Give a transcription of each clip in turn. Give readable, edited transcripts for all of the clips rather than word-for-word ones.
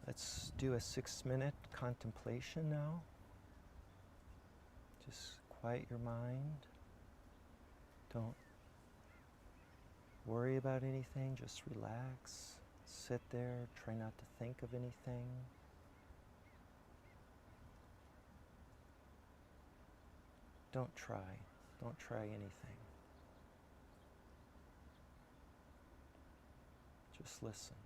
Let's do a 6-minute contemplation now. Just quiet your mind. Don't worry about anything, just relax. Sit there, try not to think of anything. Don't try anything. Just listen.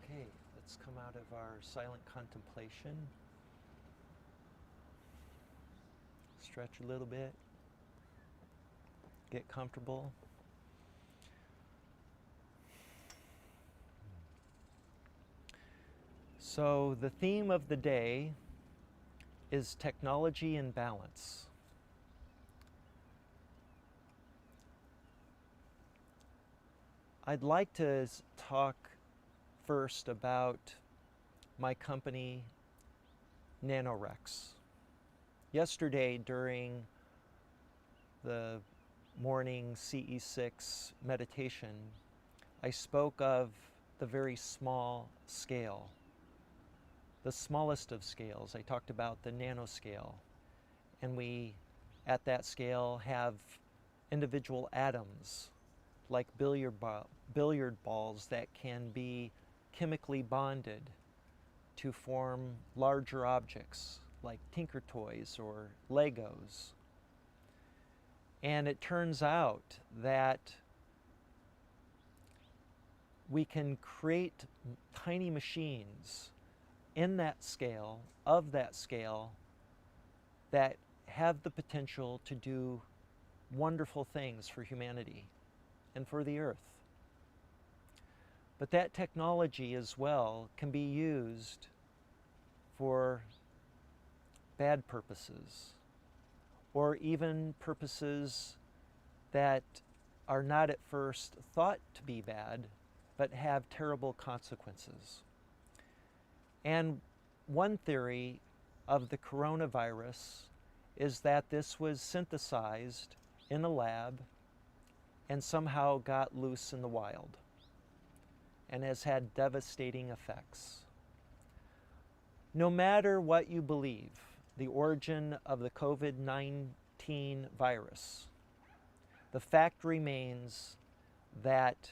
Okay, let's come out of our silent contemplation. Stretch a little bit. Get comfortable. So the theme of the day is technology and balance. I'd like to talk first about my company, Nanorex. Yesterday during the morning CE6 meditation, I spoke of the very small scale, the smallest of scales. I talked about the nanoscale, and we, at that scale, have individual atoms like billiard balls that can be chemically bonded to form larger objects like Tinker Toys or Legos. And it turns out that we can create tiny machines in that scale, of that scale, that have the potential to do wonderful things for humanity and for the earth. But that technology as well can be used for bad purposes, or even purposes that are not at first thought to be bad, but have terrible consequences. And one theory of the coronavirus is that this was synthesized in a lab and somehow got loose in the wild and has had devastating effects. No matter what you believe, the origin of the COVID-19 virus, the fact remains that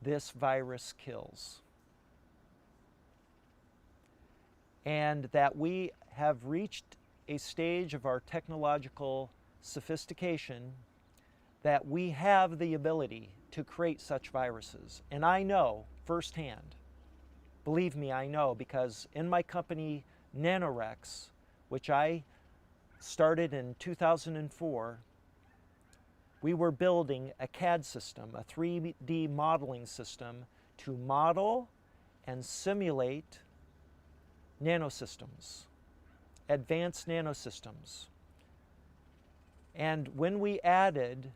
this virus kills. And that we have reached a stage of our technological sophistication that we have the ability to create such viruses. And I know firsthand, believe me, I know, because in my company, Nanorex, which I started in 2004, we were building a CAD system, a 3D modeling system, to model and simulate nanosystems, advanced nanosystems. And when we added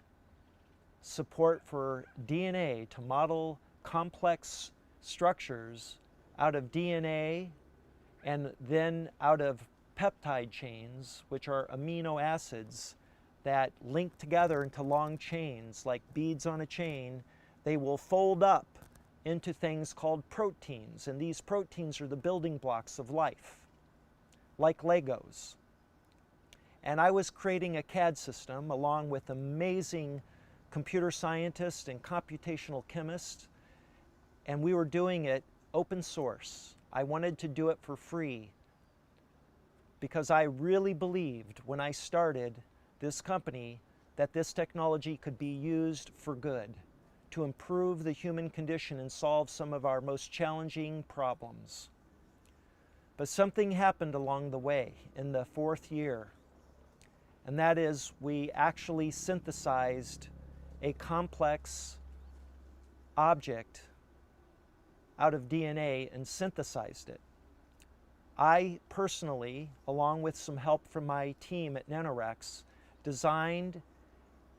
support for DNA to model complex structures out of DNA and then out of peptide chains, which are amino acids that link together into long chains like beads on a chain, they will fold up into things called proteins. And these proteins are the building blocks of life, like Legos. And I was creating a CAD system along with amazing computer scientists and computational chemists, and we were doing it open source. I wanted to do it for free because I really believed when I started this company that this technology could be used for good, to improve the human condition and solve some of our most challenging problems. But something happened along the way in the 4th year, and that is we actually synthesized a complex object out of DNA and synthesized it. I personally, along with some help from my team at Nanorex, designed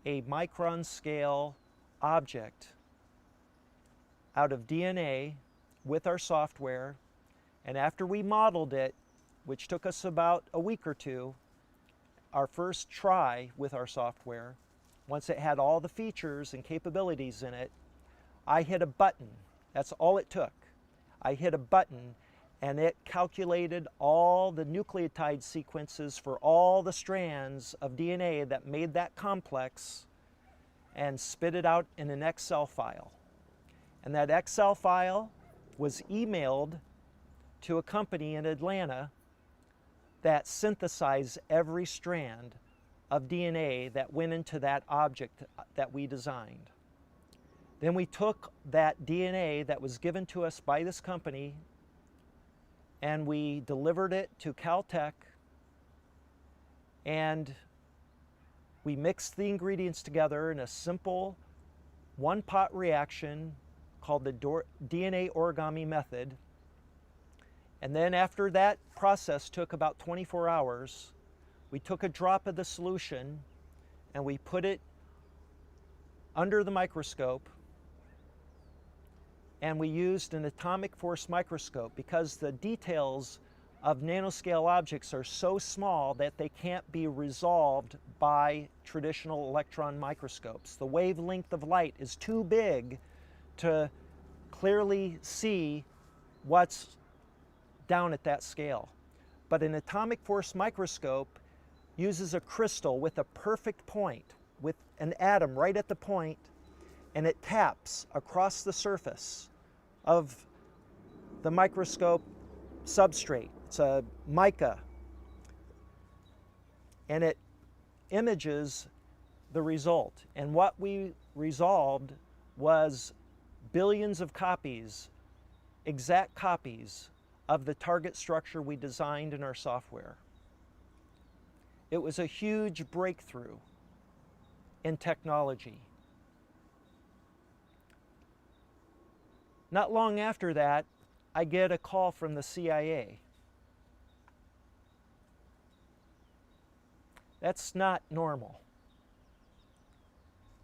a micron scale object out of DNA with our software, and after we modeled it, which took us about a week or two, our first try with our software, once it had all the features and capabilities in it, I hit a button. That's all it took. I hit a button and it calculated all the nucleotide sequences for all the strands of DNA that made that complex and spit it out in an Excel file. And that Excel file was emailed to a company in Atlanta that synthesized every strand of DNA that went into that object that we designed. Then we took that DNA that was given to us by this company and we delivered it to Caltech, and we mixed the ingredients together in a simple one-pot reaction called the DNA origami method. And then after that process took about 24 hours, we took a drop of the solution and we put it under the microscope, and we used an atomic force microscope because the details of nanoscale objects are so small that they can't be resolved by traditional electron microscopes. The wavelength of light is too big to clearly see what's down at that scale. But an atomic force microscope uses a crystal with a perfect point, with an atom right at the point, and it taps across the surface of the microscope substrate. It's a mica, and it images the result. And what we resolved was billions of copies, exact copies of the target structure we designed in our software. It was a huge breakthrough in technology. Not long after that, I get a call from the CIA. That's not normal.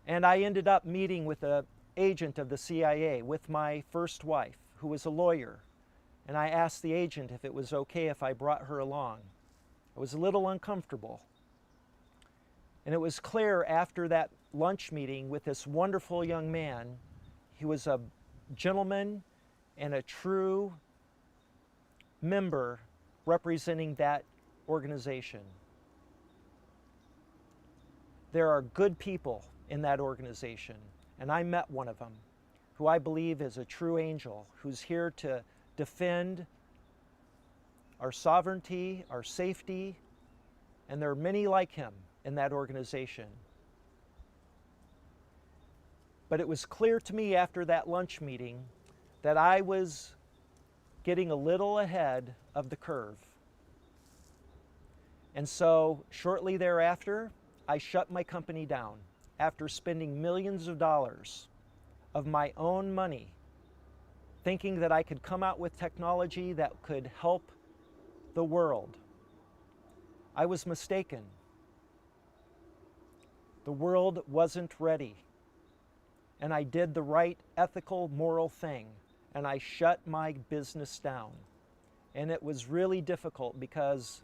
And I ended up meeting with an agent of the CIA with my first wife, who was a lawyer. And I asked the agent if it was okay if I brought her along. I was a little uncomfortable. And it was clear after that lunch meeting with this wonderful young man, he was a gentleman and a true member representing that organization. There are good people in that organization, and I met one of them, who I believe is a true angel, who's here to defend our sovereignty, our safety, and there are many like him in that organization. But it was clear to me after that lunch meeting that I was getting a little ahead of the curve. And so shortly thereafter, I shut my company down after spending millions of dollars of my own money, thinking that I could come out with technology that could help the world. I was mistaken. The world wasn't ready. And I did the right ethical, moral thing, and I shut my business down. And it was really difficult because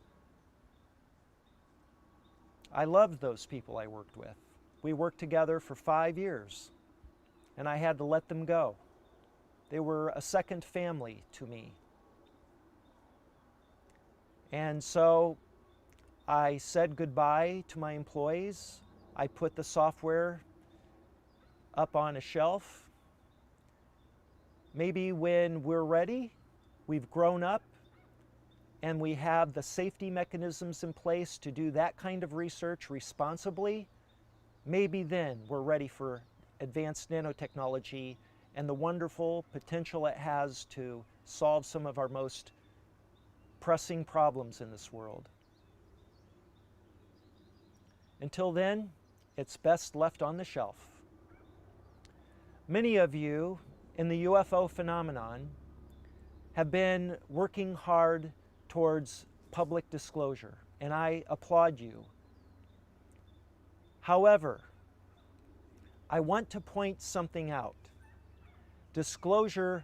I loved those people I worked with. We worked together for 5 years, and I had to let them go. They were a second family to me. And so I said goodbye to my employees. I put the software up on a shelf. Maybe when we're ready, we've grown up, and we have the safety mechanisms in place to do that kind of research responsibly, maybe then we're ready for advanced nanotechnology and the wonderful potential it has to solve some of our most pressing problems in this world. Until then, it's best left on the shelf. Many of you in the UFO phenomenon have been working hard towards public disclosure, and I applaud you. However, I want to point something out. Disclosure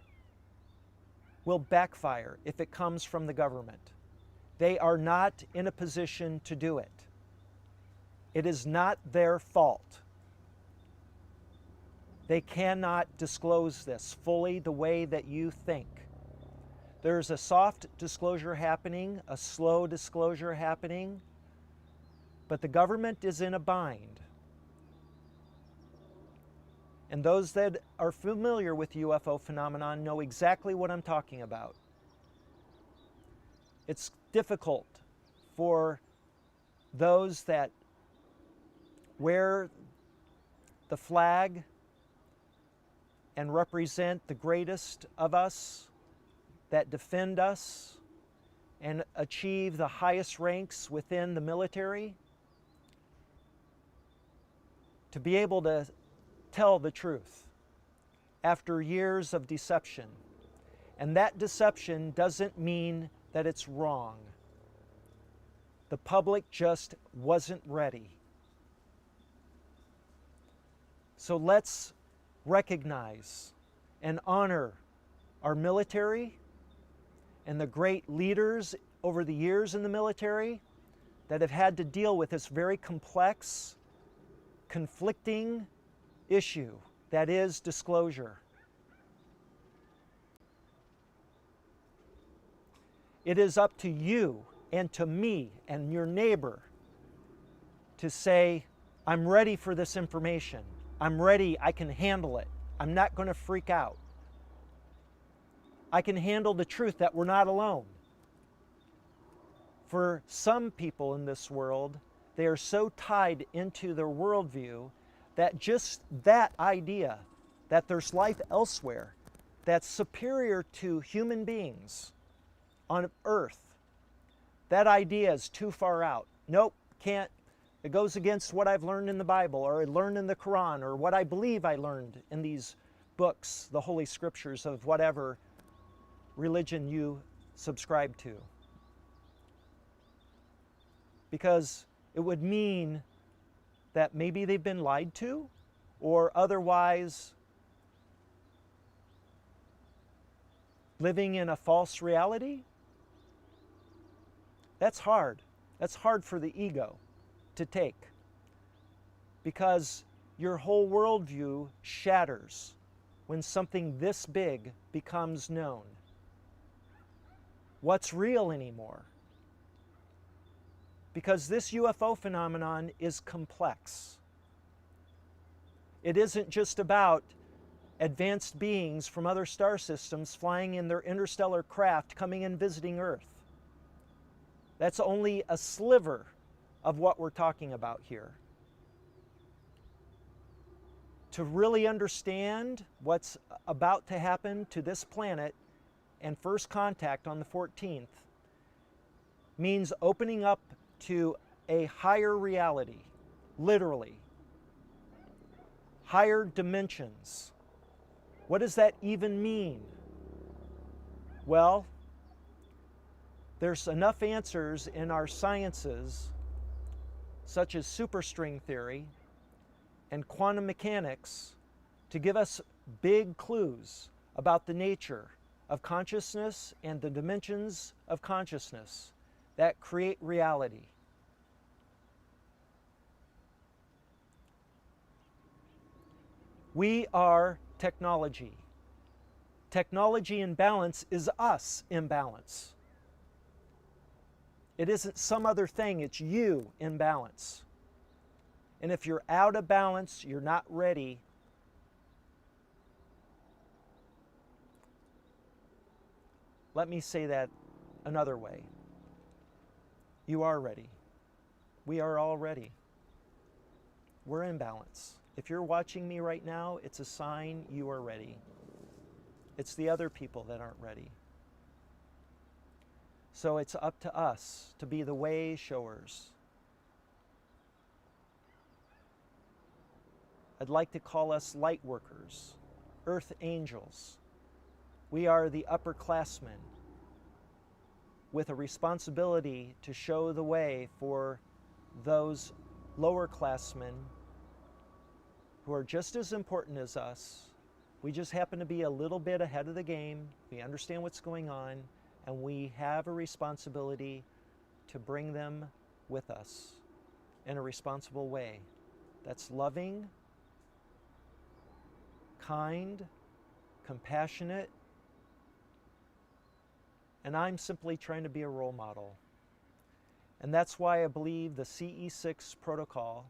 will backfire if it comes from the government. They are not in a position to do it. It is not their fault. They cannot disclose this fully the way that you think. There's a soft disclosure happening, a slow disclosure happening, but the government is in a bind. And those that are familiar with UFO phenomenon know exactly what I'm talking about. It's difficult for those that wear the flag and represent the greatest of us, that defend us and achieve the highest ranks within the military, to be able to tell the truth after years of deception. And that deception doesn't mean that it's wrong. The public just wasn't ready. So let's recognize and honor our military and the great leaders over the years in the military that have had to deal with this very complex, conflicting issue that is disclosure. It is up to you and to me and your neighbor to say, I'm ready for this information. I'm ready, I can handle it. I'm not going to freak out. I can handle the truth that we're not alone. For some people in this world, they are so tied into their worldview that just that idea that there's life elsewhere that's superior to human beings on earth, that idea is too far out. Nope, can't. It goes against what I've learned in the Bible, or I learned in the Quran, or what I believe I learned in these books, the Holy Scriptures of whatever religion you subscribe to. Because it would mean that maybe they've been lied to, or otherwise living in a false reality. That's hard. That's hard for the ego to take, because your whole worldview shatters when something this big becomes known. What's real anymore? Because this UFO phenomenon is complex. It isn't just about advanced beings from other star systems flying in their interstellar craft coming and visiting Earth. That's only a sliver of what we're talking about here. To really understand what's about to happen to this planet and first contact on the 14th means opening up to a higher reality, literally. Higher dimensions. What does that even mean? Well, there's enough answers in our sciences, such as superstring theory and quantum mechanics, to give us big clues about the nature of consciousness and the dimensions of consciousness that create reality. We are technology. Technology in balance is us in balance. It isn't some other thing, it's you in balance. And if you're out of balance, you're not ready. Let me say that another way. You are ready. We are all ready. We're in balance. If you're watching me right now, it's a sign you are ready. It's the other people that aren't ready. So it's up to us to be the way showers. I'd like to call us light workers, earth angels. We are the upperclassmen with a responsibility to show the way for those lowerclassmen who are just as important as us. We just happen to be a little bit ahead of the game. We understand what's going on, and we have a responsibility to bring them with us in a responsible way. That's loving, kind, compassionate, and I'm simply trying to be a role model. And that's why I believe the CE6 protocol,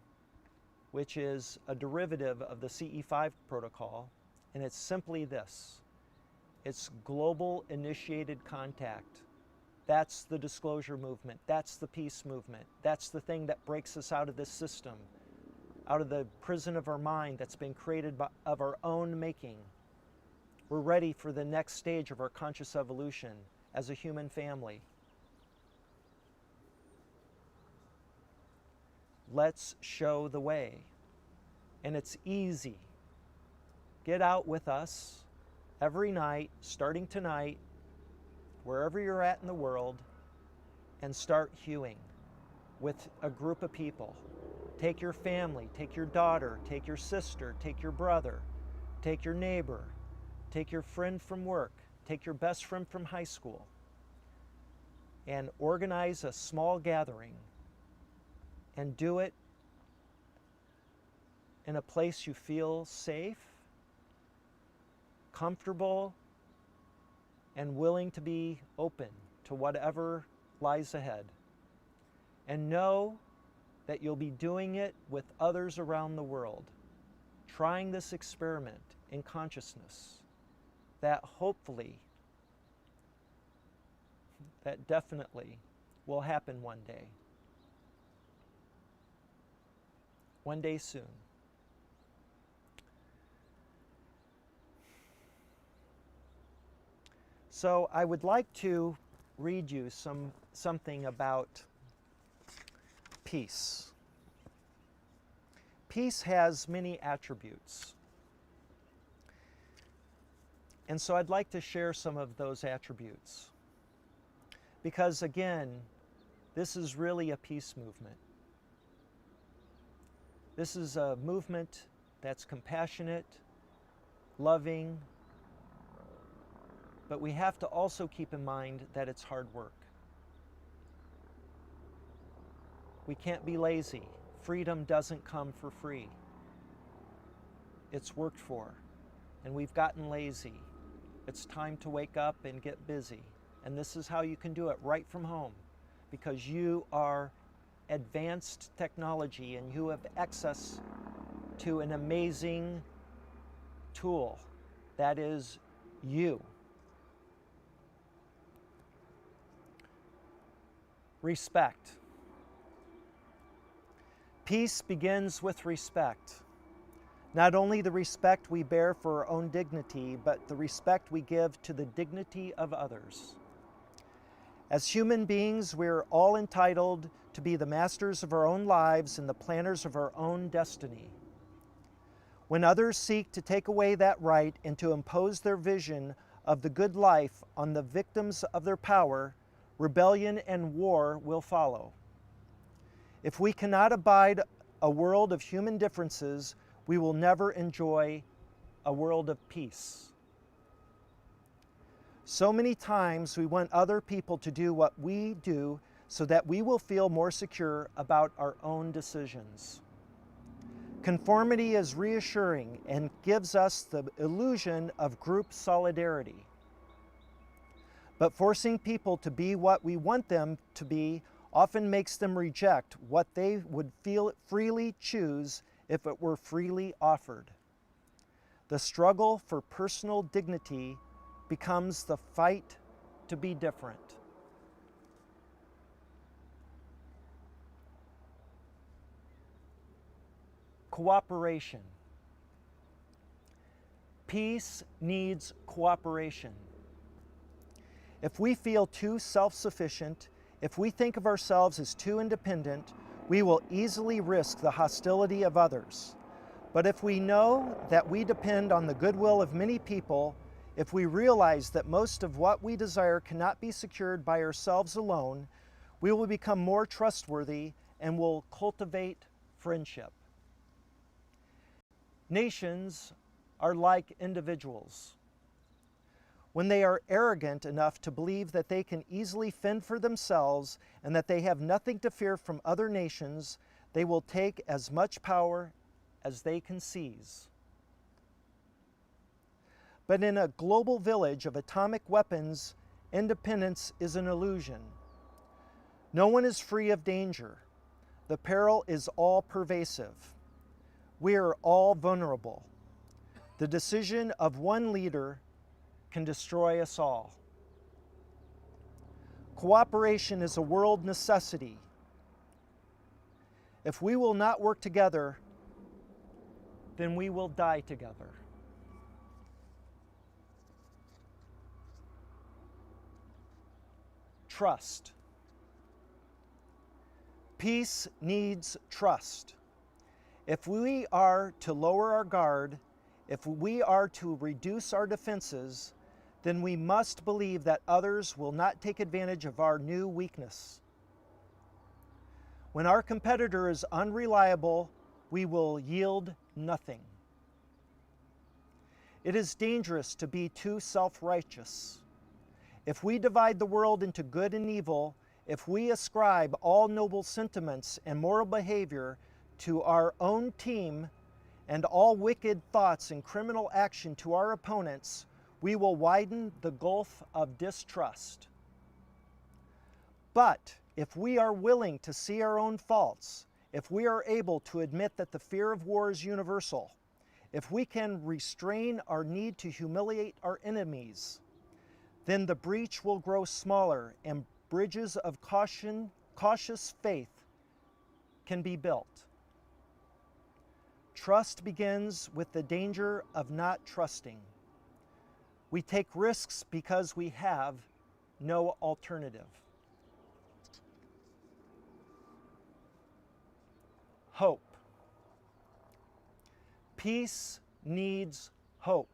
which is a derivative of the CE5 protocol, and it's simply this. It's global initiated contact. That's the disclosure movement. That's the peace movement. That's the thing that breaks us out of this system, out of the prison of our mind that's been created of our own making. We're ready for the next stage of our conscious evolution as a human family. Let's show the way. And it's easy. Get out with us every night, starting tonight, wherever you're at in the world, and start hewing with a group of people. Take your family, take your daughter, take your sister, take your brother, take your neighbor, take your friend from work, take your best friend from high school, and organize a small gathering and do it in a place you feel safe, comfortable, and willing to be open to whatever lies ahead. And know that you'll be doing it with others around the world, trying this experiment in consciousness that hopefully, that definitely will happen one day. One day soon. So I would like to read you something about peace. Peace has many attributes. And so I'd like to share some of those attributes. Because again, this is really a peace movement. This is a movement that's compassionate, loving, but we have to also keep in mind that it's hard work. We can't be lazy. Freedom doesn't come for free. It's worked for, and we've gotten lazy. It's time to wake up and get busy. And this is how you can do it right from home, because you are advanced technology and you have access to an amazing tool that is you. Respect. Peace begins with respect. Not only the respect we bear for our own dignity, but the respect we give to the dignity of others. As human beings, we're all entitled to be the masters of our own lives and the planners of our own destiny. When others seek to take away that right and to impose their vision of the good life on the victims of their power, rebellion and war will follow. If we cannot abide a world of human differences, we will never enjoy a world of peace. So many times we want other people to do what we do so that we will feel more secure about our own decisions. Conformity is reassuring and gives us the illusion of group solidarity. But forcing people to be what we want them to be often makes them reject what they would freely choose if it were freely offered. The struggle for personal dignity becomes the fight to be different. Cooperation. Peace needs cooperation. If we feel too self-sufficient, if we think of ourselves as too independent, we will easily risk the hostility of others. But if we know that we depend on the goodwill of many people, if we realize that most of what we desire cannot be secured by ourselves alone, we will become more trustworthy and will cultivate friendship. Nations are like individuals. When they are arrogant enough to believe that they can easily fend for themselves and that they have nothing to fear from other nations, they will take as much power as they can seize. But in a global village of atomic weapons, independence is an illusion. No one is free of danger. The peril is all pervasive. We are all vulnerable. The decision of one leader can destroy us all. Cooperation is a world necessity. If we will not work together, then we will die together. trust. Peace needs trust. If we are to lower our guard, if we are to reduce our defenses, then we must believe that others will not take advantage of our new weakness. When our competitor is unreliable, we will yield nothing. It is dangerous to be too self-righteous. If we divide the world into good and evil, if we ascribe all noble sentiments and moral behavior to our own team and all wicked thoughts and criminal action to our opponents, we will widen the gulf of distrust. But if we are willing to see our own faults, if we are able to admit that the fear of war is universal, if we can restrain our need to humiliate our enemies, then the breach will grow smaller and bridges of cautious faith can be built. Trust begins with the danger of not trusting. We take risks because we have no alternative. Hope. Peace needs hope.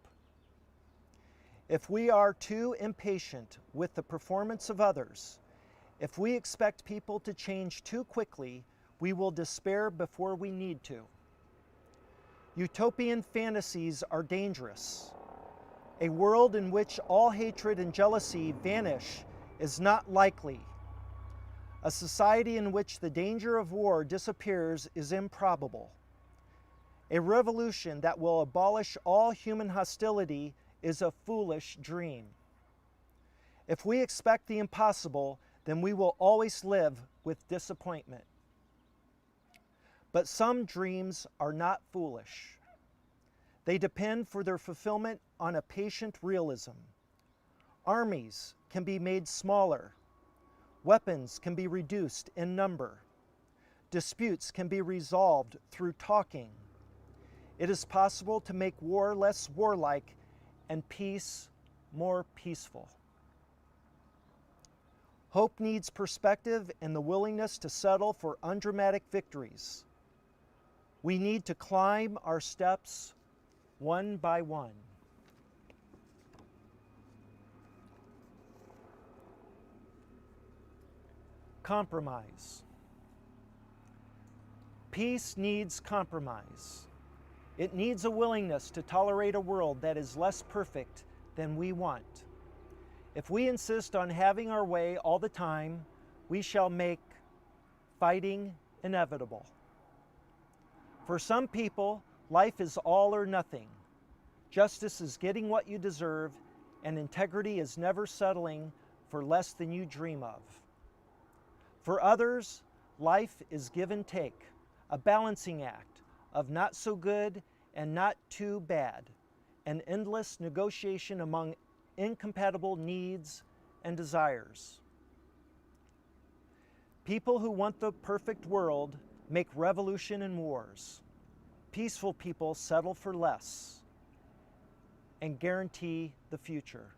If we are too impatient with the performance of others, if we expect people to change too quickly, we will despair before we need to. Utopian fantasies are dangerous. A world in which all hatred and jealousy vanish is not likely. A society in which the danger of war disappears is improbable. A revolution that will abolish all human hostility is a foolish dream. If we expect the impossible, then we will always live with disappointment. But some dreams are not foolish. They depend for their fulfillment on a patient realism. Armies can be made smaller. Weapons can be reduced in number. Disputes can be resolved through talking. It is possible to make war less warlike and peace more peaceful. Hope needs perspective and the willingness to settle for undramatic victories. We need to climb our steps one by one. Compromise. Peace needs compromise. It needs a willingness to tolerate a world that is less perfect than we want. If we insist on having our way all the time, we shall make fighting inevitable. For some people, life is all or nothing. Justice is getting what you deserve, and integrity is never settling for less than you dream of. For others, life is give and take, a balancing act of not so good and not too bad, an endless negotiation among incompatible needs and desires. People who want the perfect world make revolution and wars. Peaceful people settle for less and guarantee the future.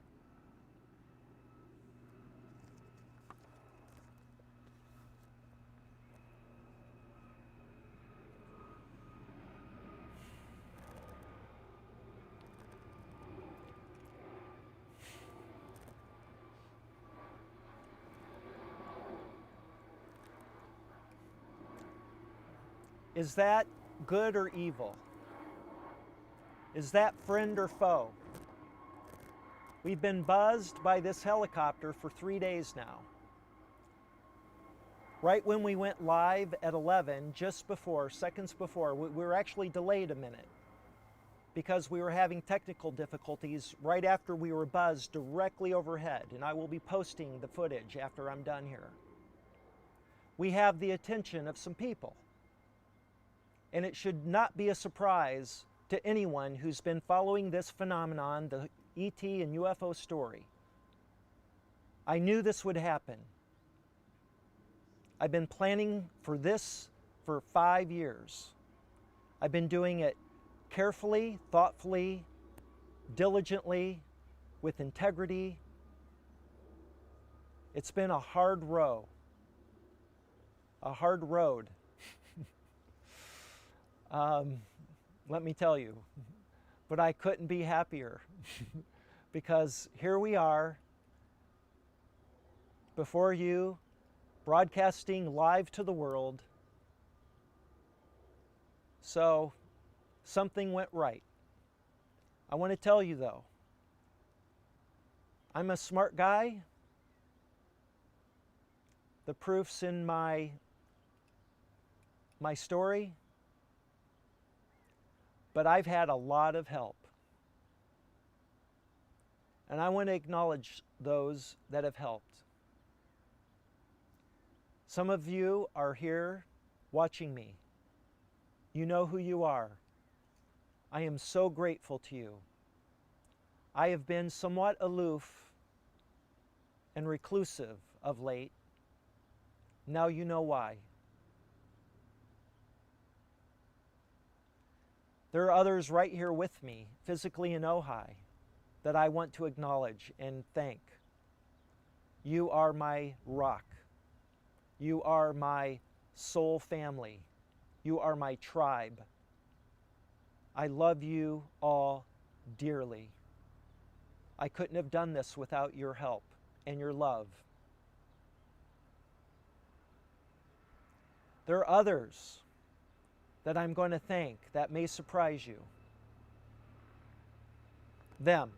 Is that good or evil? Is that friend or foe? We've been buzzed by this helicopter for 3 days now. Right when we went live at 11, seconds before, we were actually delayed a minute because we were having technical difficulties right after we were buzzed directly overhead, and I will be posting the footage after I'm done here. We have the attention of some people. And it should not be a surprise to anyone who's been following this phenomenon, the ET and UFO story. I knew this would happen. I've been planning for this for 5 years. I've been doing it carefully, thoughtfully, diligently, with integrity. It's been a hard row, a hard road. Let me tell you, but I couldn't be happier because here we are before you, broadcasting live to the world. So something went right. I want to tell you though, I'm a smart guy. The proof's in my story, but I've had a lot of help. And I want to acknowledge those that have helped. Some of you are here watching me. You know who you are. I am so grateful to you. I have been somewhat aloof and reclusive of late. Now you know why. There are others right here with me, physically in Ojai, that I want to acknowledge and thank. You are my rock. You are my soul family. You are my tribe. I love you all dearly. I couldn't have done this without your help and your love. There are others that I'm going to thank that may surprise you. Them.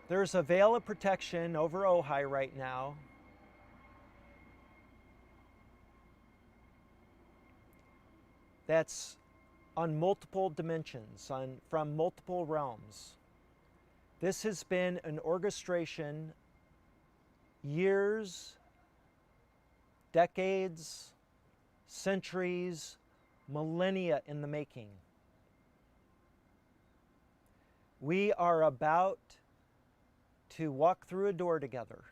There's a veil of protection over Ojai right now. That's on multiple dimensions, from multiple realms. This has been an orchestration, years, decades, centuries, millennia in the making. We are about to walk through a door together,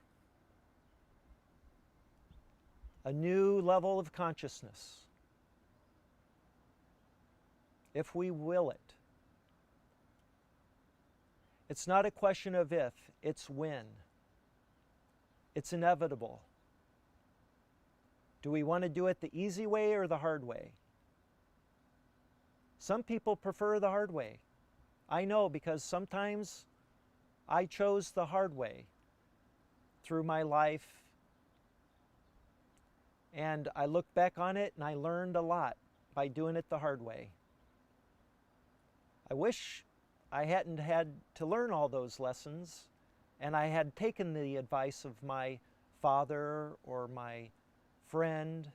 a new level of consciousness, if we will it. It's not a question of if, it's when. It's inevitable. Do we want to do it the easy way or the hard way? Some people prefer the hard way. I know, because sometimes I chose the hard way through my life, and I look back on it and I learned a lot by doing it the hard way. I wish I hadn't had to learn all those lessons and I had taken the advice of my father or my friend.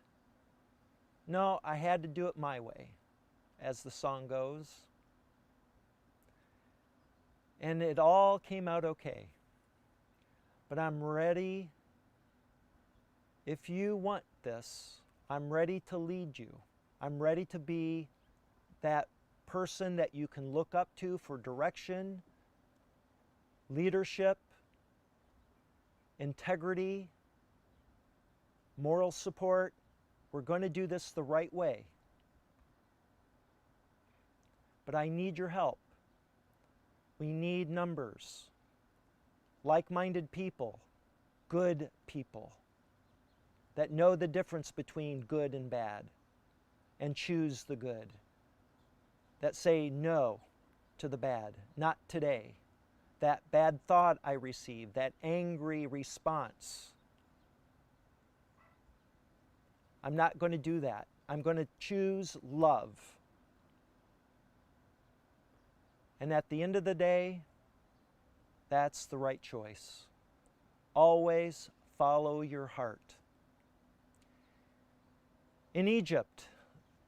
No, I had to do it my way, as the song goes. And it all came out okay. But I'm ready. If you want this, I'm ready to lead you. I'm ready to be that person that you can look up to for direction, leadership, integrity, moral support. We're going to do this the right way. But I need your help. We need numbers, like-minded people, good people that know the difference between good and bad and choose the good, that say no to the bad, not today. That bad thought I received, that angry response, I'm not going to do that. I'm going to choose love. And at the end of the day, that's the right choice. Always follow your heart. In Egypt,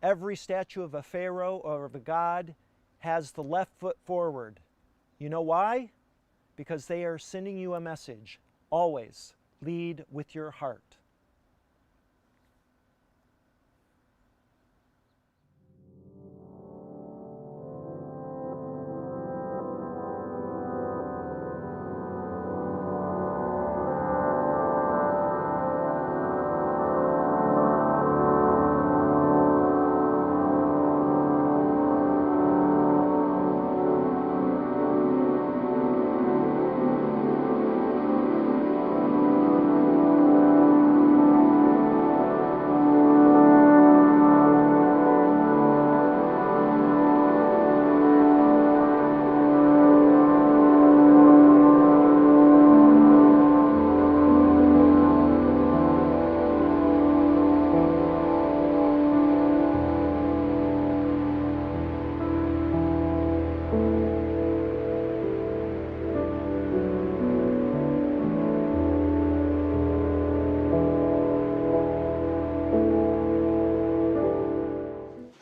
every statue of a pharaoh or of a god has the left foot forward. You know why? Because they are sending you a message. Always lead with your heart.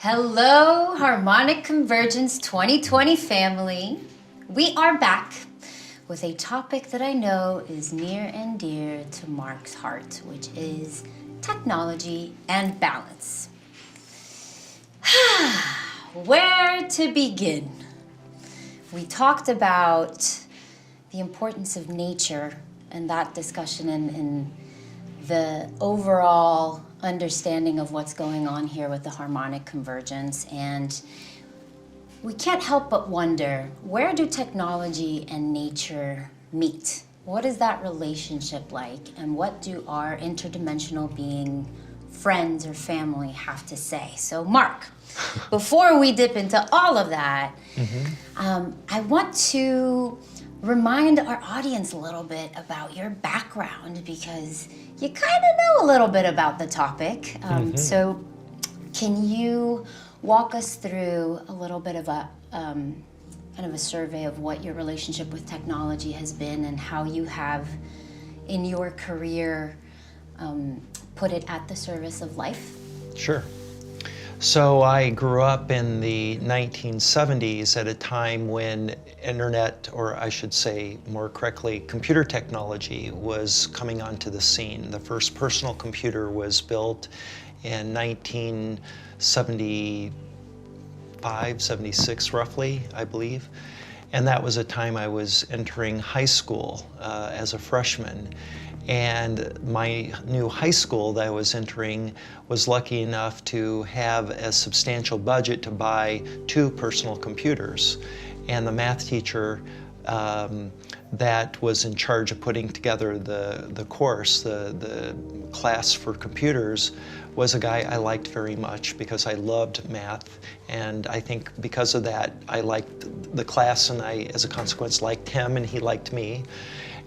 Hello, Harmonic Convergence 2020 family. We are back with a topic that I know is near and dear to Mark's heart, which is technology and balance. Where to begin? We talked about the importance of nature and that discussion and the overall understanding of what's going on here with the harmonic convergence. And we can't help but wonder, where do technology and nature meet? What is that relationship like? And what do our interdimensional being friends or family have to say? So Mark, before we dip into all of that, I want to remind our audience a little bit about your background, because you kind of know a little bit about the topic. So can you walk us through a little bit of a kind of a survey of what your relationship with technology has been and how you have in your career put it at the service of life? Sure. So I grew up in the 1970s at a time when internet, or I should say more correctly, computer technology was coming onto the scene. The first personal computer was built in 1975, 76 roughly, I believe. And that was a time I was entering high school as a freshman. And my new high school that I was entering was lucky enough to have a substantial budget to buy 2 personal computers. And the math teacher that was in charge of putting together the course, the class for computers, was a guy I liked very much because I loved math. And I think because of that, I liked the class, and I, as a consequence, liked him and he liked me.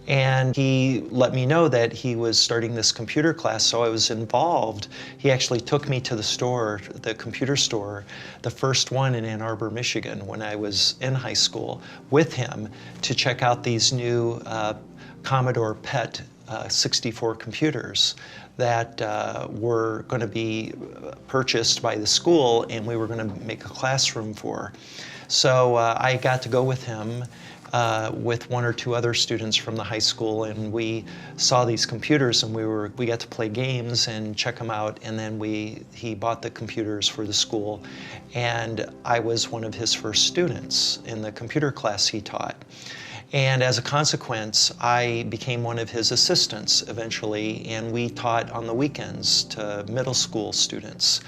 And he let me know that he was starting this computer class, so I was involved. He actually took me to the store, the computer store, the first one in Ann Arbor, Michigan, when I was in high school, with him to check out these new Commodore PET 64 computers that were going to be purchased by the school, and we were going to make a classroom for. So I got to go with him with 1 or 2 other students from the high school, and we saw these computers, and we got to play games and check them out. And then he bought the computers for the school, and I was one of his first students in the computer class he taught. And as a consequence, I became one of his assistants eventually, and we taught on the weekends to middle school students.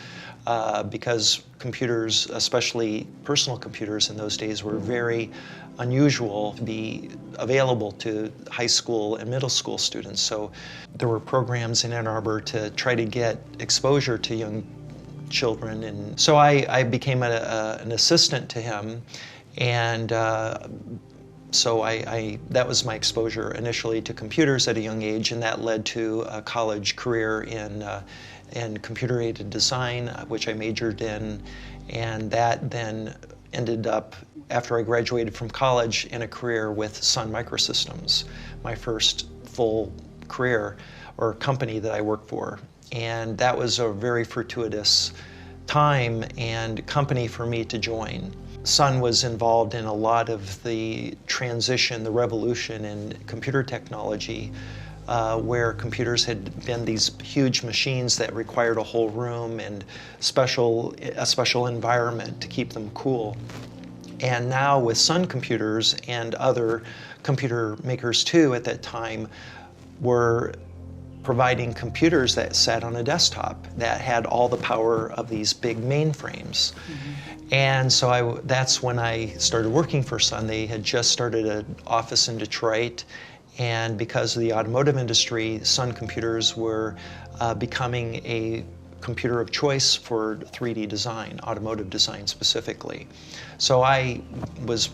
Because computers, especially personal computers in those days, were very unusual to be available to high school and middle school students. So there were programs in Ann Arbor to try to get exposure to young children. And so I became an assistant to him, and so that was my exposure initially to computers at a young age, and that led to a college career in computer-aided design, which I majored in, and that then ended up, after I graduated from college, in a career with Sun Microsystems, my first full career or company that I worked for. And that was a very fortuitous time and company for me to join. Sun was involved in a lot of the transition, the revolution in computer technology, where computers had been these huge machines that required a whole room and a special environment to keep them cool. And now with Sun Computers and other computer makers too at that time were providing computers that sat on a desktop that had all the power of these big mainframes. And so that's when I started working for Sun. They had just started an office in Detroit, and because of the automotive industry, Sun Computers were becoming a computer of choice for 3D design, automotive design specifically. So I was,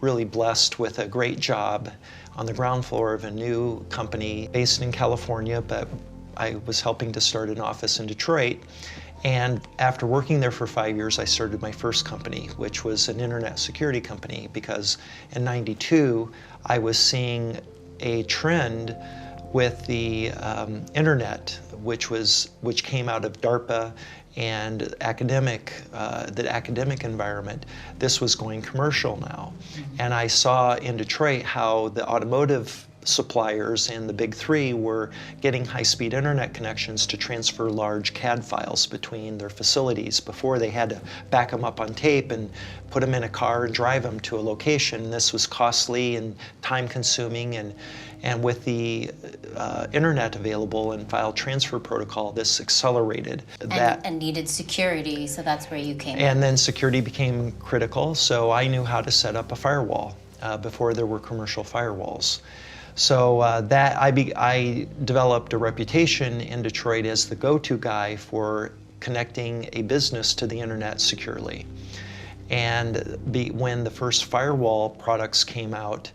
really blessed with a great job on the ground floor of a new company based in California, but I was helping to start an office in Detroit. And after working there for 5 years, I started my first company, which was an internet security company, because in '92, I was seeing a trend with the internet, which came out of DARPA and the academic environment, this was going commercial now. And I saw in Detroit how the automotive suppliers and the big three were getting high-speed internet connections to transfer large CAD files between their facilities. Before, they had to back them up on tape and put them in a car and drive them to a location. This was costly and time-consuming, and with the internet available and file transfer protocol, this accelerated that. And needed security, so that's where you came in. And then security became critical, so I knew how to set up a firewall before there were commercial firewalls. So I developed a reputation in Detroit as the go-to guy for connecting a business to the internet securely. And when the first firewall products came out,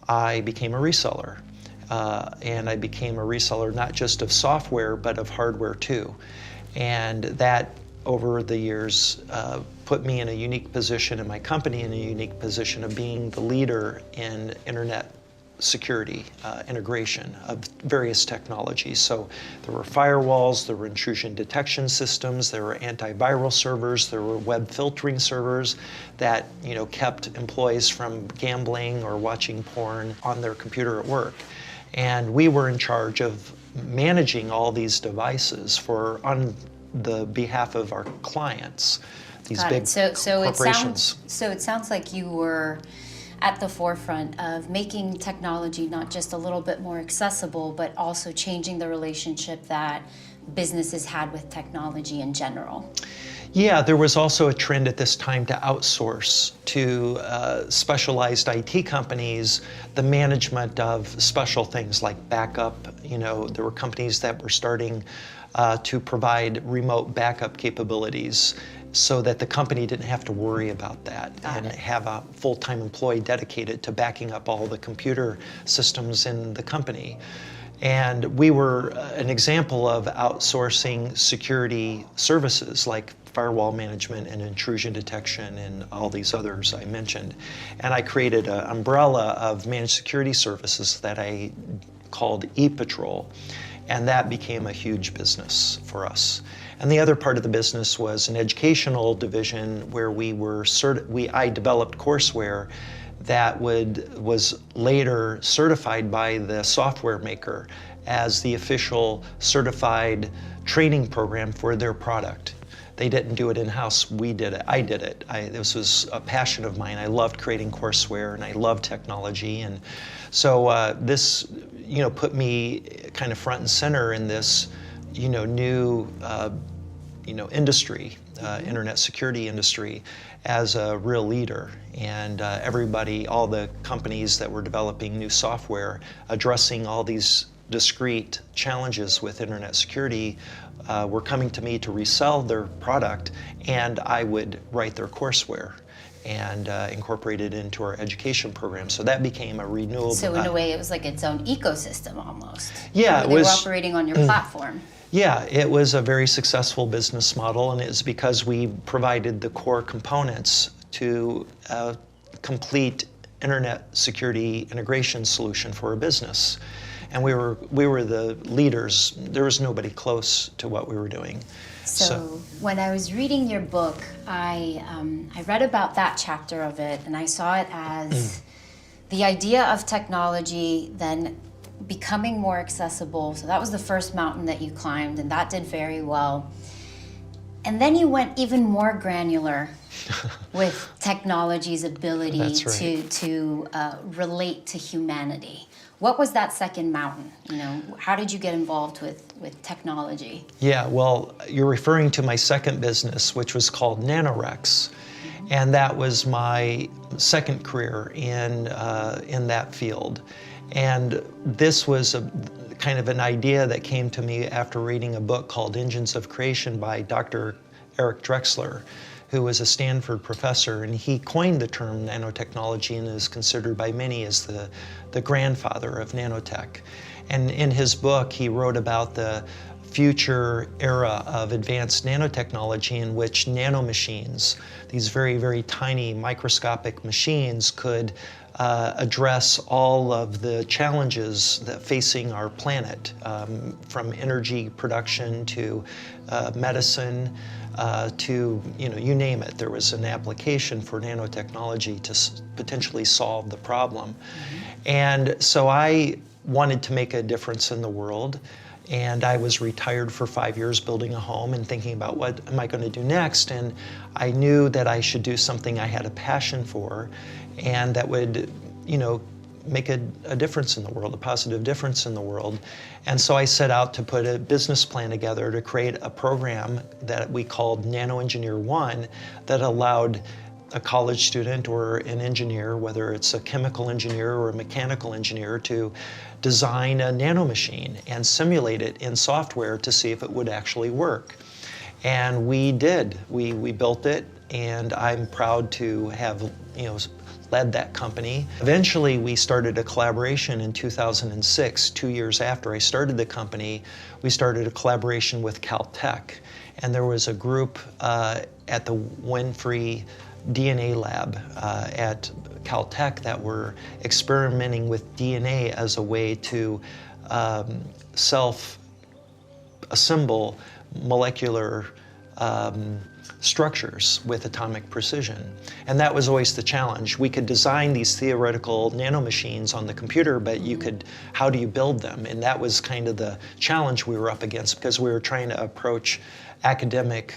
I became a reseller. And I became a reseller not just of software, but of hardware too. And that, over the years, put me in a unique position, and my company in a unique position of being the leader in internet security integration of various technologies. So there were firewalls, there were intrusion detection systems, there were antiviral servers, there were web filtering servers that kept employees from gambling or watching porn on their computer at work. And we were in charge of managing all these devices on the behalf of our clients, these big corporations. So it sounds like you were at the forefront of making technology not just a little bit more accessible, but also changing the relationship that businesses had with technology in general. Yeah, there was also a trend at this time to outsource to specialized IT companies the management of special things like backup. There were companies that were starting to provide remote backup capabilities so that the company didn't have to worry about that and have a full-time employee dedicated to backing up all the computer systems in the company. And we were an example of outsourcing security services like firewall management and intrusion detection and all these others I mentioned. And I created an umbrella of managed security services that I called ePatrol. And that became a huge business for us. And the other part of the business was an educational division where I developed courseware that was later certified by the software maker as the official certified training program for their product. They didn't do it in-house, we did it, I did it. This was a passion of mine. I loved creating courseware and I loved technology. And so this put me kind of front and center in this new industry, internet security industry, as a real leader. And all the companies that were developing new software, addressing all these discrete challenges with internet security, were coming to me to resell their product, and I would write their courseware and incorporate it into our education program. So that became a renewable. So in a way, it was like its own ecosystem almost. Yeah, they were operating on your platform. Yeah, it was a very successful business model, and it's because we provided the core components to a complete internet security integration solution for a business. And we were the leaders. There was nobody close to what we were doing. So when I was reading your book, I read about that chapter of it, and I saw it as the idea of technology then becoming more accessible. So that was the first mountain that you climbed, and that did very well. And then you went even more granular with technology's ability to relate to humanity. What was that second mountain? How did you get involved with technology? Yeah, well, you're referring to my second business, which was called Nanorex. And that was my second career in that field. And this was kind of an idea that came to me after reading a book called Engines of Creation by Dr. Eric Drexler, who was a Stanford professor, and he coined the term nanotechnology and is considered by many as the grandfather of nanotech. And in his book, he wrote about the future era of advanced nanotechnology in which nanomachines, these very, very tiny microscopic machines, could address all of the challenges that facing our planet, from energy production to medicine, to, you name it. There was an application for nanotechnology to potentially solve the problem. And so I wanted to make a difference in the world. And I was retired for 5 years building a home and thinking about what am I going to do next. And I knew that I should do something I had a passion for and that would, make a difference in the world, a positive difference in the world. And so I set out to put a business plan together to create a program that we called Nano Engineer 1 that allowed a college student or an engineer, whether it's a chemical engineer or a mechanical engineer, to design a nanomachine and simulate it in software to see if it would actually work. And we did. We built it, and I'm proud to have led that company. Eventually, we started a collaboration in 2006, 2 years after I started the company. We started a collaboration with Caltech, and there was a group at the Winfrey DNA lab at Caltech that were experimenting with DNA as a way to self-assemble molecular structures with atomic precision. And that was always the challenge. We could design these theoretical nanomachines on the computer, but how do you build them? And that was kind of the challenge we were up against, because we were trying to approach academic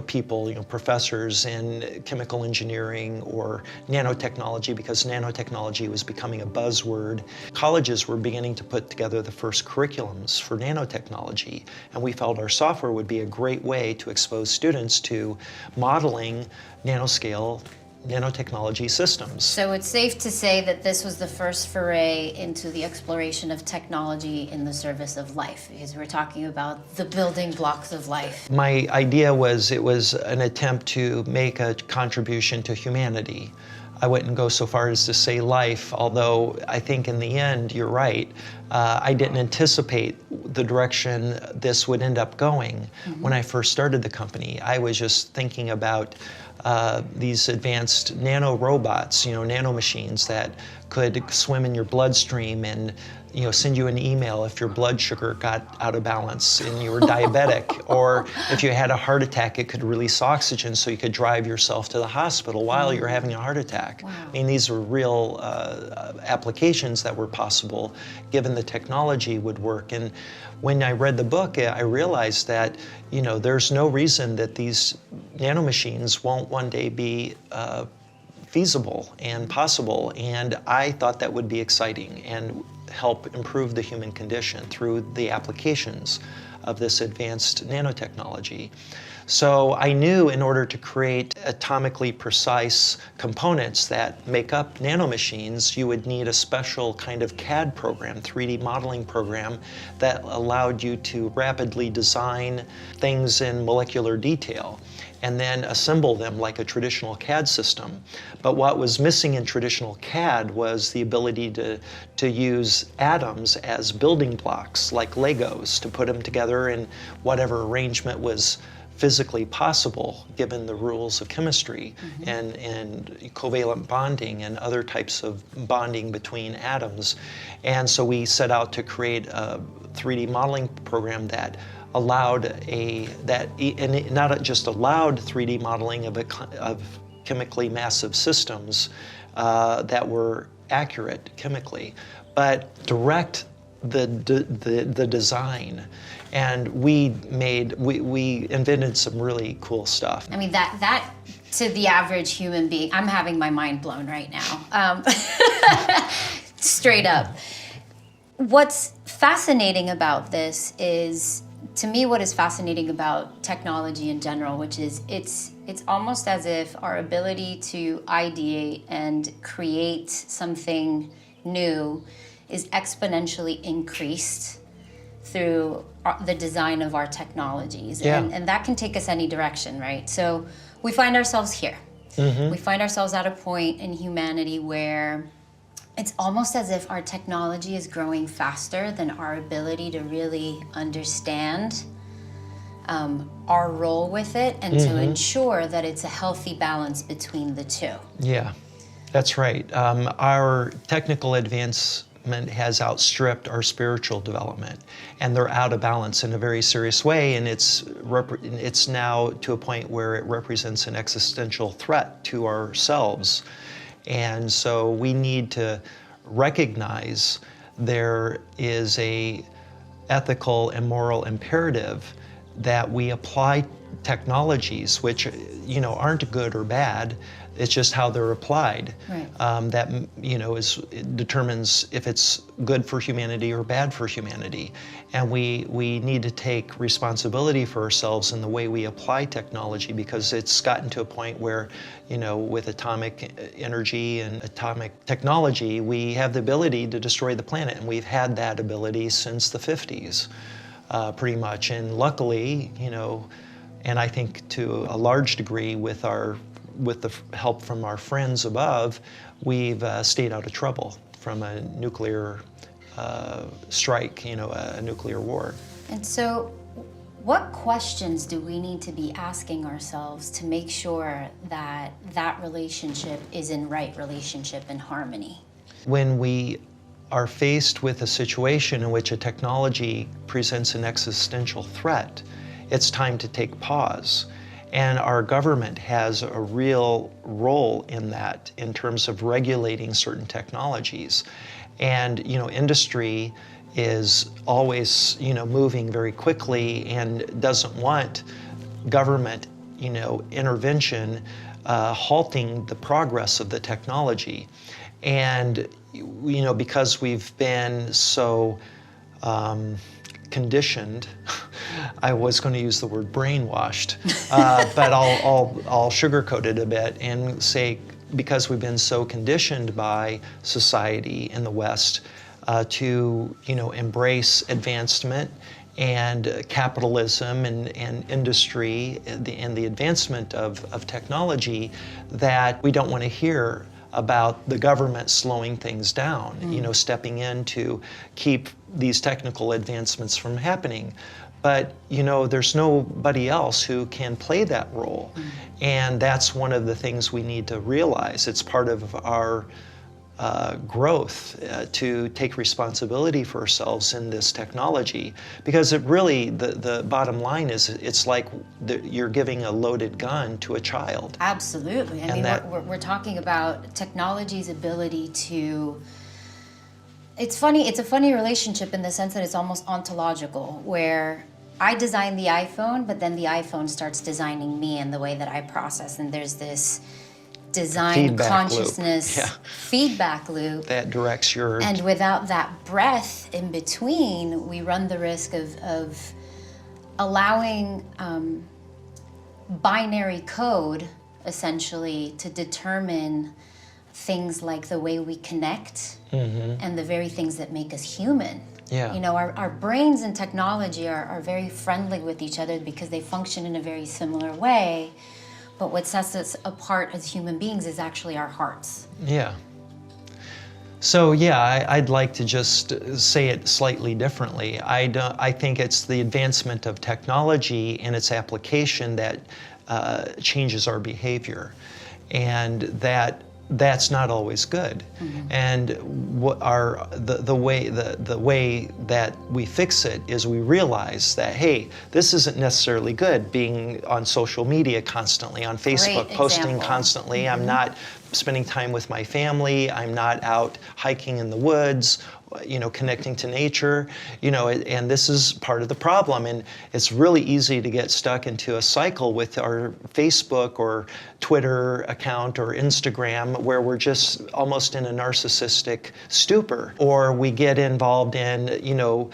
people, professors in chemical engineering or nanotechnology, because nanotechnology was becoming a buzzword. Colleges were beginning to put together the first curriculums for nanotechnology, and we felt our software would be a great way to expose students to modeling nanoscale nanotechnology systems. So it's safe to say that this was the first foray into the exploration of technology in the service of life, because we're talking about the building blocks of life. My idea was it was an attempt to make a contribution to humanity. I wouldn't go so far as to say life, although I think in the end, you're right. I didn't anticipate the direction this would end up going. When I first started the company, I was just thinking about these advanced nano robots, nanomachines that could swim in your bloodstream and send you an email if your blood sugar got out of balance and you were diabetic, or if you had a heart attack, it could release oxygen so you could drive yourself to the hospital while you're having a heart attack. Wow. I mean, these were real applications that were possible given the technology would work. And when I read the book, I realized that there's no reason that these nanomachines won't one day be feasible and possible, and I thought that would be exciting and help improve the human condition through the applications of this advanced nanotechnology. So I knew in order to create atomically precise components that make up nanomachines, you would need a special kind of CAD program, 3D modeling program, that allowed you to rapidly design things in molecular detail and then assemble them like a traditional CAD system. But what was missing in traditional CAD was the ability to use atoms as building blocks, like Legos, to put them together in whatever arrangement was physically possible given the rules of chemistry and covalent bonding and other types of bonding between atoms. And so we set out to create a 3D modeling program that allowed and it not just allowed 3D modeling of chemically massive systems that were accurate chemically, but direct the design. And we invented some really cool stuff. I mean, that to the average human being, I'm having my mind blown right now. Straight up. What's fascinating about this is, to me, what is fascinating about technology in general, which is it's almost as if our ability to ideate and create something new is exponentially increased through the design of our technologies. Yeah. And that can take us any direction, right? So we find ourselves here. We find ourselves at a point in humanity where It's almost as if our technology is growing faster than our ability to really understand our role with it and to ensure that it's a healthy balance between the two. Yeah, that's right. Our technical advancement has outstripped our spiritual development, and they're out of balance in a very serious way, and it's now to a point where it represents an existential threat to ourselves. And so we need to recognize there is a ethical and moral imperative that we apply technologies which, you know, aren't good or bad. It's just how they're applied. Right. That, you know, it determines if it's good for humanity or bad for humanity. And we need to take responsibility for ourselves in the way we apply technology, because it's gotten to a point where, you know, with atomic energy and atomic technology, we have the ability to destroy the planet, and we've had that ability since the 50s, pretty much. And luckily, you know, and I think to a large degree with the help from our friends above, we've stayed out of trouble from a nuclear strike, you know, a nuclear war. And so, what questions do we need to be asking ourselves to make sure that that relationship is in right relationship and harmony? When we are faced with a situation in which a technology presents an existential threat, it's time to take pause. And our government has a real role in that in terms of regulating certain technologies. And, you know, industry is always, you know, moving very quickly and doesn't want government, you know, intervention halting the progress of the technology. And, you know, because we've been so conditioned, I was going to use the word brainwashed, but I'll sugarcoat it a bit and say, because we've been so conditioned by society in the West to, you know, embrace advancement and capitalism and industry and the advancement of technology, that we don't want to hear about the government slowing things down, you know, stepping in to keep these technical advancements from happening. But, you know, there's nobody else who can play that role. And that's one of the things we need to realize. It's part of our growth to take responsibility for ourselves in this technology, because it really, the bottom line is, it's like you're giving a loaded gun to a child. Absolutely. I mean, we're talking about technology's ability to, it's a funny relationship in the sense that it's almost ontological, where I design the iPhone, but then the iPhone starts designing me and the way that I process, and there's this design Feedback consciousness loop. Yeah. Feedback loop That directs your... And without that breath in between, we run the risk of allowing binary code, essentially, to determine things like the way we connect and the very things that make us human. Yeah. You know, our brains and technology are very friendly with each other because they function in a very similar way. But what sets us apart as human beings is actually our hearts. Yeah. So yeah, I'd like to just say it slightly differently. I think it's the advancement of technology and its application that changes our behavior, and that's not always good. And the way that we fix it is we realize that, hey, this isn't necessarily good, being on social media constantly, on Facebook, posting constantly. I'm not spending time with my family. I'm not out hiking in the woods, you know, connecting to nature, you know, and this is part of the problem. And it's really easy to get stuck into a cycle with our Facebook or Twitter account or Instagram, where we're just almost in a narcissistic stupor, or we get involved in, you know,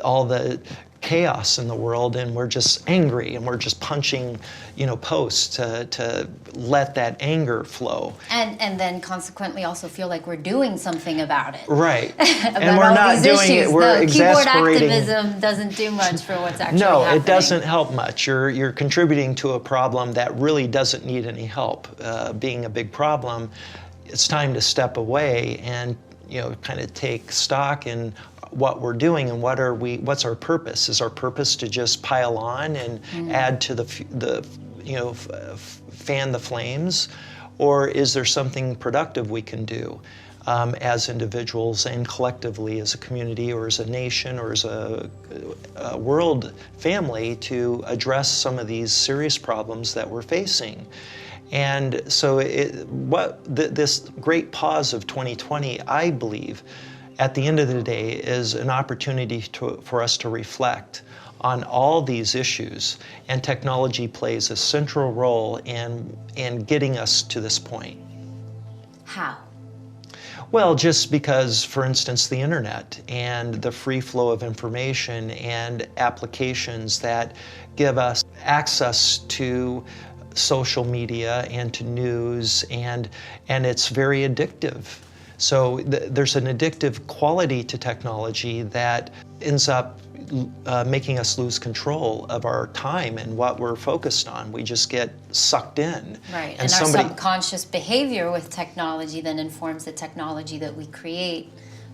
all the chaos in the world, and we're just angry, and we're just punching, you know, posts to let that anger flow. And then consequently also feel like we're doing something about it. Right. And we're not doing it. We're exasperating. Keyboard activism doesn't do much for what's actually happening. No, it doesn't help much. You're contributing to a problem that really doesn't need any help. Being a big problem, it's time to step away and kind of take stock in what we're doing and what's our purpose. Is our purpose to just pile on and add to fan the flames, or is there something productive we can do as individuals and collectively as a community or as a nation or as a world family to address some of these serious problems that we're facing? And so this great pause of 2020, I believe, at the end of the day, is an opportunity for us to reflect on all these issues, and technology plays a central role in getting us to this point. How? Well, just because, for instance, the internet and the free flow of information and applications that give us access to social media and to news, and it's very addictive. So there's an addictive quality to technology that ends up making us lose control of our time and what we're focused on. We just get sucked in. Right, and our subconscious behavior with technology then informs the technology that we create,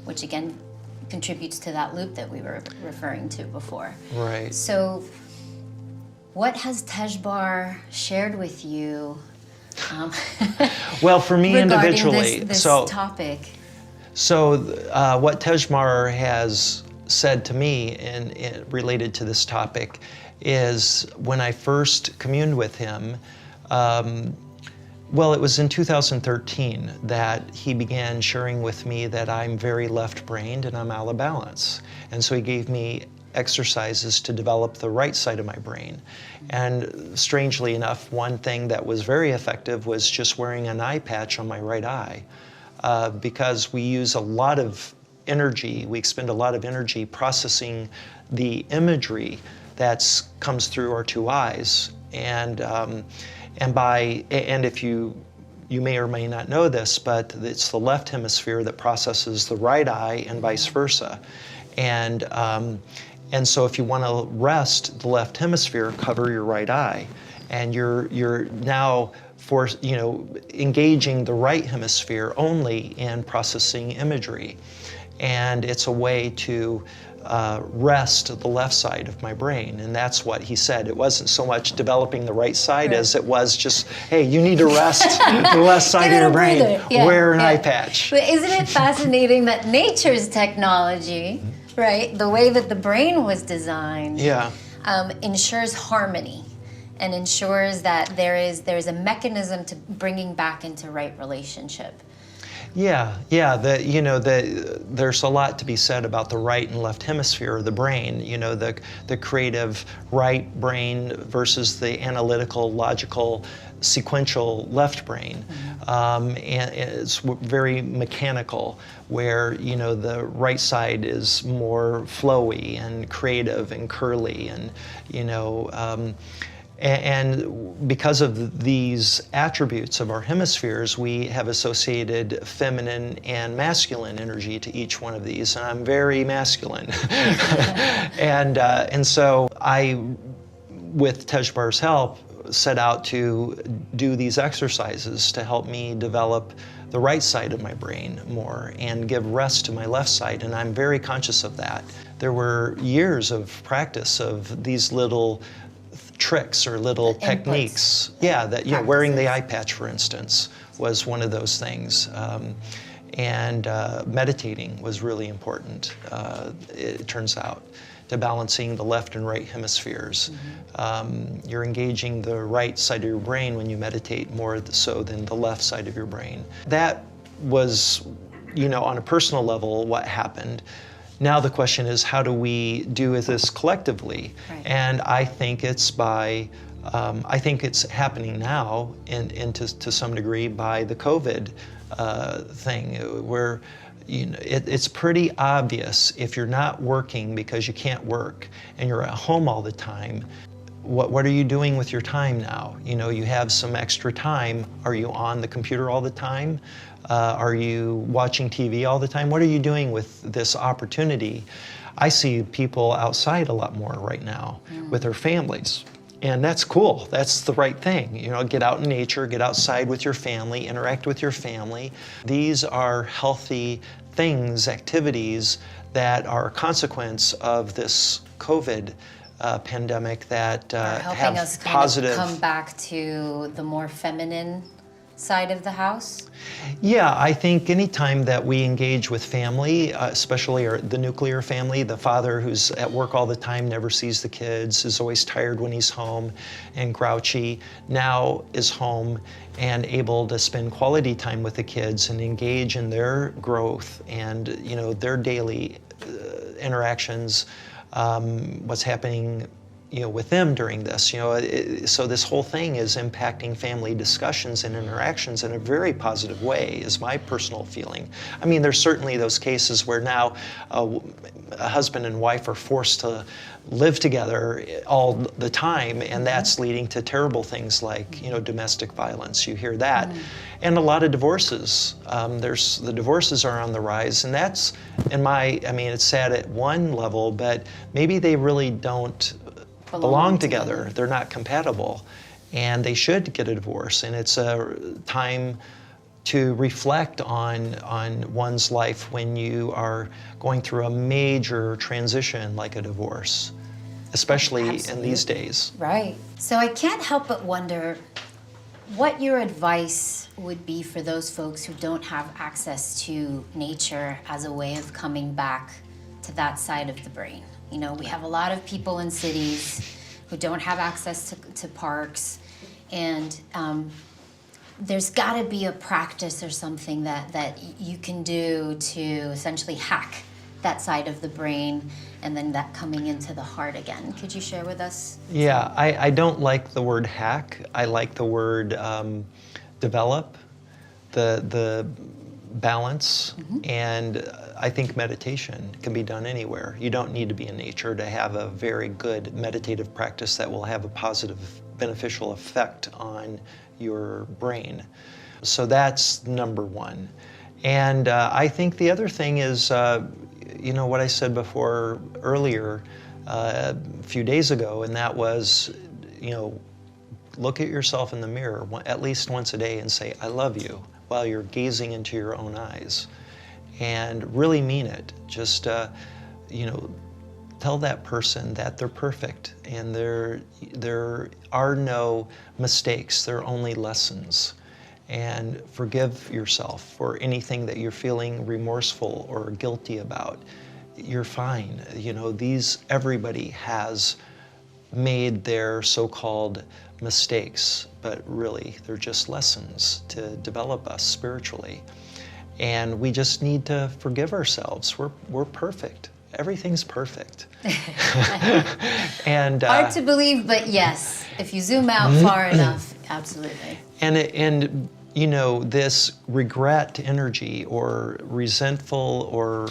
which again contributes to that loop that we were referring to before. Right. So what has Tejbar shared with you well, for me individually, this topic? So what Tejbar has said to me related to this topic is when I first communed with him, well, it was in 2013 that he began sharing with me that I'm very left-brained and I'm out of balance. And so he gave me exercises to develop the right side of my brain. And strangely enough, one thing that was very effective was just wearing an eye patch on my right eye, because we use a lot of energy, we expend a lot of energy processing the imagery that comes through our two eyes. And if you may or may not know this, but it's the left hemisphere that processes the right eye and vice versa. And so if you want to rest the left hemisphere, cover your right eye. And you're now engaging the right hemisphere only in processing imagery. And it's a way to rest the left side of my brain. And that's what he said. It wasn't so much developing the right side as it was just, hey, you need to rest the left side of your brain. Wear an eye patch. But isn't it fascinating that nature's technology, right, the way that the brain was designed, ensures harmony and ensures that there's a mechanism to bringing back into right relationship? Yeah. There's a lot to be said about the right and left hemisphere of the brain. The creative right brain versus the analytical, logical, sequential left brain. And it's very mechanical, where the right side is more flowy and creative and curly, and and because of these attributes of our hemispheres, we have associated feminine and masculine energy to each one of these, and I'm very masculine. and so I, with Tejbar's help, set out to do these exercises to help me develop the right side of my brain more and give rest to my left side, and I'm very conscious of that. There were years of practice of these little tricks or little techniques. Wearing the eye patch, for instance, was one of those things. And meditating was really important, it turns out, to balancing the left and right hemispheres. You're engaging the right side of your brain when you meditate more so than the left side of your brain. That was, on a personal level, what happened. Now the question is, how do we do this collectively? Right. And I think it's I think it's happening now, and to some degree by the COVID thing, where it's pretty obvious if you're not working because you can't work and you're at home all the time. What are you doing with your time now? You have some extra time. Are you on the computer all the time? Are you watching TV all the time? What are you doing with this opportunity? I see people outside a lot more right now with their families. And that's cool. That's the right thing. You know, get out in nature, get outside with your family, interact with your family. These are healthy things, activities that are a consequence of this COVID pandemic that Are helping have us kind positive. of come back to the more feminine side of the house? Yeah, I think anytime that we engage with family, especially the nuclear family, the father who's at work all the time, never sees the kids, is always tired when he's home and grouchy, now is home and able to spend quality time with the kids and engage in their growth and, you know, their daily interactions, what's happening, you know, with them during this, you know, so this whole thing is impacting family discussions and interactions in a very positive way, is my personal feeling. I mean, there's certainly those cases where now a husband and wife are forced to live together all the time, and that's leading to terrible things like, you know, domestic violence. You hear that, and a lot of divorces. The divorces are on the rise, and that's, I mean, it's sad at one level, but maybe they really don't belong together. They're not compatible, and they should get a divorce. And it's a time to reflect on one's life when you are going through a major transition like a divorce, especially in these days. Right. So I can't help but wonder what your advice would be for those folks who don't have access to nature as a way of coming back to that side of the brain. You know, we have a lot of people in cities who don't have access to parks, and there's got to be a practice or something that you can do to essentially hack that side of the brain and then that coming into the heart again. Could you share with us? Yeah, I don't like the word hack. I like the word develop, the balance, and I think meditation can be done anywhere. You don't need to be in nature to have a very good meditative practice that will have a positive, beneficial effect on your brain. So that's number one. And I think the other thing is, you know, what I said before earlier, a few days ago, and that was, you know, look at yourself in the mirror at least once a day and say, I love you, while you're gazing into your own eyes, and really mean it. Just, you know, tell that person that they're perfect and there are no mistakes, there are only lessons. And forgive yourself for anything that you're feeling remorseful or guilty about. You're fine. You know, everybody has made their so-called mistakes, but really they're just lessons to develop us spiritually. And we just need to forgive ourselves. We're perfect. Everything's perfect. And hard to believe, but yes, if you zoom out far enough, absolutely. And you know, this regret energy or resentful or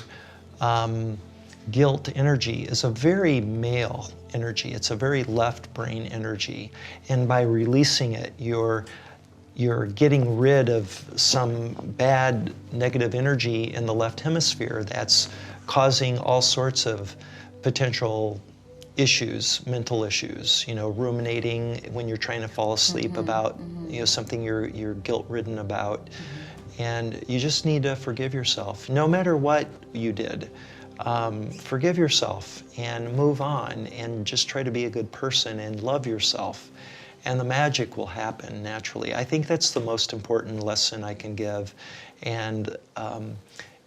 guilt energy is a very male energy. It's a very left brain energy. And by releasing it, you're getting rid of some bad negative energy in the left hemisphere that's causing all sorts of potential issues, mental issues, you know, ruminating when you're trying to fall asleep about, you know, something you're guilt-ridden about. And you just need to forgive yourself, no matter what you did. Forgive yourself and move on and just try to be a good person and love yourself. And the magic will happen naturally. I think that's the most important lesson I can give. And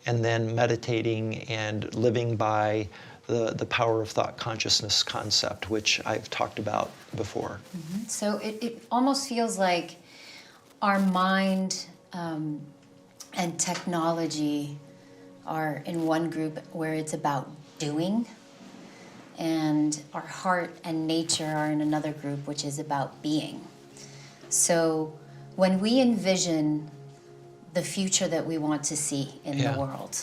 then meditating and living by the power of thought consciousness concept, which I've talked about before. So it almost feels like our mind and technology are in one group where it's about doing, and our heart and nature are in another group which is about being. So when we envision the future that we want to see in the world,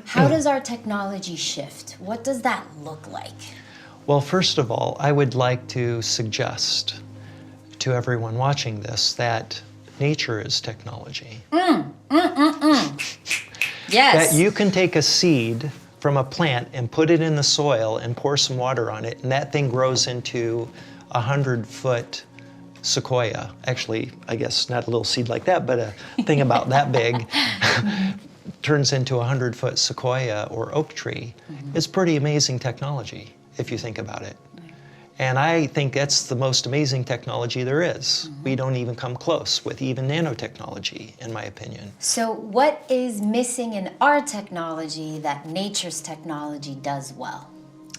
how does our technology shift? What does that look like? Well, first of all, I would like to suggest to everyone watching this that nature is technology. Yes. That you can take a seed from a plant and put it in the soil and pour some water on it, and that thing grows into a 100-foot sequoia. Actually, I guess not a little seed like that, but a thing about that big turns into a 100-foot sequoia or oak tree. It's pretty amazing technology if you think about it. And I think that's the most amazing technology there is. We don't even come close with even nanotechnology, in my opinion. So what is missing in our technology that nature's technology does well?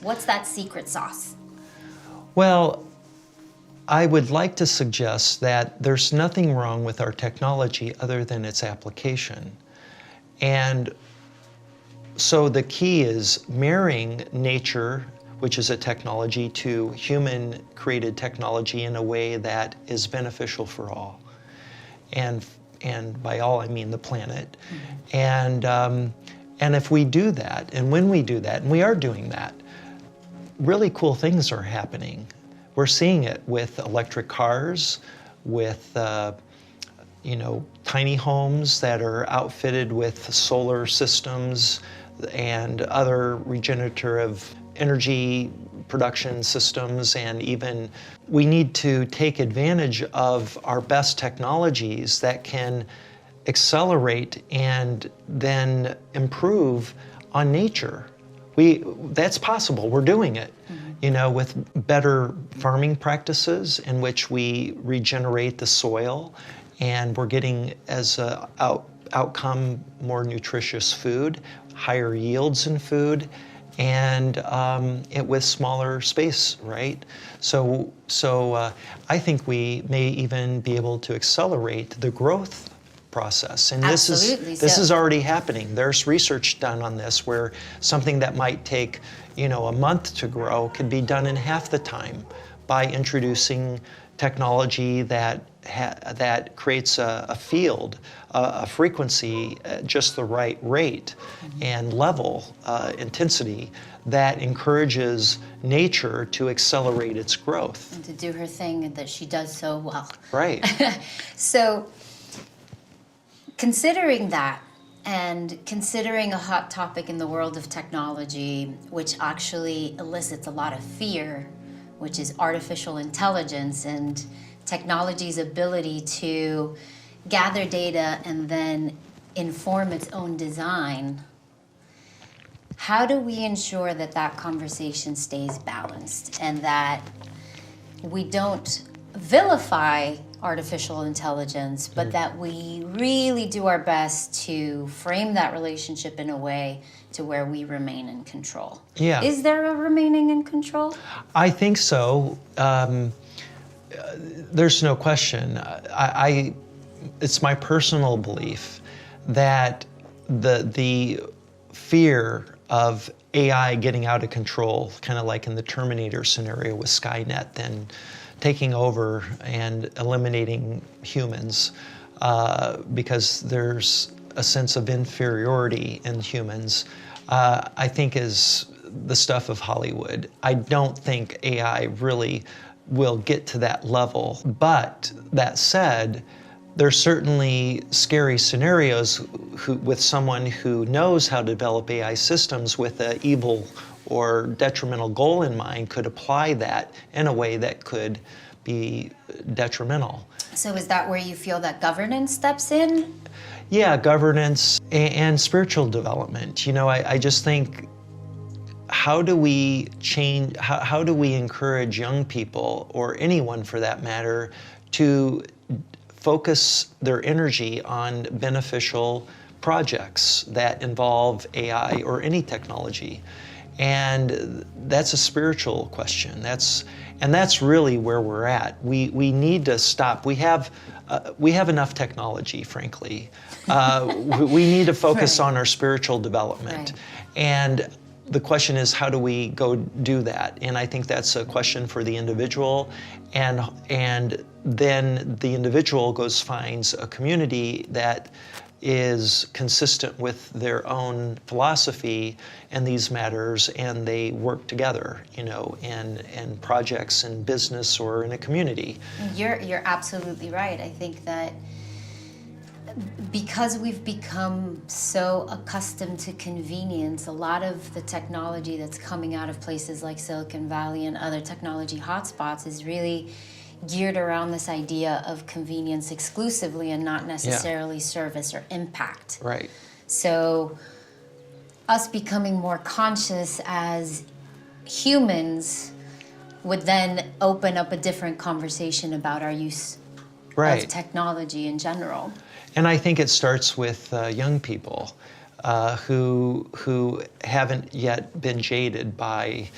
What's that secret sauce? Well, I would like to suggest that there's nothing wrong with our technology other than its application. And so the key is marrying nature, which is a technology, to human-created technology in a way that is beneficial for all. And by all, I mean the planet. And if we do that, and when we do that, and we are doing that, really cool things are happening. We're seeing it with electric cars, with tiny homes that are outfitted with solar systems and other regenerative energy production systems, and even we need to take advantage of our best technologies that can accelerate and then improve on nature. That's possible. We're doing it, with better farming practices in which we regenerate the soil, and we're getting as a outcome more nutritious food, higher yields in food, and with smaller space, right? So I think we may even be able to accelerate the growth process. And this is already happening. There's research done on this where something that might take, a month to grow could be done in half the time by introducing technology that creates a field, a frequency, just the right rate and level, intensity that encourages nature to accelerate its growth. And to do her thing that she does so well. Right. So, considering that, and considering a hot topic in the world of technology, which actually elicits a lot of fear, which is artificial intelligence and technology's ability to gather data and then inform its own design, how do we ensure that that conversation stays balanced and that we don't vilify artificial intelligence, but that we really do our best to frame that relationship in a way to where we remain in control? Yeah. Is there a remaining in control? I think so. There's no question. It's my personal belief that the fear of AI getting out of control, kind of like in the Terminator scenario with Skynet, then taking over and eliminating humans because there's a sense of inferiority in humans, I think is the stuff of Hollywood. I don't think AI really will get to that level. But that said, there's certainly scary scenarios with someone who knows how to develop AI systems with an evil or detrimental goal in mind could apply that in a way that could be detrimental. So is that where you feel that governance steps in? Yeah, governance and spiritual development. I just think, how do we change, how do we encourage young people, or anyone for that matter, to focus their energy on beneficial projects that involve AI or any technology? And that's a spiritual question. That's really where we're at. We need to stop. We have enough technology, frankly. We need to focus on our spiritual development. Right. And the question is, how do we go do that? And I think that's a question for the individual. And then the individual finds a community that is consistent with their own philosophy in these matters, and they work together, in projects, in business, or in a community. You're absolutely right. I think that because we've become so accustomed to convenience, a lot of the technology that's coming out of places like Silicon Valley and other technology hotspots is really geared around this idea of convenience exclusively and not necessarily service or impact. Right. So us becoming more conscious as humans would then open up a different conversation about our use Right. of technology in general. And I think it starts with young people who haven't yet been jaded by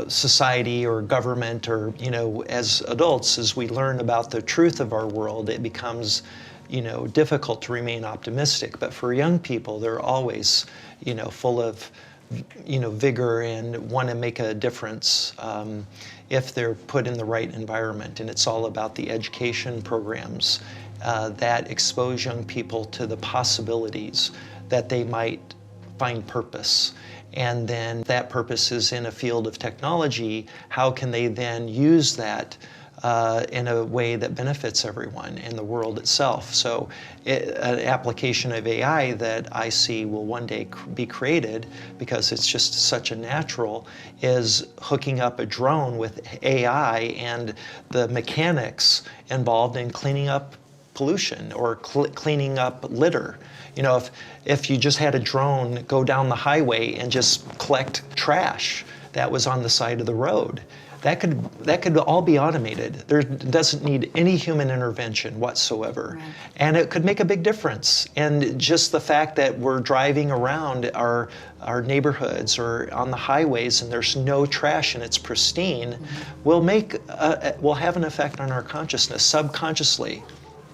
society or government, or, you know, as adults, as we learn about the truth of our world, it becomes, you know, difficult to remain optimistic. But for young people, they're always, you know, full of, you know, vigor and want to make a difference if they're put in the right environment. And it's all about the education programs that expose young people to the possibilities that they might find purpose. And then that purpose is in a field of technology. How can they then use that in a way that benefits everyone in the world itself? So an application of AI that I see will one day be created, because it's just such a natural, is hooking up a drone with AI and the mechanics involved in cleaning up pollution or cleaning up litter. You know, if you just had a drone go down the highway and just collect trash that was on the side of the road, that could all be automated. There doesn't need any human intervention whatsoever. Right. And it could make a big difference. And just the fact that we're driving around our neighborhoods or on the highways and there's no trash and it's pristine, will have an effect on our consciousness subconsciously.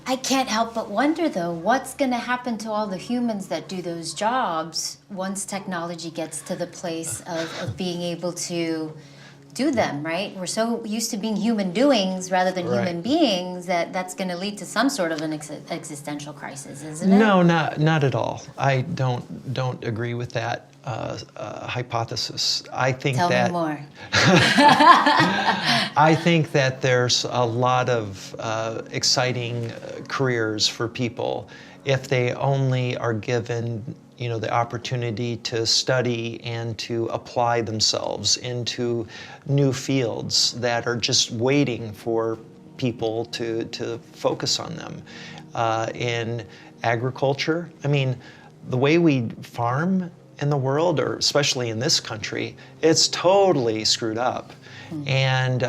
I can't help but wonder, though, what's going to happen to all the humans that do those jobs once technology gets to the place of being able to do them, right? We're so used to being human doings rather than human beings that's going to lead to some sort of an existential crisis, isn't it? No, not at all. I don't agree with that hypothesis. I think Tell that me more. I think that there's a lot of exciting careers for people if they only are given, you know, the opportunity to study and to apply themselves into new fields that are just waiting for people to focus on them. In agriculture, I mean, the way we farm in the world, or especially in this country, it's totally screwed up. And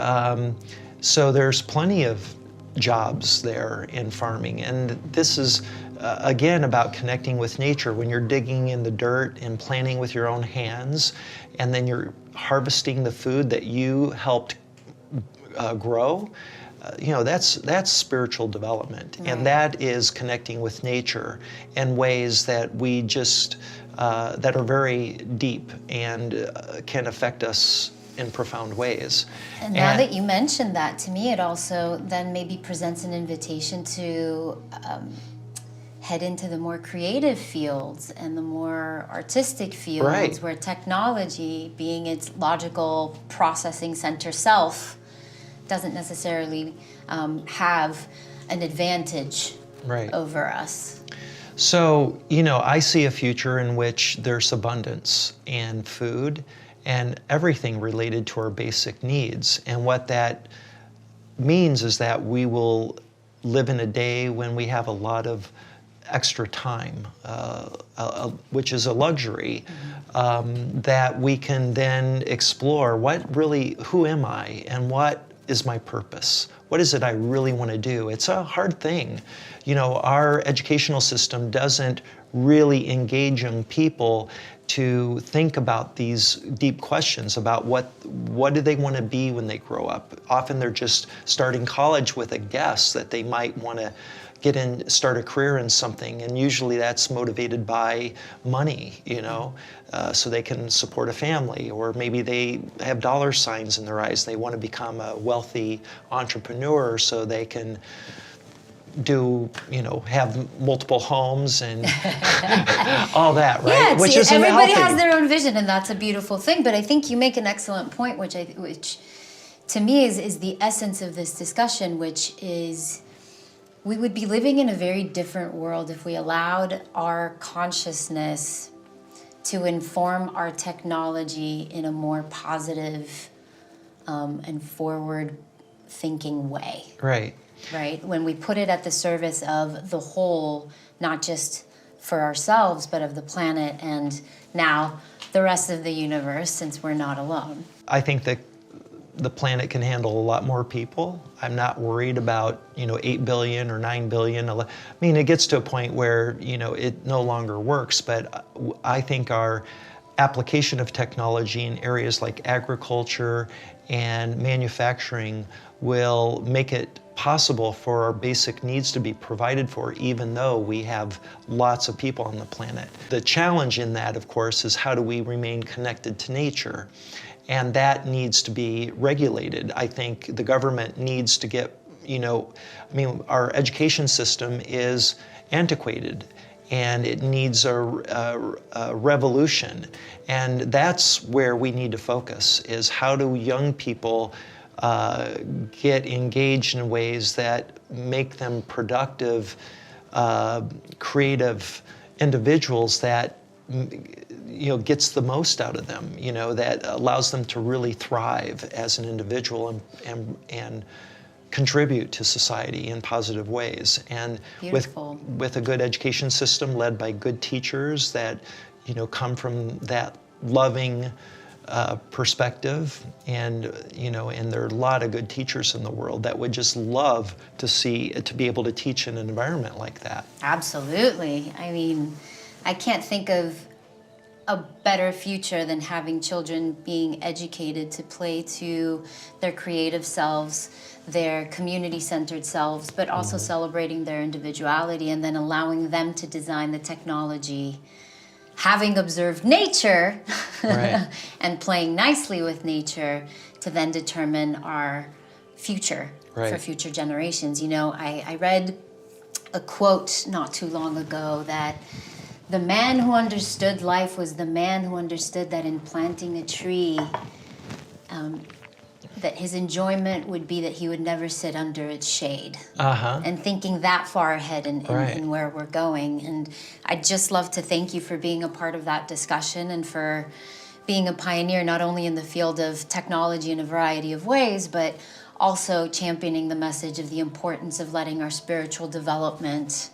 so there's plenty of jobs there in farming. And this is, again, about connecting with nature. When you're digging in the dirt and planting with your own hands, and then you're harvesting the food that you helped grow, you know, that's spiritual development. Right. And that is connecting with nature in ways that we just, that are very deep and can affect us in profound ways. And now that you mentioned that, to me it also then maybe presents an invitation to head into the more creative fields and the more artistic fields, Right. where technology, being its logical processing center self, doesn't necessarily have an advantage Right. over us. So, you know, I see a future in which there's abundance in food and everything related to our basic needs. And what that means is that we will live in a day when we have a lot of extra time, which is a luxury, that we can then explore who am I and what is my purpose? What is it I really want to do? It's a hard thing. You know, our educational system doesn't really engage young people to think about these deep questions about what do they want to be when they grow up. Often they're just starting college with a guess that they might want to start a career in something, and usually that's motivated by money, you know, so they can support a family, or maybe they have dollar signs in their eyes. They want to become a wealthy entrepreneur so they can have multiple homes and all that, right? Yeah, which is everybody healthy. has their own vision, and that's a beautiful thing. But I think you make an excellent point, which to me is the essence of this discussion, which is We would be living in a very different world if we allowed our consciousness to inform our technology in a more positive and forward-thinking way. Right. Right? When we put it at the service of the whole, not just for ourselves, but of the planet and now the rest of the universe, since we're not alone. I think that the planet can handle a lot more people. I'm not worried about, 8 billion or 9 billion. I mean, it gets to a point where, it no longer works, but I think our application of technology in areas like agriculture and manufacturing will make it possible for our basic needs to be provided for, even though we have lots of people on the planet. The challenge in that, of course, is how do we remain connected to nature? And that needs to be regulated. I think the government needs to get, our education system is antiquated and it needs a revolution. And that's where we need to focus, is how do young people get engaged in ways that make them productive, creative individuals that gets the most out of them, that allows them to really thrive as an individual and contribute to society in positive ways. And with a good education system led by good teachers that come from that loving perspective, and and there are a lot of good teachers in the world that would just love to be able to teach in an environment like that. Absolutely. I mean, I can't think of a better future than having children being educated to play to their creative selves, their community-centered selves, but also celebrating their individuality and then allowing them to design the technology, having observed nature Right. and playing nicely with nature to then determine our future for future generations. I read a quote not too long ago that the man who understood life was the man who understood that in planting a tree, that his enjoyment would be that he would never sit under its shade. And thinking that far ahead in where we're going. And I'd just love to thank you for being a part of that discussion and for being a pioneer not only in the field of technology in a variety of ways, but also championing the message of the importance of letting our spiritual development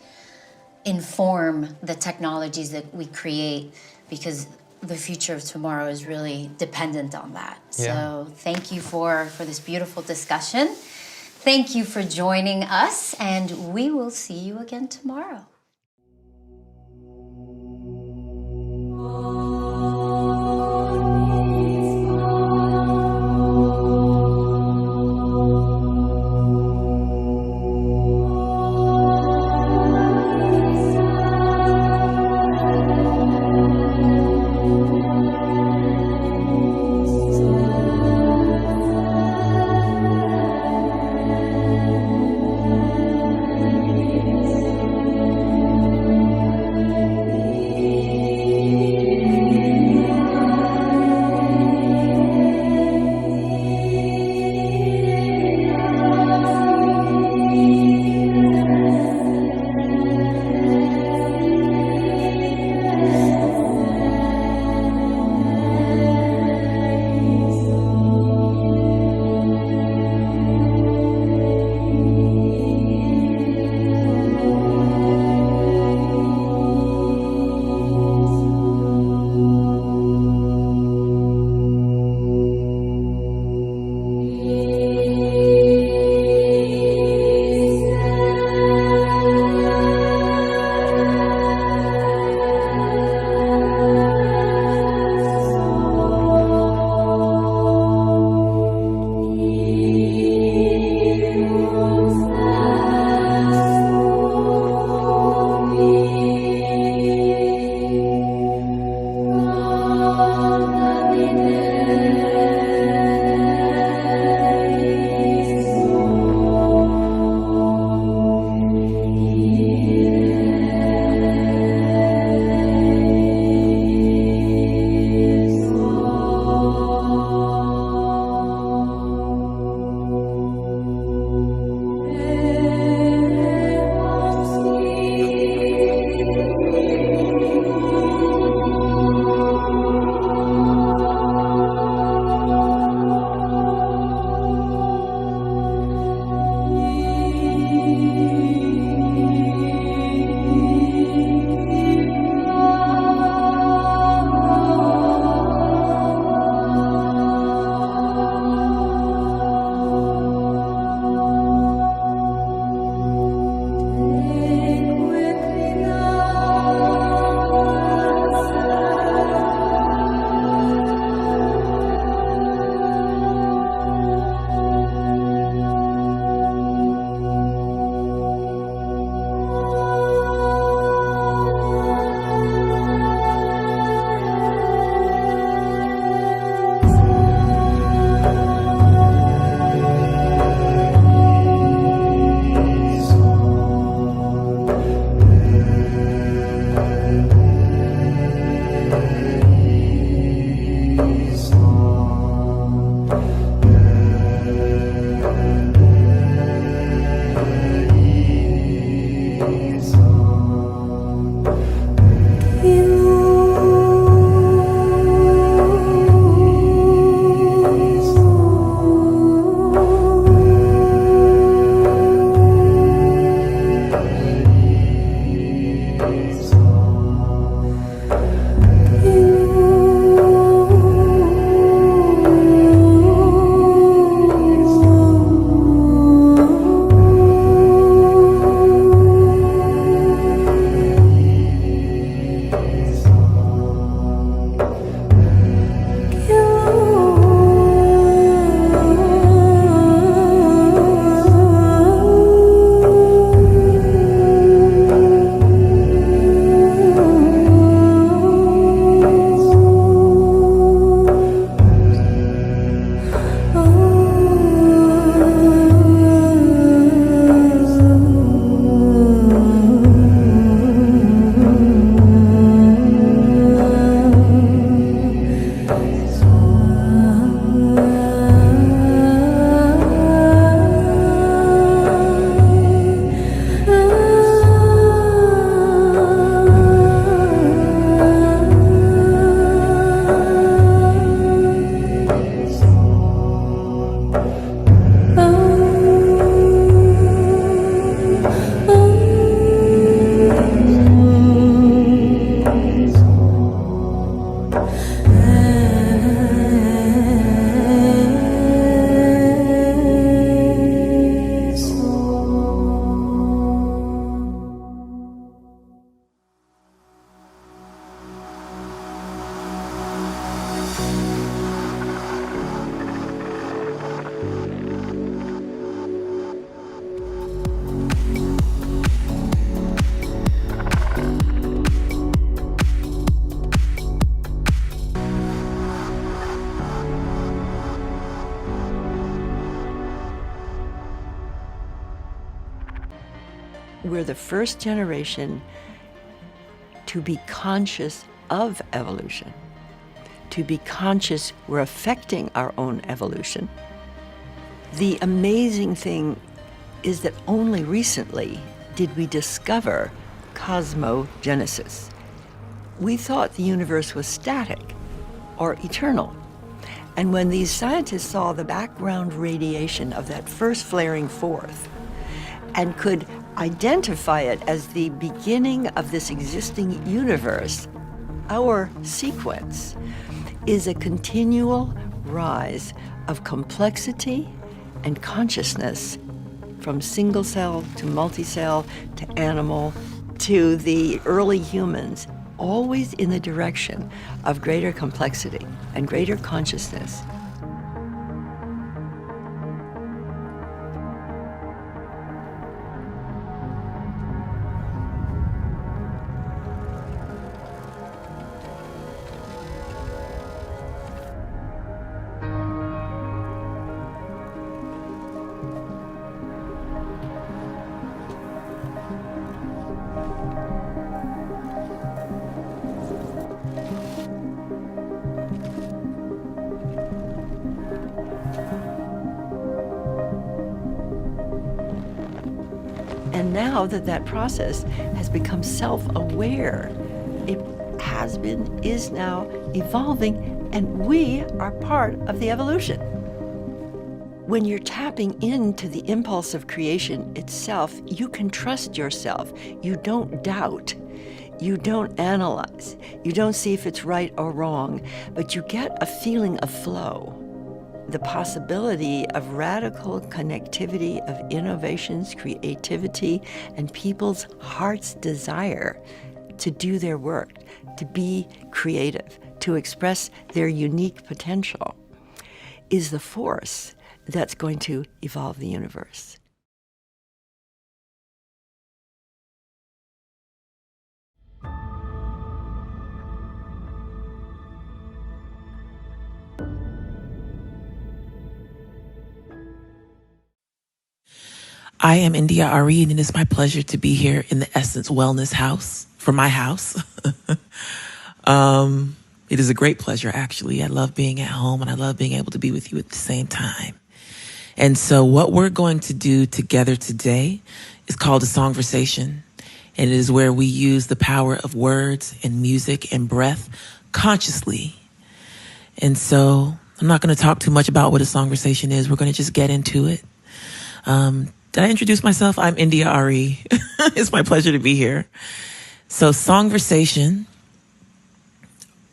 inform the technologies that we create, because the future of tomorrow is really dependent on that. Yeah. So thank you for this beautiful discussion. Thank you for joining us, and we will see you again tomorrow. we're the first generation to be conscious of evolution, to be conscious we're affecting our own evolution. The amazing thing is that only recently did we discover cosmogenesis. We thought the universe was static or eternal. And when these scientists saw the background radiation of that first flaring forth and could identify it as the beginning of this existing universe, our sequence is a continual rise of complexity and consciousness from single cell to multicell to animal to the early humans, always in the direction of greater complexity and greater consciousness. And now that that process has become self-aware, it has been, is now evolving, and we are part of the evolution. When you're tapping into the impulse of creation itself, you can trust yourself. You don't doubt. You don't analyze. You don't see if it's right or wrong, but you get a feeling of flow. The possibility of radical connectivity of innovations, creativity, and people's heart's desire to do their work, to be creative, to express their unique potential, is the force that's going to evolve the universe. I am India Ari, and it is my pleasure to be here in the Essence Wellness House, for my house. It is a great pleasure, actually. I love being at home, and I love being able to be with you at the same time. And so what we're going to do together today is called a Songversation, and it is where we use the power of words and music and breath consciously. And so I'm not going to talk too much about what a Songversation is. We're going to just get into it. Did I introduce myself? I'm India Ari. It's my pleasure to be here. So Songversation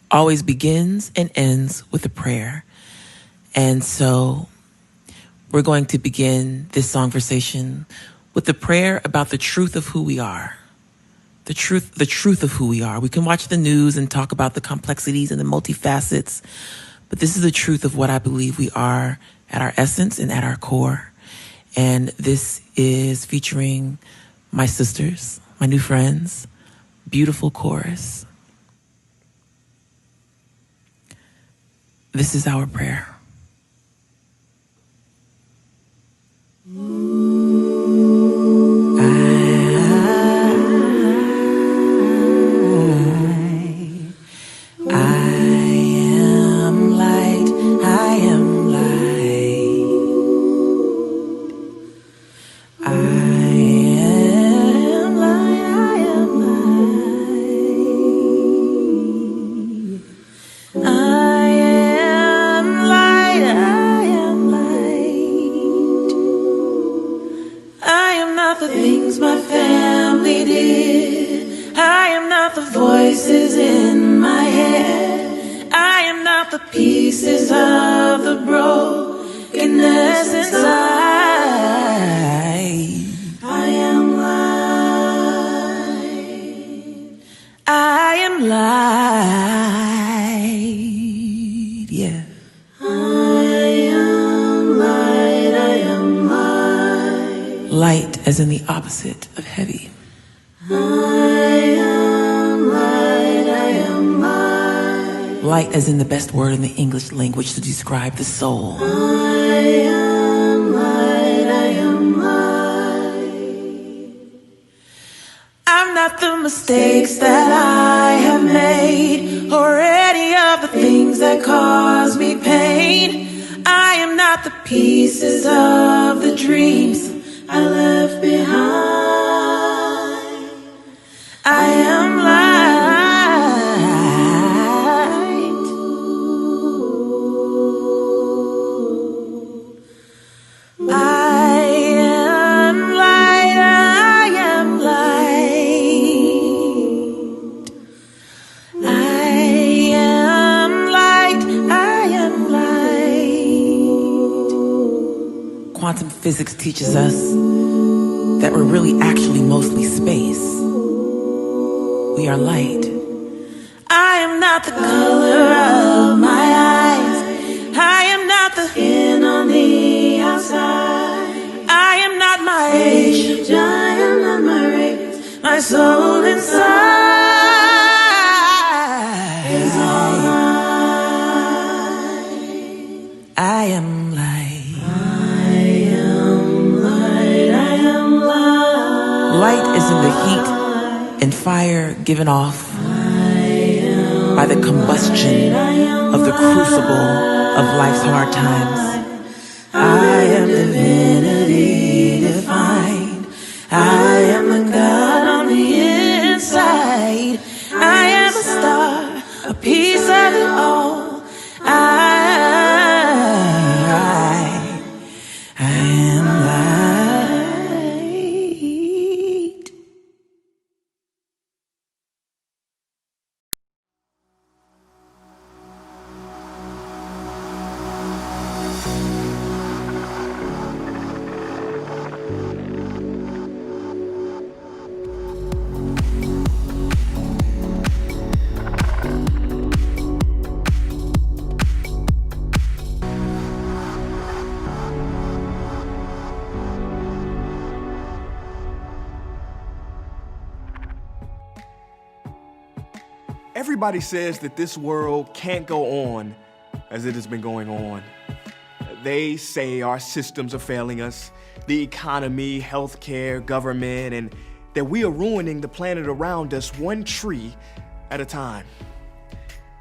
always begins and ends with a prayer. And so we're going to begin this Songversation with the prayer about the truth of who we are. The truth of who we are. We can watch the news and talk about the complexities and the multifacets, but this is the truth of what I believe we are at our essence and at our core. And this is featuring my sisters, my new friends, beautiful chorus. This is our prayer. Light as in the opposite of heavy. I am light, I am light. Light as in the best word in the English language to describe the soul. I am light, I am light. mistakes that I have made, or any of the things that cause me pain. I am not the pieces of the dreams I left behind. I am light. I am light. I am light. I am light. I am light. Quantum physics teaches us that we're really actually mostly space. We are light. I am not the color of my eyes. I am not the skin on the outside. I am not my age. I am not my race. My soul inside is all light. I am light. I am light. I am light. Light is in the heat and fire given off by the combustion of the crucible of life's hard times. I am divinity defined. I am the God on the inside. I am a star, a piece of it all. I am light. Everybody says that this world can't go on as it has been going on. They say our systems are failing us, the economy, healthcare, government, and that we are ruining the planet around us one tree at a time.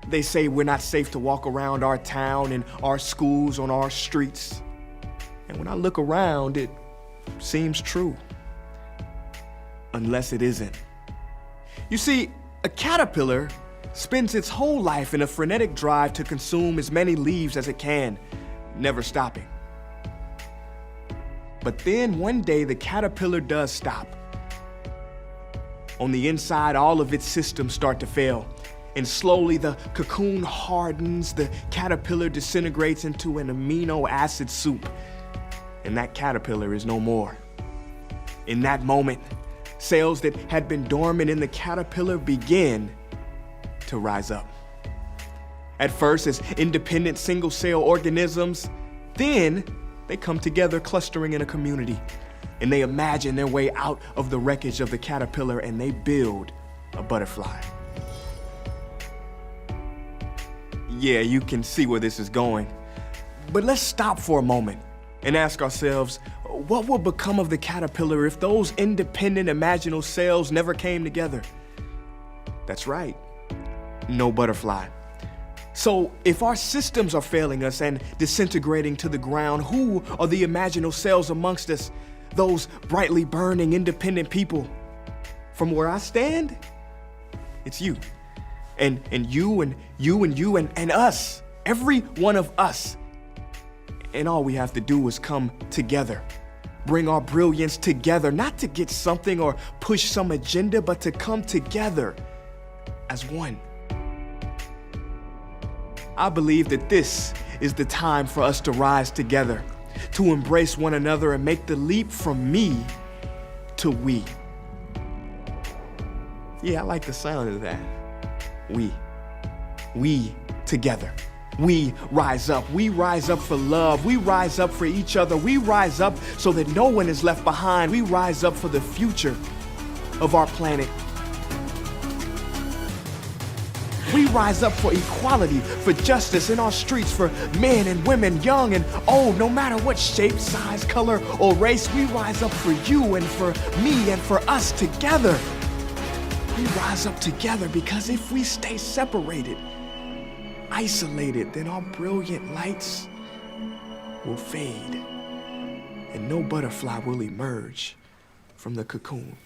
They say we're not safe to walk around our town and our schools on our streets. And when I look around, it seems true. Unless it isn't. You see, a caterpillar spends its whole life in a frenetic drive to consume as many leaves as it can, never stopping. But then one day the caterpillar does stop. On the inside, all of its systems start to fail, and slowly the cocoon hardens, the caterpillar disintegrates into an amino acid soup, and that caterpillar is no more. In that moment, cells that had been dormant in the caterpillar begin to rise up. At first as independent single-cell organisms, then they come together clustering in a community, and they imagine their way out of the wreckage of the caterpillar, and they build a butterfly. Yeah, you can see where this is going. But let's stop for a moment and ask ourselves, what would become of the caterpillar if those independent imaginal cells never came together? That's right, no butterfly. So if our systems are failing us and disintegrating to the ground, who are the imaginal cells amongst us, those brightly burning independent people? From where I stand, it's you. And you and you and you and us, every one of us. And all we have to do is come together. Bring our brilliance together, not to get something or push some agenda, but to come together as one. I believe that this is the time for us to rise together, to embrace one another and make the leap from me to we. Yeah, I like the sound of that. We together. We rise up. We rise up for love. We rise up for each other. We rise up so that no one is left behind. We rise up for the future of our planet. We rise up for equality, for justice in our streets, for men and women, young and old, no matter what shape, size, color, or race. We rise up for you and for me and for us together. we rise up together, because if we stay separated, isolated, then our brilliant lights will fade and no butterfly will emerge from the cocoon.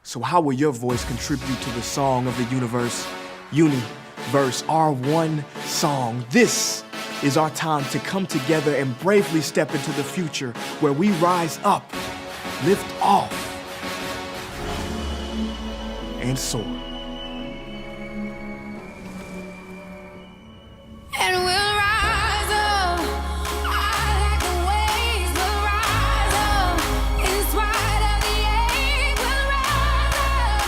So how will your voice contribute to the song of the universe? Universe, our one song. This is our time to come together and bravely step into the future where we rise up, lift off, and soar. And we'll rise up, like the waves will rise up. In spite of the ache, we'll rise up,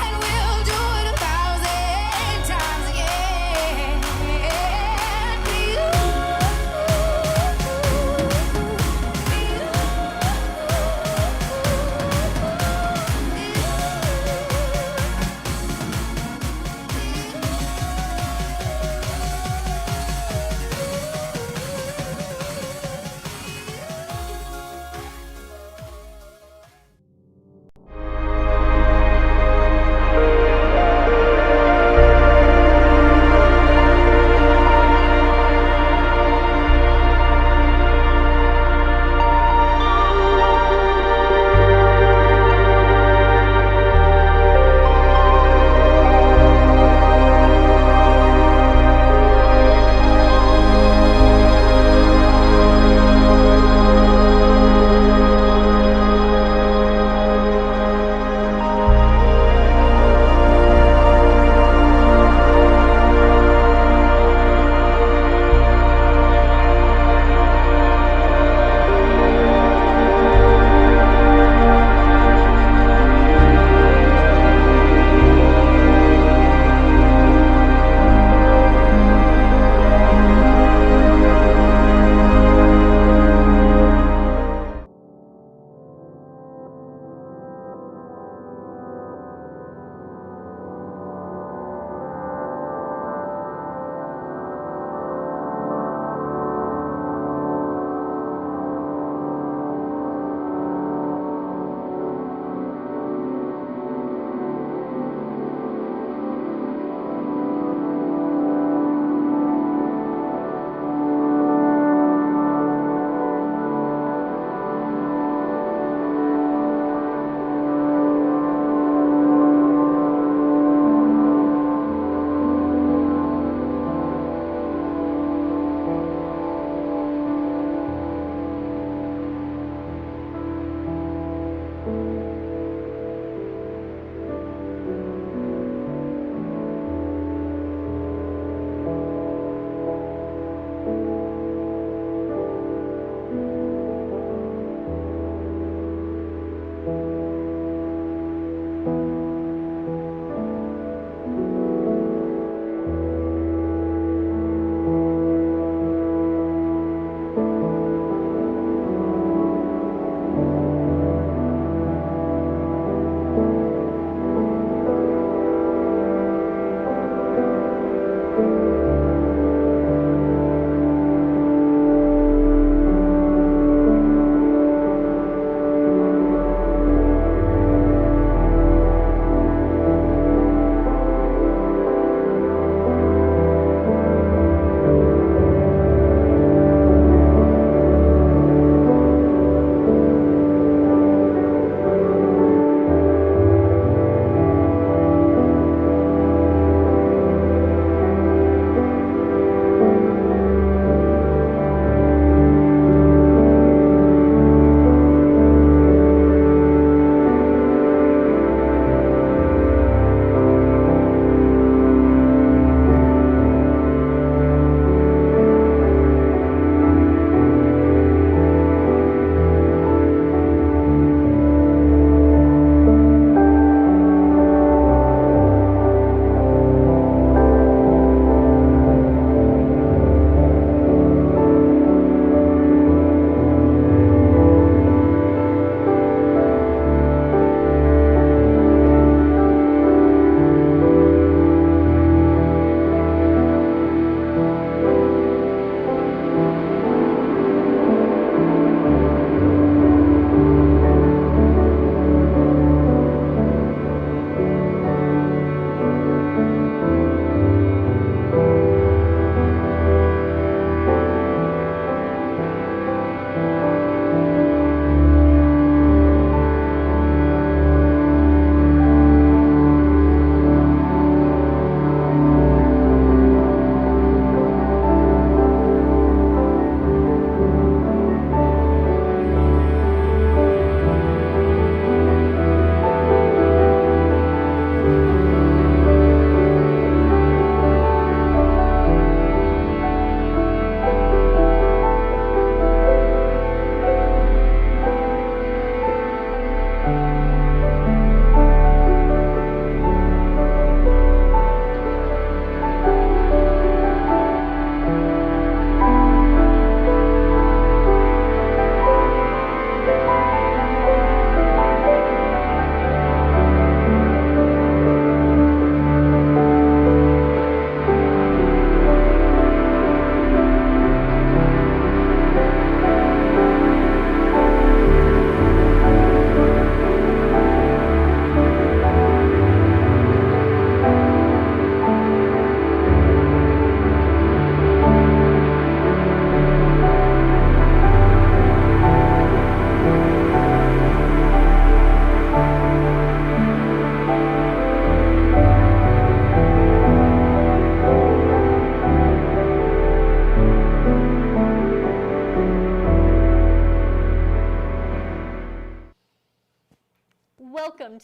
and we'll do it 1,000 times again.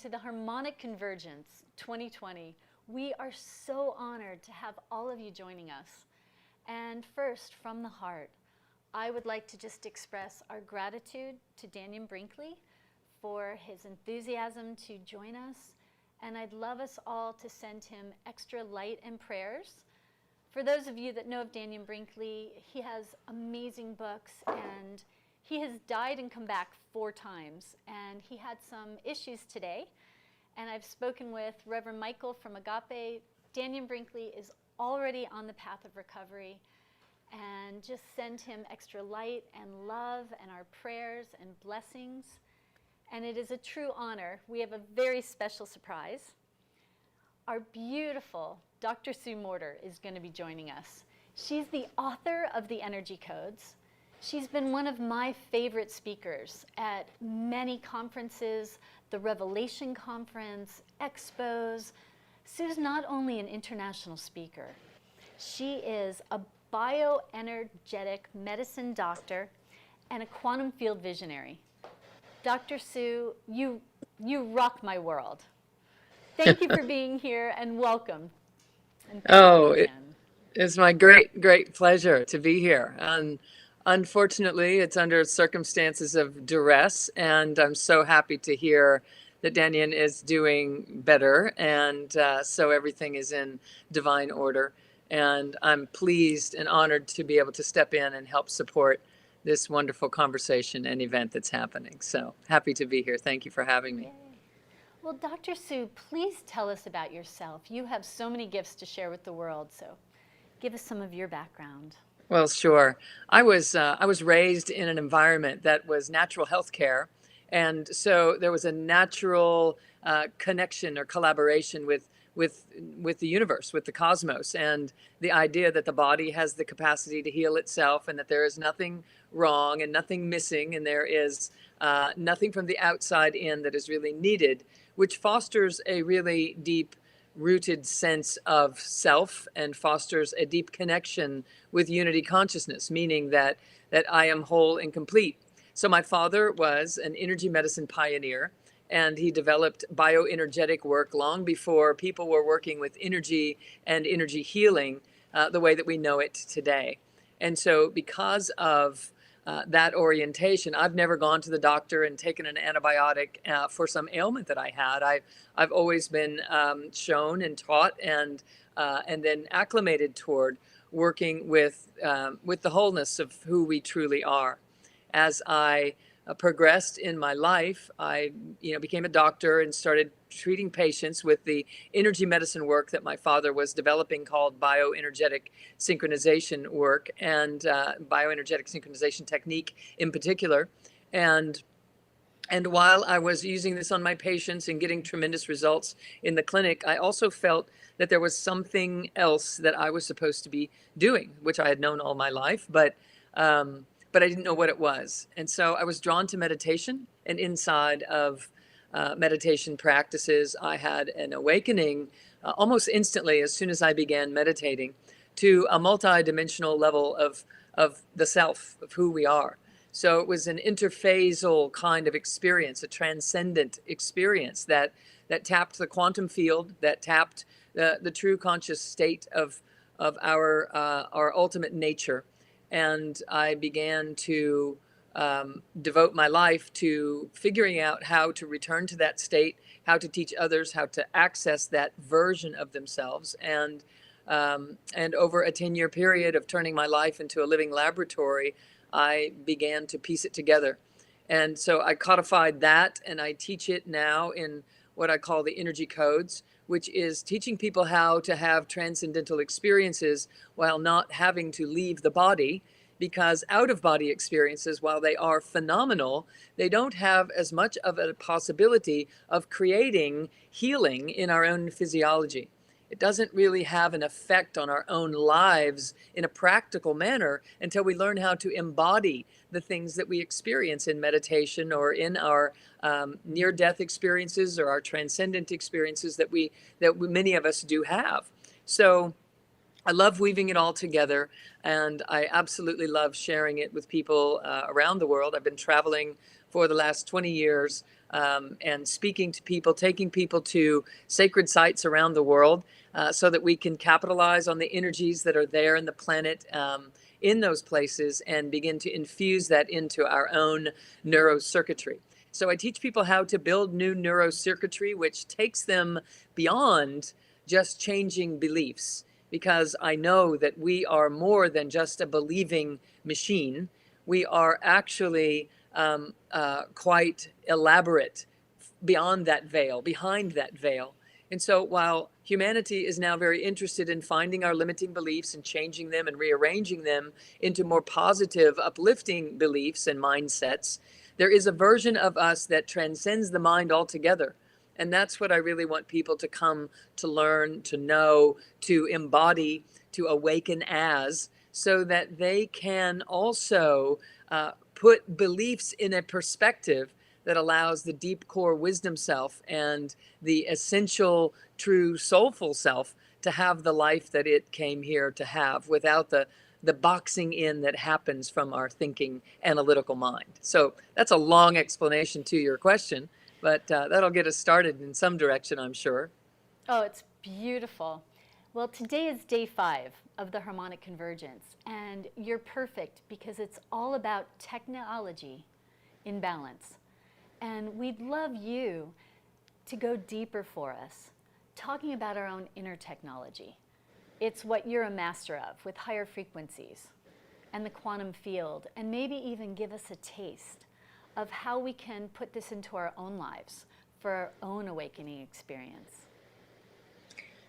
to the Harmonic Convergence 2020. We are so honored to have all of you joining us. And first, from the heart, I would like to just express our gratitude to Daniel Brinkley for his enthusiasm to join us. And I'd love us all to send him extra light and prayers. For those of you that know of Daniel Brinkley, he has amazing books, and he has died and come back 4 times. And he had some issues today. And I've spoken with Reverend Michael from Agape. Daniel Brinkley is already on the path of recovery. And just send him extra light and love and our prayers and blessings. And it is a true honor. We have a very special surprise. Our beautiful Dr. Sue Morter is going to be joining us. She's the author of the Energy Codes. She's been one of my favorite speakers at many conferences, the Revelation Conference, expos. Sue's not only an international speaker, she is a bioenergetic medicine doctor and a quantum field visionary. Dr. Sue, you rock my world. Thank you for being here, and welcome. And it's my great pleasure to be here. And unfortunately, it's under circumstances of duress, and I'm so happy to hear that Daniel is doing better, and so everything is in divine order. And I'm pleased and honored to be able to step in and help support this wonderful conversation and event that's happening. So happy to be here. Thank you for having me. Yay. Well, Dr. Sue, please tell us about yourself. You have so many gifts to share with the world, so give us some of your background. Well, sure. I was raised in an environment that was natural health care. And so there was a natural connection or collaboration with the universe, with the cosmos, and the idea that the body has the capacity to heal itself, and that there is nothing wrong and nothing missing, and there is nothing from the outside in that is really needed, which fosters a really deep rooted sense of self and fosters a deep connection with unity consciousness, meaning that I am whole and complete. So my father was an energy medicine pioneer, and he developed bioenergetic work long before people were working with energy and energy healing the way that we know it today. And so because of that orientation, I've never gone to the doctor and taken an antibiotic for some ailment that I had. I've always been shown and taught and then acclimated toward working with the wholeness of who we truly are. As I progressed in my life, I became a doctor and started treating patients with the energy medicine work that my father was developing, called bioenergetic synchronization work, and bioenergetic synchronization technique in particular. And while I was using this on my patients and getting tremendous results in the clinic, I also felt that there was something else that I was supposed to be doing, which I had known all my life, but I didn't know what it was. And so I was drawn to meditation, and inside of meditation practices, I had an awakening almost instantly as soon as I began meditating to a multi-dimensional level of the self, of who we are. So it was an interphasal kind of experience, a transcendent experience that tapped the quantum field, that tapped the true conscious state of our ultimate nature. And I began to devote my life to figuring out how to return to that state, how to teach others how to access that version of themselves. And over a 10-year period of turning my life into a living laboratory, I began to piece it together. And so I codified that, and I teach it now in what I call the Energy Codes, which is teaching people how to have transcendental experiences while not having to leave the body, because out-of-body experiences, while they are phenomenal, they don't have as much of a possibility of creating healing in our own physiology. It doesn't really have an effect on our own lives in a practical manner until we learn how to embody the things that we experience in meditation or in our near-death experiences or our transcendent experiences that many of us do have. So I love weaving it all together, and I absolutely love sharing it with people around the world. I've been traveling for the last 20 years, and speaking to people, taking people to sacred sites around the world so that we can capitalize on the energies that are there in the planet in those places and begin to infuse that into our own neurocircuitry. So I teach people how to build new neurocircuitry, which takes them beyond just changing beliefs, because I know that we are more than just a believing machine. We are actually quite elaborate beyond that veil, behind that veil. And so while humanity is now very interested in finding our limiting beliefs and changing them and rearranging them into more positive, uplifting beliefs and mindsets, there is a version of us that transcends the mind altogether. And that's what I really want people to come to learn, to know, to embody, to awaken as, so that they can also put beliefs in a perspective that allows the deep core wisdom self and the essential, true, soulful self to have the life that it came here to have without the boxing in that happens from our thinking analytical mind. So that's a long explanation to your question, but that'll get us started in some direction, I'm sure. Oh, it's beautiful. Well, today is day 5 of the Harmonic Convergence, and you're perfect because it's all about technology in balance. And we'd love you to go deeper for us, talking about our own inner technology. It's what you're a master of with higher frequencies and the quantum field, and maybe even give us a taste of how we can put this into our own lives for our own awakening experience.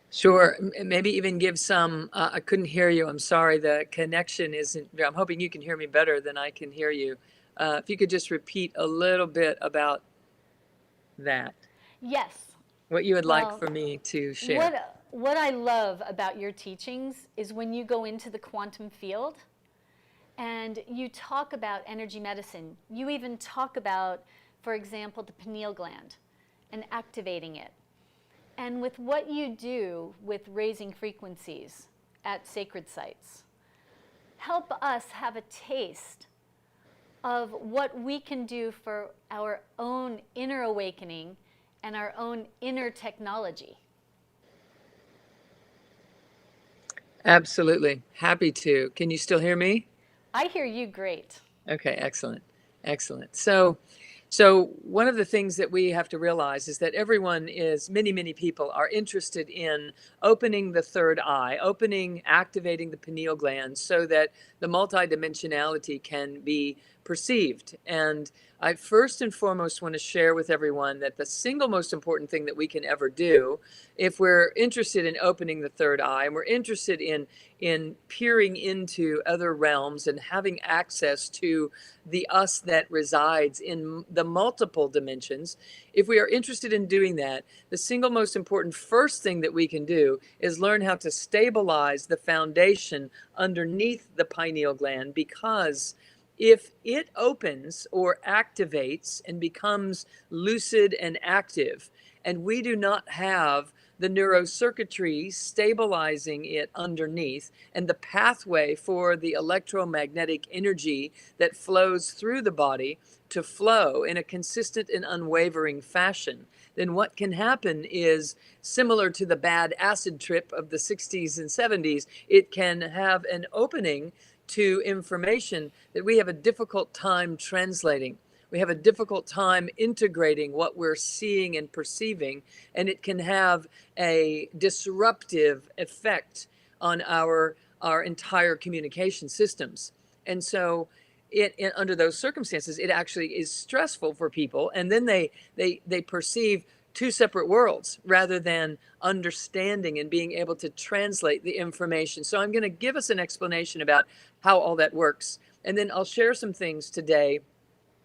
Sure. Maybe even give some, I couldn't hear you. I'm sorry. The connection isn't, I'm hoping you can hear me better than I can hear you. If you could just repeat a little bit about that. Yes. What you would like Well, for me to share. What I love about your teachings is when you go into the quantum field and you talk about energy medicine. You even talk about, for example, the pineal gland and activating it. And with what you do with raising frequencies at sacred sites, help us have a taste of what we can do for our own inner awakening and our own inner technology. Absolutely. Happy to. Can you still hear me? I hear you great. Okay, excellent. Excellent. So one of the things that we have to realize is that many people are interested in opening the third eye, activating the pineal gland so that the multidimensionality can be perceived. And I first and foremost want to share with everyone that the single most important thing that we can ever do, if we're interested in opening the third eye and we're interested in peering into other realms and having access to the us that resides in the multiple dimensions, if we are interested in doing that, the single most important first thing that we can do is learn how to stabilize the foundation underneath the pineal gland, because if it opens or activates and becomes lucid and active, and we do not have the neurocircuitry stabilizing it underneath and the pathway for the electromagnetic energy that flows through the body to flow in a consistent and unwavering fashion, then what can happen is similar to the bad acid trip of the 60s and 70s. It can have an opening to information that we have a difficult time translating. We have a difficult time integrating what we're seeing and perceiving, and it can have a disruptive effect on our entire communication systems. And so under those circumstances, it actually is stressful for people, and then they perceive two separate worlds rather than understanding and being able to translate the information. So I'm going to give us an explanation about how all that works, and then I'll share some things today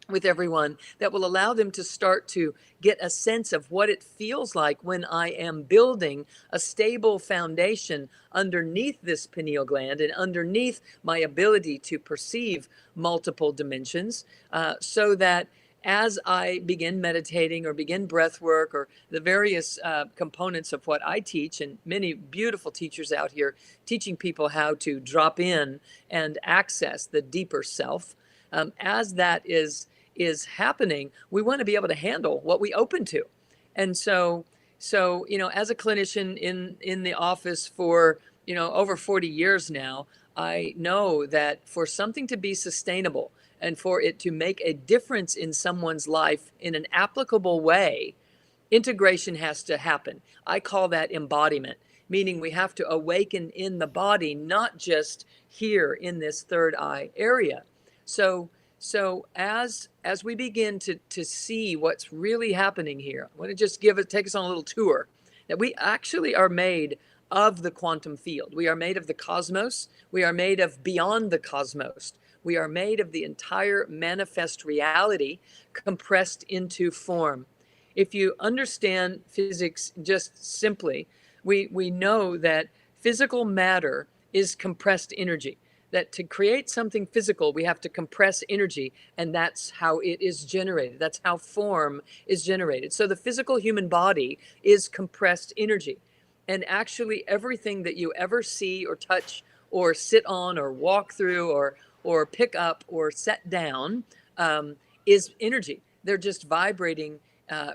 with everyone that will allow them to start to get a sense of what it feels like when I am building a stable foundation underneath this pineal gland and underneath my ability to perceive multiple dimensions, so that as I begin meditating or begin breath work or the various components of what I teach, and many beautiful teachers out here teaching people how to drop in and access the deeper self, as that is is happening, we want to be able to handle what we open to. And so, as a clinician in the office for, over 40 years now, I know that for something to be sustainable and for it to make a difference in someone's life in an applicable way, integration has to happen. I call that embodiment, meaning we have to awaken in the body, not just here in this third eye area. So as we begin to see what's really happening here, I want to just take us on a little tour that we actually are made of the quantum field. We are made of the cosmos. We are made of beyond the cosmos. We are made of the entire manifest reality compressed into form. If you understand physics just simply, we know that physical matter is compressed energy. That to create something physical, we have to compress energy, and that's how it is generated. That's how form is generated. So the physical human body is compressed energy. And actually everything that you ever see or touch or sit on or walk through or pick up or set down is energy. They're just vibrating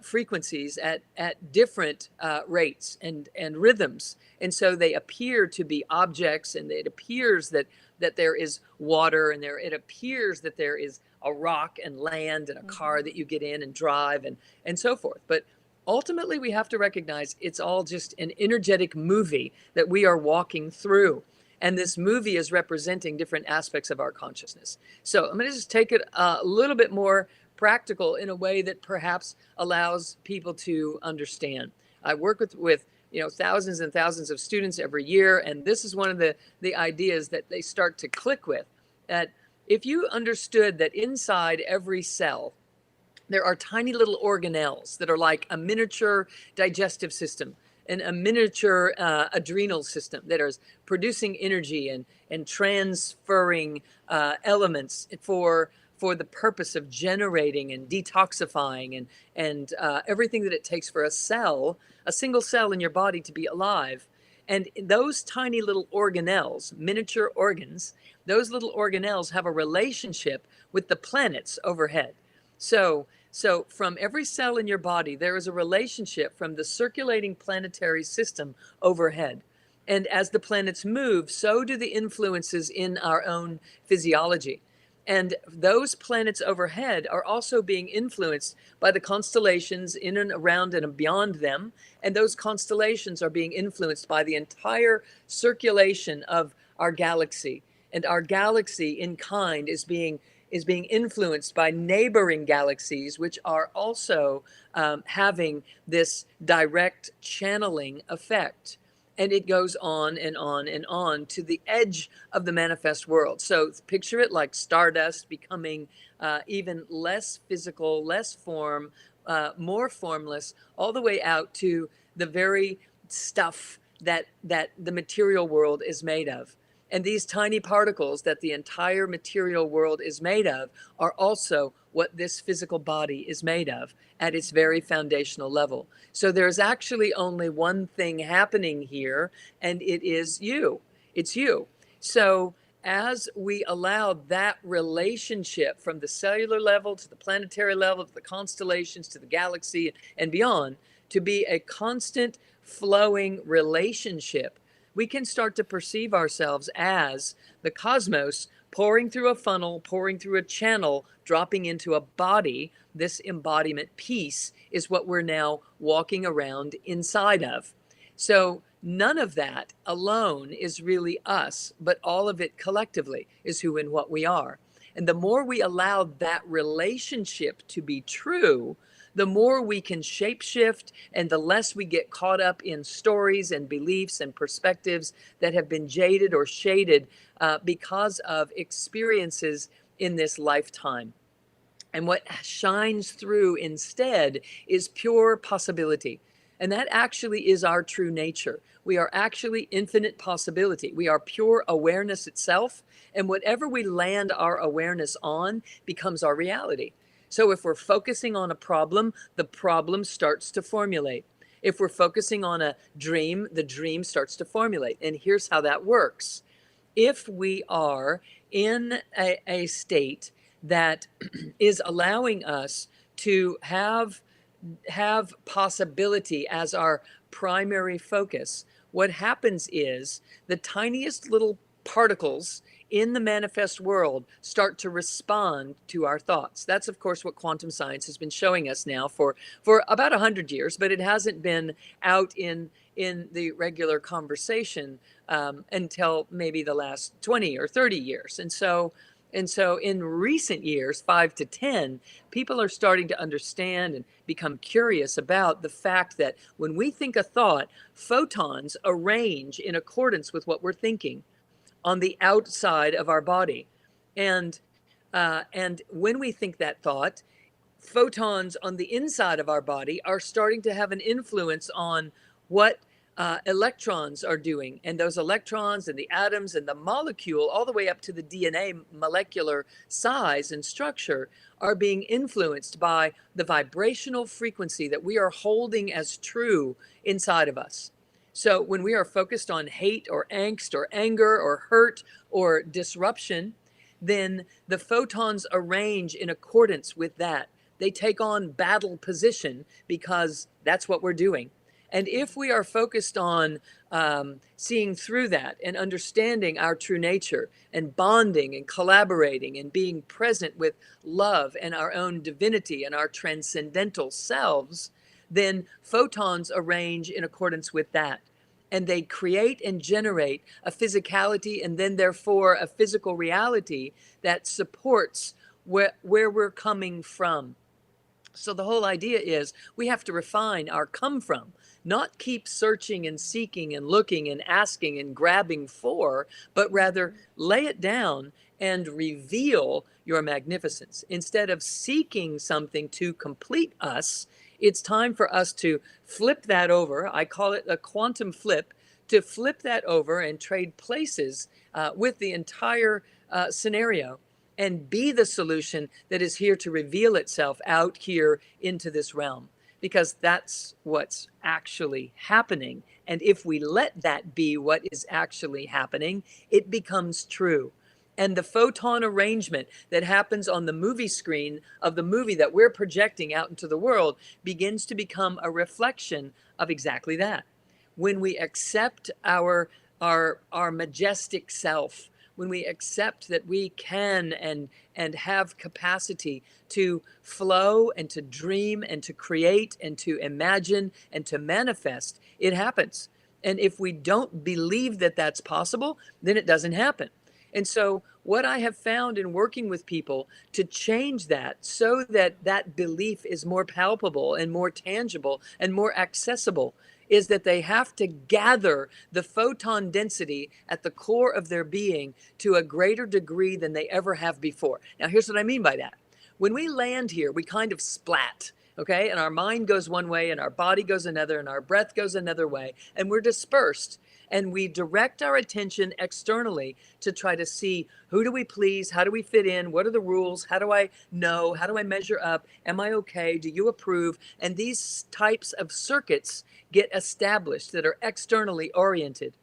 frequencies at different rates and rhythms. And so they appear to be objects, and it appears that there is water, and it appears that there is a rock and land and a car that you get in and drive and so forth. But ultimately, we have to recognize it's all just an energetic movie that we are walking through. And this movie is representing different aspects of our consciousness. So I'm going to just take it a little bit more practical in a way that perhaps allows people to understand. I work with thousands and thousands of students every year, and this is one of the ideas that they start to click with, that if you understood that inside every cell there are tiny little organelles that are like a miniature digestive system and a miniature adrenal system that is producing energy and transferring elements for the purpose of generating and detoxifying and everything that it takes for a single cell in your body to be alive. And those tiny little organelles, miniature organs, those little organelles have a relationship with the planets overhead. So from every cell in your body, there is a relationship from the circulating planetary system overhead. And as the planets move, so do the influences in our own physiology. And those planets overhead are also being influenced by the constellations in and around and beyond them. And those constellations are being influenced by the entire circulation of our galaxy. And our galaxy in kind is being influenced by neighboring galaxies, which are also having this direct channeling effect. And it goes on and on and on to the edge of the manifest world. So picture it like stardust becoming even less physical, less form, more formless, all the way out to the very stuff that the material world is made of. And these tiny particles that the entire material world is made of are also what this physical body is made of at its very foundational level. So there's actually only one thing happening here, and it is you. It's you. So as we allow that relationship from the cellular level to the planetary level, to the constellations, to the galaxy and beyond, to be a constant flowing relationship, we can start to perceive ourselves as the cosmos pouring through a funnel, pouring through a channel, dropping into a body. This embodiment piece is what we're now walking around inside of. So none of that alone is really us, but all of it collectively is who and what we are. And the more we allow that relationship to be true, the more we can shapeshift and the less we get caught up in stories and beliefs and perspectives that have been jaded or shaded because of experiences in this lifetime. And what shines through instead is pure possibility. And that actually is our true nature. We are actually infinite possibility. We are pure awareness itself. And whatever we land our awareness on becomes our reality. So if we're focusing on a problem, the problem starts to formulate. If we're focusing on a dream, the dream starts to formulate. And here's how that works. If we are in a state that is allowing us to have possibility as our primary focus, what happens is the tiniest little particles in the manifest world start to respond to our thoughts. That's, of course, what quantum science has been showing us now for about 100 years, but it hasn't been out in the regular conversation until maybe the last 20 or 30 years. And so in recent years, 5 to 10, people are starting to understand and become curious about the fact that when we think a thought, photons arrange in accordance with what we're thinking on the outside of our body. And when we think that thought, photons on the inside of our body are starting to have an influence on what electrons are doing. And those electrons and the atoms and the molecule, all the way up to the DNA molecular size and structure, are being influenced by the vibrational frequency that we are holding as true inside of us. So when we are focused on hate or angst or anger or hurt or disruption, then the photons arrange in accordance with that. They take on battle position because that's what we're doing. And if we are focused on seeing through that and understanding our true nature and bonding and collaborating and being present with love and our own divinity and our transcendental selves, then photons arrange in accordance with that. And they create and generate a physicality and then therefore a physical reality that supports where we're coming from. So the whole idea is we have to refine our come from, not keep searching and seeking and looking and asking and grabbing for, but rather lay it down and reveal your magnificence. Instead of seeking something to complete us, it's time for us to flip that over. I call it a quantum flip, to flip that over and trade places with the entire scenario and be the solution that is here to reveal itself out here into this realm, because that's what's actually happening. And if we let that be what is actually happening, it becomes true. And the photon arrangement that happens on the movie screen of the movie that we're projecting out into the world begins to become a reflection of exactly that. When we accept our majestic self, when we accept that we can and have capacity to flow and to dream and to create and to imagine and to manifest, it happens. And if we don't believe that that's possible, then it doesn't happen. And so what I have found in working with people to change that so that that belief is more palpable and more tangible and more accessible is that they have to gather the photon density at the core of their being to a greater degree than they ever have before. Now, here's what I mean by that. When we land here, we kind of splat, okay? And our mind goes one way and our body goes another and our breath goes another way, and we're dispersed. And we direct our attention externally to try to see who do we please, how do we fit in, what are the rules, how do I know, how do I measure up, am I okay, do you approve? And these types of circuits get established that are externally oriented.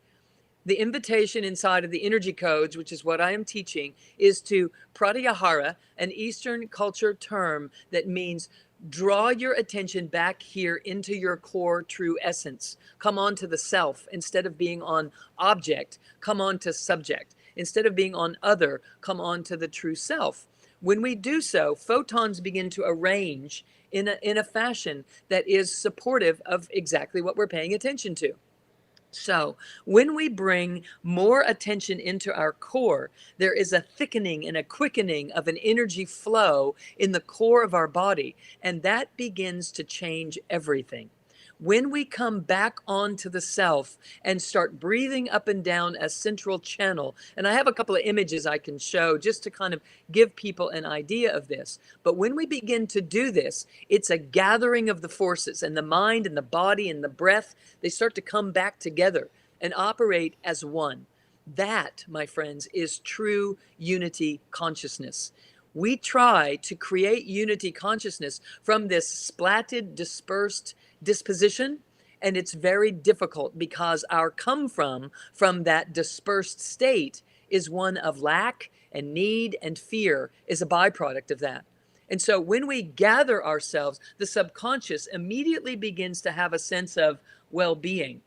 The invitation inside of the energy codes, which is what I am teaching, is to pratyahara, an Eastern culture term that means draw your attention back here into your core true essence. Come on to the self. Instead of being on object, come on to subject. Instead of being on other, come on to the true self. When we do so, photons begin to arrange in a fashion that is supportive of exactly what we're paying attention to. So when we bring more attention into our core, there is a thickening and a quickening of an energy flow in the core of our body, and that begins to change everything. When we come back onto the self and start breathing up and down a central channel, and I have a couple of images I can show just to kind of give people an idea of this. But when we begin to do this, it's a gathering of the forces, and the mind and the body and the breath, they start to come back together and operate as one. That, my friends, is true unity consciousness. We try to create unity consciousness from this splatted, dispersed disposition, and it's very difficult because our come from that dispersed state is one of lack and need and fear is a byproduct of that. And so when we gather ourselves, the subconscious immediately begins to have a sense of well-being.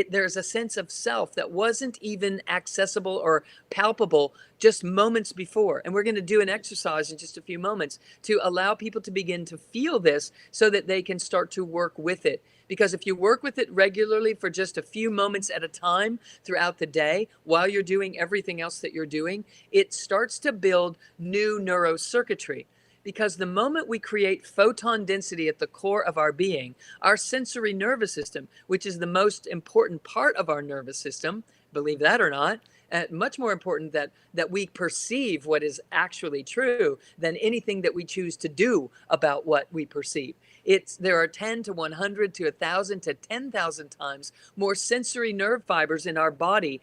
There's a sense of self that wasn't even accessible or palpable just moments before. And we're going to do an exercise in just a few moments to allow people to begin to feel this so that they can start to work with it. Because if you work with it regularly for just a few moments at a time throughout the day, while you're doing everything else that you're doing, it starts to build new neurocircuitry. Because the moment we create photon density at the core of our being, our sensory nervous system, which is the most important part of our nervous system, believe that or not, much more important that we perceive what is actually true than anything that we choose to do about what we perceive. There are 10 to 100 to 1,000 to 10,000 times more sensory nerve fibers in our body,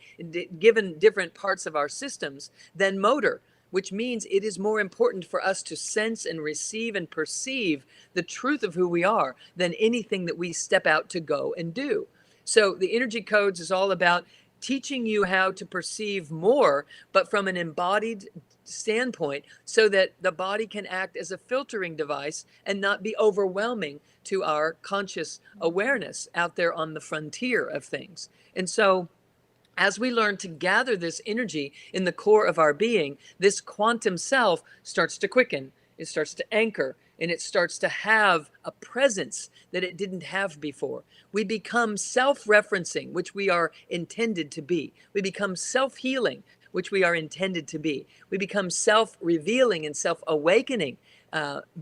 given different parts of our systems, than motor, which means it is more important for us to sense and receive and perceive the truth of who we are than anything that we step out to go and do. So the energy codes is all about teaching you how to perceive more, but from an embodied standpoint, so that the body can act as a filtering device and not be overwhelming to our conscious awareness out there on the frontier of things. And so as we learn to gather this energy in the core of our being, this quantum self starts to quicken, it starts to anchor, and it starts to have a presence that it didn't have before. We become self-referencing, which we are intended to be. We become self-healing, which we are intended to be. We become self-revealing and self-awakening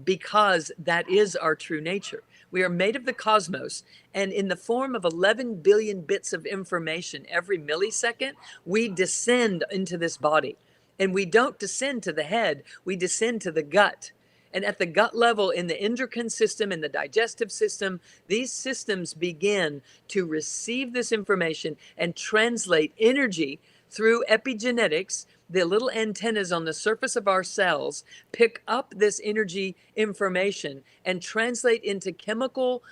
because that is our true nature. We are made of the cosmos, and in the form of 11 billion bits of information every millisecond, we descend into this body. And we don't descend to the head, we descend to the gut. And at the gut level, in the endocrine system, in the digestive system, these systems begin to receive this information and translate energy through epigenetics. The little antennas on the surface of our cells pick up this energy information and translate into chemical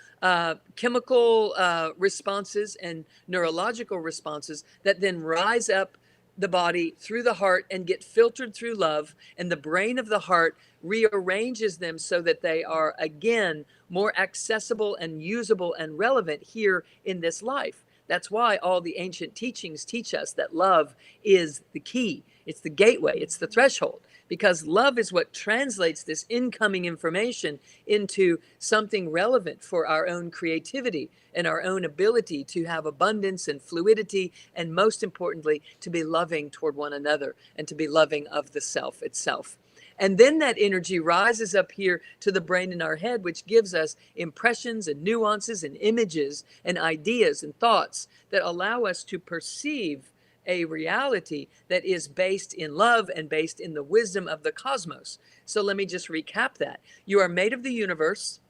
responses and neurological responses that then rise up the body through the heart and get filtered through love, and the brain of the heart rearranges them so that they are again more accessible and usable and relevant here in this life. That's why all the ancient teachings teach us that love is the key. It's the gateway, it's the threshold, because love is what translates this incoming information into something relevant for our own creativity and our own ability to have abundance and fluidity, and most importantly, to be loving toward one another and to be loving of the self itself. And then that energy rises up here to the brain in our head, which gives us impressions and nuances and images and ideas and thoughts that allow us to perceive a reality that is based in love and based in the wisdom of the cosmos. So let me just recap that. You are made of the universe.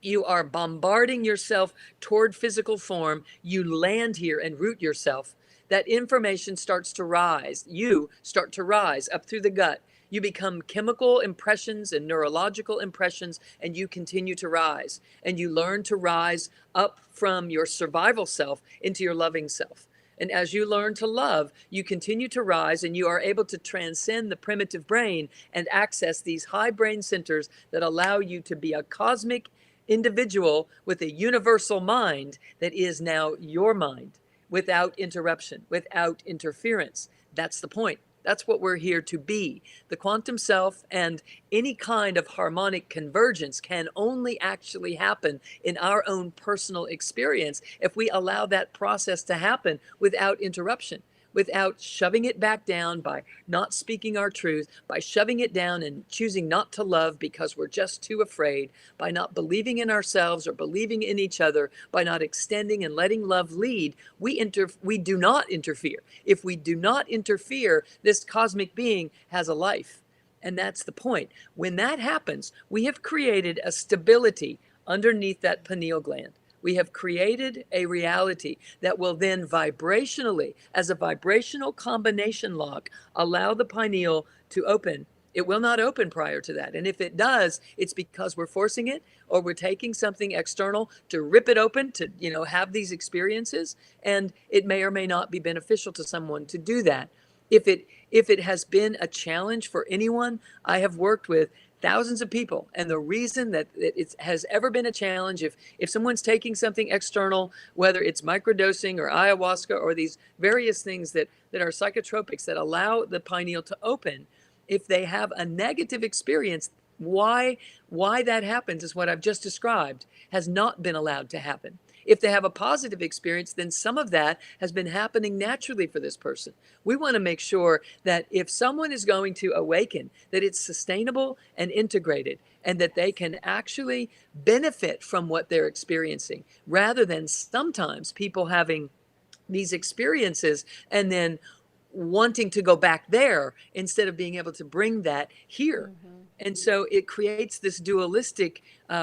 You are bombarding yourself toward physical form. You land here and root yourself. That information starts to rise. You start to rise up through the gut. You become chemical impressions and neurological impressions, and you continue to rise. And you learn to rise up from your survival self into your loving self. And as you learn to love, you continue to rise, and you are able to transcend the primitive brain and access these high brain centers that allow you to be a cosmic individual with a universal mind that is now your mind, without interruption, without interference. That's the point. That's what we're here to be. The quantum self and any kind of harmonic convergence can only actually happen in our own personal experience if we allow that process to happen without interruption, without shoving it back down by not speaking our truth, by shoving it down and choosing not to love because we're just too afraid, by not believing in ourselves or believing in each other, by not extending and letting love lead. We do not interfere. If we do not interfere, this cosmic being has a life. And that's the point. When that happens, we have created a stability underneath that pineal gland. We have created a reality that will then vibrationally, as a vibrational combination lock, allow the pineal to open. It will not open prior to that. And if it does, it's because we're forcing it, or we're taking something external to rip it open to, have these experiences. And it may or may not be beneficial to someone to do that. If it has been a challenge for anyone, I have worked with thousands of people, and the reason that it has ever been a challenge, if someone's taking something external, whether it's microdosing or ayahuasca or these various things that are psychotropics that allow the pineal to open, if they have a negative experience, why that happens is what I've just described has not been allowed to happen. If they have a positive experience, then some of that has been happening naturally for this person. We want to make sure that if someone is going to awaken, that it's sustainable and integrated, and that they can actually benefit from what they're experiencing, rather than sometimes people having these experiences and then wanting to go back there instead of being able to bring that here. And so it creates this dualistic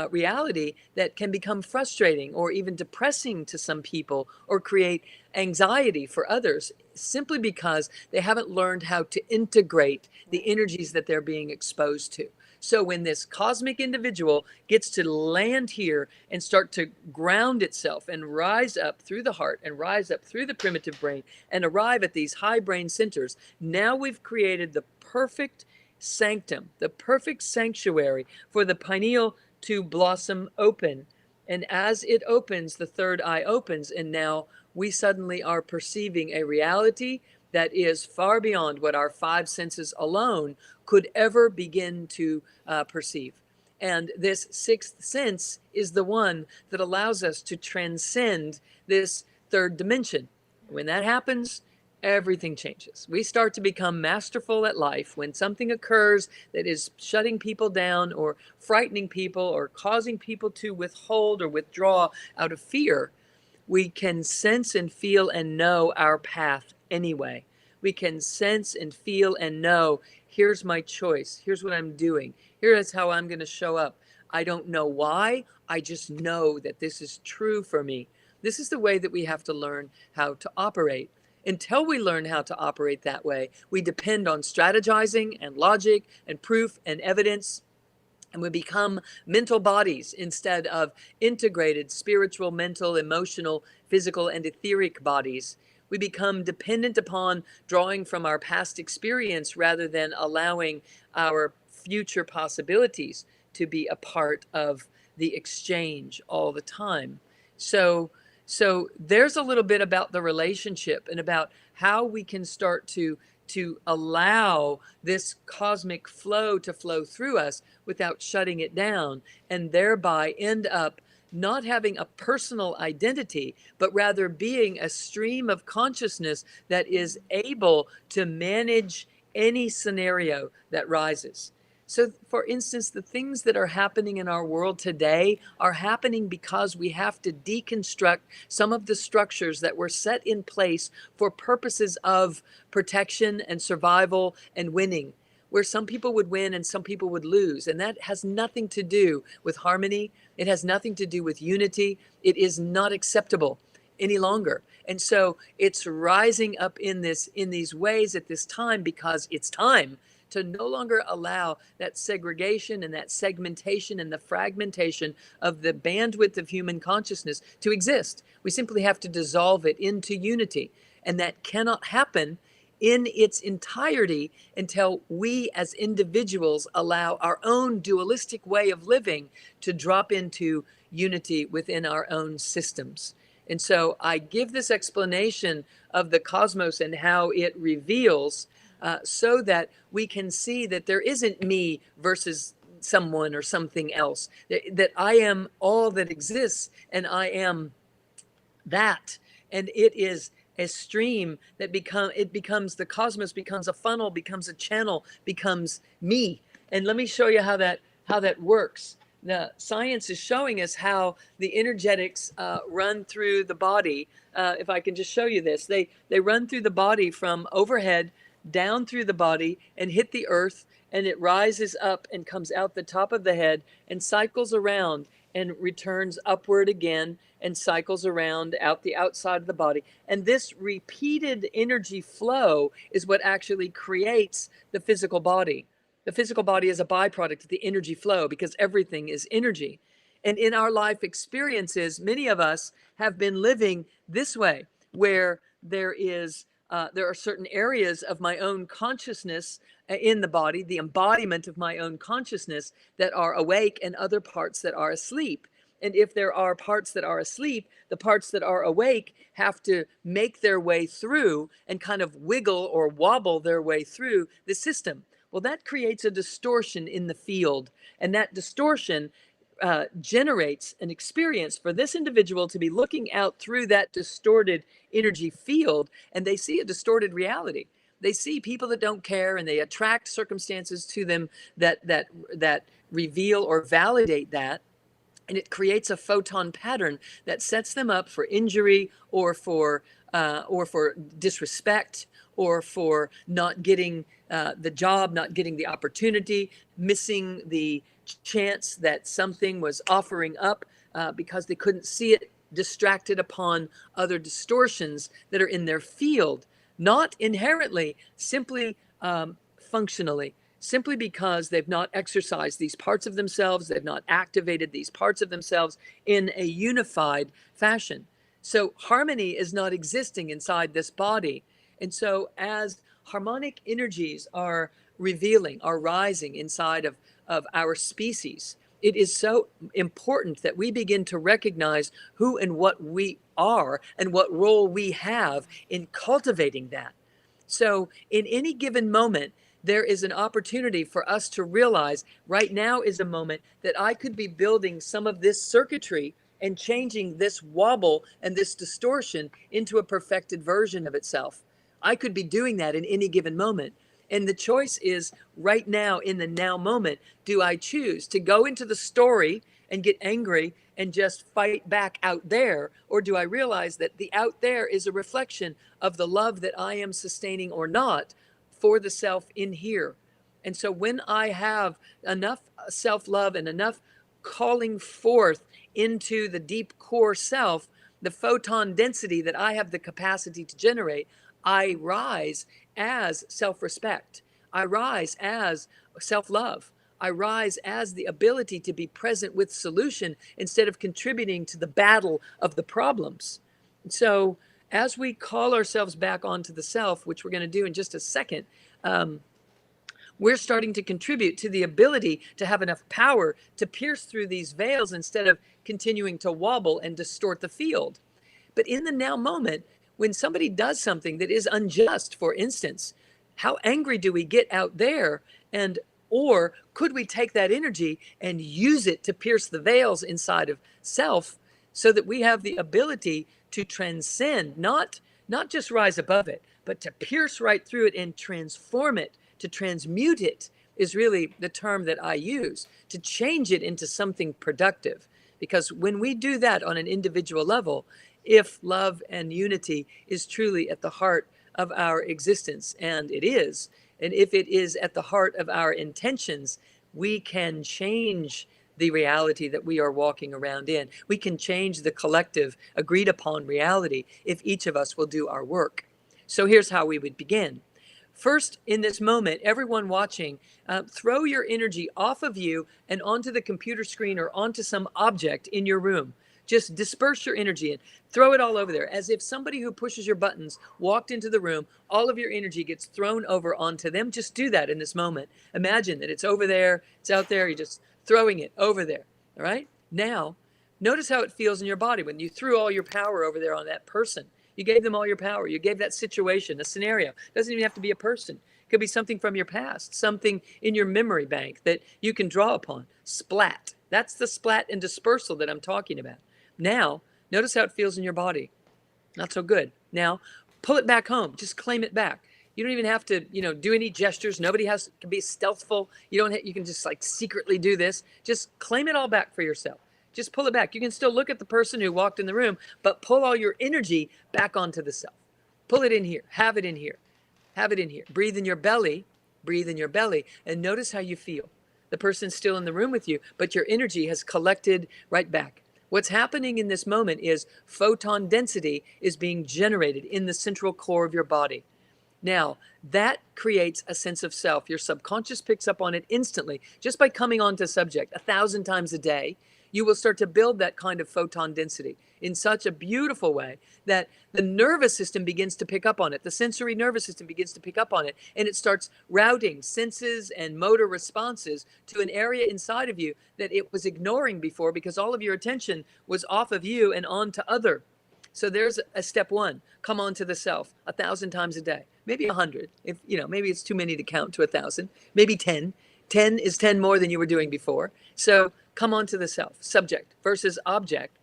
reality that can become frustrating or even depressing to some people, or create anxiety for others, simply because they haven't learned how to integrate the energies that they're being exposed to. So when this cosmic individual gets to land here and start to ground itself and rise up through the heart and rise up through the primitive brain and arrive at these high brain centers, now we've created the perfect sanctum, the perfect sanctuary for the pineal to blossom open. And as it opens, the third eye opens, and now we suddenly are perceiving a reality that is far beyond what our five senses alone could ever begin to perceive. And this sixth sense is the one that allows us to transcend this third dimension. When that happens, everything changes. We start to become masterful at life. When something occurs that is shutting people down or frightening people or causing people to withhold or withdraw out of fear, we can sense and feel and know our path anyway. We can sense and feel and know, here's my choice. Here's what I'm doing. Here's how I'm going to show up. I don't know why. I just know that this is true for me. This is the way that we have to learn how to operate. Until we learn how to operate that way, we depend on strategizing and logic and proof and evidence, and we become mental bodies instead of integrated spiritual, mental, emotional, physical, and etheric bodies. We become dependent upon drawing from our past experience rather than allowing our future possibilities to be a part of the exchange all the time. So there's a little bit about the relationship and about how we can start to allow this cosmic flow to flow through us without shutting it down, and thereby end up not having a personal identity, but rather being a stream of consciousness that is able to manage any scenario that rises. So, for instance, the things that are happening in our world today are happening because we have to deconstruct some of the structures that were set in place for purposes of protection and survival and winning, where some people would win and some people would lose. And that has nothing to do with harmony. It has nothing to do with unity. It is not acceptable any longer. And so it's rising up in these ways at this time, because it's time to no longer allow that segregation and that segmentation and the fragmentation of the bandwidth of human consciousness to exist. We simply have to dissolve it into unity. And that cannot happen in its entirety until we as individuals allow our own dualistic way of living to drop into unity within our own systems. And so I give this explanation of the cosmos and how it reveals, so that we can see that there isn't me versus someone or something else, that I am all that exists, and I am that. And it is a stream that becomes the cosmos, becomes a funnel, becomes a channel, becomes me. And let me show you how that works. The science is showing us how the energetics run through the body. If I can just show you this, they run through the body from overhead down through the body and hit the earth, and it rises up and comes out the top of the head and cycles around and returns upward again and cycles around out the outside of the body. And this repeated energy flow is what actually creates the physical body. The physical body is a byproduct of the energy flow, because everything is energy. And in our life experiences, many of us have been living this way, where there is there are certain areas of my own consciousness in the body, the embodiment of my own consciousness, that are awake, and other parts that are asleep. And if there are parts that are asleep, the parts that are awake have to make their way through and kind of wiggle or wobble their way through the system. Well, that creates a distortion in the field. And that distortion generates an experience for this individual to be looking out through that distorted energy field, and they see a distorted reality. They see people that don't care, and they attract circumstances to them that reveal or validate that. And it creates a photon pattern that sets them up for injury, or for disrespect, or for not getting the job, not getting the opportunity, missing the chance that something was offering up because they couldn't see it, distracted upon other distortions that are in their field, not inherently, simply functionally, simply because they've not exercised these parts of themselves, they've not activated these parts of themselves in a unified fashion. So harmony is not existing inside this body. And so as harmonic energies are revealing, are rising inside of our species, it is so important that we begin to recognize who and what we are and what role we have in cultivating that. So in any given moment, there is an opportunity for us to realize right now is a moment that I could be building some of this circuitry and changing this wobble and this distortion into a perfected version of itself. I could be doing that in any given moment. And the choice is right now, in the now moment, do I choose to go into the story and get angry and just fight back out there? Or do I realize that the out there is a reflection of the love that I am sustaining or not for the self in here? And so when I have enough self-love and enough calling forth into the deep core self, the photon density that I have the capacity to generate, I rise as self-respect. I rise as self-love. I rise as the ability to be present with solution instead of contributing to the battle of the problems. So as we call ourselves back onto the self, which we're going to do in just a second, we're starting to contribute to the ability to have enough power to pierce through these veils instead of continuing to wobble and distort the field. But in the now moment, when somebody does something that is unjust, for instance, how angry do we get out there? And or could we take that energy and use it to pierce the veils inside of self so that we have the ability to transcend, not just rise above it, but to pierce right through it and transform it, to transmute it is really the term that I use, to change it into something productive. Because when we do that on an individual level, if love and unity is truly at the heart of our existence, and it is, and if it is at the heart of our intentions, we can change the reality that we are walking around in. We can change the collective agreed upon reality if each of us will do our work. So here's how we would begin. First, in this moment, everyone watching, throw your energy off of you and onto the computer screen or onto some object in your room. Just disperse your energy and throw it all over there, as if somebody who pushes your buttons walked into the room. All of your energy gets thrown over onto them. Just do that in this moment. Imagine that it's over there, it's out there, you're just throwing it over there. All right? Now, notice how it feels in your body when you threw all your power over there on that person. You gave them all your power. You gave that situation, a scenario. It doesn't even have to be a person. It could be something from your past, something in your memory bank that you can draw upon. Splat. That's the splat and dispersal that I'm talking about. Now, notice how it feels in your body. Not so good. Now, pull it back home. Just claim it back. You don't even have to, do any gestures. Nobody has to be stealthful. You can just like secretly do this. Just claim it all back for yourself. Just pull it back. You can still look at the person who walked in the room, but pull all your energy back onto the self. Pull it in here. Have it in here. Have it in here. Breathe in your belly. Breathe in your belly. And notice how you feel. The person's still in the room with you, but your energy has collected right back. What's happening in this moment is photon density is being generated in the central core of your body. Now, that creates a sense of self. Your subconscious picks up on it instantly just by coming onto subject 1,000 times a day. you will start to build that kind of photon density in such a beautiful way that the nervous system begins to pick up on it. The sensory nervous system begins to pick up on it, and it starts routing senses and motor responses to an area inside of you that it was ignoring before because all of your attention was off of you and on to other. So there's a step one. Come on to the self 1,000 times a day, maybe 100. If maybe it's too many to count to 1,000, maybe 10. 10 is 10 more than you were doing before. So come on to the self, subject versus object.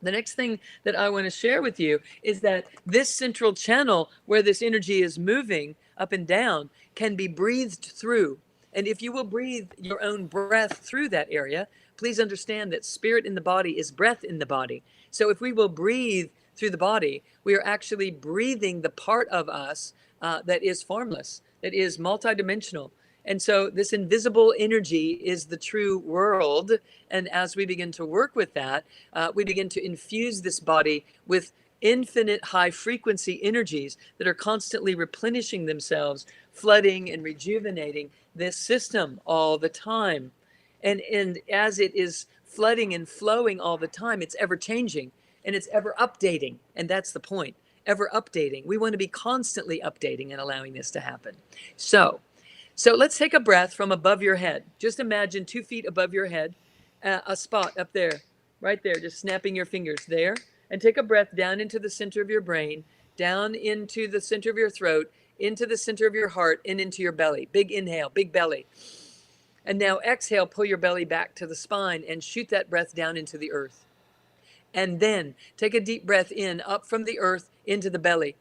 The next thing that I want to share with you is that this central channel where this energy is moving up and down can be breathed through. And if you will breathe your own breath through that area, please understand that spirit in the body is breath in the body. So if we will breathe through the body, we are actually breathing the part of us that is formless, that is multidimensional. And so this invisible energy is the true world. And as we begin to work with that, we begin to infuse this body with infinite high frequency energies that are constantly replenishing themselves, flooding and rejuvenating this system all the time. And as it is flooding and flowing all the time, it's ever changing and it's ever updating. And that's the point, ever updating. We want to be constantly updating and allowing this to happen. So let's take a breath from above your head. Just imagine 2 feet above your head, a spot up there, right there, just snapping your fingers there. And take a breath down into the center of your brain, down into the center of your throat, into the center of your heart, and into your belly. Big inhale, big belly. And now exhale, pull your belly back to the spine and shoot that breath down into the earth. And then take a deep breath in, up from the earth into the belly.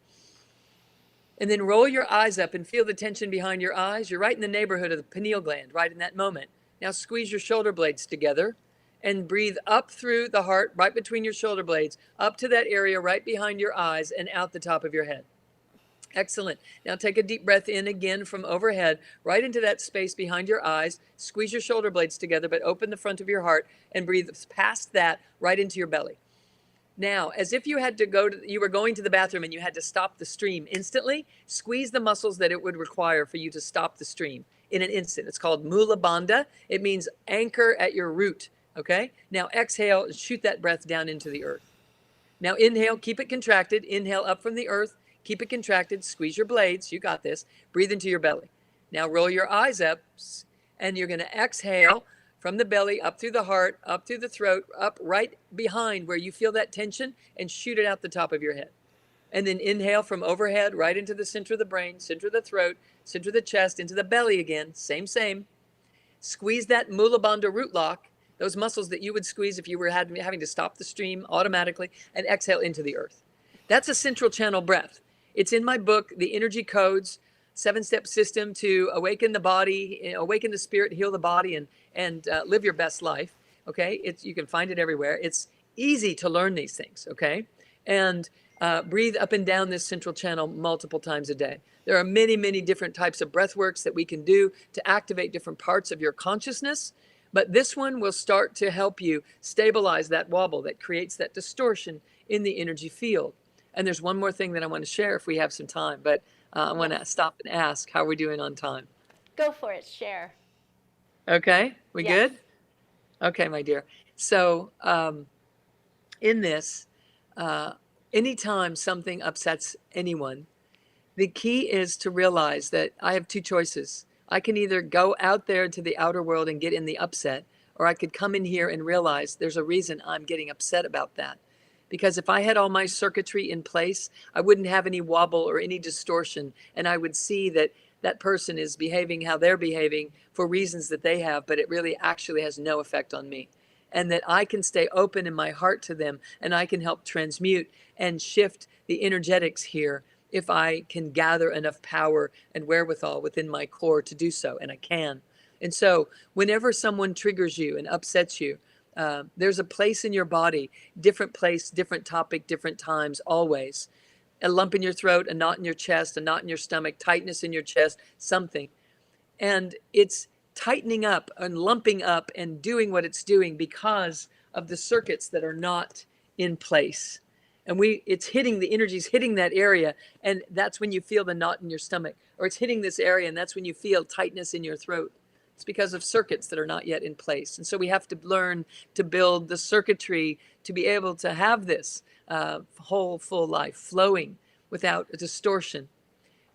And then roll your eyes up and feel the tension behind your eyes. You're right in the neighborhood of the pineal gland, right in that moment. Now squeeze your shoulder blades together and breathe up through the heart, right between your shoulder blades, up to that area right behind your eyes and out the top of your head. Excellent. Now take a deep breath in again from overhead, right into that space behind your eyes. Squeeze your shoulder blades together, but open the front of your heart and breathe past that right into your belly. Now, as if you had to you were going to the bathroom and you had to stop the stream instantly, squeeze the muscles that it would require for you to stop the stream in an instant. It's called Mula Bandha. It means anchor at your root. Okay. Now exhale and shoot that breath down into the earth. Now inhale, keep it contracted. Inhale up from the earth. Keep it contracted. Squeeze your blades. You got this. Breathe into your belly. Now roll your eyes up and you're going to exhale from the belly, up through the heart, up through the throat, up right behind where you feel that tension and shoot it out the top of your head. And then inhale from overhead, right into the center of the brain, center of the throat, center of the chest, into the belly again. Same. Squeeze that Mula Bandha root lock, those muscles that you would squeeze if you were having to stop the stream automatically, and exhale into the earth. That's a central channel breath. It's in my book, The Energy Codes, 7-step system to awaken the body, awaken the spirit, heal the body, and live your best life. Okay, you can find it everywhere. It's easy to learn these things. Okay, and breathe up and down this central channel multiple times a day. There are many different types of breath works that we can do to activate different parts of your consciousness. But this one will start to help you stabilize that wobble that creates that distortion in the energy field. And there's one more thing that I want to share if we have some time, but I want to stop and ask, how are we doing on time? Go for it, share. Okay, we Yes. good? Okay, my dear. So in this, anytime something upsets anyone, the key is to realize that I have 2 choices. I can either go out there to the outer world and get in the upset, or I could come in here and realize there's a reason I'm getting upset about that. Because if I had all my circuitry in place, I wouldn't have any wobble or any distortion. And I would see that that person is behaving how they're behaving for reasons that they have, but it really actually has no effect on me. And that I can stay open in my heart to them, and I can help transmute and shift the energetics here if I can gather enough power and wherewithal within my core to do so, and I can. And so whenever someone triggers you and upsets you, there's a place in your body, different place, different topic, different times, always. A lump in your throat, a knot in your chest, a knot in your stomach, tightness in your chest, something. And it's tightening up and lumping up and doing what it's doing because of the circuits that are not in place. And it's hitting, the energy's hitting that area, and that's when you feel the knot in your stomach. Or it's hitting this area, and that's when you feel tightness in your throat. It's because of circuits that are not yet in place. And so we have to learn to build the circuitry to be able to have this whole, full life flowing without a distortion.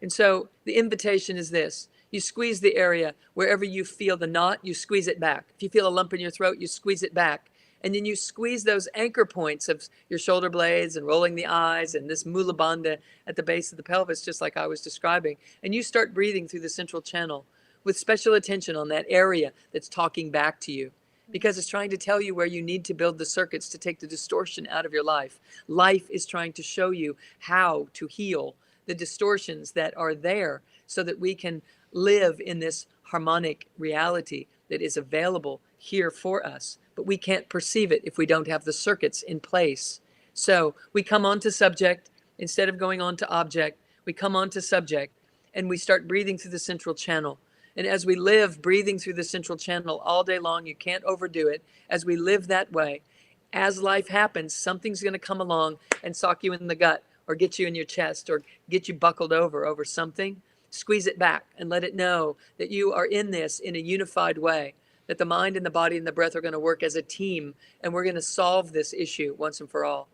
And so the invitation is this. You squeeze the area wherever you feel the knot, you squeeze it back. If you feel a lump in your throat, you squeeze it back. And then you squeeze those anchor points of your shoulder blades and rolling the eyes and this mula bandha at the base of the pelvis, just like I was describing. And you start breathing through the central channel with special attention on that area that's talking back to you, because it's trying to tell you where you need to build the circuits to take the distortion out of your life. Life is trying to show you how to heal the distortions that are there so that we can live in this harmonic reality that is available here for us. But we can't perceive it if we don't have the circuits in place. So we come on to subject instead of going on to object. We come on to subject and we start breathing through the central channel. And as we live breathing through the central channel all day long, you can't overdo it. As we live that way, as life happens, something's going to come along and sock you in the gut or get you in your chest or get you buckled over something. Squeeze it back and let it know that you are in this in a unified way, that the mind and the body and the breath are going to work as a team, and we're going to solve this issue once and for all.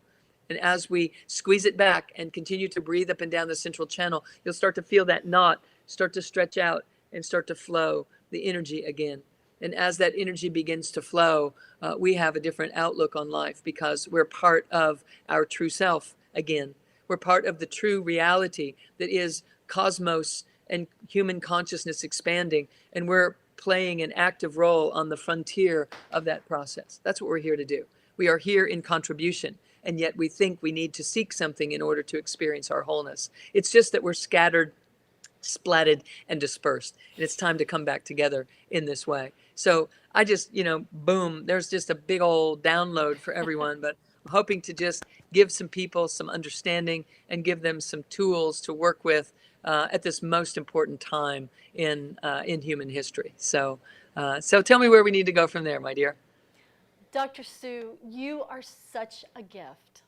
And as we squeeze it back and continue to breathe up and down the central channel, you'll start to feel that knot start to stretch out and start to flow the energy again. And as that energy begins to flow, we have a different outlook on life because we're part of our true self again. We're part of the true reality that is cosmos and human consciousness expanding, and we're playing an active role on the frontier of that process. That's what we're here to do. We are here in contribution, and yet we think we need to seek something in order to experience our wholeness. It's just that we're scattered, splatted, and dispersed, and it's time to come back together in this way. So I just, boom, there's just a big old download for everyone, but I'm hoping to just give some people some understanding and give them some tools to work with at this most important time in human history. So tell me where we need to go from there, my dear. Dr. Sue, you are such a gift.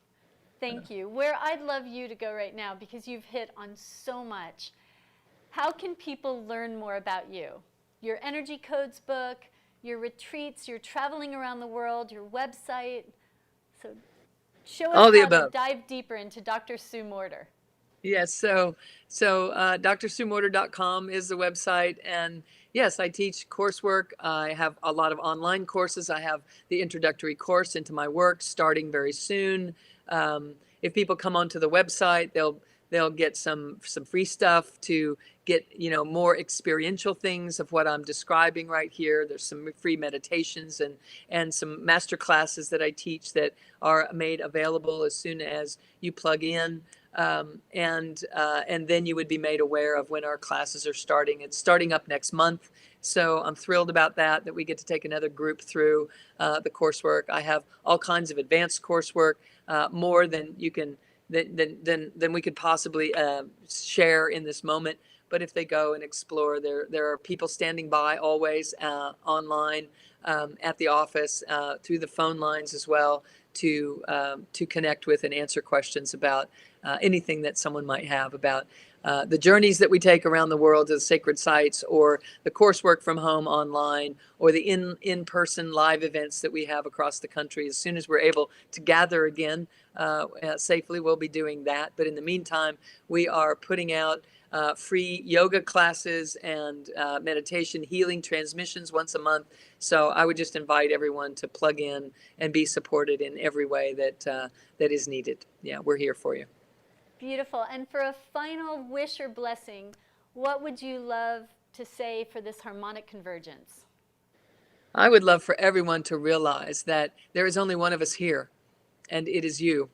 Thank you. Where I'd love you to go right now, because you've hit on so much. How can people learn more about you? Your Energy Codes book, your retreats, your traveling around the world, your website. So show us All the how to above. dive deeper into Dr. Sue Morter. Yes, so drsuemorter.com is the website, and yes, I teach coursework. I have a lot of online courses. I have the introductory course into my work starting very soon. If people come onto the website, they'll get some free stuff to get more experiential things of what I'm describing right here. There's some free meditations and some master classes that I teach that are made available as soon as you plug in. And then you would be made aware of when our classes are starting. It's starting up next month, so I'm thrilled about that we get to take another group through the coursework. I have all kinds of advanced coursework, more than you can than we could possibly share in this moment. But if they go and explore, there are people standing by always online, at the office, through the phone lines as well, to connect with and answer questions about anything that someone might have about the journeys that we take around the world to the sacred sites, or the coursework from home online, or the in-person live events that we have across the country. As soon as we're able to gather again safely, we'll be doing that. But in the meantime, we are putting out free yoga classes and meditation healing transmissions once a month. So I would just invite everyone to plug in and be supported in every way that is needed. Yeah, we're here for you. Beautiful. And for a final wish or blessing, what would you love to say for this harmonic convergence? I would love for everyone to realize that there is only one of us here, and it is you,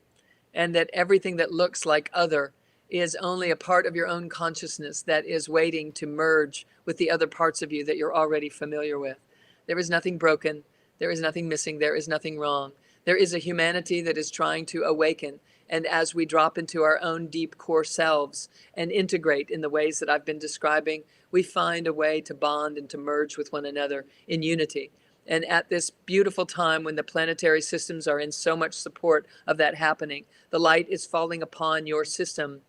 and that everything that looks like other is only a part of your own consciousness that is waiting to merge with the other parts of you that you're already familiar with. There is nothing broken. There is nothing missing. There is nothing wrong. There is a humanity that is trying to awaken. And as we drop into our own deep core selves and integrate in the ways that I've been describing, we find a way to bond and to merge with one another in unity. And at this beautiful time when the planetary systems are in so much support of that happening, the light is falling upon your system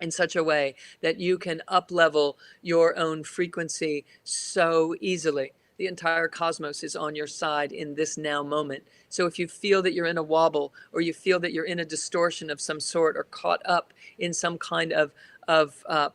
in such a way that you can up-level your own frequency so easily. The entire cosmos is on your side in this now moment. So if you feel that you're in a wobble, or you feel that you're in a distortion of some sort, or caught up in some kind of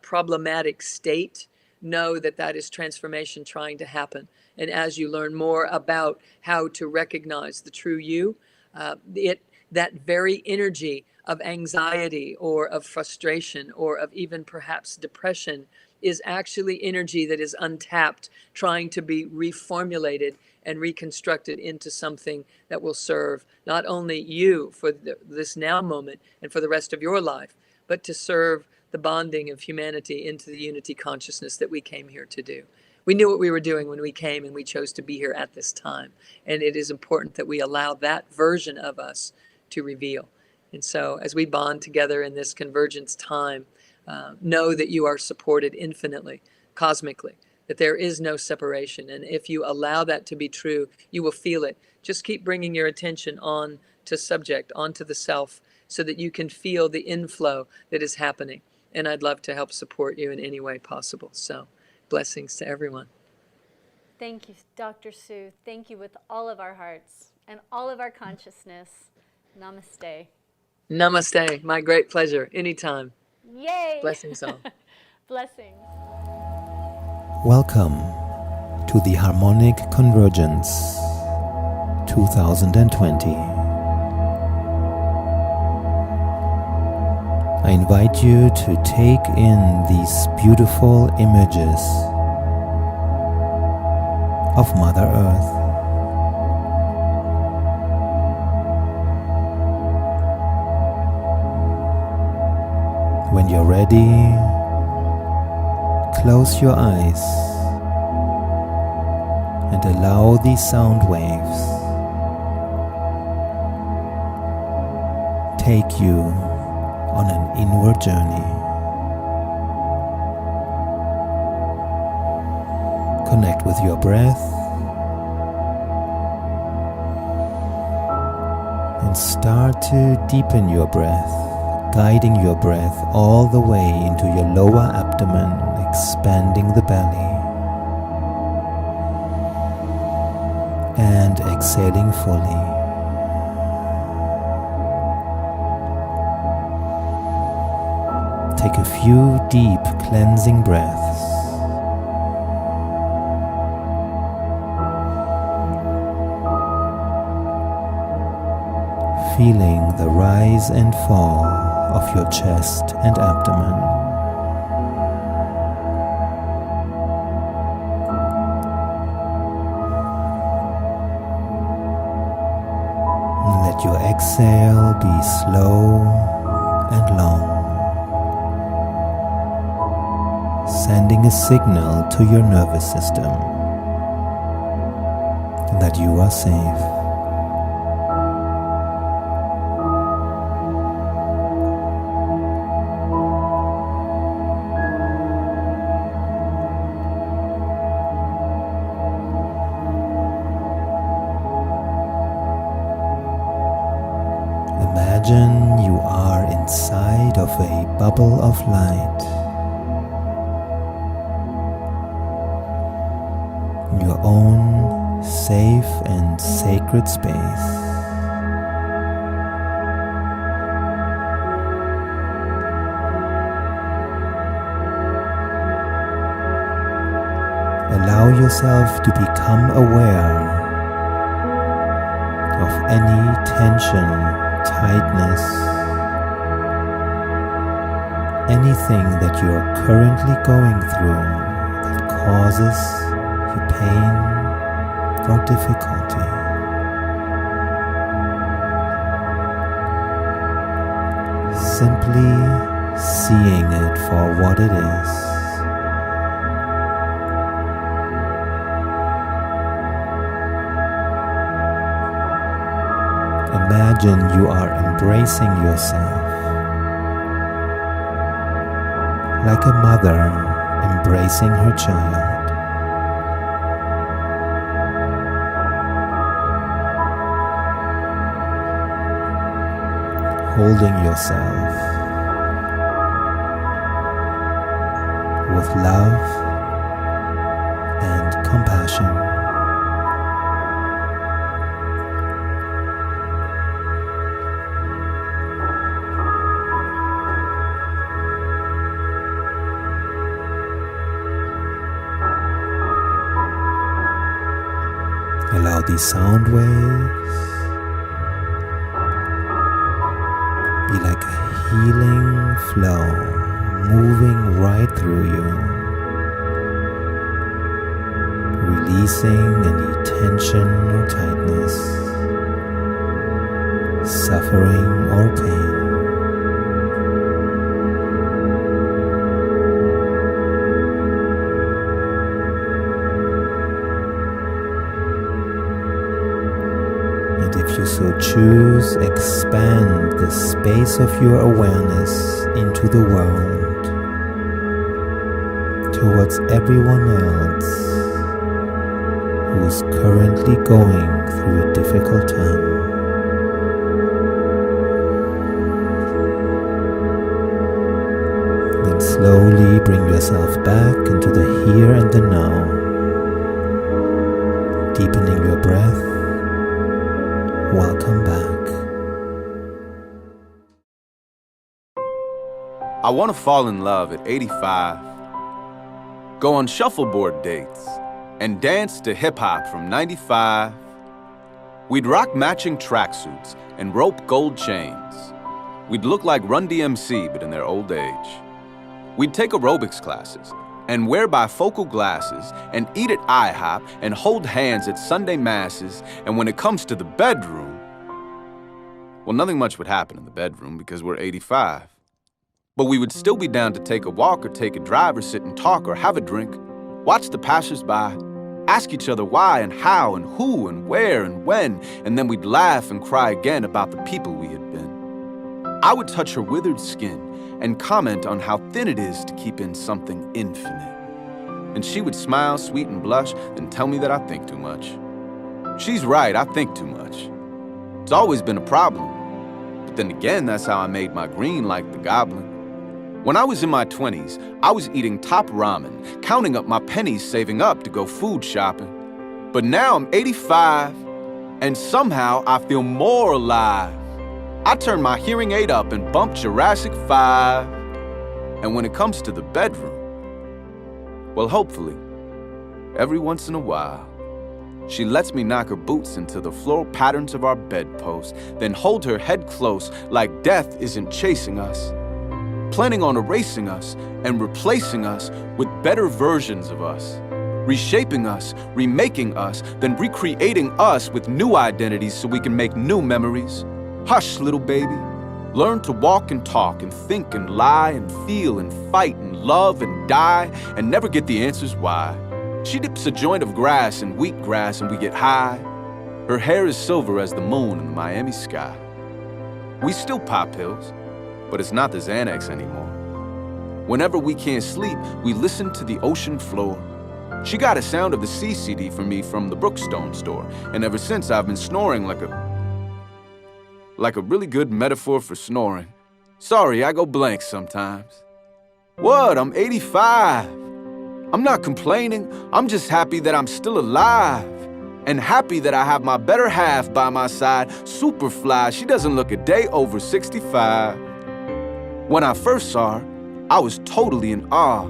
problematic state, know that that is transformation trying to happen. And as you learn more about how to recognize the true you, that very energy of anxiety or of frustration or of even perhaps depression is actually energy that is untapped, trying to be reformulated and reconstructed into something that will serve not only you for this now moment and for the rest of your life, but to serve the bonding of humanity into the unity consciousness that we came here to do. We knew what we were doing when we came, and we chose to be here at this time. And it is important that we allow that version of us to reveal. And so as we bond together in this convergence time, know that you are supported infinitely, cosmically, that there is no separation. And if you allow that to be true, you will feel it. Just keep bringing your attention on to subject, onto the self, so that you can feel the inflow that is happening. And I'd love to help support you in any way possible. So blessings to everyone. Thank you, Dr. Sue. Thank you with all of our hearts and all of our consciousness. Namaste. Namaste. My great pleasure. Anytime. Yay! Blessings all. Blessings. Welcome to the Harmonic Convergence 2020. I invite you to take in these beautiful images of Mother Earth. When you're ready, close your eyes and allow these sound waves take you on an inward journey. Connect with your breath and start to deepen your breath, guiding your breath all the way into your lower abdomen, expanding the belly, and exhaling fully. Take a few deep cleansing breaths. Feeling the rise and fall of your chest and abdomen. Let your exhale be slow and long, sending a signal to your nervous system that you are safe. Imagine you are inside of a bubble of light. Your own safe and sacred space. Allow yourself to become aware of any tension, tightness, anything that you are currently going through that causes you pain or difficulty. Simply seeing it for what it is. Imagine you are embracing yourself like a mother embracing her child. Holding yourself with love and compassion. Allow these sound waves be like a healing flow moving right through you, releasing any tension or tightness, suffering or pain. And if you so choose, expand the space of your awareness into the world, towards everyone else who is currently going through a difficult time. Then slowly bring yourself back into the here and the now, deepening your breath. Welcome back. I want to fall in love at 85, go on shuffleboard dates, and dance to hip-hop from 95. We'd rock matching tracksuits and rope gold chains. We'd look like Run DMC, but in their old age. We'd take aerobics classes and wear bifocal glasses and eat at IHOP and hold hands at Sunday masses, and when it comes to the bedroom, well, nothing much would happen in the bedroom because we're 85. But we would still be down to take a walk or take a drive or sit and talk or have a drink, watch the passers-by, ask each other why and how and who and where and when, and then we'd laugh and cry again about the people we had been. I would touch her withered skin and comment on how thin it is to keep in something infinite. And she would smile, sweet, and blush, and tell me that I think too much. She's right, I think too much. It's always been a problem. But then again, that's how I made my green like the goblin. When I was in my 20s, I was eating top ramen, counting up my pennies, saving up to go food shopping. But now I'm 85, and somehow I feel more alive. I turn my hearing aid up and bump Jurassic 5. And when it comes to the bedroom, well, hopefully, every once in a while, she lets me knock her boots into the floral patterns of our bedpost, then hold her head close like death isn't chasing us, planning on erasing us and replacing us with better versions of us, reshaping us, remaking us, then recreating us with new identities so we can make new memories. Hush, little baby. Learn to walk and talk and think and lie and feel and fight and love and die and never get the answers why. She dips a joint of grass in wheat grass and we get high. Her hair is silver as the moon in the Miami sky. We still pop pills, but it's not the Xanax anymore. Whenever we can't sleep, we listen to the ocean floor. She got a Sound of the Sea CD for me from the Brookstone store, and ever since I've been snoring like a really good metaphor for snoring. Sorry, I go blank sometimes. What? I'm 85. I'm not complaining. I'm just happy that I'm still alive. And happy that I have my better half by my side, Superfly. She doesn't look a day over 65. When I first saw her, I was totally in awe.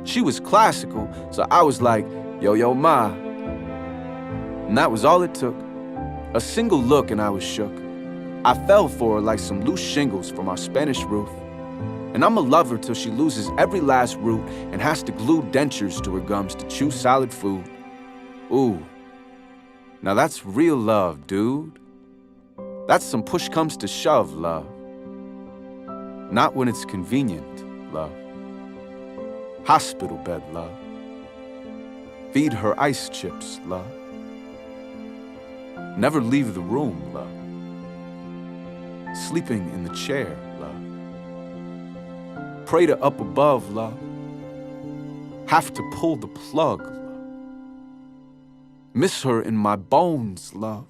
She was classical, so I was like, yo, yo, ma. And that was all it took. A single look and I was shook. I fell for her like some loose shingles from our Spanish roof. And I'ma love her till she loses every last root and has to glue dentures to her gums to chew solid food. Ooh, now that's real love, dude. That's some push comes to shove love. Not when it's convenient, love. Hospital bed love. Feed her ice chips, love. Never leave the room, love. Sleeping in the chair, love. Pray to up above, love. Have to pull the plug, love. Miss her in my bones, love.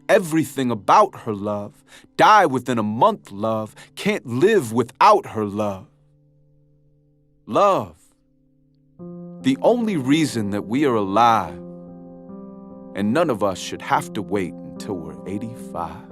Everything about her, love. Die within a month, love. Can't live without her, love. Love, the only reason that we are alive. And none of us should have to wait until we're 85.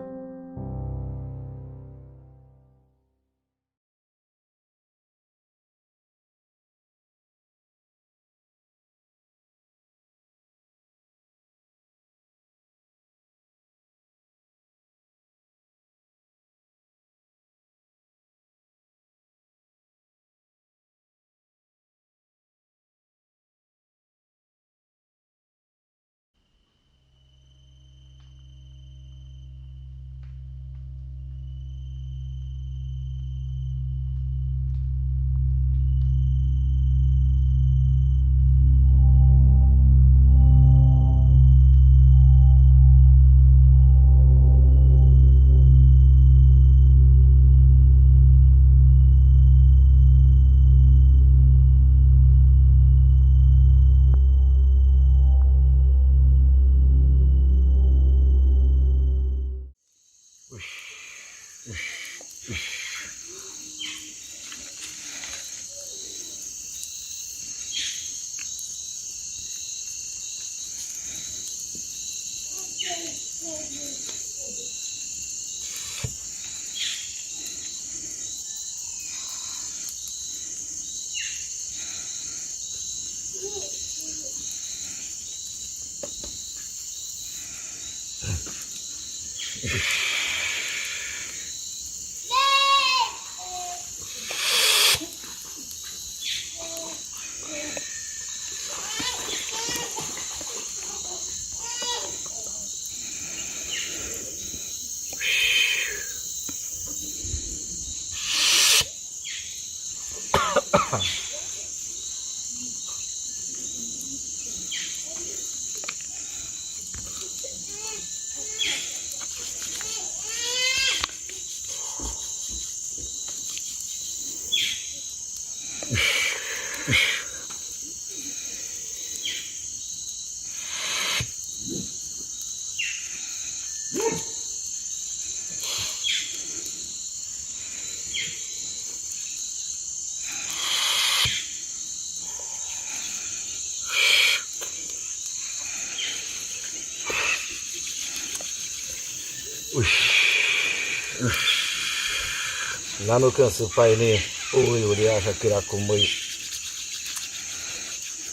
Nano canso pai ni ui uri asa kira kumui.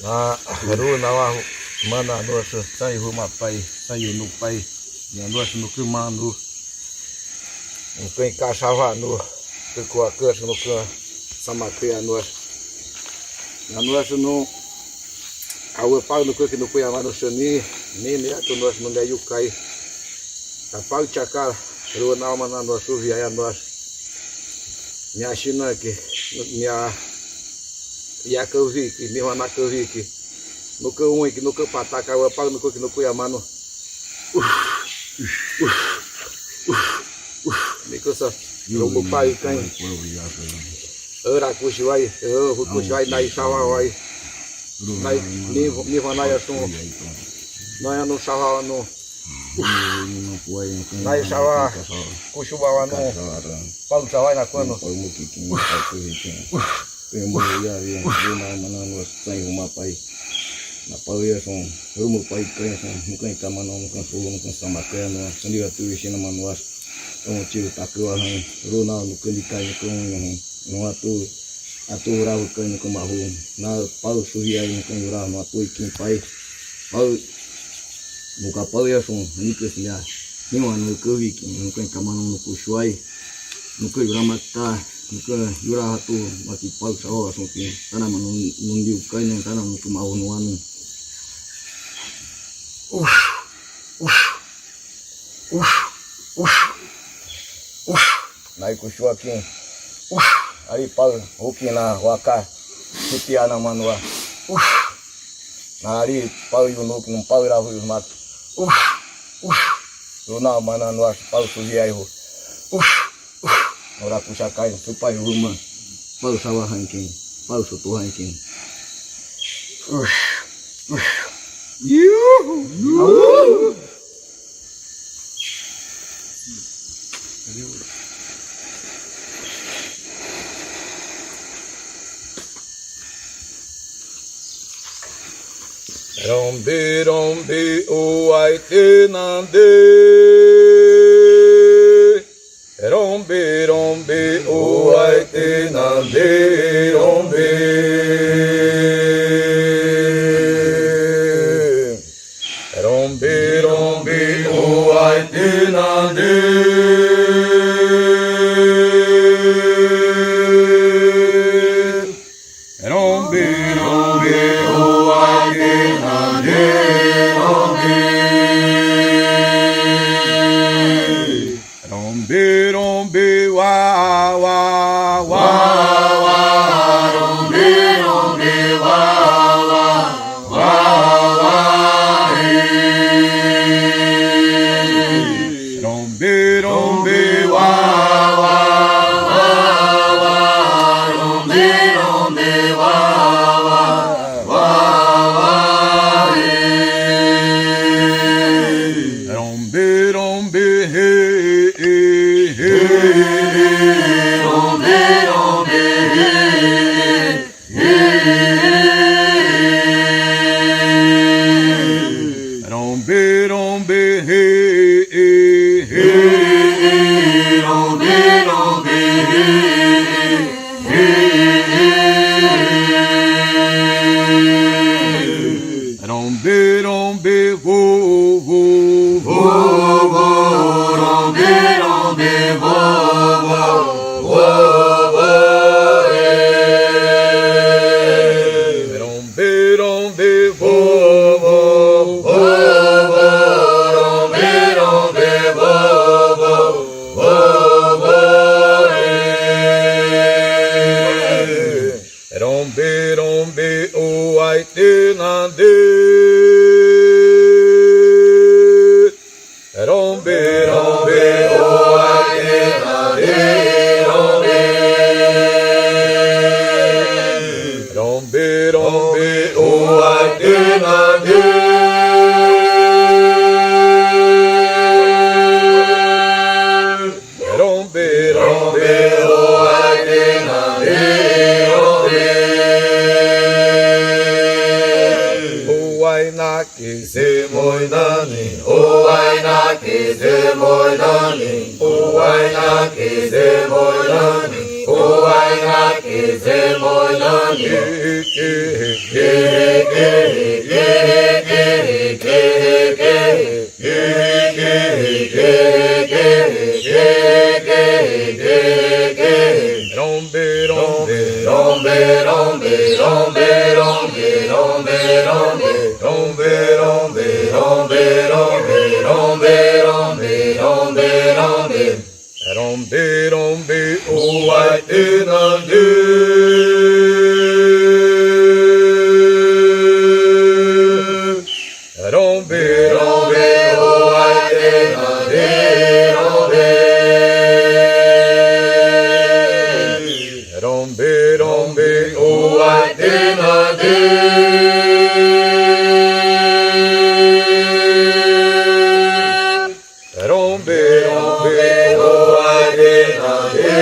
Na haru na wa mana no so sai huma pai sai nu pai ya no so ku ma nu. Ku ka sa wa nu ku ko ka so nu ku sama ku ya nu. Na nu so nu awe pa nu ku ya ma no so ni ya tu nu so ngai yukai. Ta pa chakal ru na ma na no so ya no. Minha china aqui, minha coviki, minha mana coviki, no que um aqui, no que pataca, eu apago no que no cuiamano. Me coça, jogo pai cai. Ora cuxuai, eu cuxuai na isawai, na mi vanaya sum, na no sawa no. Na isawa kuxubawa no. Paulo Zawai na quando? Na pauia são rumo pai crença nunca entamano nunca fogo nunca samacana sandiga tu vixina manuas um tiro takua han runa no candicai com no atu rau can com marrom na paulo suvia em com rau no atu quem pai paulo nunca pauia são nicas minha nenhuma no que vi que nunca entamano no puxuai nunca gramata nunca yura tu mati pal sawa something tanah menundi kain yang tanah untuk mau nuan naik kusua king ari pal hukina waka sutiana manwa nari pal yunuk num pal rahu mat luna mana nuas pal sujiai hu ora puxa kain supaya rumah pal sawah hanking pal sutu hanking Rombi rombi uai te nande. Rombi rombi uai te nande. Rombi. Rombi rombi uai te nande. Rombi rombi uai te nande. Rombi rombi wa wa wa wa. Rombi rombi wa wa wa wa. Rombi rombi wa wa wa wa. Rombi rombi wa wa wa wa. Rombi rombi hey hey. Rombi rombi hey. Rombi rombi hey hey. Rombi rombi hey. Rombi rombi wo wo wo wo. Rombi rombi wo wo wo wo. Rombi rombi wo wo wo wo. Rombi rombi wo wo wo wo. Rombi rombi uai te nande. Rombi rombi uai te nande. Rombi rombi uai te nande. Rombi rombi uai te nande. Uai na ki se moi nani. Uai na ki se moi nani. Uai na ki se moi nani. Uai na ki se moi nani. Rombi rombi rombi rombi rombi rombi rombi rombi rombi rombi rombi rombi rombi rombi rombi rombi. Rombi rombi uai te nande. Rombi rombi uai te nande. Rombi rombi uai te nande. Rombi rombi uai te nande.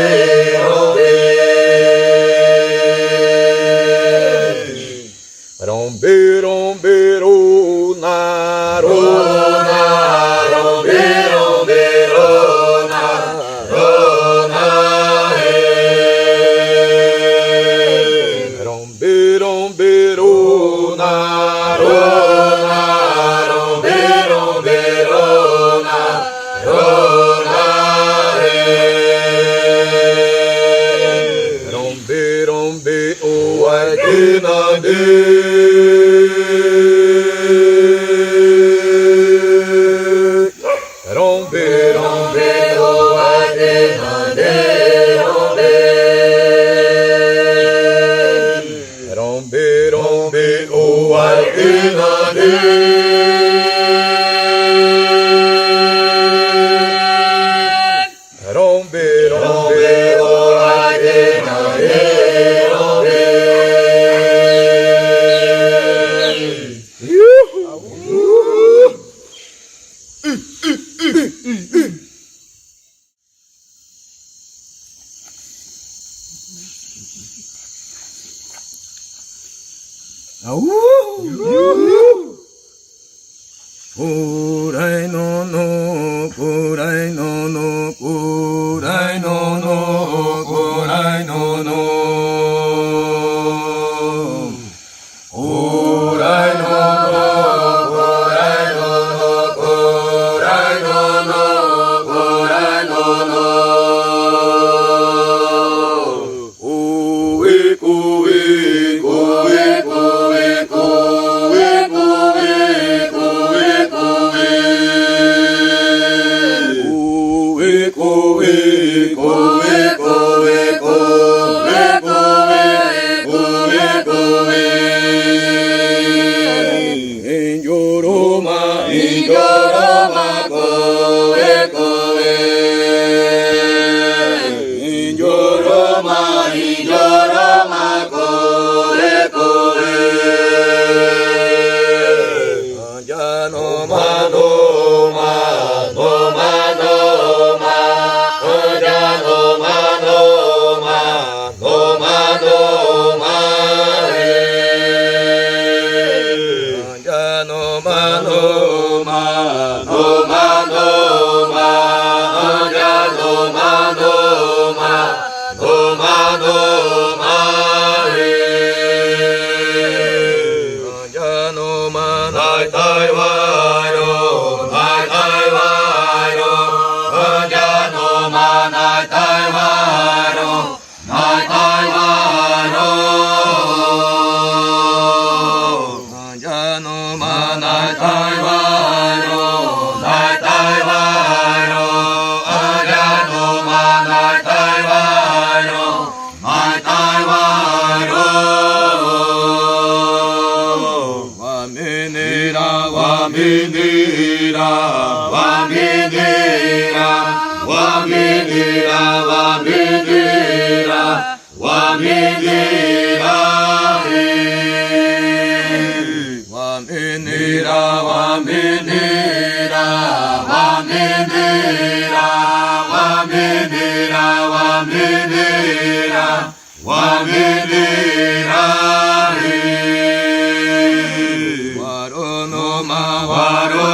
Rombi rombi runa runa. Rombi rombi runa runa. Rombi rombi runa runa. Rombi rombi runa runa. Rombi rombi uai te nande. Rombi rombi uai te nande. Rombi rombi uai te nande. Rombi rombi uai te nande. Kurai no no, kurai no no, kurai no no, kurai no no. Kurai no no, kurai no no, kurai no no, kurai no no. Kui kui kui kui kui kui kui kui. Kui kui kui kui kui kui. In your Roma, koe koe. In your Roma, koe koe. Anjano mano ma, no mano ma. Anjano mano ma, no mano ma. Anjano mano ma, no mano ma. Anjano mano ma, no mano ma. Anjano mano tai vai ro, tai vai ro. Anjano mano tai vai ro, tai vai ro. Anjano mano tai vai ro, tai vai ro. Anjano mano tai vai ro, tai vai ro. Vaminira, vaminira, vaminira, vaminira, vaminira, vaminira. Vaminira, vaminira, vaminira, vaminira, vaminira, vaminira. Varo no ma, varo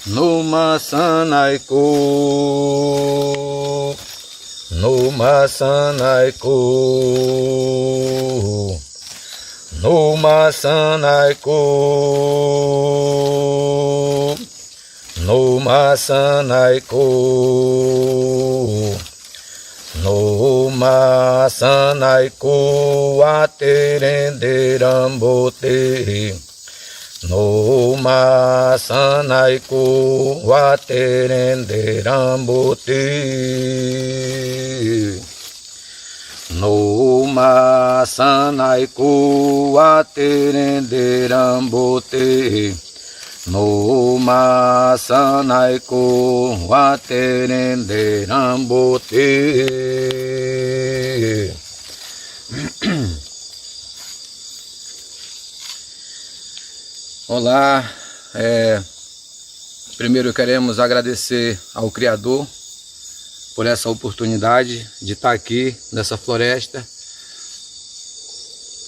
Numa sanaiku, numa sanaiku, numa sanaiku, numa sanaiku, numa sanaiku aterenderambote. Numa sanaiku aterenderambote. Numa sanaiku aterenderambote. Numa sanaiku aterenderambote. Olá, primeiro queremos agradecer ao Criador por essa oportunidade de estar aqui nessa floresta,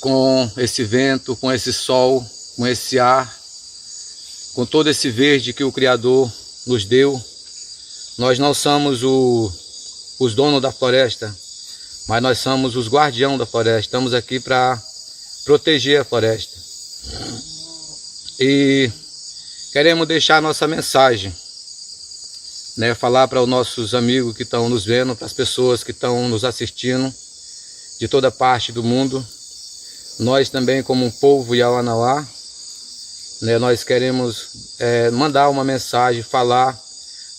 com esse vento, com esse sol, com esse ar, com todo esse verde que o Criador nos deu. Nós não somos os donos da floresta, mas nós somos os guardiãos da floresta. Estamos aqui para proteger a floresta. E queremos deixar nossa mensagem, né? Falar para os nossos amigos que estão nos vendo, para as pessoas que estão nos assistindo de toda parte do mundo. Nós também, como um povo Yawanawá, né, nós queremos mandar uma mensagem, falar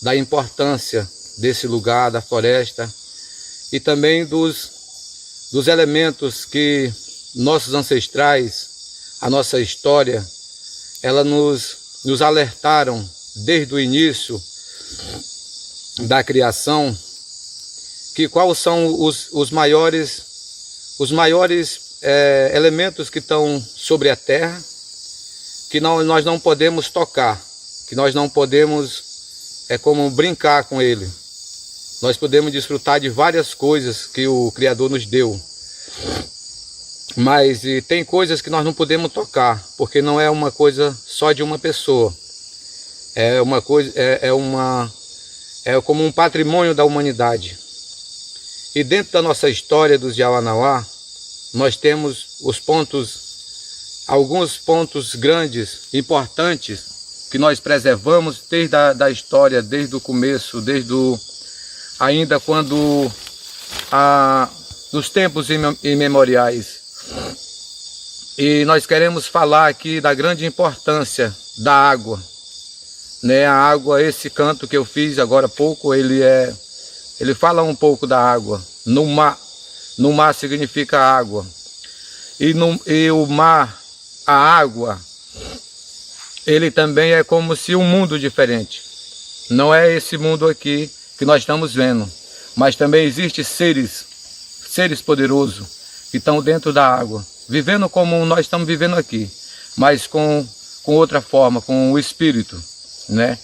da importância desse lugar, da floresta, e também dos elementos que nossos ancestrais, a nossa história, ela nos alertaram desde o início da criação, que quais são os maiores elementos que estão sobre a terra, que nós não podemos tocar, que nós não podemos como brincar com ele. Nós podemos desfrutar de várias coisas que o Criador nos deu, mas tem coisas que nós não podemos tocar, porque não é uma coisa só de uma pessoa. É uma coisa, é como um patrimônio da humanidade. E dentro da nossa história dos Yawanawá, nós temos alguns pontos grandes, importantes, que nós preservamos desde a história, desde o começo, ainda quando nos tempos imemoriais. E nós queremos falar aqui da grande importância da água, né? A água, esse canto que eu fiz agora há pouco, ele fala um pouco da água. No mar significa água. E o mar, a água, ele também é como se um mundo diferente. Não é esse mundo aqui que nós estamos vendo, mas também existem seres poderosos que estão dentro da água, vivendo como nós estamos vivendo aqui, mas com outra forma, com o espírito, né?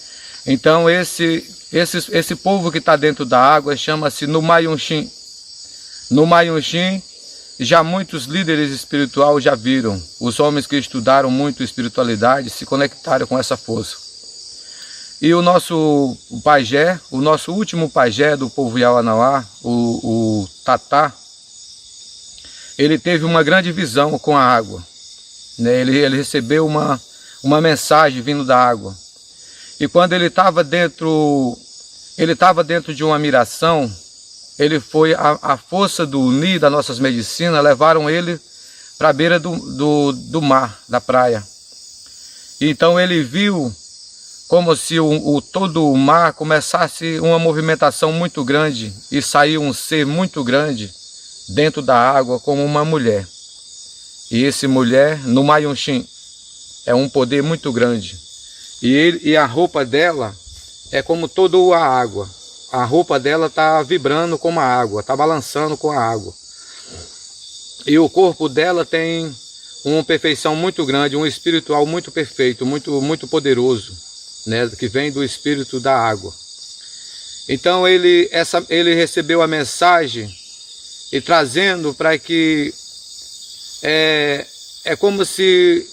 Então esse povo que está dentro da água chama-se Numayunxin. Numayunxin, já muitos líderes espirituais já viram, os homens que estudaram muito espiritualidade se conectaram com essa força. E o nosso pajé, o nosso último pajé do povo Yawanawá, o Tatá, ele teve uma grande visão com a água, né? Ele recebeu uma mensagem vindo da água. E quando ele estava dentro de uma miração, ele foi a força do Ni, das nossas medicinas, levaram ele para a beira do mar, da praia. E então ele viu como se todo o mar começasse uma movimentação muito grande e saiu um ser muito grande dentro da água como uma mulher. E essa mulher, no Mayunshin, é um poder muito grande. E a roupa dela é como toda a água. A roupa dela está vibrando como a água, está balançando com a água. E o corpo dela tem uma perfeição muito grande, um espiritual muito perfeito, muito poderoso, né, que vem do espírito da água. Então ele recebeu a mensagem e trazendo para que é como se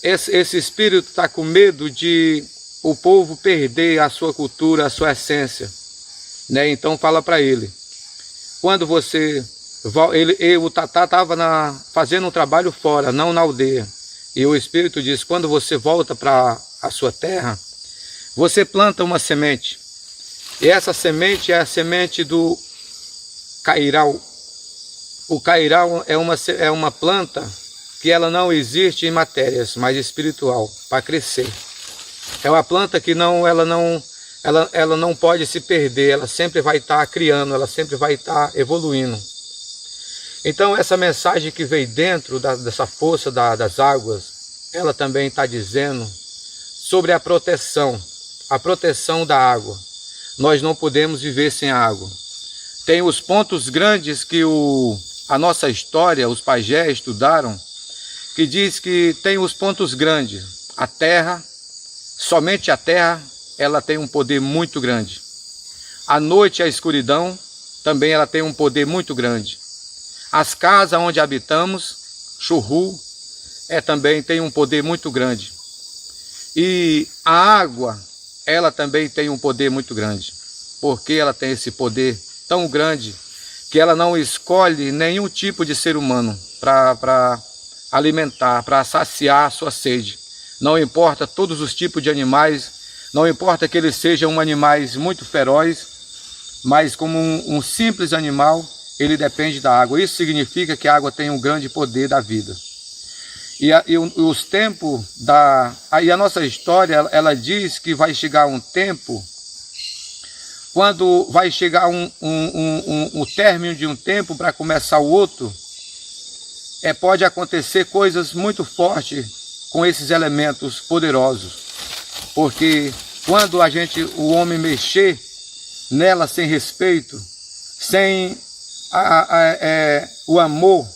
esse espírito está com medo de o povo perder a sua cultura, a sua essência, né? Então fala para ele, quando você o Tatá estava fazendo um trabalho fora, não na aldeia, e o espírito diz, quando você volta para a sua terra, você planta uma semente, e essa semente é a semente do cairau. O cairau é uma planta que ela não existe em matérias, mas espiritual, para crescer. É uma planta que ela não pode se perder, ela sempre vai estar criando, ela sempre vai estar evoluindo. Então essa mensagem que veio dentro dessa força das águas, ela também está dizendo sobre a proteção da água. Nós não podemos viver sem água. Tem os pontos grandes que a nossa história, os pajés estudaram, que diz que tem os pontos grandes. A terra, somente a terra, ela tem um poder muito grande. A noite, a escuridão, também ela tem um poder muito grande. As casas onde habitamos, churru, também tem um poder muito grande. E a água, ela também tem um poder muito grande. Porque ela tem esse poder tão grande que ela não escolhe nenhum tipo de ser humano para alimentar, para saciar a sua sede. Não importa todos os tipos de animais, não importa que eles sejam animais muito ferozes, mas como um simples animal, ele depende da água. Isso significa que a água tem um grande poder da vida. E os tempos e a nossa história, ela diz que vai chegar um tempo, quando vai chegar o término de um tempo para começar o outro, pode acontecer coisas muito fortes com esses elementos poderosos. Porque quando o homem mexer nela sem respeito, sem o amor,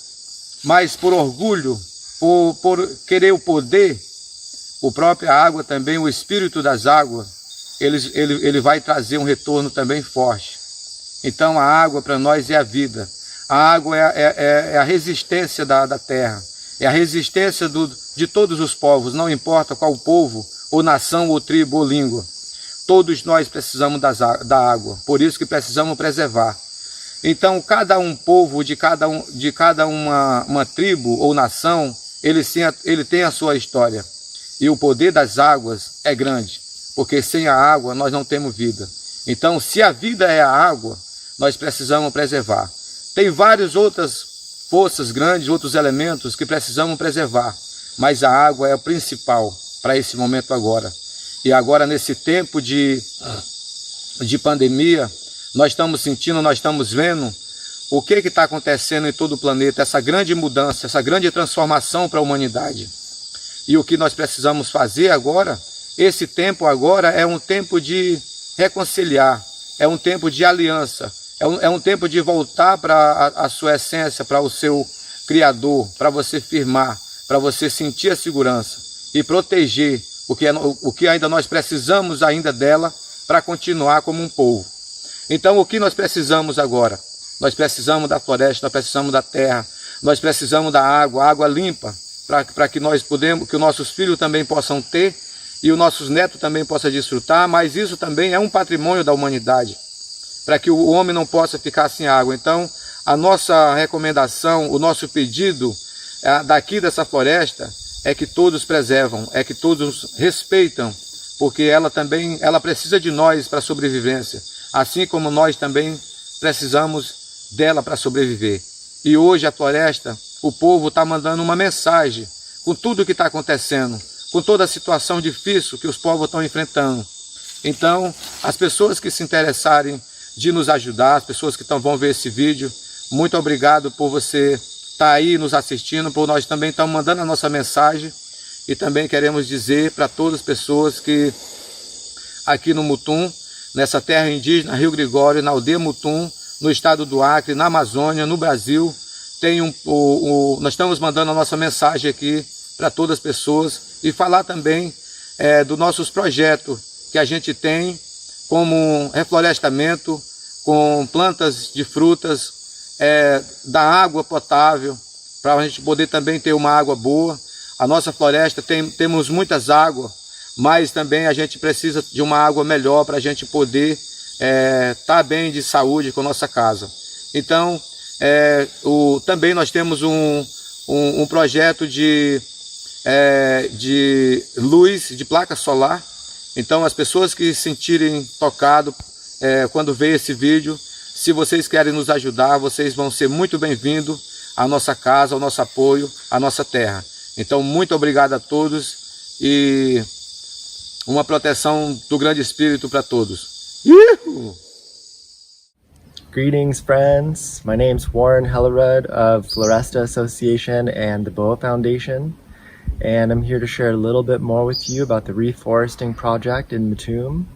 mas por orgulho, por querer o poder, a própria água também, o espírito das águas, ele vai trazer um retorno também forte. Então a água para nós é a vida. A água é a resistência da terra, é a resistência de todos os povos, não importa qual povo, ou nação, ou tribo, ou língua. Todos nós precisamos da água, por isso que precisamos preservar. Então cada um povo, de cada uma tribo ou nação, ele tem a sua história. E o poder das águas é grande, porque sem a água nós não temos vida. Então se a vida é a água, nós precisamos preservar. Tem várias outras forças grandes, outros elementos que precisamos preservar, mas a água é o principal para esse momento agora. E agora nesse tempo de pandemia, nós estamos sentindo, nós estamos vendo o que está acontecendo em todo o planeta, essa grande mudança, essa grande transformação para a humanidade. E o que nós precisamos fazer agora, esse tempo agora é um tempo de reconciliar, é um tempo de aliança, é um tempo de voltar para a sua essência, para o seu Criador, para você firmar, para você sentir a segurança e proteger o que ainda nós precisamos ainda dela para continuar como um povo. Então o que nós precisamos agora? Nós precisamos da floresta, nós precisamos da terra, nós precisamos da água limpa, para que que os nossos filhos também possam ter e os nossos netos também possam desfrutar, mas isso também é um patrimônio da humanidade, para que o homem não possa ficar sem água. Então a nossa recomendação, o nosso pedido daqui dessa floresta é que todos preservam, é que todos respeitam, porque ela precisa de nós para a sobrevivência, assim como nós também precisamos dela para sobreviver. E hoje a floresta, o povo está mandando uma mensagem com tudo o que está acontecendo, com toda a situação difícil que os povos estão enfrentando. Então, as pessoas que se interessarem de nos ajudar, as pessoas que vão ver esse vídeo, Muito obrigado por você estar aí nos assistindo, por nós também estar mandando a nossa mensagem. E também queremos dizer para todas as pessoas que aqui no Mutum, nessa terra indígena, Rio Gregório, na aldeia Mutum, no estado do Acre, na Amazônia, no Brasil, nós estamos mandando a nossa mensagem aqui para todas as pessoas e falar também dos nossos projetos que a gente tem, como reflorestamento, com plantas de frutas, da água potável, para a gente poder também ter uma água boa. A nossa floresta temos muitas águas, mas também a gente precisa de uma água melhor para a gente poder estar bem de saúde com a nossa casa. Então, também nós temos um projeto de luz, de placa solar. Então, as pessoas que se sentirem tocadas quando ver esse vídeo, se vocês querem nos ajudar, vocês vão ser muito bem-vindos à nossa casa, ao nosso apoio, à nossa terra. Então, muito obrigado a todos e uma proteção do Grande Espírito para todos. Uhul! Greetings, friends. My name's Warren Hellerud of Floresta Association and the Boa Foundation, and I'm here to share a little bit more with you about the reforesting project in Mutum.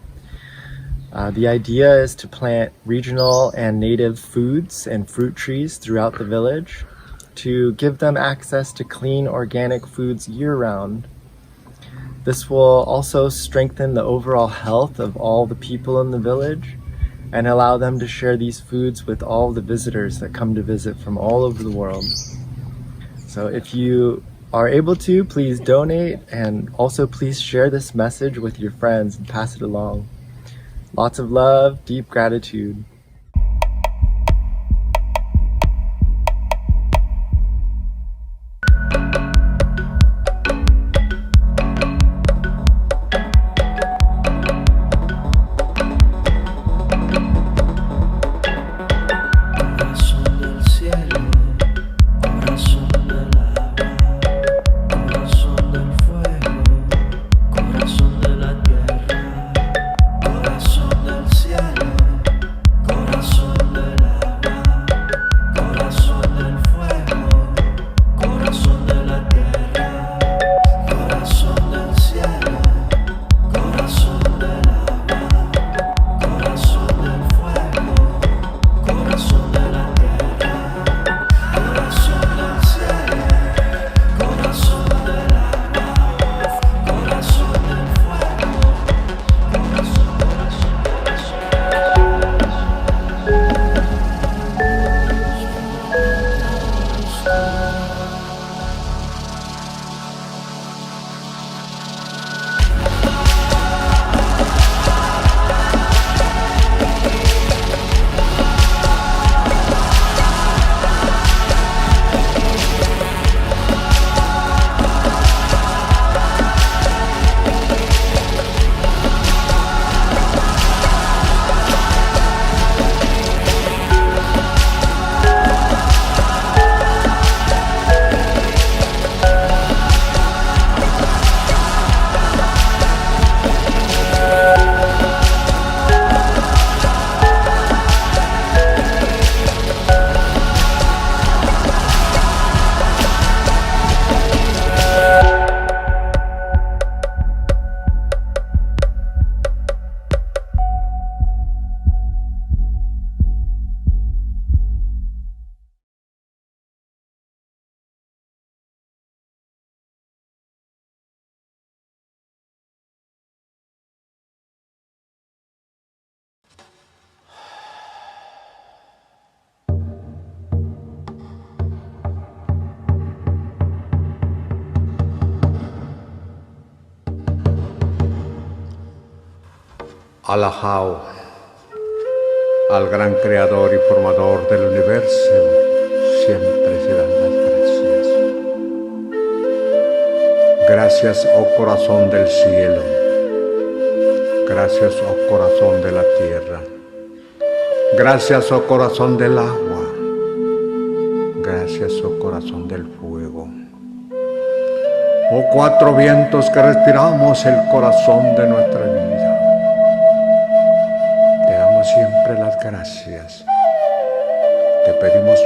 The idea is to plant regional and native foods and fruit trees throughout the village to give them access to clean organic foods year-round. This will also strengthen the overall health of all the people in the village and allow them to share these foods with all the visitors that come to visit from all over the world. So if you are able to, please donate, and also please share this message with your friends and pass it along. Lots of love, deep gratitude. Alabao al gran creador y formador del universo, siempre se dan las gracias. Gracias, oh corazón del cielo. Gracias, oh corazón de la tierra. Gracias, oh corazón del agua. Gracias, oh corazón del fuego. Oh cuatro vientos que respiramos el corazón de nuestra vida. Te damos siempre las gracias. te pedimos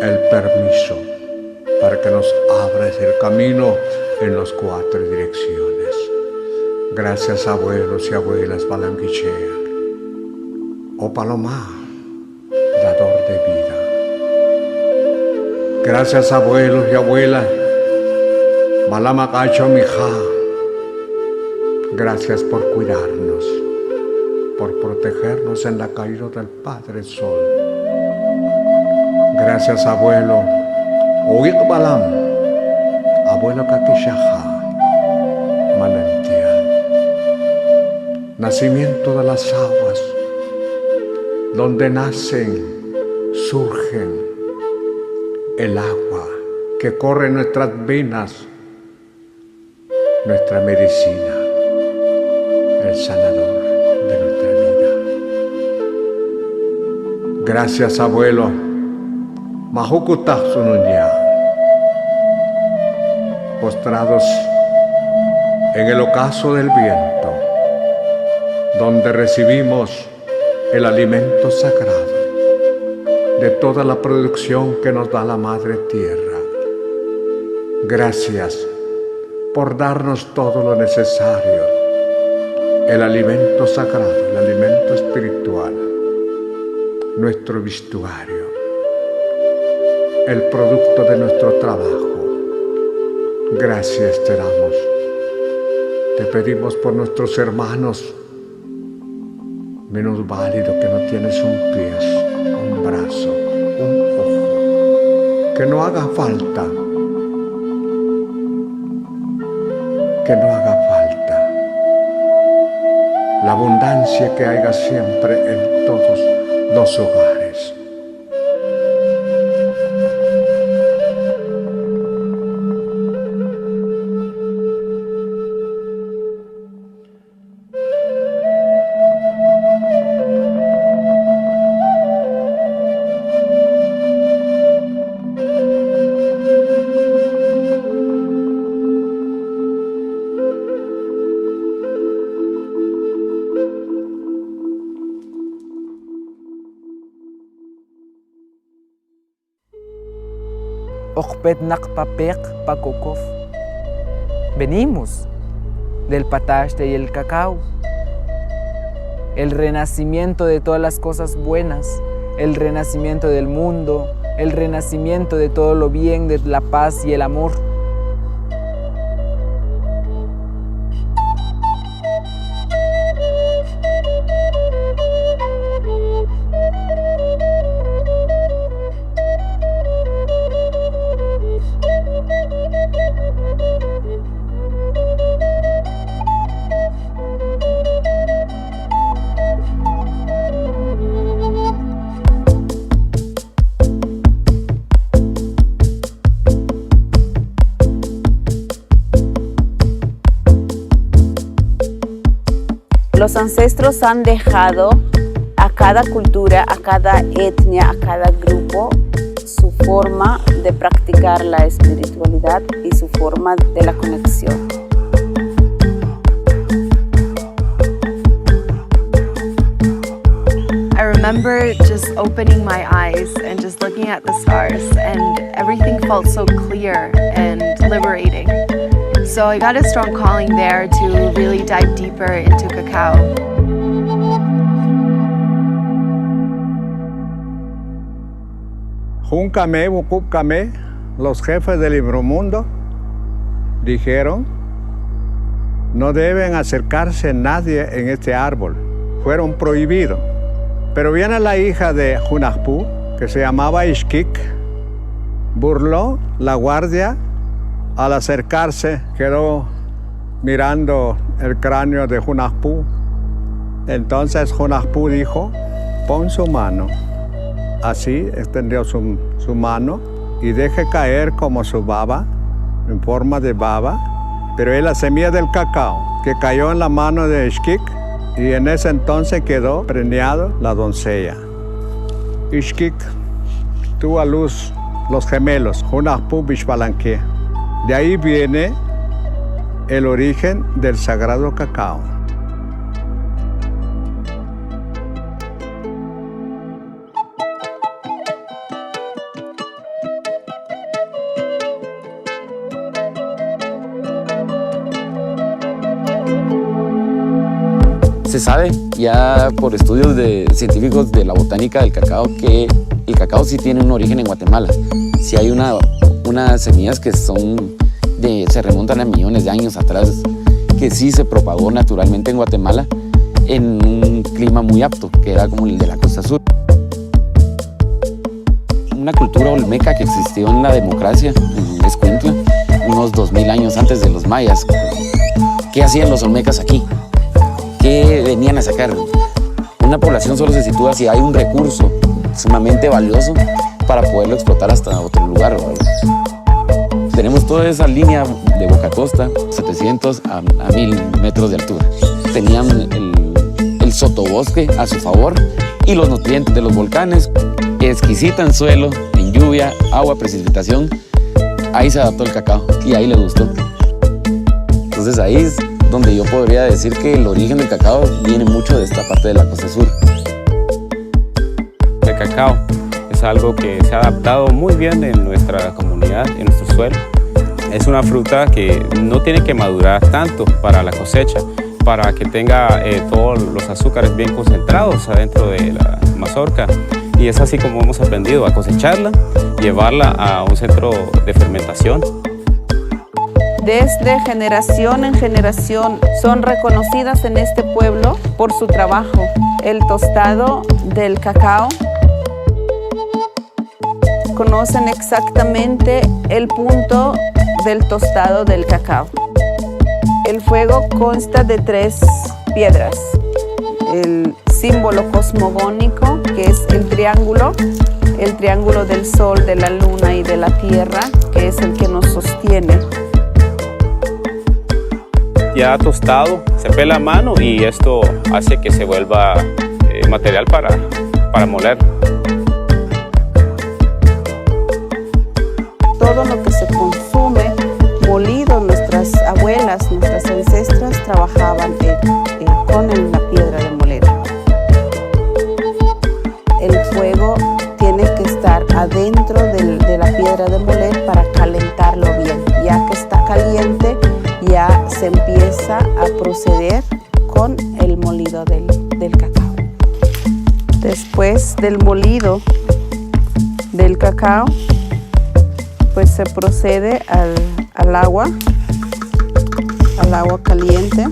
el permiso para que nos abras el camino en las 4 direcciones. Gracias, abuelos y abuelas Balanguichea. Oh Paloma, dador de vida. Gracias, abuelos y abuelas Balamagacho Mija. Gracias por cuidarnos, por protegernos en la caída del Padre Sol. Gracias, abuelo Oik Balam, abuelo Kakishaja, manantial, nacimiento de las aguas, donde nacen, surgen el agua que corre en nuestras venas, nuestra medicina, el sanador de nuestra vida. Gracias, abuelo Mahukuta Sununya, postrados en el ocaso del viento, donde recibimos el alimento sagrado de toda la producción que nos da la Madre Tierra. Gracias por darnos todo lo necesario, el alimento sagrado, el alimento espiritual, nuestro vestuario, el producto de nuestro trabajo. Gracias te damos. Te pedimos por nuestros hermanos menos válidos, que no tienes un pie, un brazo, un ojo, que no haga falta, la abundancia que haya siempre en todos los hogares. Venimos del pataste y el cacao, el renacimiento de todas las cosas buenas, el renacimiento del mundo, el renacimiento de todo lo bien, de la paz y el amor. Los ancestros han dejado a cada cultura, a cada etnia, a cada grupo su forma de practicar la espiritualidad y su forma de la conexión. I remember just opening my eyes and just looking at the stars, and everything felt so clear and liberating. So I got a strong calling there to really dive deeper into cacao. Júncame, Wucúcame, los jefes del inframundo dijeron: no deben acercarse nadie en este árbol, fueron prohibidos. Pero viene la hija de Hunahpu, que se llamaba Ishkik, burló la guardia. Al acercarse, quedó mirando el cráneo de Hunahpu. Entonces Hunahpu dijo: pon su mano. Así extendió su mano y deje caer como su baba, en forma de baba. Pero es la semilla del cacao que cayó en la mano de Ishkik, y en ese entonces quedó preñado la doncella. Ishkik tuvo a luz los gemelos, Hunahpu Bishbalanque. De ahí viene el origen del sagrado cacao. Se sabe ya por estudios científicos de la botánica del cacao que el cacao sí tiene un origen en Guatemala. Sí hay unas semillas que se remontan a millones de años atrás, que sí se propagó naturalmente en Guatemala en un clima muy apto, que era como el de la costa sur. Una cultura olmeca que existió en la democracia, en Escuintla, unos 2000 años antes de los mayas. ¿Qué hacían los olmecas aquí? ¿Qué venían a sacar? Una población solo se sitúa si hay un recurso sumamente valioso para poderlo explotar hasta otro lugar, ¿verdad? Tenemos toda esa línea de boca a costa, 700 a 1000 metros de altura. Tenían el sotobosque a su favor y los nutrientes de los volcanes, exquisita en suelo, en lluvia, agua, precipitación. Ahí se adaptó el cacao y ahí le gustó. Entonces ahí es donde yo podría decir que el origen del cacao viene mucho de esta parte de la costa sur. El cacao es algo que se ha adaptado muy bien en nuestra comunidad, en nuestro suelo. Es una fruta que no tiene que madurar tanto para la cosecha, para que tenga todos los azúcares bien concentrados adentro de la mazorca. Y es así como hemos aprendido a cosecharla, llevarla a un centro de fermentación. Desde generación en generación son reconocidas en este pueblo por su trabajo. El tostado del cacao. Conocen exactamente el punto del tostado del cacao. El fuego consta de 3 piedras. El símbolo cosmogónico, que es el triángulo del sol, de la luna y de la tierra, que es el que nos sostiene. Ya tostado, se pela a mano y esto hace que se vuelva material para moler. Todo lo que se consume molido, nuestras abuelas, nuestras ancestras trabajaban con la piedra de moler. El fuego tiene que estar adentro de la piedra de moler para calentarlo bien. Ya que está caliente, ya se empieza a proceder con el molido del cacao. Después del molido del cacao, pues se procede al agua caliente.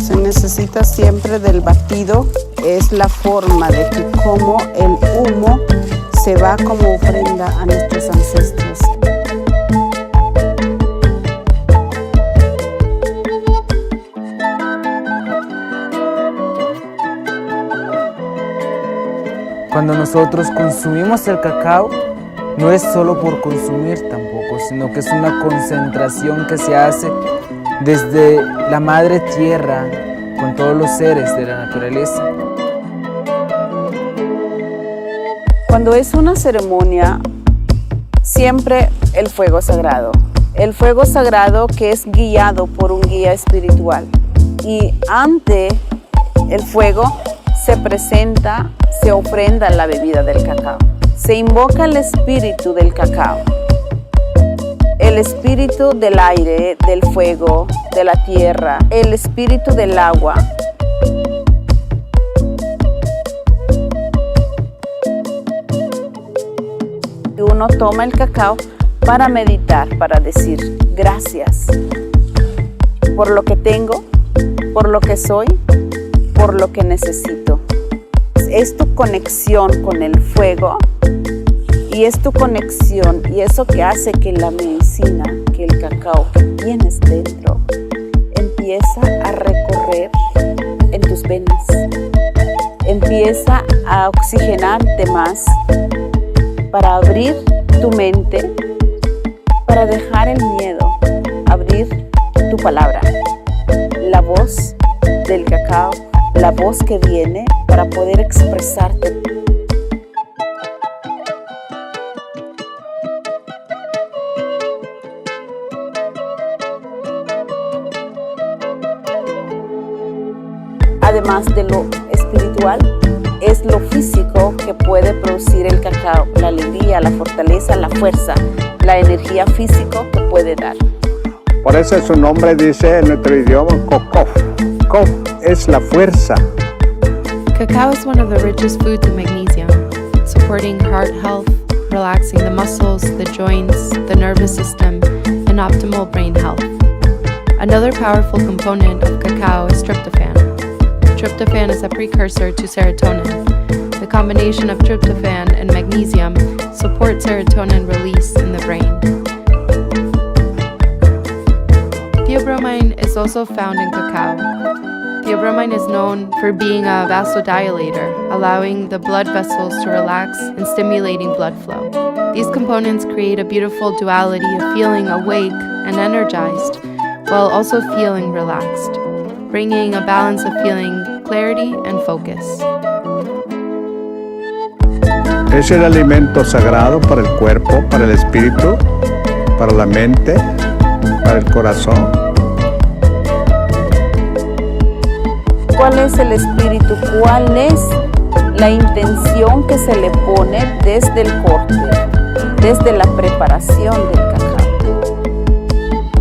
Se necesita siempre del batido, es la forma de que como el humo se va como ofrenda a nuestros ancestros. Cuando nosotros consumimos el cacao, no es solo por consumir tampoco, sino que es una concentración que se hace desde la madre tierra con todos los seres de la naturaleza. Cuando es una ceremonia, siempre el fuego sagrado. El fuego sagrado que es guiado por un guía espiritual. Y ante el fuego se presenta, se ofrenda la bebida del cacao. Se invoca el espíritu del cacao, el espíritu del aire, del fuego, de la tierra, el espíritu del agua. Y uno toma el cacao para meditar, para decir gracias por lo que tengo, por lo que soy, por lo que necesito. Es tu conexión con el fuego y es tu conexión y eso que hace que la medicina, que el cacao que tienes dentro empieza a recorrer en tus venas, empieza a oxigenarte más para abrir tu mente, para dejar el miedo, abrir tu palabra, la voz del cacao, la voz que viene para poder expresarte. Además de lo espiritual, es lo físico que puede producir el cacao, la alegría, la fortaleza, la fuerza, la energía física que puede dar. Por eso su nombre dice en nuestro idioma Kokof. Kof es la fuerza. Cacao is one of the richest foods in magnesium, supporting heart health, relaxing the muscles, the joints, the nervous system, and optimal brain health. Another powerful component of cacao is tryptophan. Tryptophan is a precursor to serotonin. The combination of tryptophan and magnesium supports serotonin release in the brain. Theobromine is also found in cacao. Theobromine is known for being a vasodilator, allowing the blood vessels to relax and stimulating blood flow. These components create a beautiful duality of feeling awake and energized, while also feeling relaxed, bringing a balance of feeling clarity and focus. Es el alimento sagrado para el cuerpo, para el espíritu, para la mente, para el corazón. ¿Cuál es el espíritu? ¿Cuál es la intención que se le pone desde el corte, desde la preparación del cacao?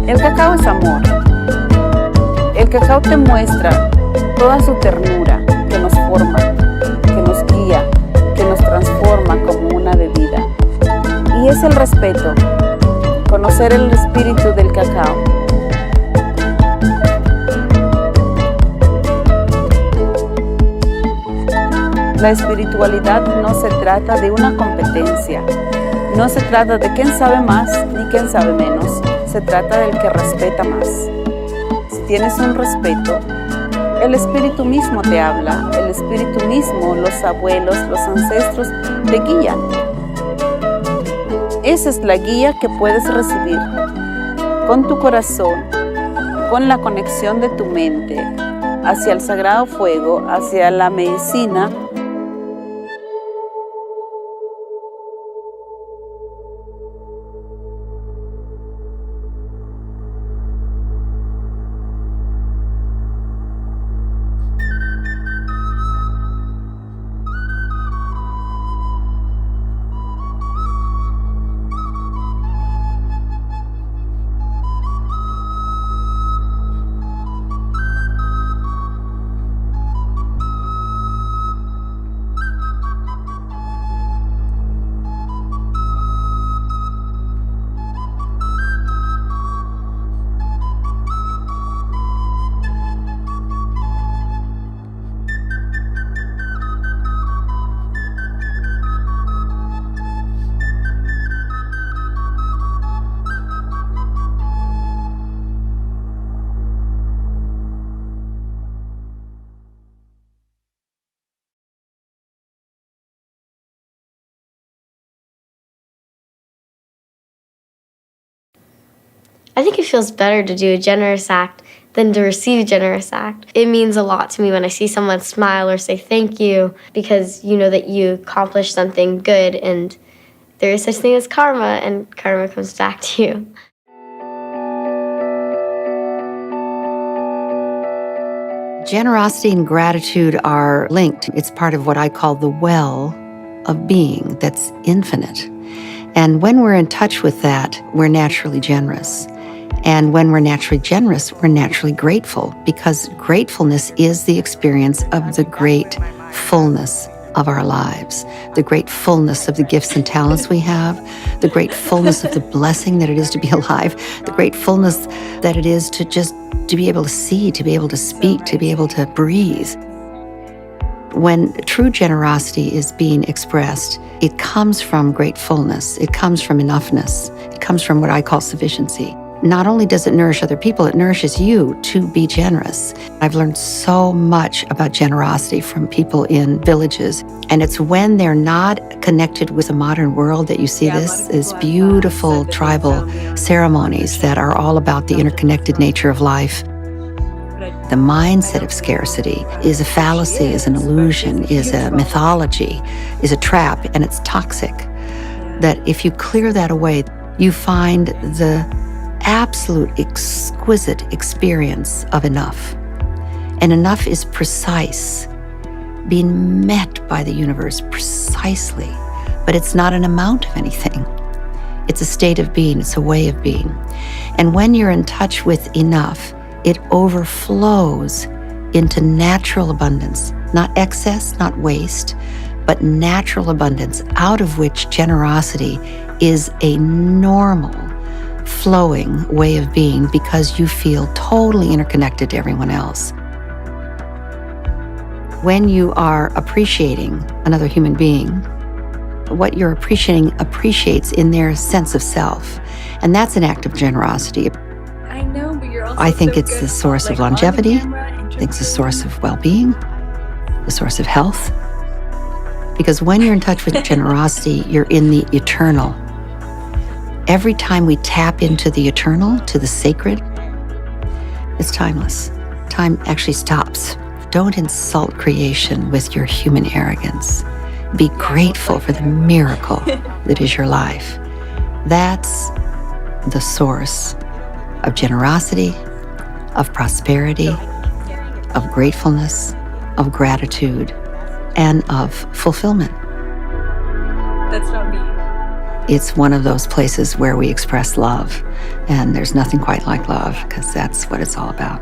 El cacao es amor. El cacao te muestra toda su ternura que nos forma, que nos guía, que nos transforma como una bebida. Y es el respeto, conocer el espíritu del cacao. La espiritualidad no se trata de una competencia, no se trata de quién sabe más ni quién sabe menos, se trata del que respeta más. Si tienes un respeto, el espíritu mismo te habla, el espíritu mismo, los abuelos, los ancestros te guían. Esa es la guía que puedes recibir con tu corazón, con la conexión de tu mente hacia el sagrado fuego, hacia la medicina. I think it feels better to do a generous act than to receive a generous act. It means a lot to me when I see someone smile or say thank you, because you know that you accomplished something good, and there is such thing as karma, and karma comes back to you. Generosity and gratitude are linked. It's part of what I call the well of being that's infinite. And when we're in touch with that, we're naturally generous. And when we're naturally generous, we're naturally grateful, because gratefulness is the experience of the great fullness of our lives, the great fullness of the gifts and talents we have, the great fullness of the blessing that it is to be alive, the great fullness that it is to just to be able to see, to be able to speak, to be able to breathe. When true generosity is being expressed, it comes from great fullness, it comes from enoughness, it comes from what I call sufficiency. Not only does it nourish other people, it nourishes you to be generous. I've learned so much about generosity from people in villages, and it's when they're not connected with the modern world that you see this beautiful tribal ceremonies that are all about the interconnected nature of life. The mindset of scarcity is a fallacy, is an illusion, is a mythology, is a trap, and it's toxic. That if you clear that away, you find the absolute exquisite experience of enough. And enough is precise, being met by the universe precisely, but it's not an amount of anything. It's a state of being, it's a way of being. And when you're in touch with enough, it overflows into natural abundance, not excess, not waste, but natural abundance, out of which generosity is a normal, flowing way of being because you feel totally interconnected to everyone else. When you are appreciating another human being, what you're appreciating appreciates in their sense of self. And that's an act of generosity. I know, but you're also I think so it's good the source about, of like, on the longevity. camera and I think it's the source of well-being, the source of health. Because when you're in touch with generosity, you're in the eternal. Every time we tap into the eternal, to the sacred, it's timeless. Time actually stops. Don't insult creation with your human arrogance. Be grateful for the miracle that is your life. That's the source of generosity, of prosperity, of gratefulness, of gratitude, and of fulfillment. That's not me. It's one of those places where we express love, and there's nothing quite like love, because that's what it's all about.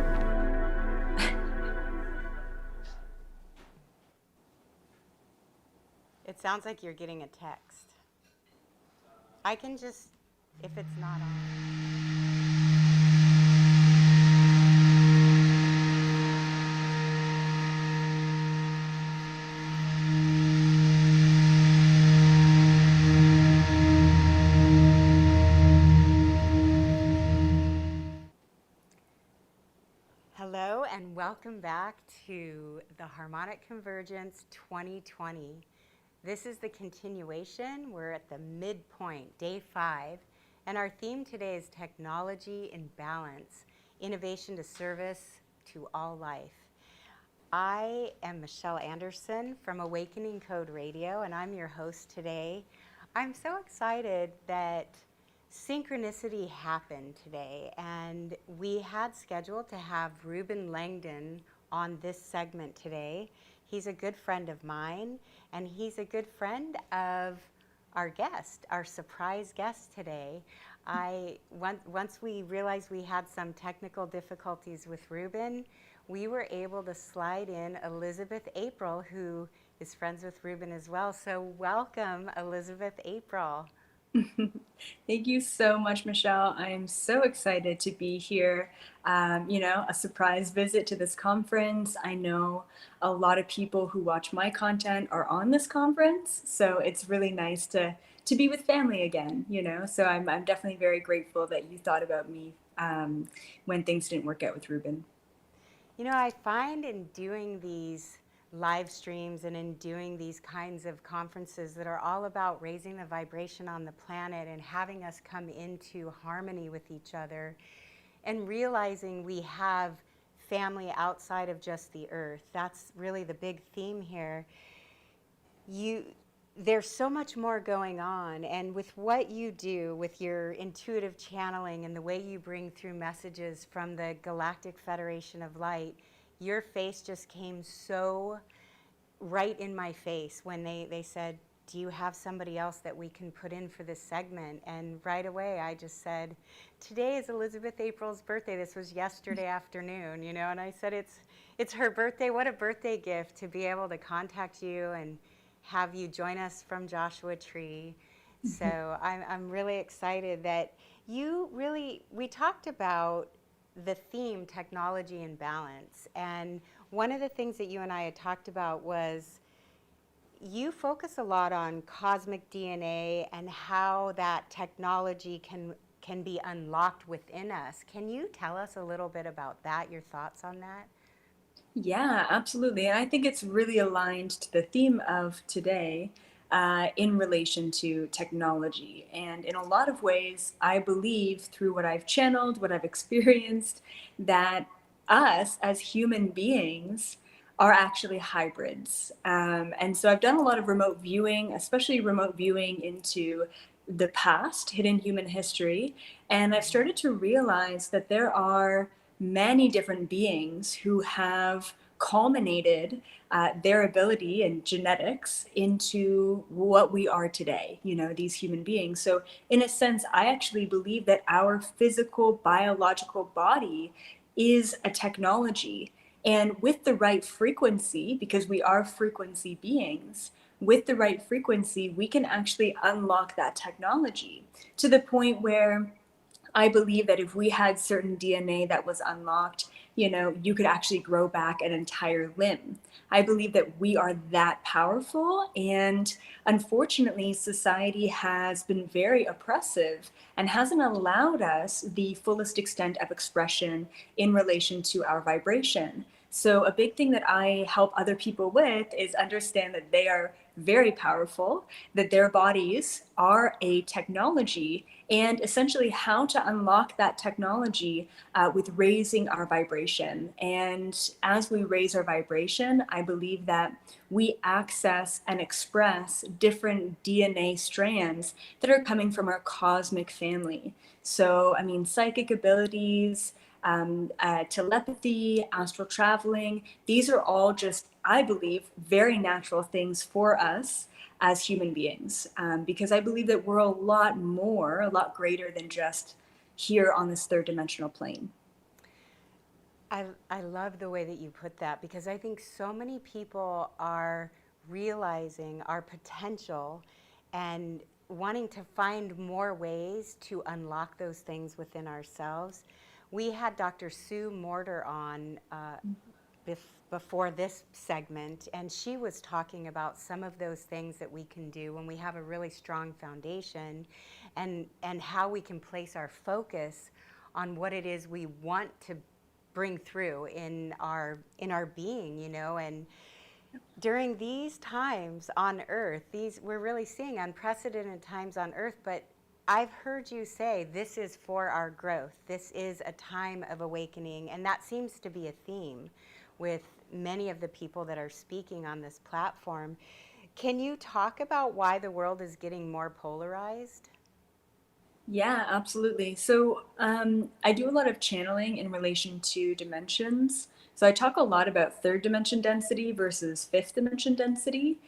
It sounds like you're getting a text. I can just, if it's not on. Hello and welcome back to the Harmonic Convergence 2020. This is the continuation. We're at the midpoint, day 5, and our theme today is technology in balance, innovation to service to all life. I am Michelle Anderson from Awakening Code Radio, and I'm your host today. I'm so excited that synchronicity happened today, and we had scheduled to have Ruben Langdon on this segment today. He's a good friend of mine, and he's a good friend of our guest, our surprise guest today. Once we realized we had some technical difficulties with Ruben, we were able to slide in Elizabeth April, who is friends with Ruben as well. So welcome, Elizabeth April. Thank you so much, Michelle. I am so excited to be here. A surprise visit to this conference. I know a lot of people who watch my content are on this conference, so it's really nice to be with family again, So I'm definitely very grateful that you thought about me when things didn't work out with Ruben. I find in doing these live streams and in doing these kinds of conferences that are all about raising the vibration on the planet and having us come into harmony with each other and realizing we have family outside of just the earth. That's really the big theme here. There's so much more going on, and with what you do with your intuitive channeling and the way you bring through messages from the Galactic Federation of Light, your face just came so right in my face when they said, do you have somebody else that we can put in for this segment? And right away I just said, today is Elizabeth April's birthday. This was yesterday afternoon, and I said, it's her birthday. What a birthday gift to be able to contact you and have you join us from Joshua Tree. So I'm really excited that we talked about the theme, technology and balance. And one of the things that you and I had talked about was you focus a lot on cosmic DNA and how that technology can be unlocked within us. Can you tell us a little bit about that, your thoughts on that? Yeah, absolutely. And I think it's really aligned to the theme of today in relation to technology. And in a lot of ways, I believe through what I've channeled, what I've experienced, that us as human beings are actually hybrids. And so I've done a lot of remote viewing, especially remote viewing into the past, hidden human history. And I've started to realize that there are many different beings who have culminated their ability and genetics into what we are today, these human beings. So, in a sense, I actually believe that our physical, biological body is a technology. And with the right frequency, because we are frequency beings, with the right frequency, we can actually unlock that technology to the point where I believe that if we had certain DNA that was unlocked, you could actually grow back an entire limb. I believe that we are that powerful. And unfortunately, society has been very oppressive and hasn't allowed us the fullest extent of expression in relation to our vibration. So, a big thing that I help other people with is understand that they are very powerful, that their bodies are a technology, and essentially how to unlock that technology with raising our vibration. And as we raise our vibration, I believe that we access and express different DNA strands that are coming from our cosmic family. So, I mean, psychic abilities, telepathy, astral traveling, these are all just, I believe, very natural things for us as human beings, because I believe that we're a lot more, a lot greater than just here on this third dimensional plane. I love the way that you put that, because I think so many people are realizing our potential and wanting to find more ways to unlock those things within ourselves. We had Dr. Sue Morter on before this segment, and she was talking about some of those things that we can do when we have a really strong foundation, and how we can place our focus on what it is we want to bring through in our being, and during these times on earth, we're really seeing unprecedented times on earth, but I've heard you say this is for our growth. This is a time of awakening, and that seems to be a theme with many of the people that are speaking on this platform. Can you talk about why the world is getting more polarized? Yeah, absolutely. So I do a lot of channeling in relation to dimensions. So I talk a lot about third dimension density versus fifth dimension density.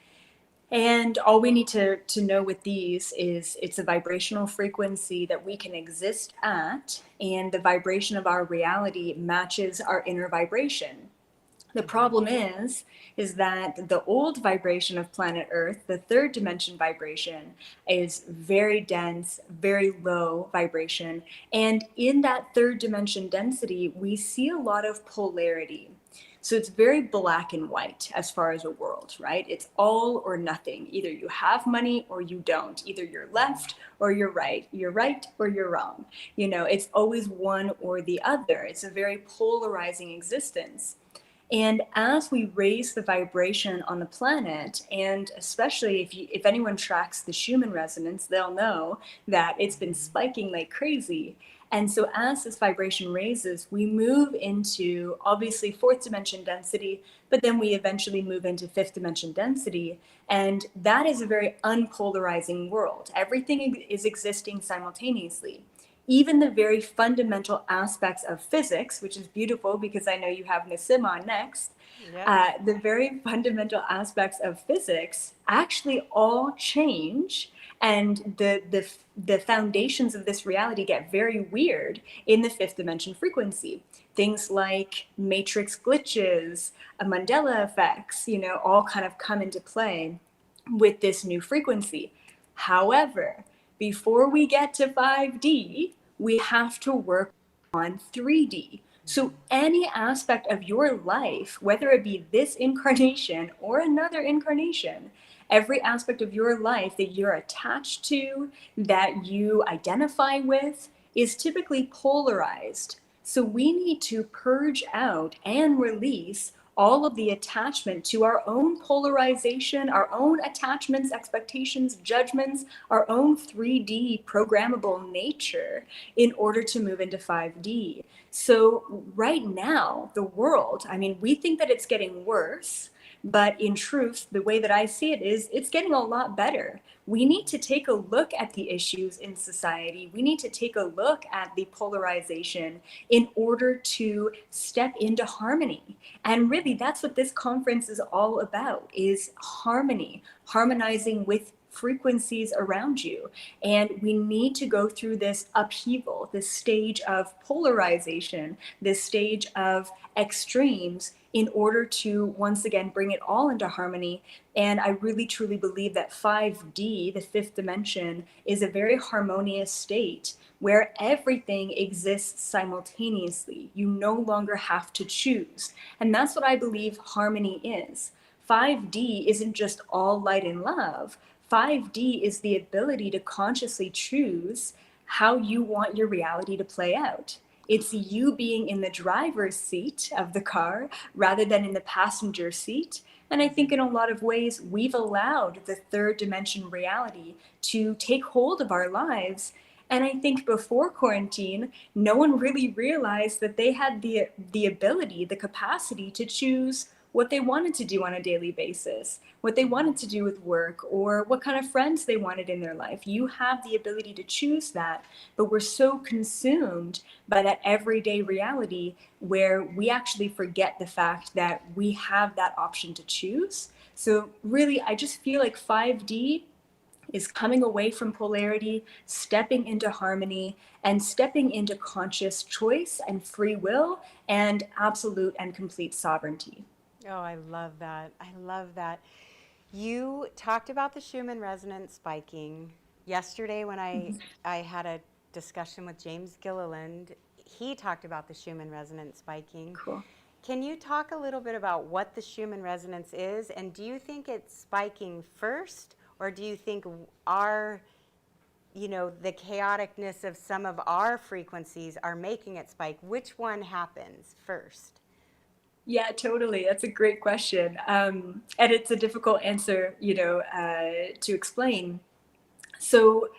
And all we need to know with these is it's a vibrational frequency that we can exist at, and the vibration of our reality matches our inner vibration. The problem is that the old vibration of planet Earth, the third dimension vibration, is very dense, very low vibration. And in that third dimension density, we see a lot of polarity. So it's very black and white as far as a world, right? It's all or nothing. Either you have money or you don't. Either you're left or you're right. You're right or you're wrong. It's always one or the other. It's a very polarizing existence. And as we raise the vibration on the planet, and especially if anyone tracks the Schumann resonance, they'll know that it's been spiking like crazy. And so as this vibration raises, we move into obviously fourth dimension density, but then we eventually move into fifth dimension density. And that is a very unpolarizing world. Everything is existing simultaneously. Even the very fundamental aspects of physics, which is beautiful because I know you have Nassim on next, the very fundamental aspects of physics actually all change, and the foundations of this reality get very weird in the fifth dimension frequency. Things like matrix glitches, Mandela effects, all kind of come into play with this new frequency. However, before we get to 5D, we have to work on 3D. So any aspect of your life, whether it be this incarnation or another incarnation, every aspect of your life that you're attached to, that you identify with, is typically polarized. So we need to purge out and release all of the attachment to our own polarization, our own attachments, expectations, judgments, our own 3D programmable nature in order to move into 5D. So right now, the world, I mean, we think that it's getting worse, But in truth, the way that I see it is it's getting a lot better. We need to take a look at the issues in society. We need to take a look at the polarization in order to step into harmony. And really, that's what this conference is all about, is harmony, harmonizing with frequencies around you. And we need to go through this upheaval, this stage of polarization, this stage of extremes in order to once again bring it all into harmony. And I really truly believe that 5D, the fifth dimension, is a very harmonious state where everything exists simultaneously. You no longer have to choose. And that's what I believe harmony is. 5D isn't just all light and love. 5D is the ability to consciously choose how you want your reality to play out. It's you being in the driver's seat of the car rather than in the passenger seat. And I think in a lot of ways, we've allowed the third dimension reality to take hold of our lives. And I think before quarantine, no one really realized that they had the ability, the capacity to choose what they wanted to do on a daily basis, what they wanted to do with work, or what kind of friends they wanted in their life. You have the ability to choose that, but we're so consumed by that everyday reality where we actually forget the fact that we have that option to choose. So really, I just feel like 5D is coming away from polarity, stepping into harmony, and stepping into conscious choice and free will and absolute and complete sovereignty. Oh, I love that. I love that. You talked about the Schumann resonance spiking. Yesterday when I had a discussion with James Gilliland, he talked about the Schumann resonance spiking. Cool. Can you talk a little bit about what the Schumann resonance is, and do you think it's spiking first, or do you think our, the chaoticness of some of our frequencies are making it spike? Which one happens first? Yeah, totally. That's a great question. And it's a difficult answer, to explain. So,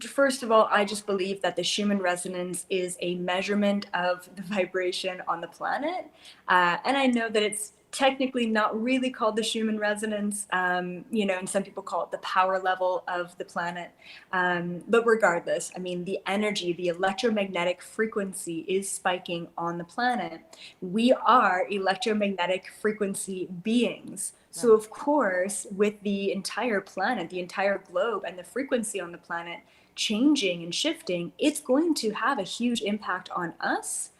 first of all, I just believe that the Schumann resonance is a measurement of the vibration on the planet. And I know that it's technically not really called the Schumann resonance, and some people call it the power level of the planet. But regardless, I mean, the energy, the electromagnetic frequency is spiking on the planet. We are electromagnetic frequency beings. So, of course, with the entire planet, the entire globe, and the frequency on the planet changing and shifting, it's going to have a huge impact on us.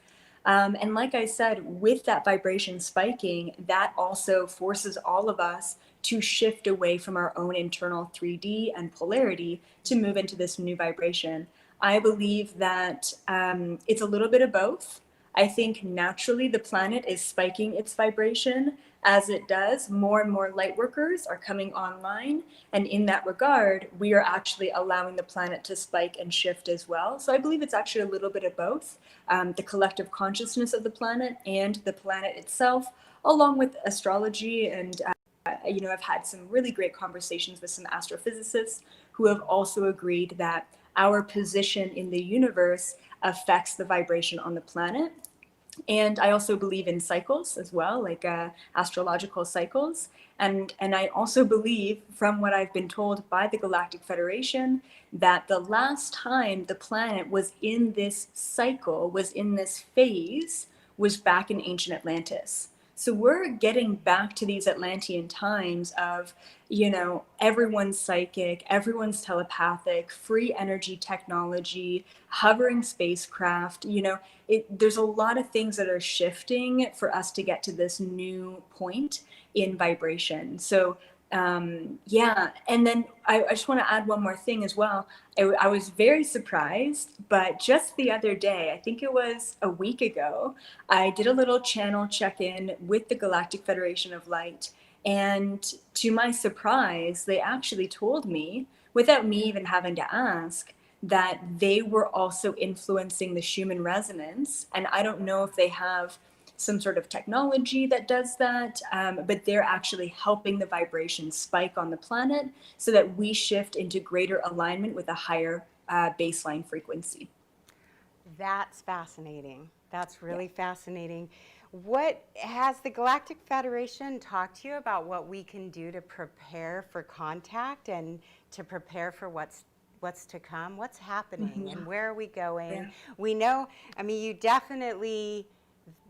And like I said, with that vibration spiking, that also forces all of us to shift away from our own internal 3D and polarity to move into this new vibration. I believe that it's a little bit of both. I think naturally the planet is spiking its vibration. As it does, more and more light workers are coming online. And in that regard, we are actually allowing the planet to spike and shift as well. So I believe it's actually a little bit of both, the collective consciousness of the planet and the planet itself, along with astrology. And, I've had some really great conversations with some astrophysicists who have also agreed that our position in the universe affects the vibration on the planet. And I also believe in cycles as well, like astrological cycles. And I also believe, from what I've been told by the Galactic Federation, that the last time the planet was in this cycle, was in this phase, was back in ancient Atlantis. So we're getting back to these Atlantean times of, everyone's psychic, everyone's telepathic, free energy technology, hovering spacecraft. There's a lot of things that are shifting for us to get to this new point in vibration. So yeah, and then I just want to add one more thing as well. I was very surprised, but just the other day, I think it was a week ago, I did a little channel check-in with the Galactic Federation of Light. And to my surprise, they actually told me, without me even having to ask, that they were also influencing the Schumann resonance. And I don't know if they have some sort of technology that does that, but they're actually helping the vibration spike on the planet so that we shift into greater alignment with a higher baseline frequency. That's fascinating. That's really fascinating. What has the Galactic Federation talked to you about what we can do to prepare for contact and to prepare for what's to come? What's happening and where are we going? Yeah. We know, I mean, you definitely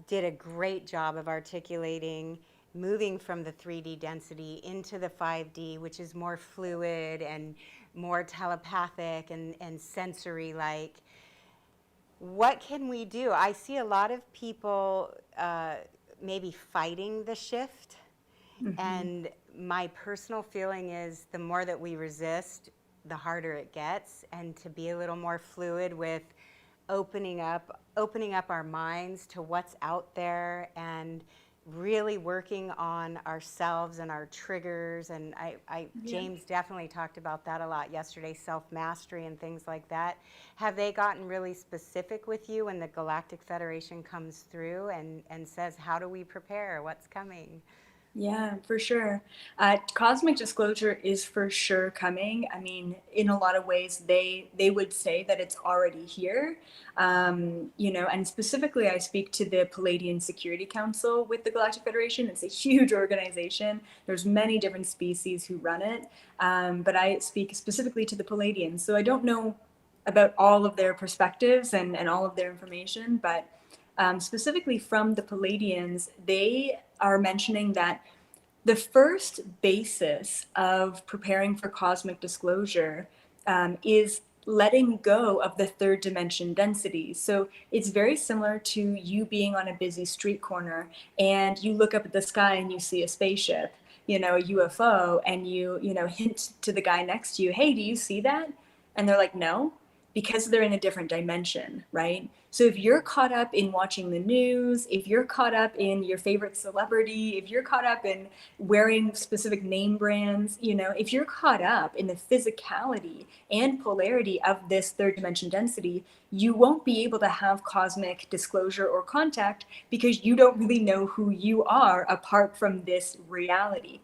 did a great job of articulating moving from the 3D density into the 5D, which is more fluid and more telepathic and sensory-like. What can we do? I see a lot of people maybe fighting the shift. And my personal feeling is the more that we resist, the harder it gets. And to be a little more fluid with opening up our minds to what's out there and really working on ourselves and our triggers. And James definitely talked about that a lot yesterday, self-mastery and things like that. Have they gotten really specific with you when the Galactic Federation comes through and says, how do we prepare? What's coming? Yeah, for sure. Cosmic disclosure is for sure coming. I mean, in a lot of ways, they would say that it's already here. You know, and specifically, I speak to the Palladian Security Council with the Galactic Federation. It's a huge organization. There's many different species who run it, but I speak specifically to the Palladians. So I don't know about all of their perspectives and all of their information, but specifically from the Palladians, they are mentioning that the first basis of preparing for cosmic disclosure is letting go of the third dimension densities. So it's very similar to you being on a busy street corner and you look up at the sky and you see a spaceship, you know, a UFO, and you know, hint to the guy next to you, hey, do you see that? And they're like, no, because they're in a different dimension, right? So if you're caught up in watching the news, if you're caught up in your favorite celebrity, if you're caught up in wearing specific name brands, you know, if you're caught up in the physicality and polarity of this third dimension density, you won't be able to have cosmic disclosure or contact because you don't really know who you are apart from this reality.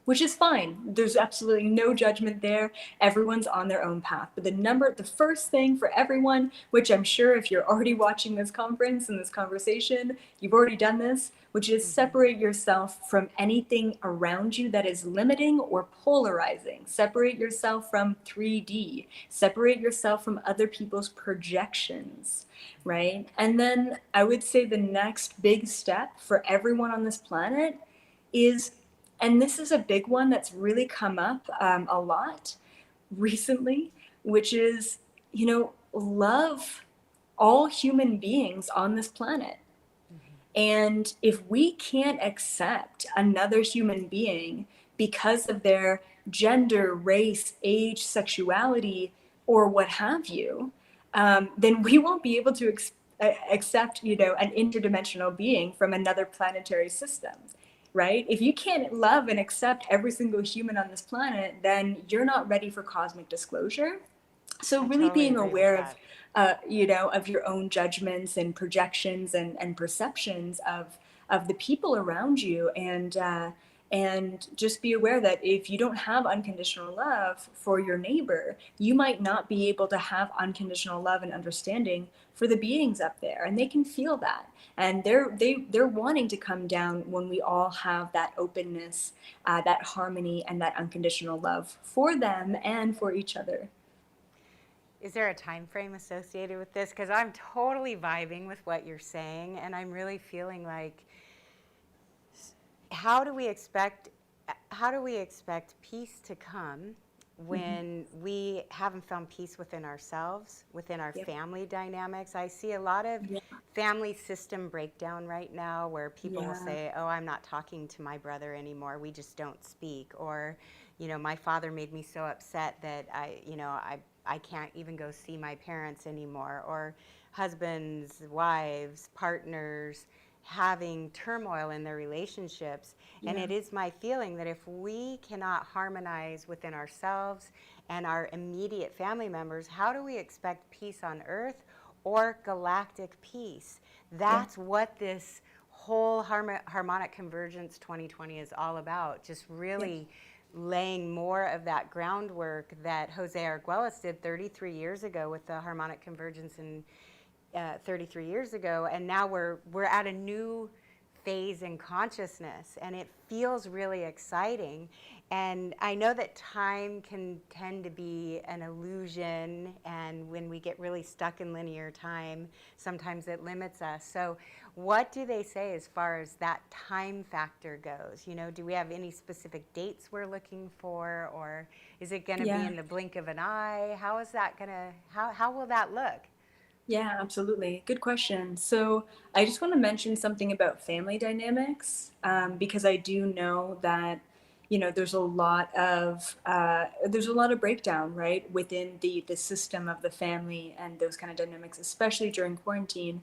Which is fine. There's absolutely no judgment there. Everyone's on their own path. But the first thing for everyone, which I'm sure if you're already watching this conference and this conversation, you've already done this, which is separate yourself from anything around you that is limiting or polarizing. Separate yourself from 3D. Separate yourself from other people's projections, right? And then I would say the next big step for everyone on this planet is, and this is a big one that's really come up a lot recently, which is, you know, love all human beings on this planet. And if we can't accept another human being because of their gender, race, age, sexuality, or what have you, then we won't be able to accept, you know, an interdimensional being from another planetary system. Right? If you can't love and accept every single human on this planet, then you're not ready for cosmic disclosure. So really being aware of, you know, of your own judgments and projections and perceptions of the people around you, and just be aware that if you don't have unconditional love for your neighbor, you might not be able to have unconditional love and understanding for the beings up there, and they can feel that, and they're wanting to come down when we all have that openness, that harmony, and that unconditional love for them and for each other. Is there a time frame associated with this? Because I'm totally vibing with what you're saying, and I'm really feeling like, how do we expect peace to come when we haven't found peace within ourselves, within our family dynamics? I see a lot of family system breakdown right now where people will say, oh, I'm not talking to my brother anymore, we just don't speak. Or, you know, my father made me so upset that I can't even go see my parents anymore. Or husbands, wives, partners having turmoil in their relationships. And it is my feeling that if we cannot harmonize within ourselves and our immediate family members, how do we expect peace on earth or galactic peace? That's what this whole Harmonic Convergence 2020 is all about. Just really laying more of that groundwork that Jose Arguelles did 33 years ago with the Harmonic Convergence in 33 years ago, and now we're at a new phase in consciousness, and it feels really exciting. And I know that time can tend to be an illusion, and when we get really stuck in linear time, sometimes it limits us. So what do they say as far as that time factor goes? You know, do we have any specific dates we're looking for, or is it going to be in the blink of an eye? How is that going to, how will that look? Yeah, absolutely. Good question. So I just want to mention something about family dynamics, because I do know that, you know, there's a lot of breakdown, right, within the system of the family and those kind of dynamics, especially during quarantine.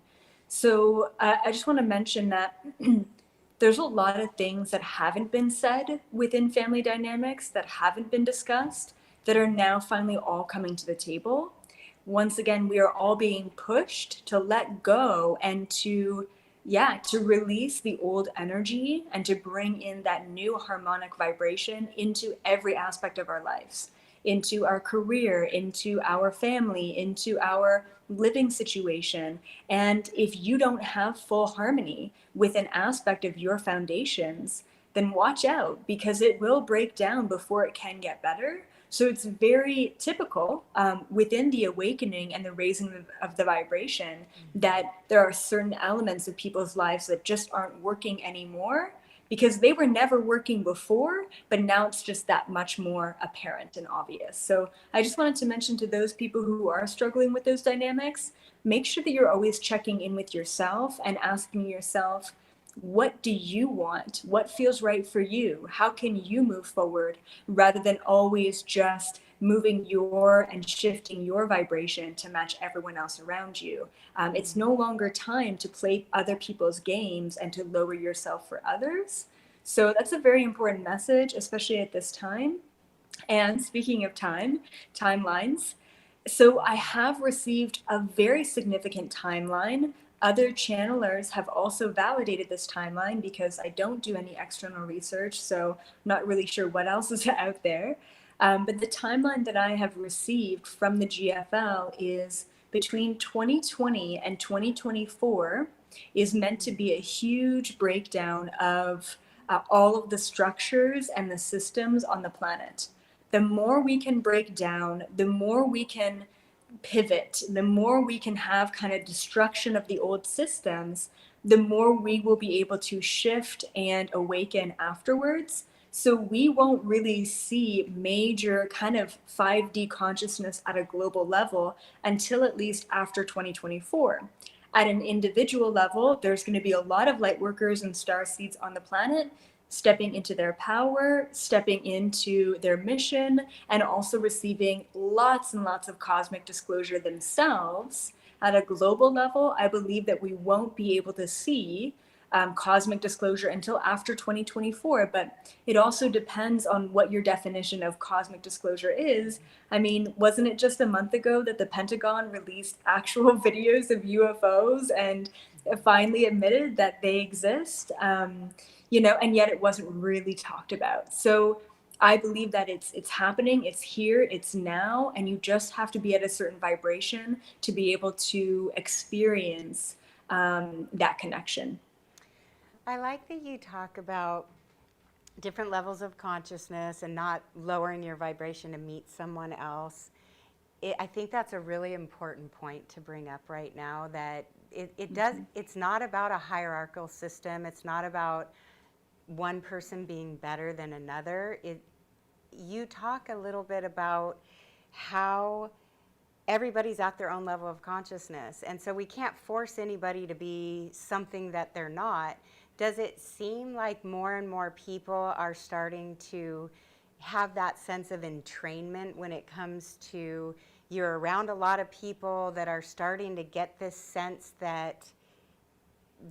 So I just want to mention that there's a lot of things that haven't been said within family dynamics, that haven't been discussed, that are now finally all coming to the table. Once again, we are all being pushed to let go and to, yeah, to release the old energy and to bring in that new harmonic vibration into every aspect of our lives, into our career, into our family, into our living situation. And if you don't have full harmony with an aspect of your foundations, then watch out, because it will break down before it can get better. So it's very typical within the awakening and the raising of the vibration that there are certain elements of people's lives that just aren't working anymore, because they were never working before, but now it's just that much more apparent and obvious. So I just wanted to mention to those people who are struggling with those dynamics, make sure that you're always checking in with yourself and asking yourself, what do you want? What feels right for you? How can you move forward, rather than always just moving your and shifting your vibration to match everyone else around you? It's no longer time to play other people's games and to lower yourself for others. So that's a very important message, especially at this time. And speaking of time, timelines. So I have received a very significant timeline. Other channelers have also validated this timeline, because I don't do any external research, so I'm not really sure what else is out there. But the timeline that I have received from the GFL is between 2020 and 2024 is meant to be a huge breakdown of all of the structures and the systems on the planet. The more we can break down, the more we can pivot, the more we can have kind of destruction of the old systems, the more we will be able to shift and awaken afterwards. So we won't really see major kind of 5D consciousness at a global level until at least after 2024. At an individual level, there's going to be a lot of light workers and star seeds on the planet stepping into their power, stepping into their mission, and also receiving lots and lots of cosmic disclosure themselves. At a global level, I believe that we won't be able to see cosmic disclosure until after 2024, but it also depends on what your definition of cosmic disclosure is. I mean, wasn't it just a month ago that the Pentagon released actual videos of UFOs and finally admitted that they exist? You know, and yet it wasn't really talked about. So I believe that it's happening, it's here, it's now, and you just have to be at a certain vibration to be able to experience that connection. I like that you talk about different levels of consciousness and not lowering your vibration to meet someone else. I think that's a really important point to bring up right now, that it's not about a hierarchical system. It's not about one person being better than another. You talk a little bit about how everybody's at their own level of consciousness, and so we can't force anybody to be something that they're not. Does it seem like more and more people are starting to have that sense of entrainment when it comes to, you're around a lot of people that are starting to get this sense that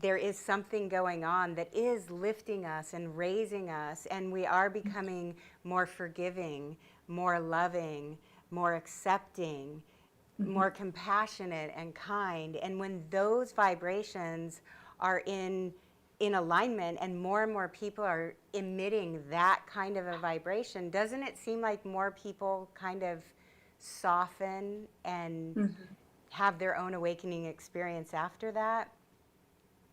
there is something going on that is lifting us and raising us, and we are becoming more forgiving, more loving, more accepting, more compassionate and kind? And when those vibrations are in alignment and more people are emitting that kind of a vibration, doesn't it seem like more people kind of soften and have their own awakening experience after that?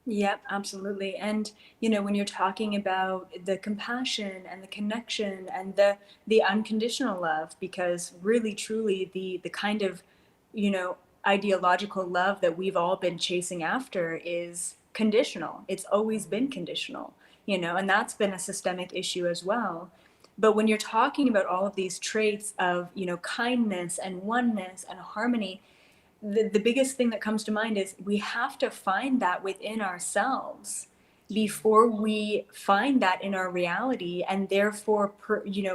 Yep, absolutely. And when you're talking about the compassion and the connection and the unconditional love, because really truly the kind of, you know, ideological love that we've all been chasing after is conditional. It's always been conditional, and that's been a systemic issue as well. But when you're talking about all of these traits of, kindness and oneness and harmony, the biggest thing that comes to mind is we have to find that within ourselves before we find that in our reality, and therefore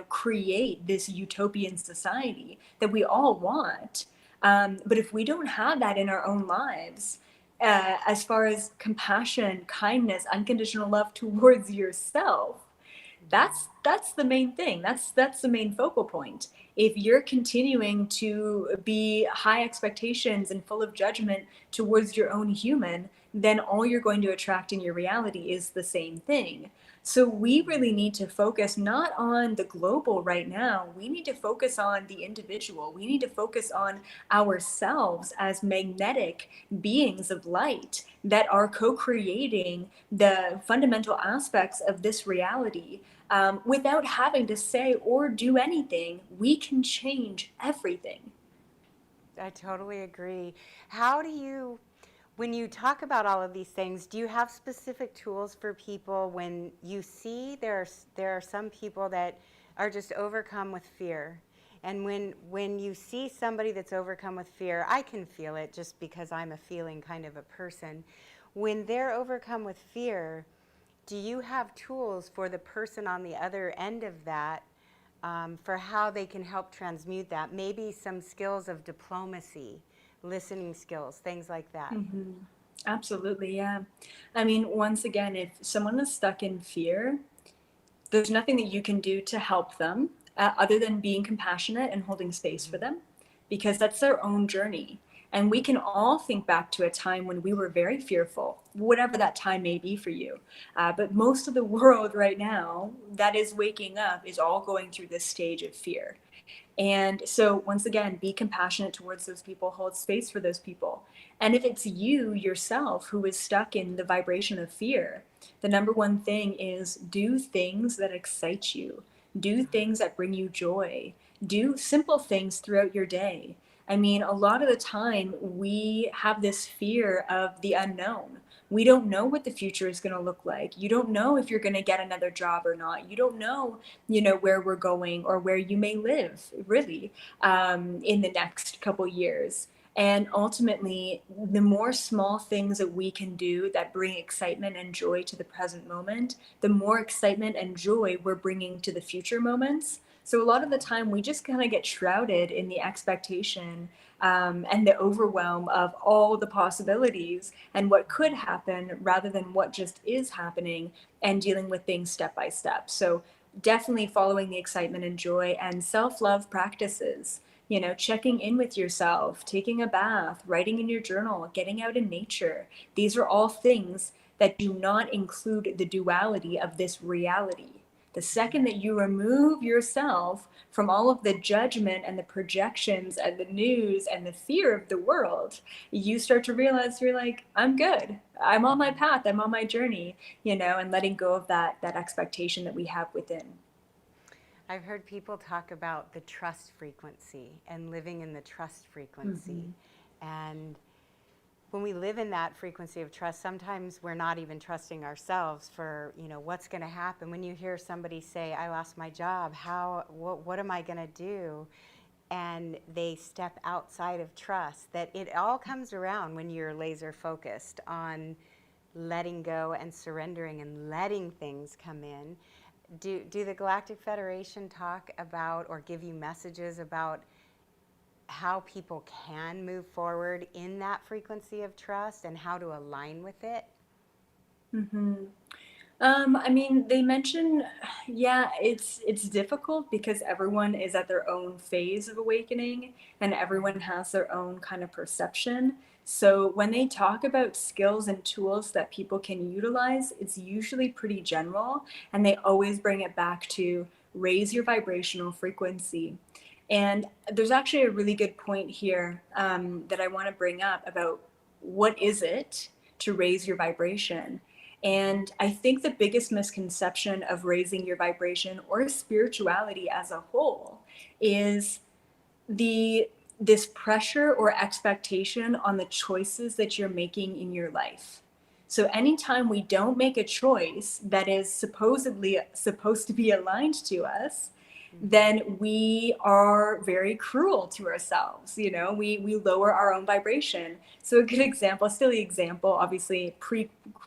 create this utopian society that we all want. But if we don't have that in our own lives, as far as compassion, kindness, unconditional love towards yourself, that's the main thing. That's the main focal point. If you're continuing to be high expectations and full of judgment towards your own human, then all you're going to attract in your reality is the same thing. So we really need to focus not on the global right now. We need to focus on the individual. We need to focus on ourselves as magnetic beings of light that are co-creating the fundamental aspects of this reality, without having to say or do anything. We can change everything. I totally agree. How do you, when you talk about all of these things, do you have specific tools for people when you see there are some people that are just overcome with fear? And when you see somebody that's overcome with fear, I can feel it just because I'm a feeling kind of a person. When they're overcome with fear, do you have tools for the person on the other end of that, for how they can help transmute that? Maybe some skills of diplomacy, listening skills, things like that. Mm-hmm. Absolutely, yeah. I mean, once again, if someone is stuck in fear, there's nothing that you can do to help them, other than being compassionate and holding space for them, because that's their own journey. And we can all think back to a time when we were very fearful, whatever that time may be for you. But most of the world right now that is waking up is all going through this stage of fear. And so, once again, be compassionate towards those people, hold space for those people. And if it's you yourself who is stuck in the vibration of fear, the number one thing is do things that excite you, do things that bring you joy, do simple things throughout your day. I mean, a lot of the time we have this fear of the unknown. We don't know what the future is going to look like. You don't know if you're going to get another job or not. You don't know, where we're going or where you may live, really, in the next couple years. And ultimately, the more small things that we can do that bring excitement and joy to the present moment, the more excitement and joy we're bringing to the future moments. So a lot of the time, we just kind of get shrouded in the expectation, and the overwhelm of all the possibilities and what could happen rather than what just is happening, and dealing with things step by step. So definitely following the excitement and joy and self-love practices, checking in with yourself, taking a bath, writing in your journal, getting out in nature. These are all things that do not include the duality of this reality. The second that you remove yourself from all of the judgment and the projections and the news and the fear of the world, you start to realize you're like, I'm good. I'm on my path. I'm on my journey, and letting go of that expectation that we have within. I've heard people talk about the trust frequency and living in the trust frequency. And when we live in that frequency of trust, sometimes we're not even trusting ourselves for, what's going to happen. When you hear somebody say, I lost my job, what am I going to do? And they step outside of trust, that it all comes around when you're laser focused on letting go and surrendering and letting things come in. Do the Galactic Federation talk about or give you messages about how people can move forward in that frequency of trust and how to align with it? Mm-hmm. I mean, they mention, yeah, it's difficult because everyone is at their own phase of awakening and everyone has their own kind of perception. So when they talk about skills and tools that people can utilize, it's usually pretty general, and they always bring it back to raise your vibrational frequency. And there's actually a really good point here, that I want to bring up about what is it to raise your vibration. And I think the biggest misconception of raising your vibration or spirituality as a whole is this pressure or expectation on the choices that you're making in your life. So anytime we don't make a choice that is supposedly supposed to be aligned to us, then we are very cruel to ourselves. You know, we lower our own vibration. So a good example, a silly example, obviously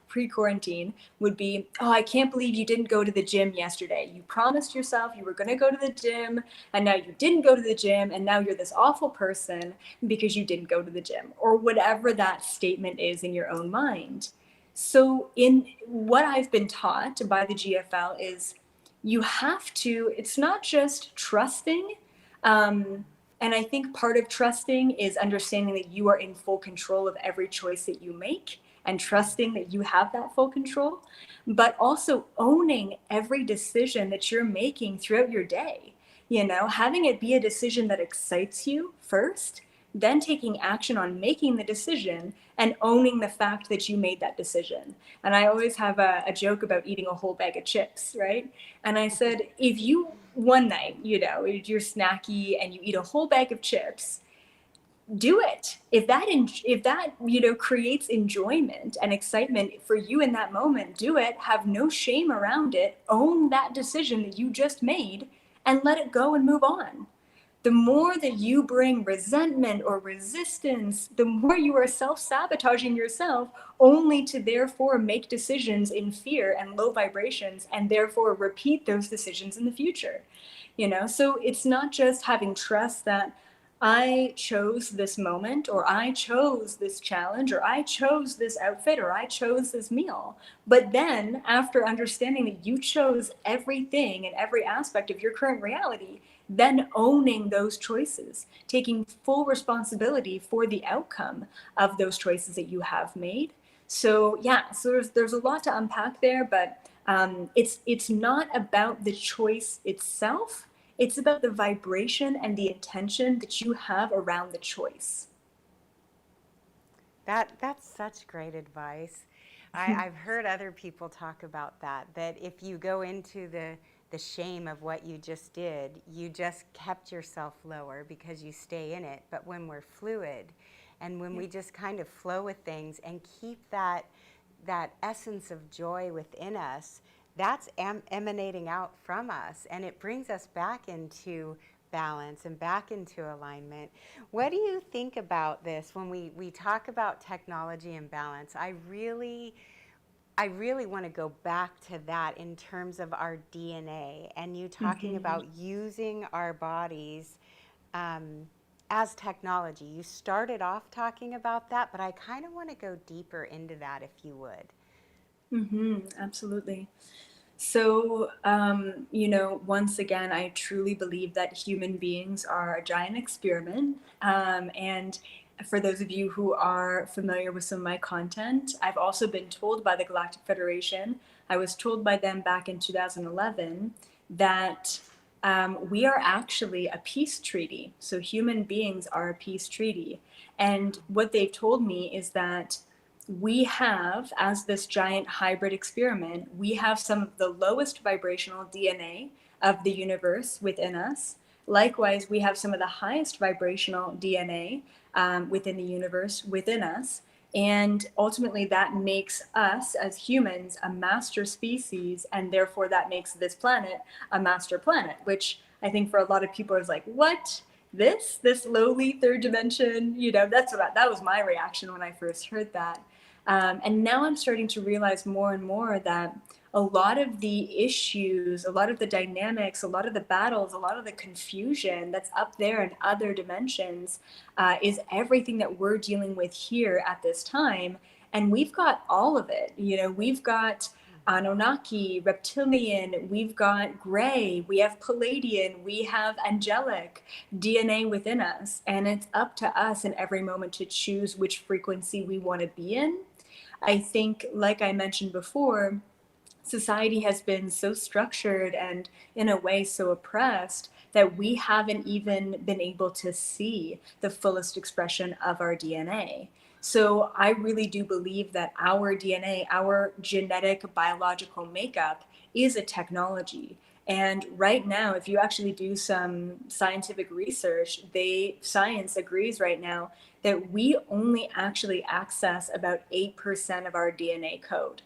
pre-quarantine would be, oh, I can't believe you didn't go to the gym yesterday. You promised yourself you were going to go to the gym, and now you didn't go to the gym, and now you're this awful person because you didn't go to the gym, or whatever that statement is in your own mind. So in what I've been taught by the GFL is you have to, it's not just trusting. And I think part of trusting is understanding that you are in full control of every choice that you make and trusting that you have that full control, but also owning every decision that you're making throughout your day. You know, having it be a decision that excites you first, then taking action on making the decision and owning the fact that you made that decision. And I always have a joke about eating a whole bag of chips, right? And I said, if you one night, you know, you're snacky and you eat a whole bag of chips, do it. If that you know creates enjoyment and excitement for you in that moment, do it. Have no shame around it. Own that decision that you just made and let it go and move on. The more that you bring resentment or resistance, the more you are self-sabotaging yourself, only to therefore make decisions in fear and low vibrations and therefore repeat those decisions in the future. You know, so it's not just having trust that I chose this moment, or I chose this challenge, or I chose this outfit, or I chose this meal. But then, after understanding that you chose everything and every aspect of your current reality, then owning those choices, taking full responsibility for the outcome of those choices that you have made. So yeah, so there's a lot to unpack there, but it's not about the choice itself. It's about the vibration and the intention that you have around the choice. That's such great advice. I've heard other people talk about that, that if you go into the shame of what you just did, you just kept yourself lower because you stay in it. But when we're fluid and when we just kind of flow with things and keep that essence of joy within us, that's emanating out from us, and it brings us back into balance and back into alignment. What do you think about this when we talk about technology and balance? I really want to go back to that in terms of our DNA and you talking about using our bodies as technology. You started off talking about that, but I kind of want to go deeper into that if you would. Absolutely. So, you know, once again, I truly believe that human beings are a giant experiment. And for those of you who are familiar with some of my content, I've also been told by the Galactic Federation, I was told by them back in 2011 that we are actually a peace treaty. So human beings are a peace treaty. And what they've told me is that we have, as this giant hybrid experiment, we have some of the lowest vibrational DNA of the universe within us. Likewise, we have some of the highest vibrational DNA within the universe within us. And ultimately, that makes us as humans a master species, and therefore that makes this planet a master planet, which I think for a lot of people is like, what? This lowly third dimension, you know, that was my reaction when I first heard that. And now I'm starting to realize more and more that a lot of the issues, a lot of the dynamics, a lot of the battles, a lot of the confusion that's up there in other dimensions is everything that we're dealing with here at this time. And we've got all of it. You know, we've got Anunnaki, reptilian, we've got gray, we have Palladian, we have angelic DNA within us. And it's up to us in every moment to choose which frequency we want to be in. I think, like I mentioned before, society has been so structured and in a way so oppressed that we haven't even been able to see the fullest expression of our DNA. So I really do believe that our DNA, our genetic biological makeup, is a technology. And right now, if you actually do some scientific research, science agrees right now that we only actually access about 8% of our DNA code,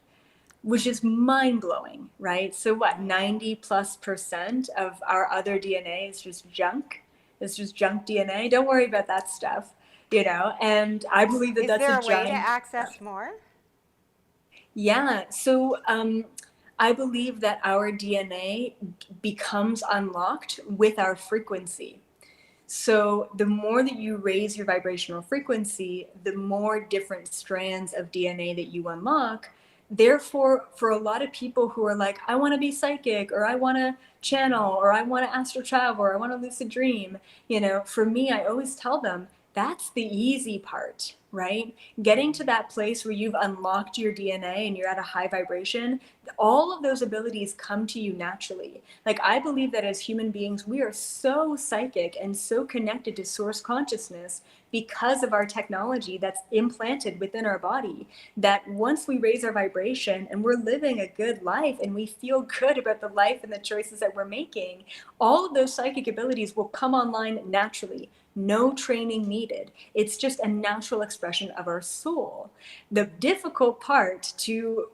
which is mind blowing, right? So what, 90+% of our other DNA is just junk? It's just junk DNA. Don't worry about that stuff, and I believe that Is that's a there a way to giant. access more? Yeah. So I believe that our DNA becomes unlocked with our frequency. So the more that you raise your vibrational frequency, the more different strands of DNA that you unlock. Therefore, for a lot of people who are like, I want to be psychic, or I want to channel, or I want to astral travel, or I want to lucid dream, for me, I always tell them that's the easy part, right? Getting to that place where you've unlocked your DNA and you're at a high vibration, all of those abilities come to you naturally. Like, I believe that as human beings, we are so psychic and so connected to source consciousness because of our technology that's implanted within our body, that once we raise our vibration and we're living a good life and we feel good about the life and the choices that we're making, all of those psychic abilities will come online naturally. No training needed. It's just a natural expression of our soul. The difficult part to,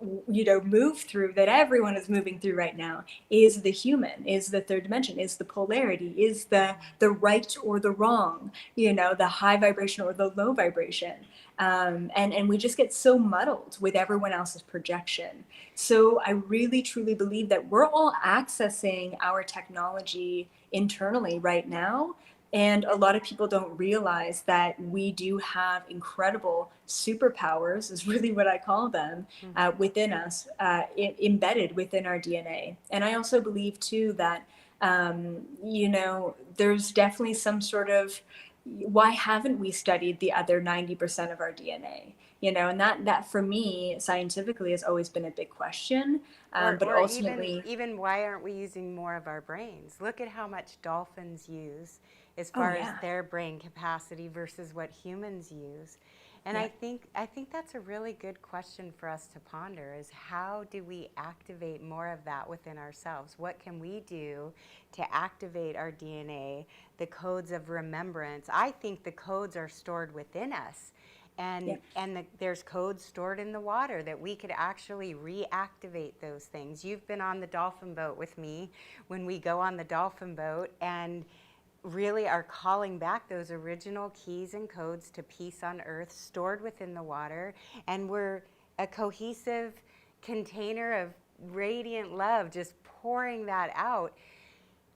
move through, that everyone is moving through right now, is the human, is the third dimension, is the polarity, is the right or the wrong, the high vibration or the low vibration. And we just get so muddled with everyone else's projection. So I really truly believe that we're all accessing our technology internally right now. And a lot of people don't realize that we do have incredible superpowers, is really what I call them, within us, embedded within our DNA. And I also believe, too, that, there's definitely some sort of, why haven't we studied the other 90% of our DNA? And that for me, scientifically, has always been a big question. But Or ultimately, even why aren't we using more of our brains? Look at how much dolphins use as Oh, far as yeah. their brain capacity versus what humans use. And Yeah. I think that's a really good question for us to ponder, is how do we activate more of that within ourselves? What can we do to activate our DNA, the codes of remembrance? I think the codes are stored within us. And, there's codes stored in the water that we could actually reactivate those things. You've been on the dolphin boat with me when we go on the dolphin boat and really are calling back those original keys and codes to peace on earth stored within the water. And we're a cohesive container of radiant love, just pouring that out.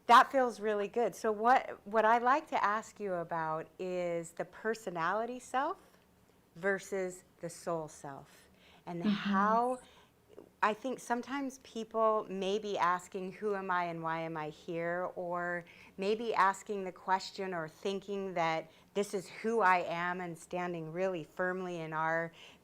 That feels really good. So what I like to ask you about is the personality self versus the soul self, and how I think sometimes people may be asking, who am I and why am I here? Or maybe asking the question or thinking that this is who I am, and standing really firmly in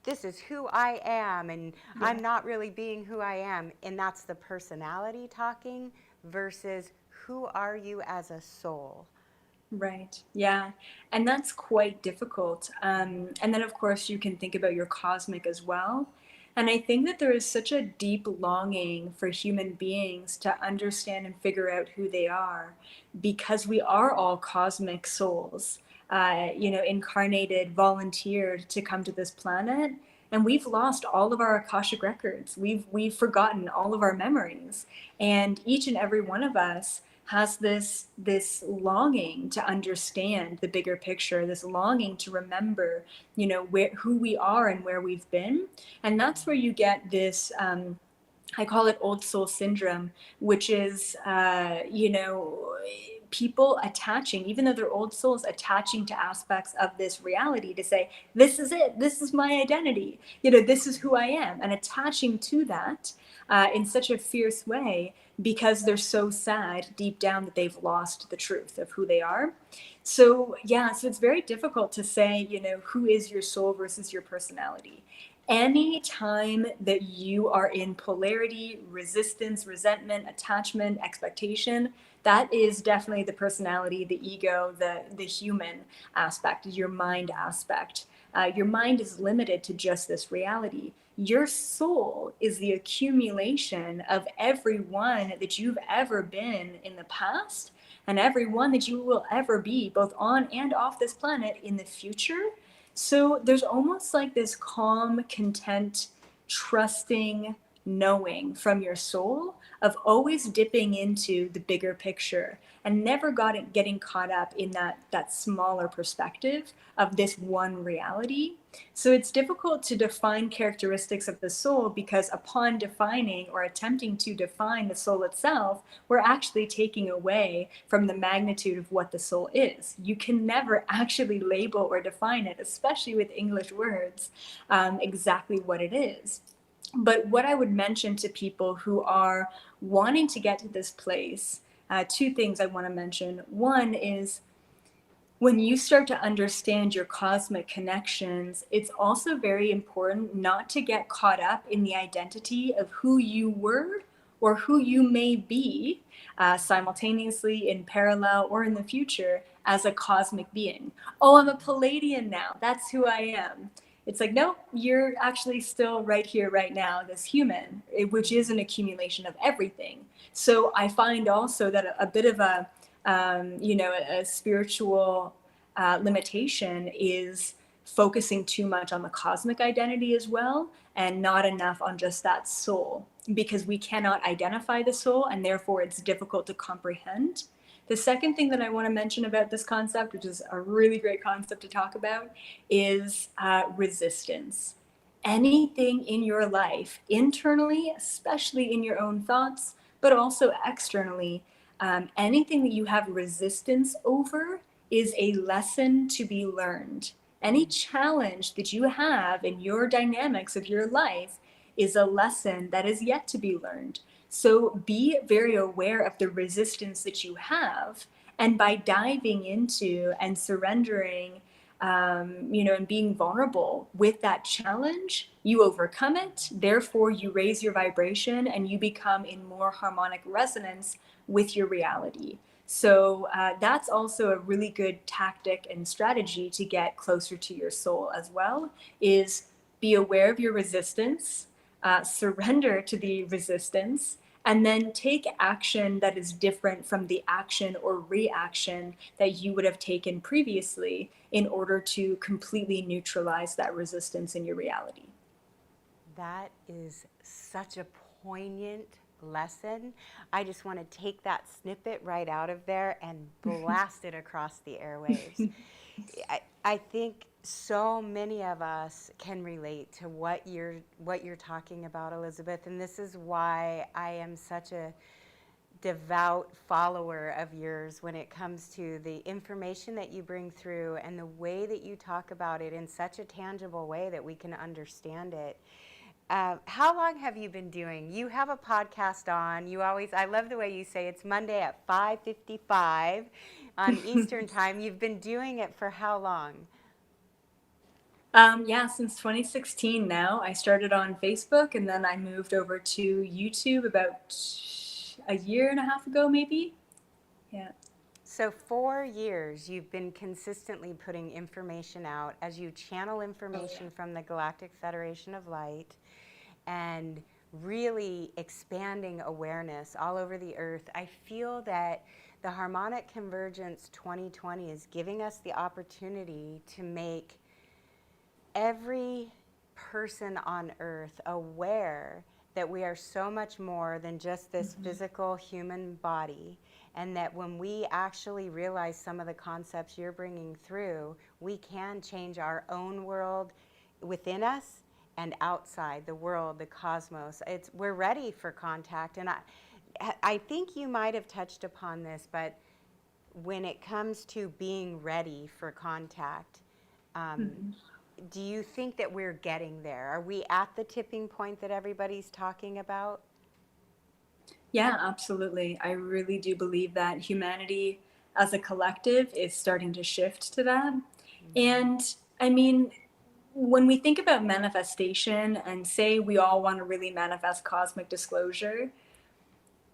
this is who I am, and I'm not really being who I am. And that's the personality talking versus who are you as a soul? Right. Yeah. And that's quite difficult. And then, of course, you can think about your cosmic as well. And I think that there is such a deep longing for human beings to understand and figure out who they are, because we are all cosmic souls, incarnated, volunteered to come to this planet. And we've lost all of our Akashic records. We've forgotten all of our memories. And each and every one of us has this longing to understand the bigger picture, this longing to remember, who we are and where we've been. And that's where you get this, I call it old soul syndrome, which is, people attaching, even though they're old souls, attaching to aspects of this reality to say, this is it, this is my identity, this is who I am, and attaching to that in such a fierce way, because they're so sad deep down that they've lost the truth of who they are. So it's very difficult to say, who is your soul versus your personality. Any time that you are in polarity, resistance, resentment, attachment, expectation, that is definitely the personality, the ego, the human aspect, your mind aspect. Your mind is limited to just this reality. Your soul is the accumulation of everyone that you've ever been in the past and everyone that you will ever be, both on and off this planet in the future. So there's almost like this calm, content, trusting knowing from your soul of always dipping into the bigger picture and never getting caught up in that smaller perspective of this one reality. So it's difficult to define characteristics of the soul because upon defining or attempting to define the soul itself, we're actually taking away from the magnitude of what the soul is. You can never actually label or define it, especially with English words, exactly what it is. But what I would mention to people who are wanting to get to this place, two things I want to mention. One is when you start to understand your cosmic connections, it's also very important not to get caught up in the identity of who you were or who you may be simultaneously, in parallel, or in the future as a cosmic being. Oh, I'm a Palladian now. That's who I am. It's like, no, you're actually still right here, right now, this human, which is an accumulation of everything. So I find also that a bit of a spiritual limitation is focusing too much on the cosmic identity as well and not enough on just that soul, because we cannot identify the soul and therefore it's difficult to comprehend. The second thing that I want to mention about this concept, which is a really great concept to talk about, is resistance. Anything in your life, internally, especially in your own thoughts, but also externally, anything that you have resistance over is a lesson to be learned. Any challenge that you have in your dynamics of your life is a lesson that is yet to be learned. So be very aware of the resistance that you have. And by diving into and surrendering, and being vulnerable with that challenge, you overcome it. Therefore, you raise your vibration and you become in more harmonic resonance with your reality. So that's also a really good tactic and strategy to get closer to your soul as well, is be aware of your resistance, surrender to the resistance, and then take action that is different from the action or reaction that you would have taken previously in order to completely neutralize that resistance in your reality. That is such a poignant lesson. I just want to take that snippet right out of there and blast it across the airwaves. I think so many of us can relate to what you're talking about, Elizabeth, and this is why I am such a devout follower of yours when it comes to the information that you bring through and the way that you talk about it in such a tangible way that we can understand it. How long have you been doing? You have a podcast on. I love the way you say it's Monday at 5:55 on Eastern time. You've been doing it for how long? Since 2016 now. I started on Facebook and then I moved over to YouTube about a year and a half ago, maybe. Yeah. So 4 years you've been consistently putting information out as you channel information from the Galactic Federation of Light and really expanding awareness all over the earth. I feel that the Harmonic Convergence 2020 is giving us the opportunity to make every person on earth aware that we are so much more than just this physical human body, and that when we actually realize some of the concepts you're bringing through, we can change our own world within us and outside the world, the cosmos. We're ready for contact, and I think you might have touched upon this, but when it comes to being ready for contact, do you think that we're getting there? Are we at the tipping point that everybody's talking about? Yeah, absolutely. I really do believe that humanity as a collective is starting to shift to that. And I mean, when we think about manifestation and say we all want to really manifest cosmic disclosure,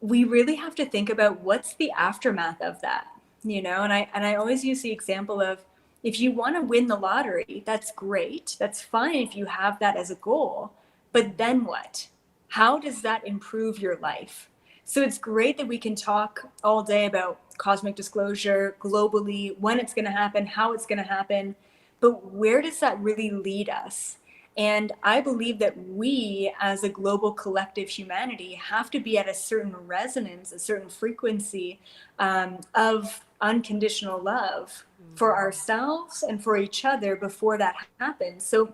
we really have to think about what's the aftermath of that, and I always use the example of If you want to win the lottery, that's great. That's fine if you have that as a goal. But then what? How does that improve your life? So it's great that we can talk all day about cosmic disclosure globally, when it's going to happen, how it's going to happen, but where does that really lead us? And I believe that we, as a global collective humanity, have to be at a certain resonance, a certain frequency of unconditional love for ourselves and for each other before that happens. So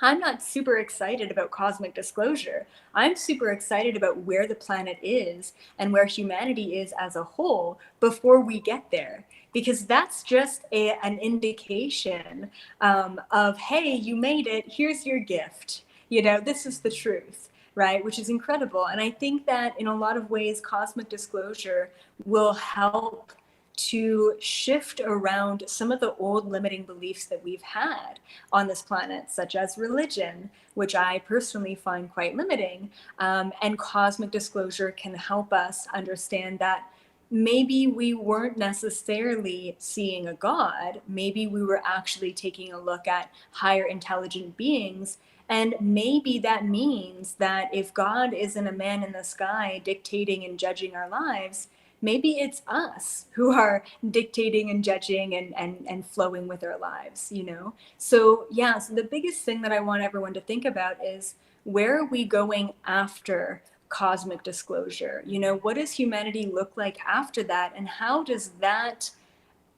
I'm not super excited about cosmic disclosure. I'm super excited about where the planet is and where humanity is as a whole before we get there. Because that's just an indication of, hey, you made it, here's your gift. You know, this is the truth, right? Which is incredible. And I think that in a lot of ways, cosmic disclosure will help to shift around some of the old limiting beliefs that we've had on this planet, such as religion, which I personally find quite limiting. And cosmic disclosure can help us understand that maybe we weren't necessarily seeing a God. Maybe we were actually taking a look at higher intelligent beings. And maybe that means that if God isn't a man in the sky dictating and judging our lives, maybe it's us who are dictating and judging and flowing with our lives, you know? So, yeah, so the biggest thing that I want everyone to think about is, where are we going after cosmic disclosure? You know, what does humanity look like after that? And how does that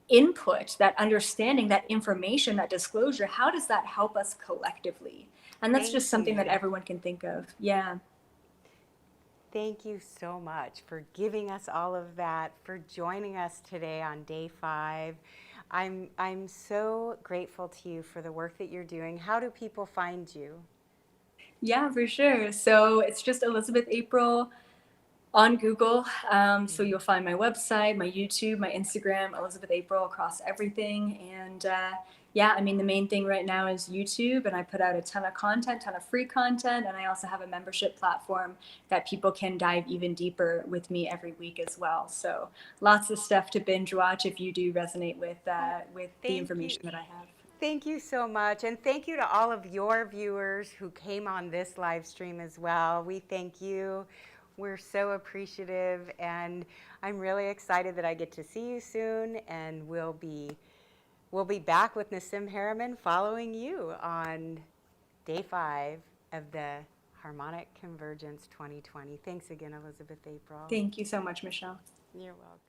input, that understanding, that information, that disclosure, how does that help us collectively? And that's just something that everyone can think of. Yeah. Thank you so much for giving us all of that, for joining us today on day 5. I'm so grateful to you for the work that you're doing. How do people find you? Yeah, for sure. So it's just Elizabeth April on Google. So you'll find my website, my YouTube, my Instagram, Elizabeth April, across everything. And yeah, I mean, the main thing right now is YouTube, and I put out a ton of content, ton of free content. And I also have a membership platform that people can dive even deeper with me every week as well. So lots of stuff to binge watch if you do resonate with the information that I have. Thank you so much. And thank you to all of your viewers who came on this live stream as well. We thank you. We're so appreciative. And I'm really excited that I get to see you soon. And we'll be back with Nassim Harriman following you on day 5 of the Harmonic Convergence 2020. Thanks again, Elizabeth April. Thank you so much, Michelle. You're welcome.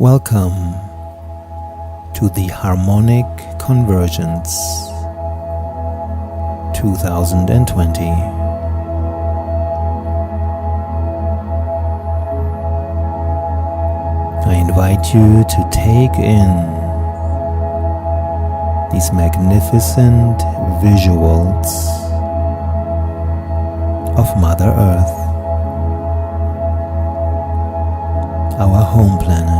Welcome to the Harmonic Convergence 2020. I invite you to take in these magnificent visuals of Mother Earth, our home planet.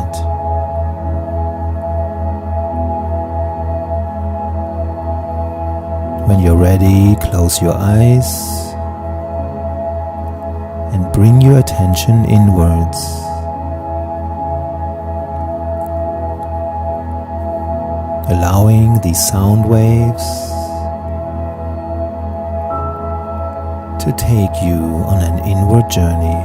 When you're ready, close your eyes and bring your attention inwards. Allowing these sound waves to take you on an inward journey.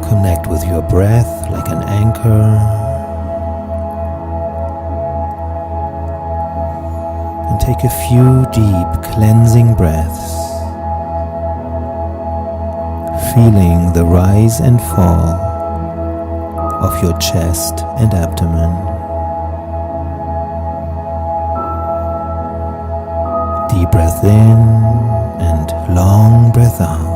Connect with your breath like an anchor, and take a few deep cleansing breaths, feeling the rise and fall of your chest and abdomen. Deep breath in and long breath out.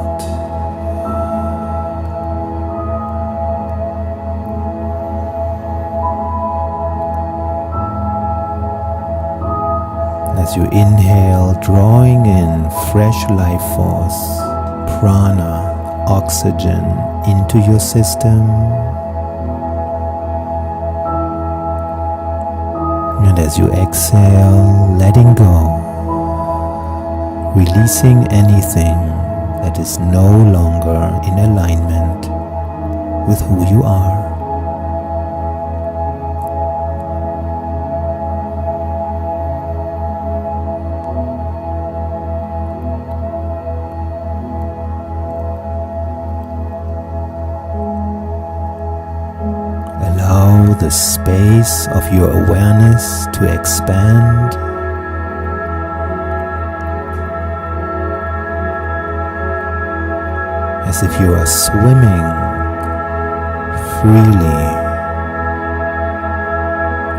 As you inhale, drawing in fresh life force, prana, oxygen into your system, and as you exhale, letting go, releasing anything that is no longer in alignment with who you are. Allow the space of your awareness to expand, as if you are swimming freely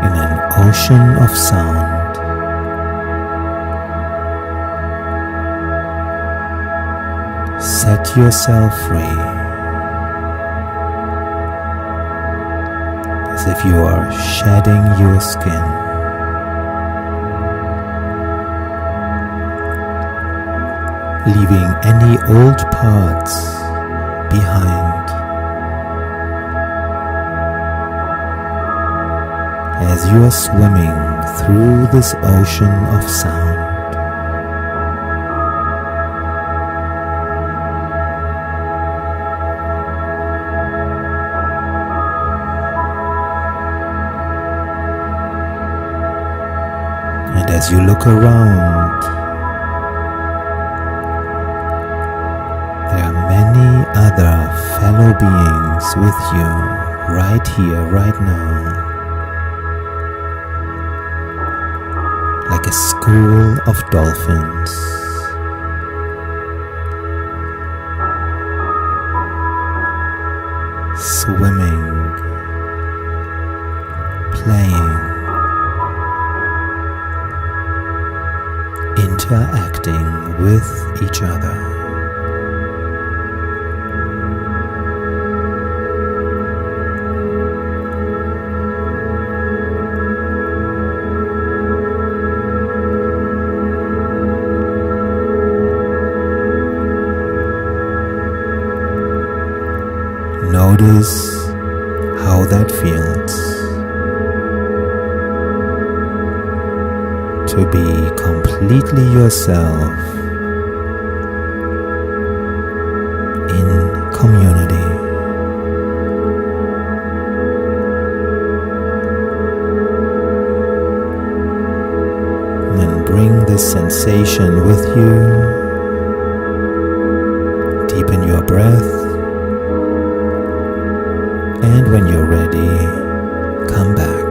in an ocean of sound. Set yourself free, as if you are shedding your skin. Leaving any old parts behind. As you are swimming through this ocean of sound. And as you look around, there are many other fellow beings with you right here, right now. Like a school of dolphins. Swimming, playing, interacting with each other. Notice how that feels to be completely yourself in community. And bring this sensation with you. Deepen your breath. And when you're ready, come back.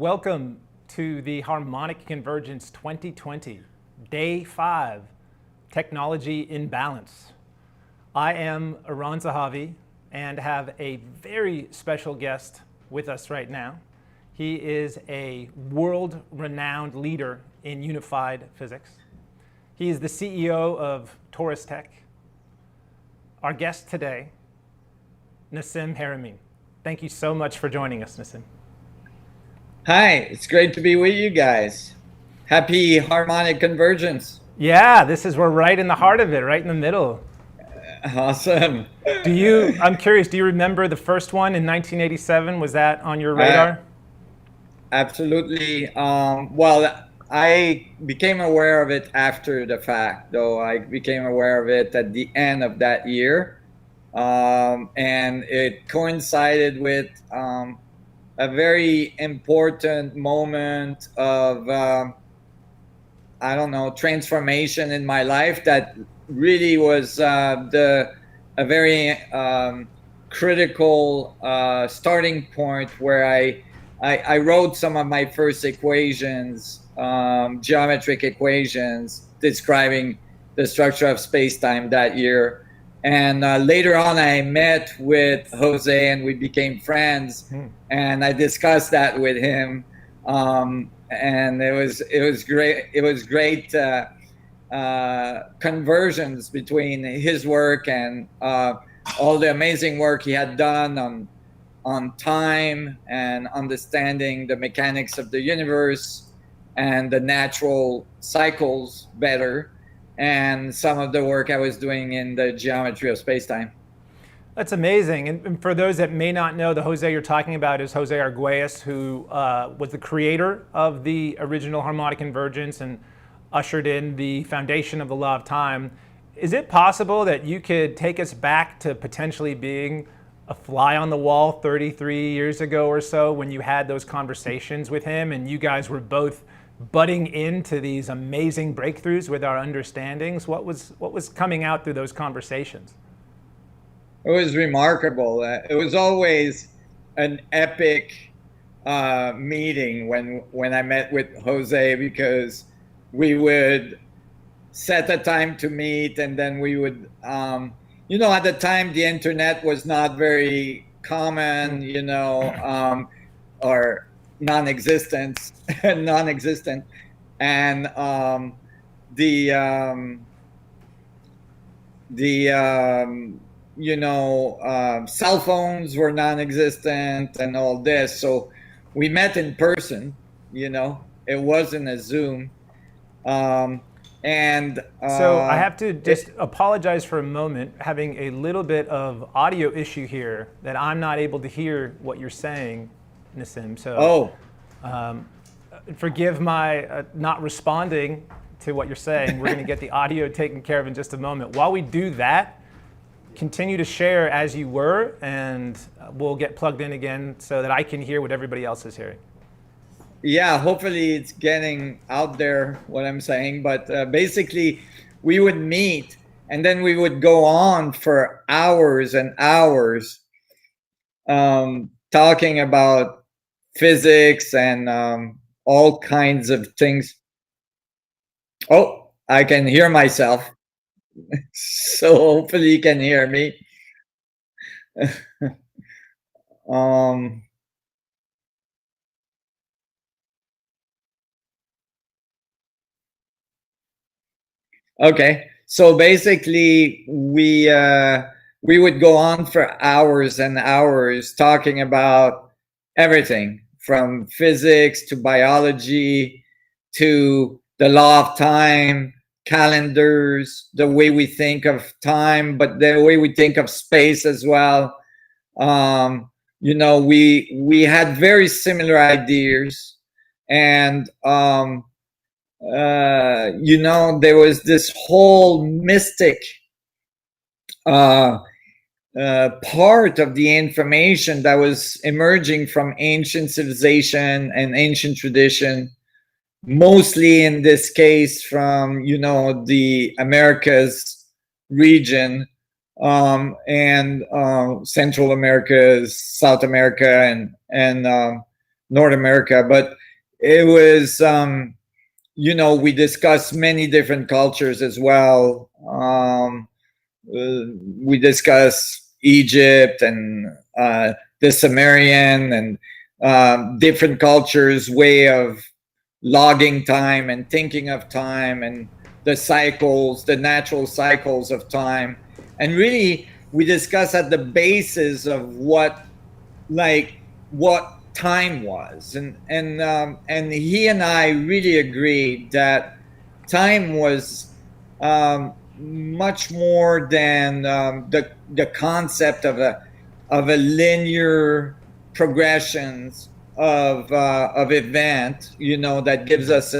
Welcome to the Harmonic Convergence 2020, Day 5, Technology in Balance. I am Iran Zahavi and have a very special guest with us right now. He is a world-renowned leader in unified physics. He is the CEO of Taurus Tech. Our guest today, Nassim Haramein. Thank you so much for joining us, Nassim. Hi, it's great to be with you guys. Happy Harmonic Convergence. Yeah, we're right in the heart of it, right in the middle. Awesome. I'm curious, do you remember the first one in 1987? Was that on your radar? Absolutely. Well, I became aware of it after the fact, though. I became aware of it at the end of that year. And it coincided with a very important moment of, I don't know, transformation in my life that really was a very critical starting point where I wrote some of my first equations, geometric equations describing the structure of space-time that year. And later on, I met with Jose and we became friends. And I discussed that with him. And it was great. It was great conversions between his work and all the amazing work he had done on time and understanding the mechanics of the universe and the natural cycles better, and some of the work I was doing in the geometry of space-time. That's amazing. And for those that may not know, the Jose you're talking about is Jose Arguelles, who was the creator of the original Harmonic Convergence and ushered in the foundation of the law of time. Is it possible that you could take us back to potentially being a fly on the wall 33 years ago or so when you had those conversations with him and you guys were both butting into these amazing breakthroughs with our understandings? What was coming out through those conversations? It was remarkable. It was always an epic meeting when I met with Jose, because we would set a time to meet, and then we would, at the time the internet was not very common, or non-existent, and cell phones were non-existent and all this. So we met in person, it wasn't a Zoom. So I have to just apologize for a moment, having a little bit of audio issue here that I'm not able to hear what you're saying, Nassim. So forgive my not responding to what you're saying. We're going to get the audio taken care of in just a moment. While we do that, continue to share as you were, and we'll get plugged in again so that I can hear what everybody else is hearing. Yeah, hopefully it's getting out there what I'm saying. But basically, we would meet and then we would go on for hours and hours talking about physics and all kinds of things. Oh, I can hear myself. So hopefully you can hear me. Okay, so basically we would go on for hours and hours talking about everything from physics to biology to the law of time, calendars, the way we think of time, but the way we think of space as well. We had very similar ideas, and there was this whole mystic part of the information that was emerging from ancient civilization and ancient tradition, mostly in this case from the Americas region, and Central America, South America, and North America, but it was, we discussed many different cultures as well. We discussed Egypt and the Sumerian and different cultures' way of logging time and thinking of time and the cycles, the natural cycles of time. And really, we discuss at the basis of what time was, and he and I really agreed that time was much more than the concept of a linear progressions of event, that gives us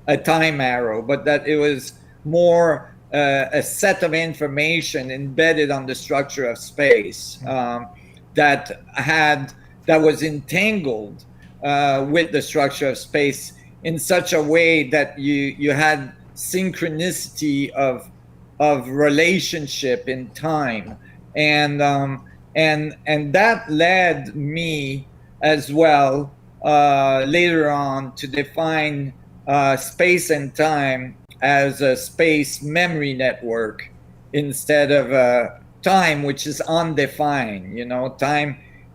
a time arrow, but that it was more a set of information embedded on the structure of space, that was entangled with the structure of space in such a way that you had synchronicity of relationship in time, and that led me as well later on to define space and time as a space memory network instead of time, which is undefined.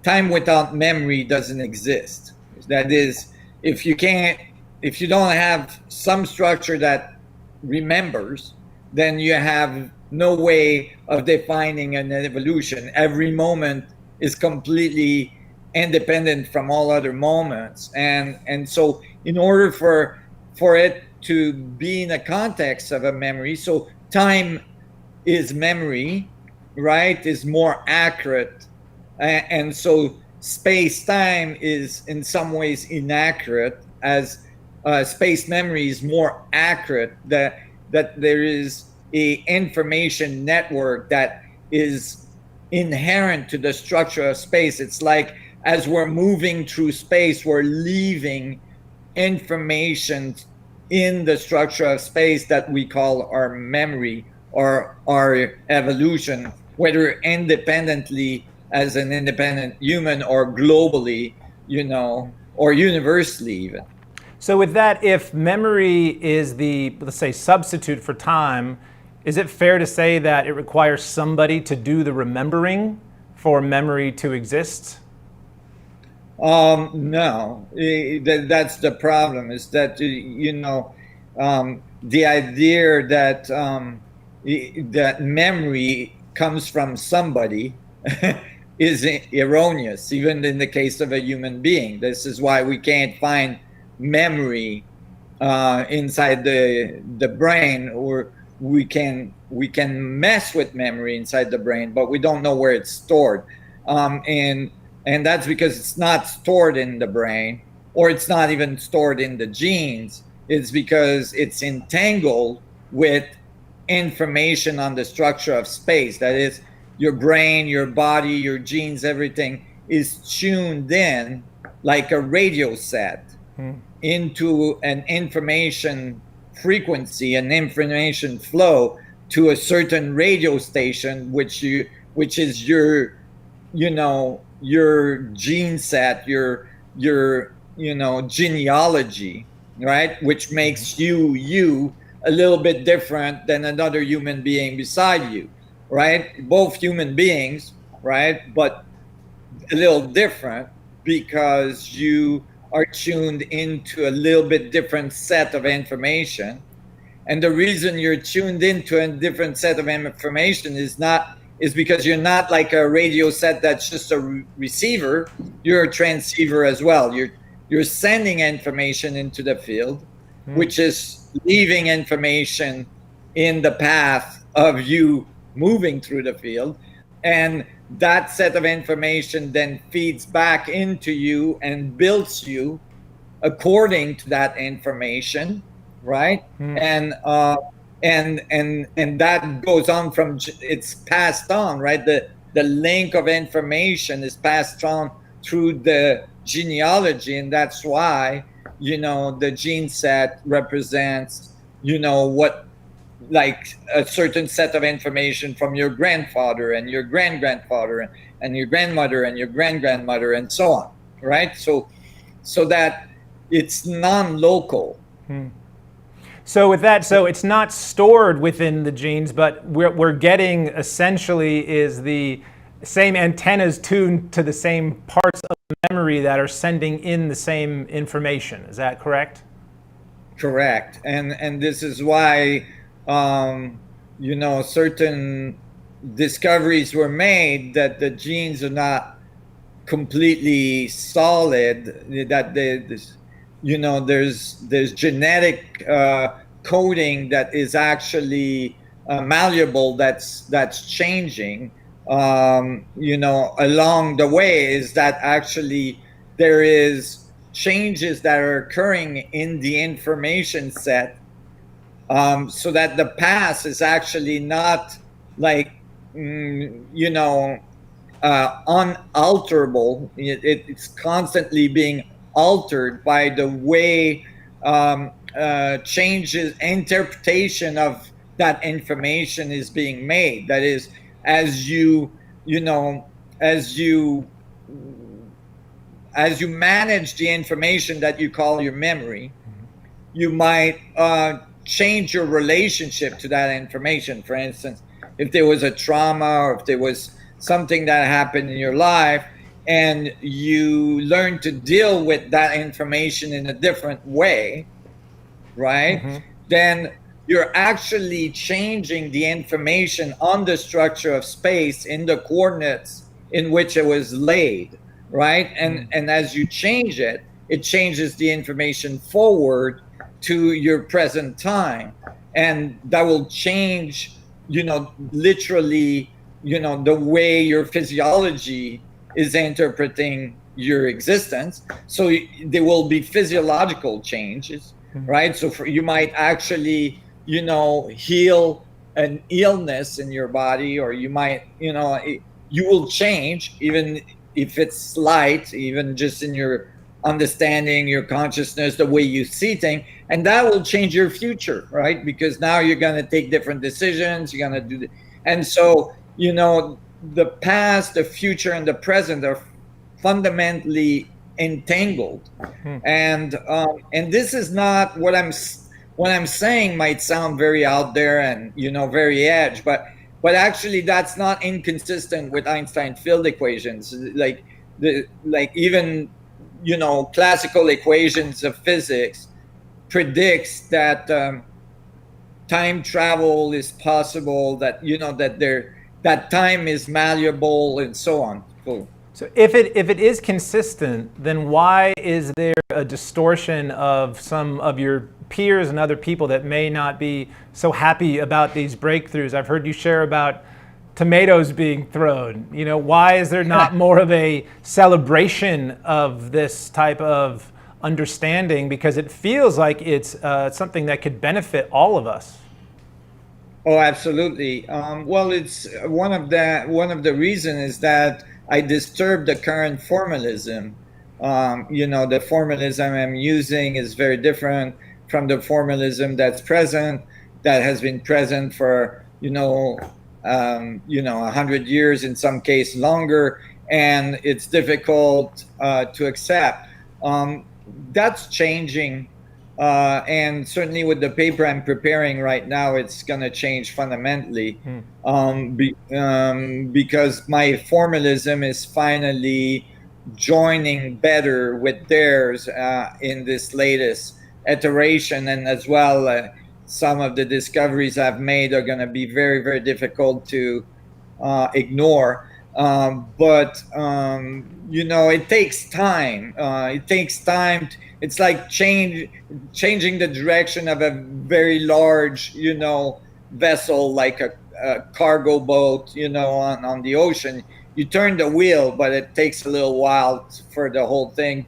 Time without memory doesn't exist. That is, if you don't have some structure that remembers, then you have no way of defining an evolution. Every moment is completely independent from all other moments, and so in order for it to be in a context of a memory, so time is memory, right, is more accurate, and so space-time is in some ways inaccurate, as space memory is more accurate, that there is a information network that is inherent to the structure of space. It's like as we're moving through space, we're leaving information in the structure of space that we call our memory or our evolution, whether independently as an independent human or globally, or universally even. So with that, if memory is the, let's say, substitute for time, is it fair to say that it requires somebody to do the remembering for memory to exist? No, that's the problem, is that, the idea that that memory comes from somebody is erroneous, even in the case of a human being. This is why we can't find memory inside the brain, or we can mess with memory inside the brain, but we don't know where it's stored, and that's because it's not stored in the brain, or it's not even stored in the genes. It's because it's entangled with information on the structure of space. That is, your brain, your body, your genes, everything is tuned in like a radio set into an information frequency, an information flow to a certain radio station, which is your gene set, your genealogy, right? Which makes you a little bit different than another human being beside you, right? Both human beings, right? But a little different because you are tuned into a little bit different set of information. And the reason you're tuned into a different set of information is because you're not like a radio set that's just a receiver. You're a transceiver as well. You're sending information into the field, which is leaving information in the path of you moving through the field, and that set of information then feeds back into you and builds you according to that information, right? And that goes on from, it's passed on, right? The link of information is passed on through the genealogy, and that's why the gene set represents what, like a certain set of information from your grandfather and your grand-grandfather and your grandmother and your grand-grandmother and so on, right? So so that it's non-local. So with that, so it's not stored within the genes, but we're getting essentially is the same antennas tuned to the same parts of the memory that are sending in the same information. Is that correct? Correct. And this is why certain discoveries were made that the genes are not completely solid, that there's genetic coding that is actually malleable, that's changing along the way. Is that actually there is changes that are occurring in the information set, so that the past is actually not like unalterable. It's constantly being altered by the way changes, interpretation of that information is being made. That is, as you manage the information that you call your memory, you might change your relationship to that information. For instance, if there was a trauma, or if there was something that happened in your life, and you learn to deal with that information in a different way, right? Then you're actually changing the information on the structure of space in the coordinates in which it was laid, right? And as you change it, it changes the information forward to your present time, and that will change literally the way your physiology is interpreting your existence. So there will be physiological changes, right? So you might actually heal an illness in your body, or you might you will change, even if it's slight, even just in your understanding, your consciousness, the way you see things, and that will change your future, right? Because now you're going to take different decisions, you're going to do and so the past, the future, and the present are fundamentally entangled. And this is not what I'm saying might sound very out there and very edge, but actually that's not inconsistent with Einstein field equations. Like even classical equations of physics predicts that time travel is possible, that that time is malleable, and so on. Cool. So if it is consistent, then why is there a distortion of some of your peers and other people that may not be so happy about these breakthroughs? I've heard you share about tomatoes being thrown. Why is there not more of a celebration of this type of understanding? Because it feels like it's something that could benefit all of us. Oh, absolutely. Well, it's one of the reasons is that I disturb the current formalism. The formalism I'm using is very different from the formalism that has been present for 100 years, in some case longer, and it's difficult to accept. That's changing. And certainly with the paper I'm preparing right now, it's going to change fundamentally, because my formalism is finally joining better with theirs in this latest iteration. And as well, some of the discoveries I've made are going to be very, very difficult to ignore. But it takes time. It's like changing the direction of a very large, vessel, like a cargo boat, on the ocean. You turn the wheel, but it takes a little while for the whole thing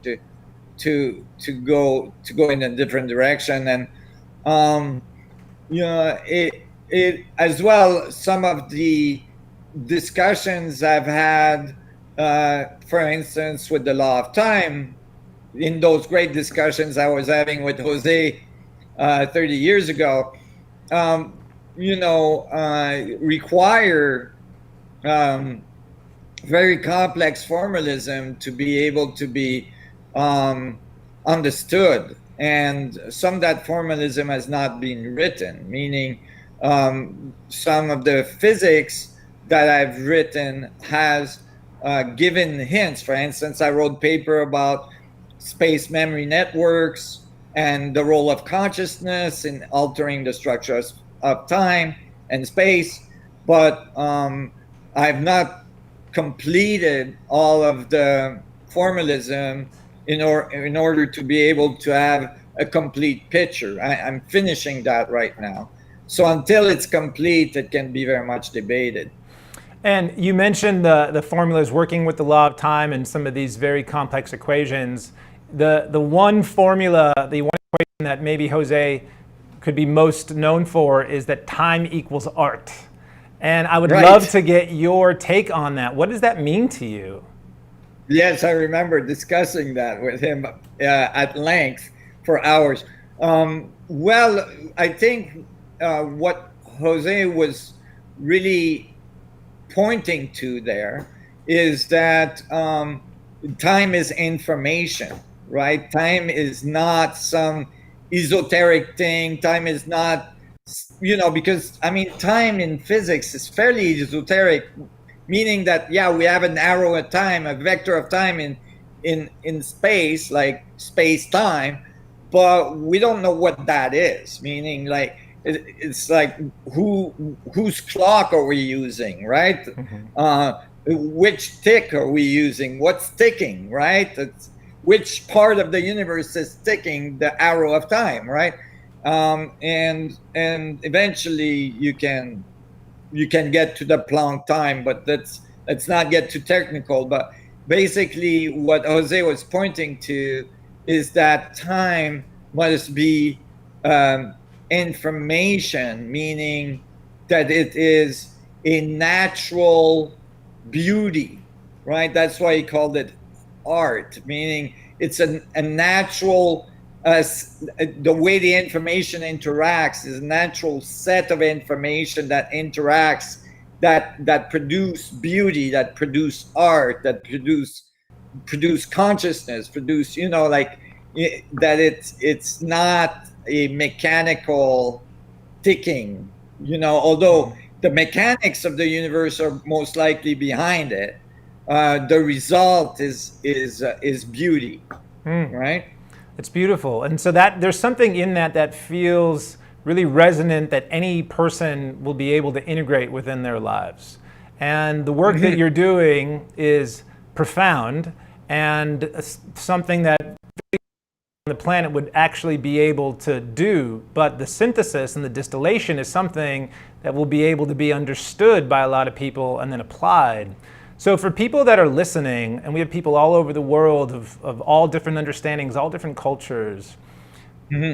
to go in a different direction. And it as well. Some of the discussions I've had, for instance, with the law of time, in those great discussions I was having with Jose 30 years ago, require very complex formalism to be able to be understood, and some of that formalism has not been written, meaning some of the physics that I've written has given hints. For instance, I wrote a paper about space memory networks and the role of consciousness in altering the structure of time and space, but I've not completed all of the formalism in order to be able to have a complete picture. I'm finishing that right now. So until it's complete, it can be very much debated. And you mentioned the formulas working with the law of time and some of these very complex equations. The one formula, the one equation that maybe Jose could be most known for is that time equals art. And I would love to get your take on that. What does that mean to you? Yes, I remember discussing that with him at length for hours. Well, I think what Jose was really pointing to there is that time is information, right? Time is not some esoteric thing. Time is not, because I mean, time in physics is fairly esoteric, meaning that we have an arrow of time, a vector of time in space, like space time, but we don't know what that is. Meaning, like it's like whose clock are we using, right? Which tick are we using? What's ticking, right? Which part of the universe is ticking the arrow of time, right? And eventually you can get to the Planck time, but let's not get too technical. But basically, what Jose was pointing to is that time must be information, meaning that it is a natural beauty, right? That's why he called it art, meaning it's a natural the way the information interacts is a natural set of information that interacts, that produce beauty, that produce art, that produce consciousness, produce that it's not a mechanical ticking, although the mechanics of the universe are most likely behind it. The result is beauty, right? It's beautiful. And so that there's something in that feels really resonant that any person will be able to integrate within their lives. And the work that you're doing is profound and something that the planet would actually be able to do, but the synthesis and the distillation is something that will be able to be understood by a lot of people and then applied. So for people that are listening, and we have people all over the world of all different understandings, all different cultures,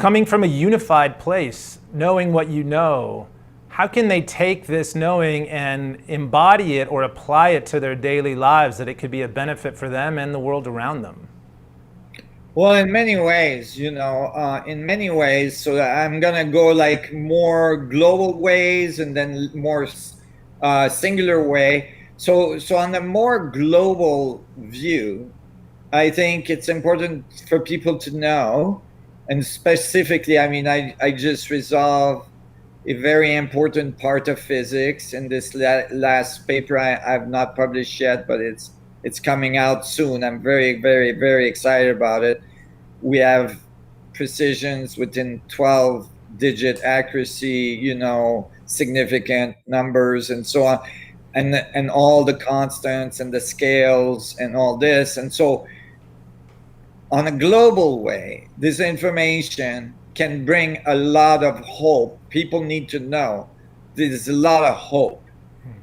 coming from a unified place, knowing what you know, how can they take this knowing and embody it or apply it to their daily lives that it could be a benefit for them and the world around them? Well, in many ways, so I'm going to go like more global ways and then more singular way. So on the more global view, I think it's important for people to know, and specifically, I mean, I just resolved a very important part of physics in this last paper I've not published yet, but it's coming out soon. I'm very, very, very excited about it. We have precisions within 12-digit accuracy, significant numbers and so on. And all the constants and the scales and all this. And so on a global way, this information can bring a lot of hope. People need to know there's a lot of hope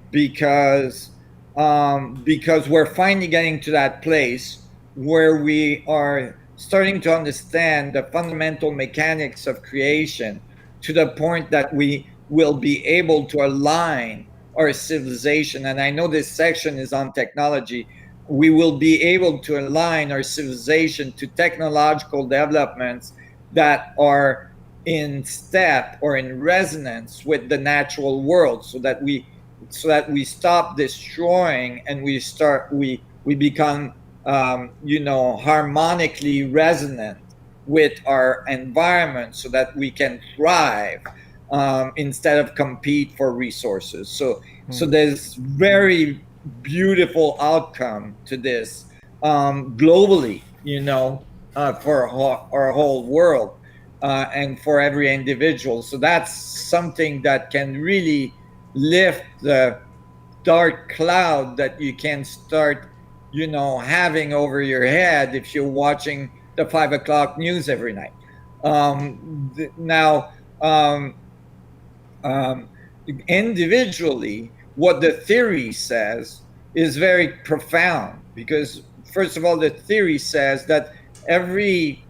because we're finally getting to that place where we are starting to understand the fundamental mechanics of creation to the point that we will be able to align our civilization. And I know this section is on technology. We will be able to align our civilization to technological developments that are in step or in resonance with the natural world, so that we stop destroying and we become harmonically resonant with our environment so that we can thrive, instead of compete for resources. So there's very beautiful outcome to this, globally, for our whole world, and for every individual. So that's something that can really lift the dark cloud that you can start, having over your head if you're watching the 5 o'clock news every night. Now, um, um, individually, what the theory says is very profound, because first of all, the theory says that every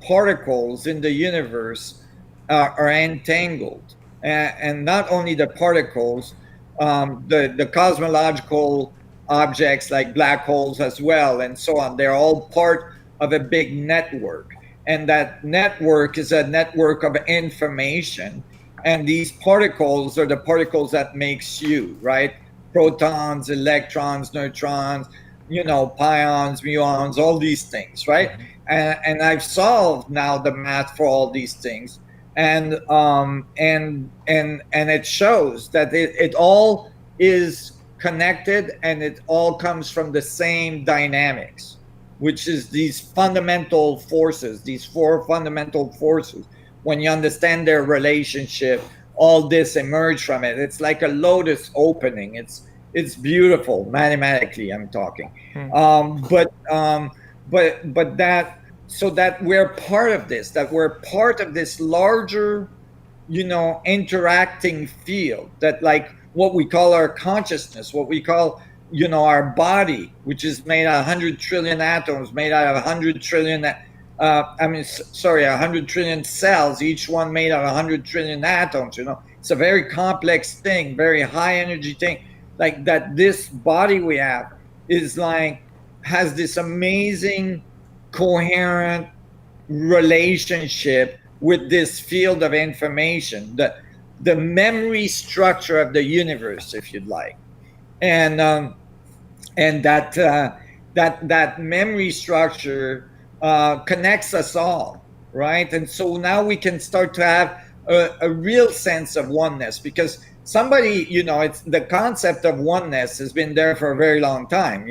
particles in the universe are entangled, and not only the particles, the cosmological objects like black holes as well, and so on. They're all part of a big network, and that network is a network of information, and these particles are the particles that makes you, right? Protons, electrons, neutrons, pions, muons, all these things, right? And I've solved now the math for all these things, and it shows that it all is connected, and it all comes from the same dynamics, which is these fundamental forces, these four fundamental forces. When you understand their relationship, all this emerge from it. It's like a lotus opening. It's beautiful mathematically. I'm talking, but that, so that we're part of this, that we're part of this larger, interacting field, that, like, what we call our consciousness, what we call, our body, which is made out of 100 trillion atoms, made out of 100 trillion, sorry, 100 trillion cells, each one made out of 100 trillion atoms. It's a very complex thing, very high energy thing. Like that, this body we have is like, has this amazing, coherent relationship with this field of information, the memory structure of the universe, if you'd like, and that memory structure connects us all, right? And so now we can start to have a real sense of oneness, because somebody, it's the concept of oneness has been there for a very long time.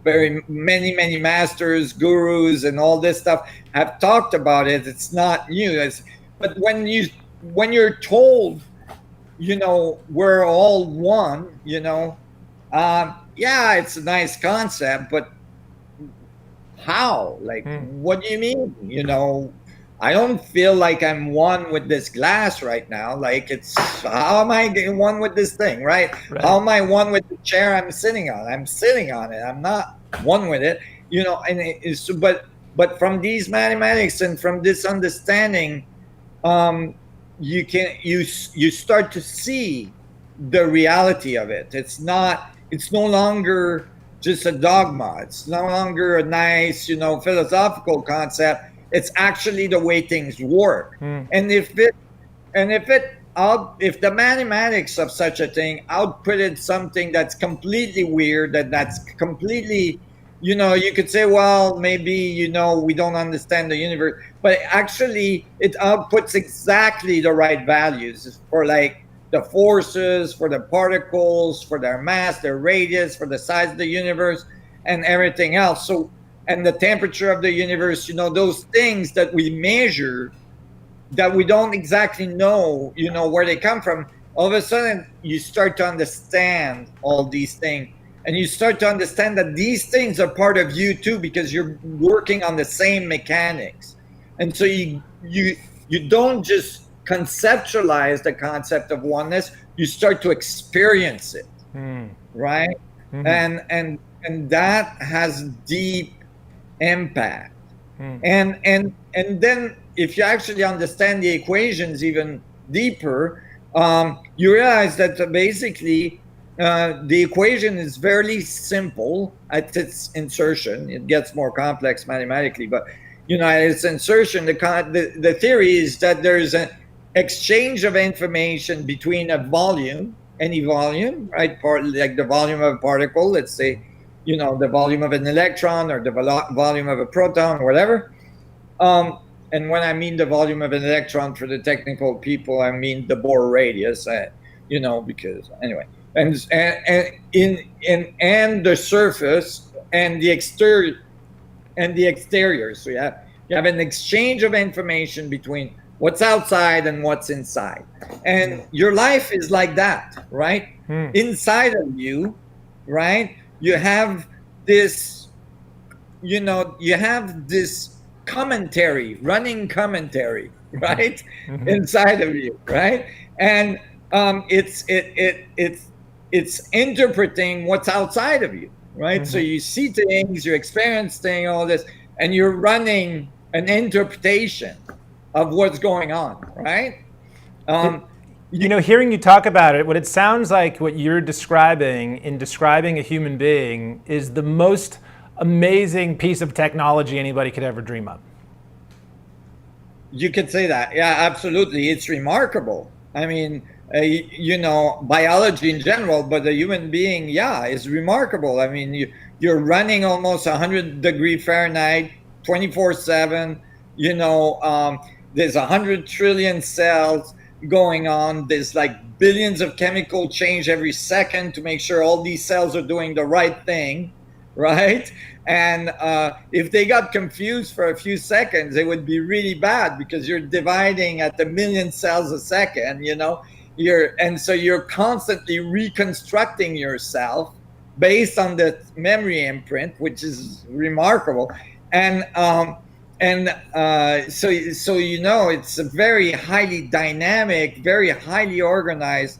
Very many masters, gurus, and all this stuff have talked about it. It's not new. But when you're told, we're all one, yeah, it's a nice concept, but how? Like, what do you mean? I don't feel like I'm one with this glass right now. Like, how am I one with this thing, right? How am I one with the chair I'm sitting on? I'm sitting on it. I'm not one with it, and it's, but from these mathematics and from this understanding, you start to see the reality of it. It's no longer just a dogma. It's no longer a nice, philosophical concept. It's actually the way things work. And if the mathematics of such a thing outputted something that's completely weird, that's completely, you could say, well, maybe, we don't understand the universe, but actually it outputs exactly the right values for, like, the forces, for the particles, for their mass, their radius, for the size of the universe, and everything else. So, and the temperature of the universe, those things that we measure, that we don't exactly know, where they come from. All of a sudden, you start to understand all these things, and you start to understand that these things are part of you too, because you're working on the same mechanics. And so you don't just conceptualize the concept of oneness, you start to experience it, right? And that has deep impact. And then if you actually understand the equations even deeper, you realize that basically the equation is very simple at its insertion. It gets more complex mathematically, but at its insertion, the theory is that there's an exchange of information between a volume, any volume, right? Like the volume of a particle, let's say, the volume of an electron, or the volume of a proton, or whatever. and when I mean the volume of an electron for the technical people, I mean the Bohr radius, because anyway, and the surface and the exterior So you have an exchange of information between what's outside and what's inside, and your life is like that, right? Inside of you, right? You have this running commentary, right? Inside of you, right? And it's interpreting what's outside of you, right? So you see things, you experience things, all this, and you're running an interpretation of what's going on, right? Hearing you talk about it, what it sounds like what you're describing in describing a human being is the most amazing piece of technology anybody could ever dream of. You could say that. Yeah, absolutely. It's remarkable. I mean, biology in general, but the human being, is remarkable. I mean, you're running almost 100-degree Fahrenheit, 24/7. There's 100 trillion cells going on. There's like billions of chemical change every second to make sure all these cells are doing the right thing, right? And if they got confused for a few seconds, it would be really bad because you're dividing at a million cells a second, and so you're constantly reconstructing yourself based on the memory imprint, which is remarkable. And so it's a very highly dynamic, very highly organized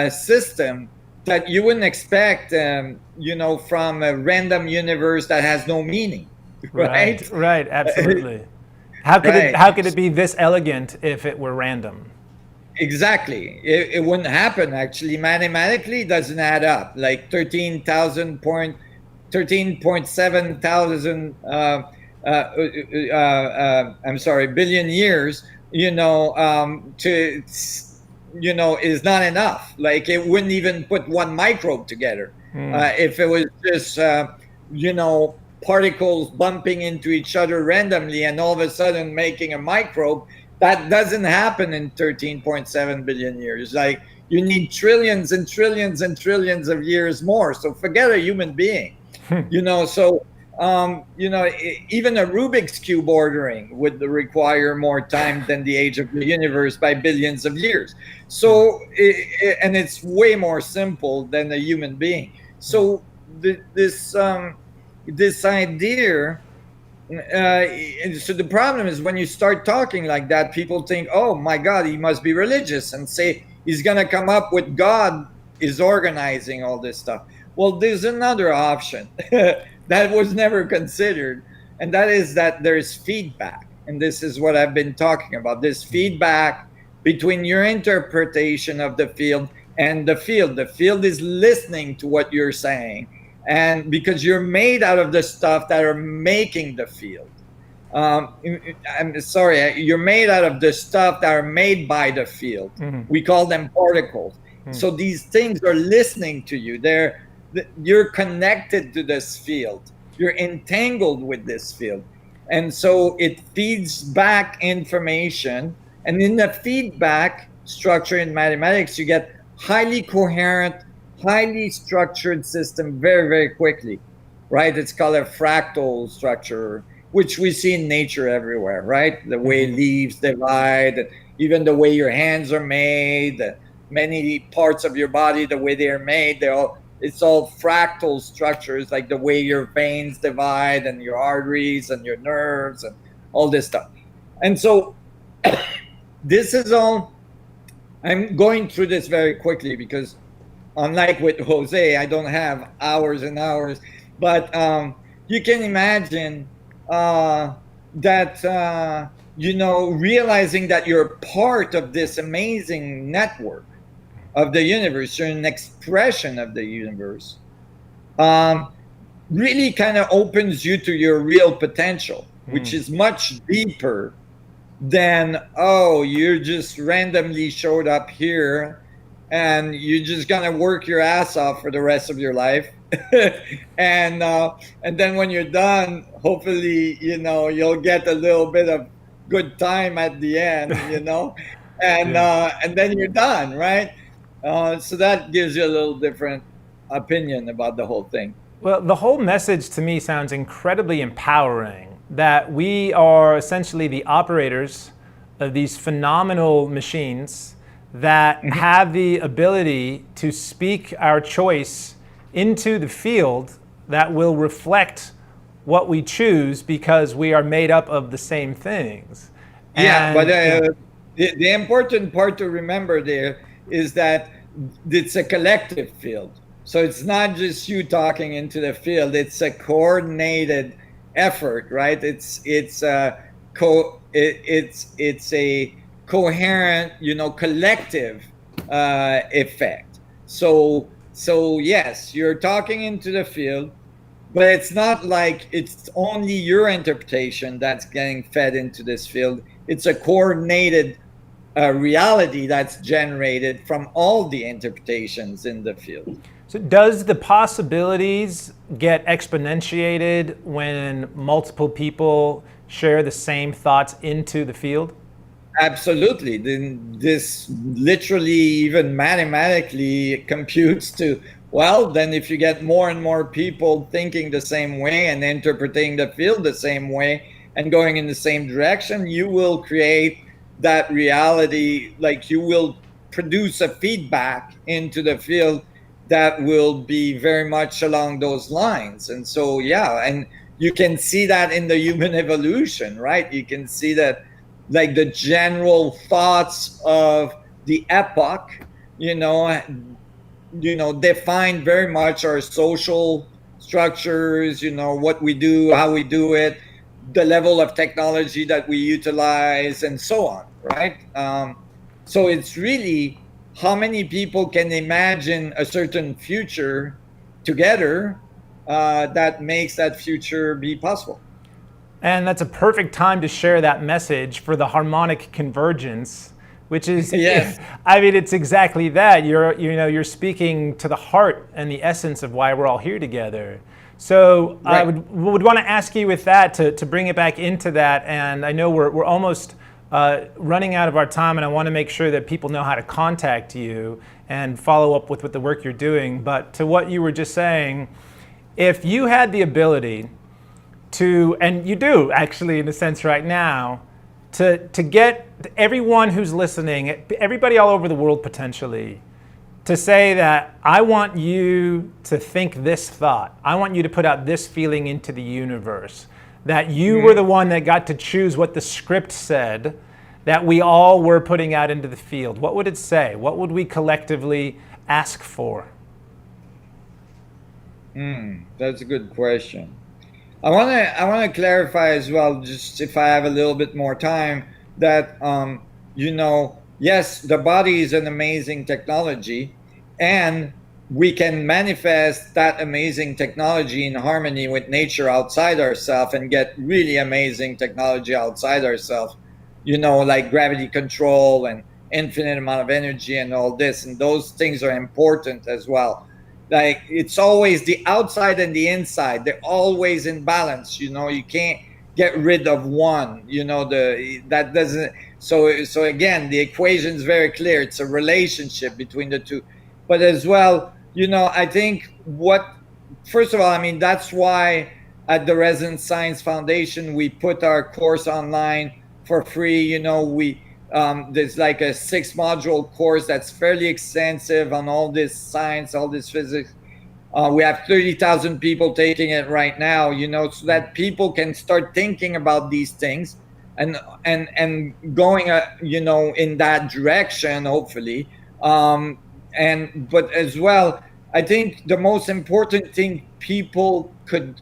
system that you wouldn't expect, from a random universe that has no meaning, right? Right, absolutely. How could it be this elegant if it were random? Exactly. It wouldn't happen, actually. Mathematically, it doesn't add up. Like 13.7 thousand, billion years, is not enough. Like it wouldn't even put one microbe together. If it was just, particles bumping into each other randomly and all of a sudden making a microbe, that doesn't happen in 13.7 billion years. Like you need trillions and trillions and trillions of years more. So forget a human being, even a Rubik's Cube ordering would require more time than the age of the universe by billions of years. So, and it's way more simple than a human being. So this idea, so the problem is when you start talking like that, people think, oh my God, he must be religious, and say he's going to come up with God is organizing all this stuff. Well, there's another option that was never considered, and that is that there's feedback. And this is what I've been talking about, this feedback between your interpretation of the field and the field. The field is listening to what you're saying, and because you're made out of the stuff that are making the field. You're made out of the stuff that are made by the field. We call them particles. So these things are listening to you. You're connected to this field. You're entangled with this field. And so it feeds back information. And in the feedback structure in mathematics, you get highly coherent, highly structured system very, very quickly, right? It's called a fractal structure, which we see in nature everywhere, right? The way leaves divide, even the way your hands are made, many parts of your body, the way they are made, it's all fractal structures, like the way your veins divide and your arteries and your nerves and all this stuff. And so this is all, I'm going through this very quickly because unlike with Jose, I don't have hours and hours, but you can imagine that, realizing that you're part of this amazing network of the universe, you're an expression of the universe, really kind of opens you to your real potential, which is much deeper than, oh, you just randomly showed up here and you're just gonna work your ass off for the rest of your life. And then when you're done, hopefully, you'll get a little bit of good time at the end, and Yeah. and then you're done, right? So that gives you a little different opinion about the whole thing. Well, the whole message to me sounds incredibly empowering, that we are essentially the operators of these phenomenal machines that have the ability to speak our choice into the field that will reflect what we choose because we are made up of the same things. Yeah, but Yeah. the important part to remember there is that it's a collective field. So it's not just you talking into the field; it's a coordinated effort, right? It's a coherent, collective effect. So yes, you're talking into the field, but it's not like it's only your interpretation that's getting fed into this field. It's a coordinated reality that's generated from all the interpretations in the field. So does the possibilities get exponentiated when multiple people share the same thoughts into the field? Absolutely. Then this literally, even mathematically, computes to, well, then if you get more and more people thinking the same way and interpreting the field the same way and going in the same direction, you will create that reality. Like you will produce a feedback into the field that will be very much along those lines. And so, yeah, and you can see that in the human evolution, right? You can see that like the general thoughts of the epoch, define very much our social structures, what we do, how we do it, the level of technology that we utilize, and so on, right? So it's really how many people can imagine a certain future together that makes that future be possible. And that's a perfect time to share that message for the harmonic convergence, which is, Yes. I mean, it's exactly that. You're speaking to the heart and the essence of why we're all here together. So I Right. would want to ask you with that to bring it back into that. And I know we're almost running out of our time, and I want to make sure that people know how to contact you and follow up with the work you're doing. But to what you were just saying, if you had the ability to, and you do actually in a sense right now, to get everyone who's listening, everybody all over the world potentially, to say that I want you to think this thought, I want you to put out this feeling into the universe, that you were the one that got to choose what the script said, that we all were putting out into the field, what would it say? What would we collectively ask for? That's a good question. I want to clarify as well, just if I have a little bit more time, that yes, the body is an amazing technology, and we can manifest that amazing technology in harmony with nature outside ourselves and get really amazing technology outside ourselves. Like gravity control and infinite amount of energy and all this, and those things are important as well. Like it's always the outside and the inside, they're always in balance. You can't get rid of one, the that doesn't. So again, the equation is very clear. It's a relationship between the two. But as well, I think what first of all, I mean, that's why at the Resonance Science Foundation we put our course online for free. There's like a 6 module course that's fairly extensive on all this science, all this physics. We have 30,000 people taking it right now, so that people can start thinking about these things and going, in that direction, hopefully. But as well, I think the most important thing people could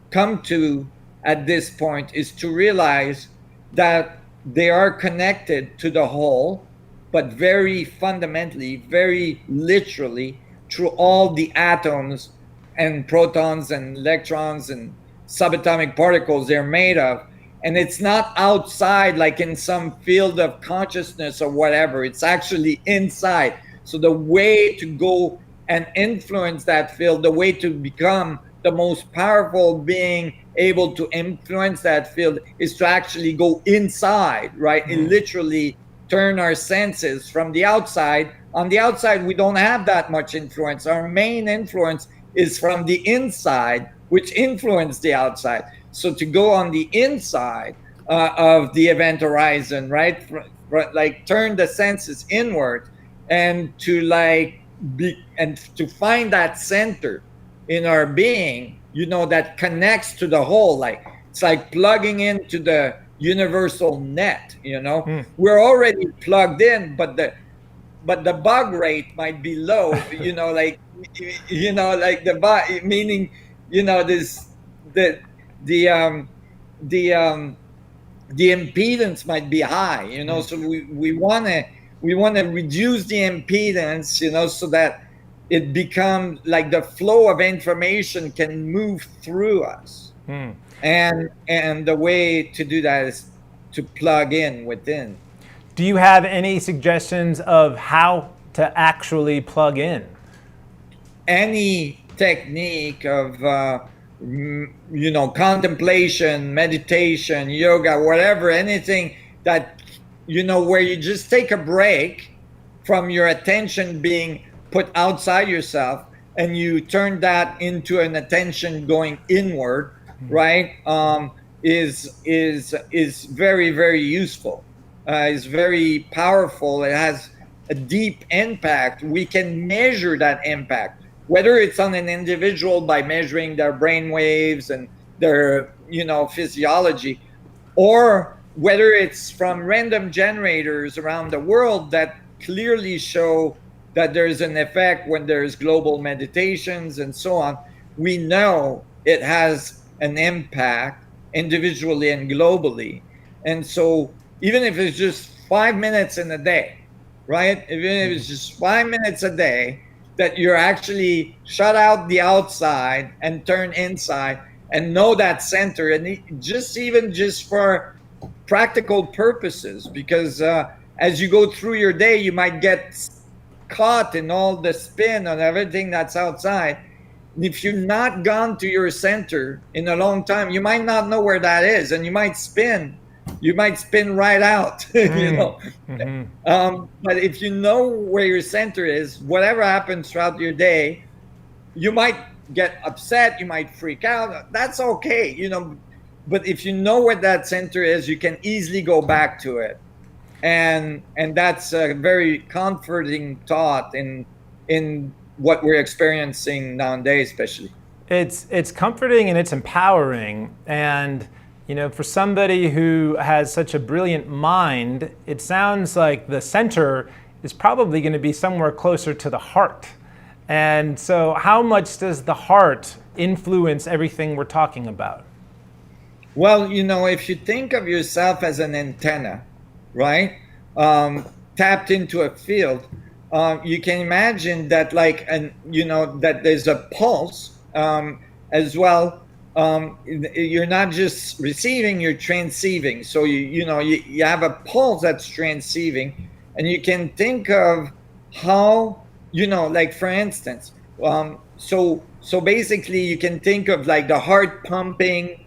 come to at this point is to realize that they are connected to the whole, but very fundamentally, very literally, through all the atoms and protons and electrons and subatomic particles they're made of. And it's not outside, like in some field of consciousness or whatever, it's actually inside. So the way to go and influence that field, the way to become the most powerful being able to influence that field is to actually go inside, right? And literally turn our senses from the outside. On the outside, we don't have that much influence. Our main influence is from the inside, which influence the outside. So to go on the inside of the event horizon, right? Like turn the senses inward and to like and to find that center in our being, that connects to the whole. Like it's like plugging into the universal net. We're already plugged in, but the bug rate might be low. Like the bug, meaning this the the impedance might be high. So we want to reduce the impedance, so that it becomes like the flow of information can move through us. And the way to do that is to plug in within. Do you have any suggestions of how to actually plug in? Any technique of contemplation, meditation, yoga, whatever, anything that where you just take a break from your attention being put outside yourself and you turn that into an attention going inward, right? Is very, very useful. Is very powerful. It has a deep impact. We can measure that impact, whether it's on an individual by measuring their brain waves and their physiology, or whether it's from random generators around the world that clearly show that there's an effect when there's global meditations and so on. We know it has an impact individually and globally. And so even if it's just 5 minutes in a day, right? Even if it's just 5 minutes a day, that you're actually shut out the outside and turn inside and know that center, and just for practical purposes, because as you go through your day, you might get caught in all the spin on everything that's outside. And if you've not gone to your center in a long time, you might not know where that is, and you might spin right out. But if you know where your center is, whatever happens throughout your day, you might get upset, you might freak out. That's okay, but if you know where that center is, you can easily go back to it. And that's a very comforting thought in what we're experiencing nowadays, especially. It's comforting and it's empowering. And for somebody who has such a brilliant mind, it sounds like the center is probably going to be somewhere closer to the heart. And so how much does the heart influence everything we're talking about? Well, if you think of yourself as an antenna, right, tapped into a field, you can imagine that that there's a pulse as well. You're not just receiving, you're transceiving. So you have a pulse that's transceiving, and you can think of how like for instance, so basically you can think of like the heart pumping,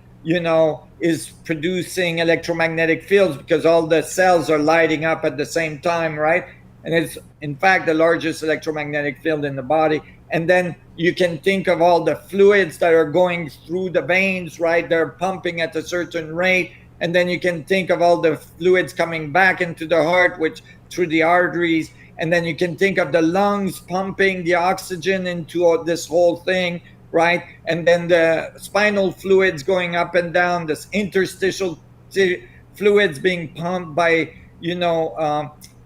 is producing electromagnetic fields because all the cells are lighting up at the same time, right? And it's in fact the largest electromagnetic field in the body. And then you can think of all the fluids that are going through the veins, right? They're pumping at a certain rate. And then you can think of all the fluids coming back into the heart, which through the arteries. And then you can think of the lungs pumping the oxygen into this whole thing, right? And then the spinal fluids going up and down, this interstitial fluids being pumped by,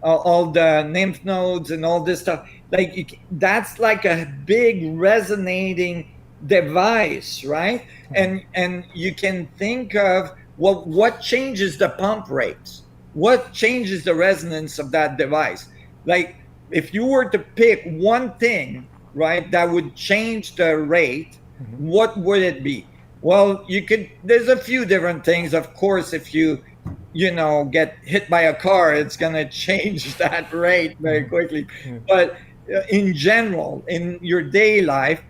all the lymph nodes and all this stuff. Like that's like a big resonating device, right? And you can think of what changes the pump rates, what changes the resonance of that device. Like if you were to pick one thing, right, that would change the rate, what would it be? Well, there's a few different things. Of course, if you get hit by a car, it's going to change that rate very quickly. But in general, in your daily life,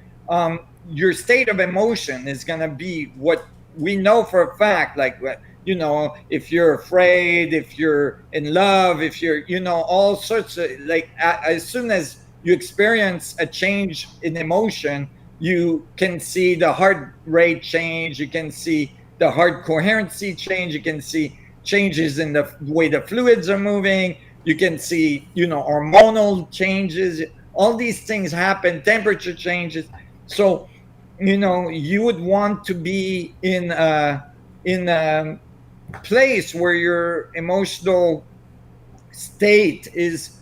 your state of emotion is going to be what we know for a fact, like, you know, if you're afraid, if you're in love, if you're, you know, all sorts of, like, as soon as you experience a change in emotion, you can see the heart rate change, you can see the heart coherency change, you can see changes in the way the fluids are moving, you can see, you know, hormonal changes, all these things happen, temperature changes. So, you know, you would want to be in a place where your emotional state is,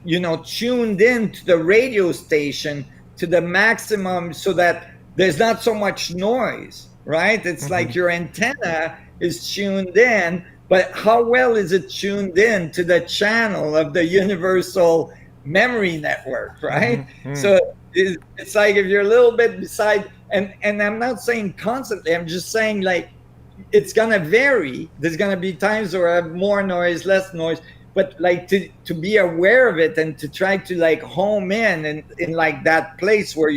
you know, tuned in to the radio station to the maximum, so that there's not so much noise, right? It's like your antenna is tuned in, but how well is it tuned in to the channel of the universal memory network, right? So it's like if you're a little bit beside, and I'm not saying constantly, I'm just saying, like, it's gonna vary. There's gonna be times where I have more noise, less noise, but like to be aware of it and to try to like home in like that place where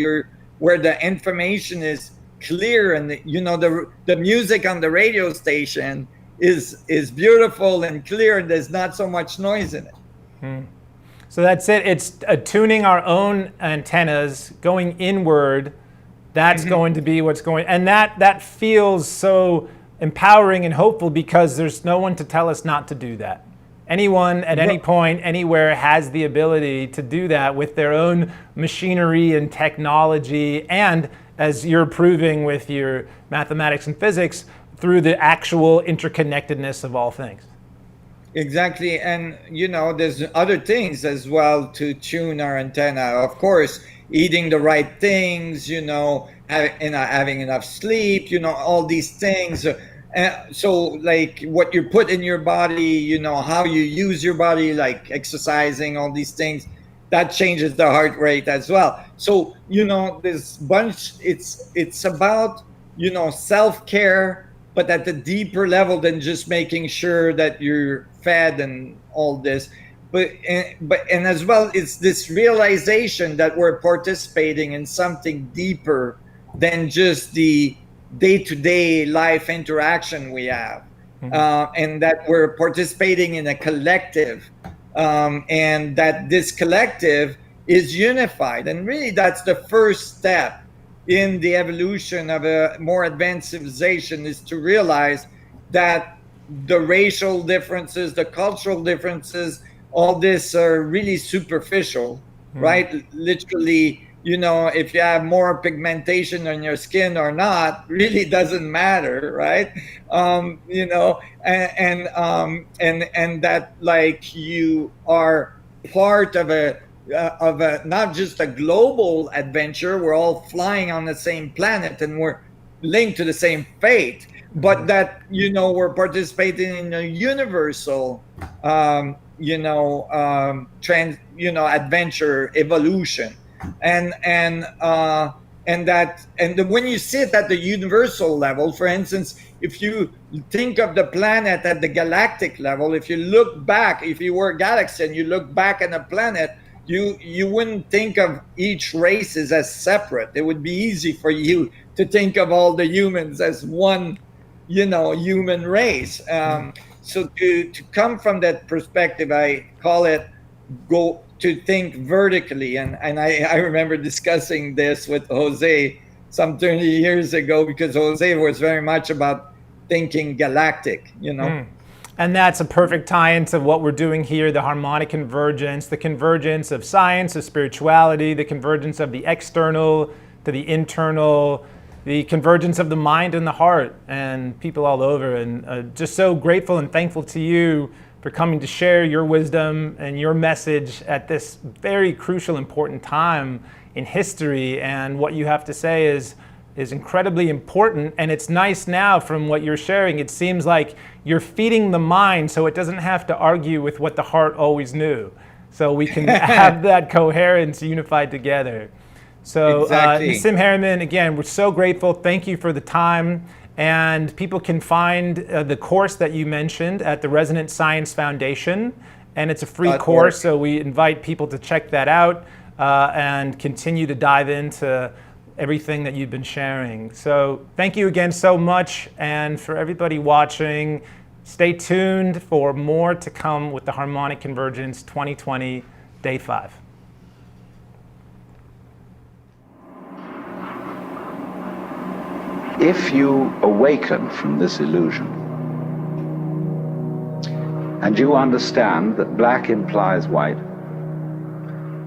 the information is clear, and you know, the music on the radio station is beautiful and clear, and there's not so much noise in it. So that's it. It's tuning our own antennas, going inward. That's going to be what's going, and that feels so empowering and hopeful, because there's no one to tell us not to do that. Anyone at any point, anywhere, has the ability to do that with their own machinery and technology, and, as you're proving with your mathematics and physics, through the actual interconnectedness of all things. Exactly. And, you know, there's other things as well to tune our antenna. Of course, eating the right things, you know, having enough sleep, you know, all these things. So, like, what you put in your body, you know, how you use your body, like exercising, all these things, that changes the heart rate as well. So, you know, this bunch, it's about, you know, self-care, but at a deeper level than just making sure that you're fed and all this. But as well, it's this realization that we're participating in something deeper than just the day-to-day life interaction we have, and that we're participating in a collective, and that this collective is unified. And really, that's the first step in the evolution of a more advanced civilization, is to realize that the racial differences, the cultural differences, all this are really superficial, right? Literally, you know, if you have more pigmentation on your skin or not, really doesn't matter, right? You know, and that, like, you are part of a not just a global adventure. We're all flying on the same planet and we're linked to the same fate, but that, you know, we're participating in a universal adventure, evolution, and when you sit at the universal level, for instance, if you think of the planet at the galactic level, if you look back, if you were a galaxy and you look back at a planet, you wouldn't think of each race as separate. It would be easy for you to think of all the humans as one, you know, human race. So to come from that perspective, I call it go to think vertically. And I remember discussing this with Jose some 30 years ago, because Jose was very much about thinking galactic, you know. And that's a perfect tie into what we're doing here, the harmonic convergence, the convergence of science, of spirituality, the convergence of the external to the internal, the convergence of the mind and the heart, and people all over. And just so grateful and thankful to you for coming to share your wisdom and your message at this very crucial, important time in history. And what you have to say is incredibly important. And it's nice now, from what you're sharing, it seems like you're feeding the mind so it doesn't have to argue with what the heart always knew. So we can have that coherence unified together. So exactly. Nassim Harriman, again, we're so grateful. Thank you for the time. And people can find the course that you mentioned at the Resonant Science Foundation. And it's a free course, so we invite people to check that out and continue to dive into everything that you've been sharing. So thank you again so much, and for everybody watching, stay tuned for more to come with the Harmonic Convergence 2020 Day 5. If you awaken from this illusion and you understand that black implies white,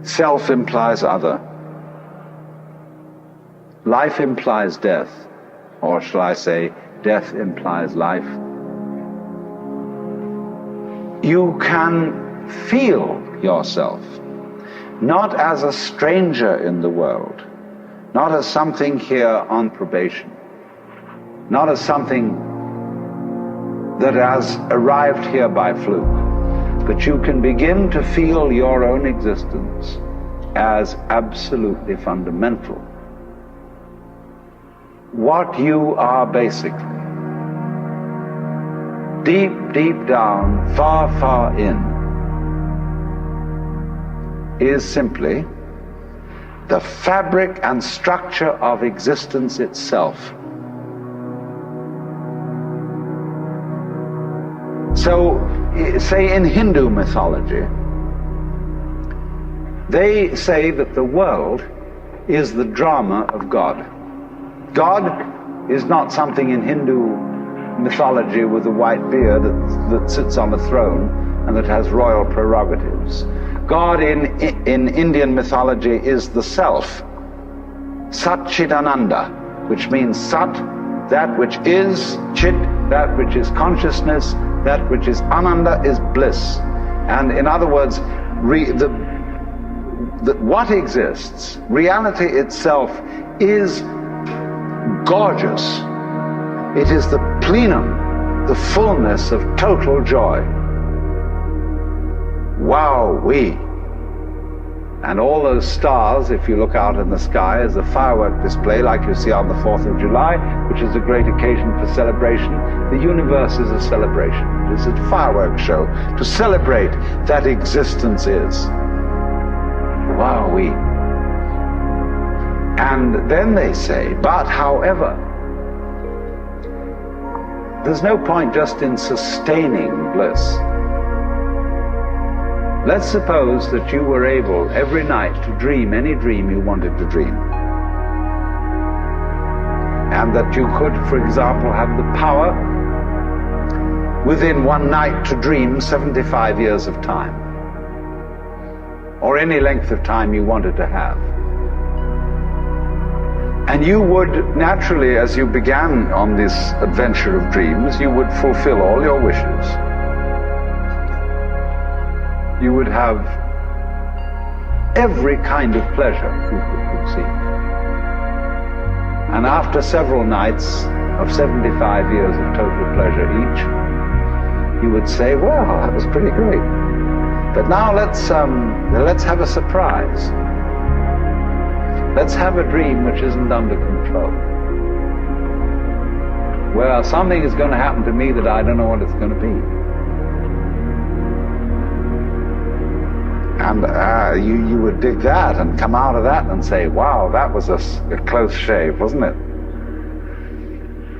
self implies other, life implies death, or shall I say, death implies life, you can feel yourself not as a stranger in the world, not as something here on probation, not as something that has arrived here by fluke, but you can begin to feel your own existence as absolutely fundamental. What you are basically, deep, deep down, far, far in, is simply the fabric and structure of existence itself. So, say in Hindu mythology, they say that the world is the drama of God. God is not something in Hindu mythology with a white beard that sits on a throne and that has royal prerogatives. God in Indian mythology is the self, Satchidananda, which means Sat, that which is, Chit, that which is consciousness, that which is Ananda is bliss. And in other words, what exists, reality itself, is gorgeous. It is the plenum, the fullness of total joy. Wowee! And all those stars, if you look out in the sky, is a firework display like you see on the 4th of July, which is a great occasion for celebration. The universe is a celebration. It is a fireworks show to celebrate that existence is. Wowee! And then they say, but however, there's no point just in sustaining bliss. Let's suppose that you were able every night to dream any dream you wanted to dream. And that you could, for example, have the power within one night to dream 75 years of time. Or any length of time you wanted to have. And you would naturally, as you began on this adventure of dreams, you would fulfill all your wishes. You would have every kind of pleasure you could conceive. And after several nights of 75 years of total pleasure each, you would say, well, that was pretty great. But now let's have a surprise. Let's have a dream which isn't under control. Well, something is going to happen to me that I don't know what it's going to be. And you would dig that and come out of that and say, wow, that was a close shave, wasn't it?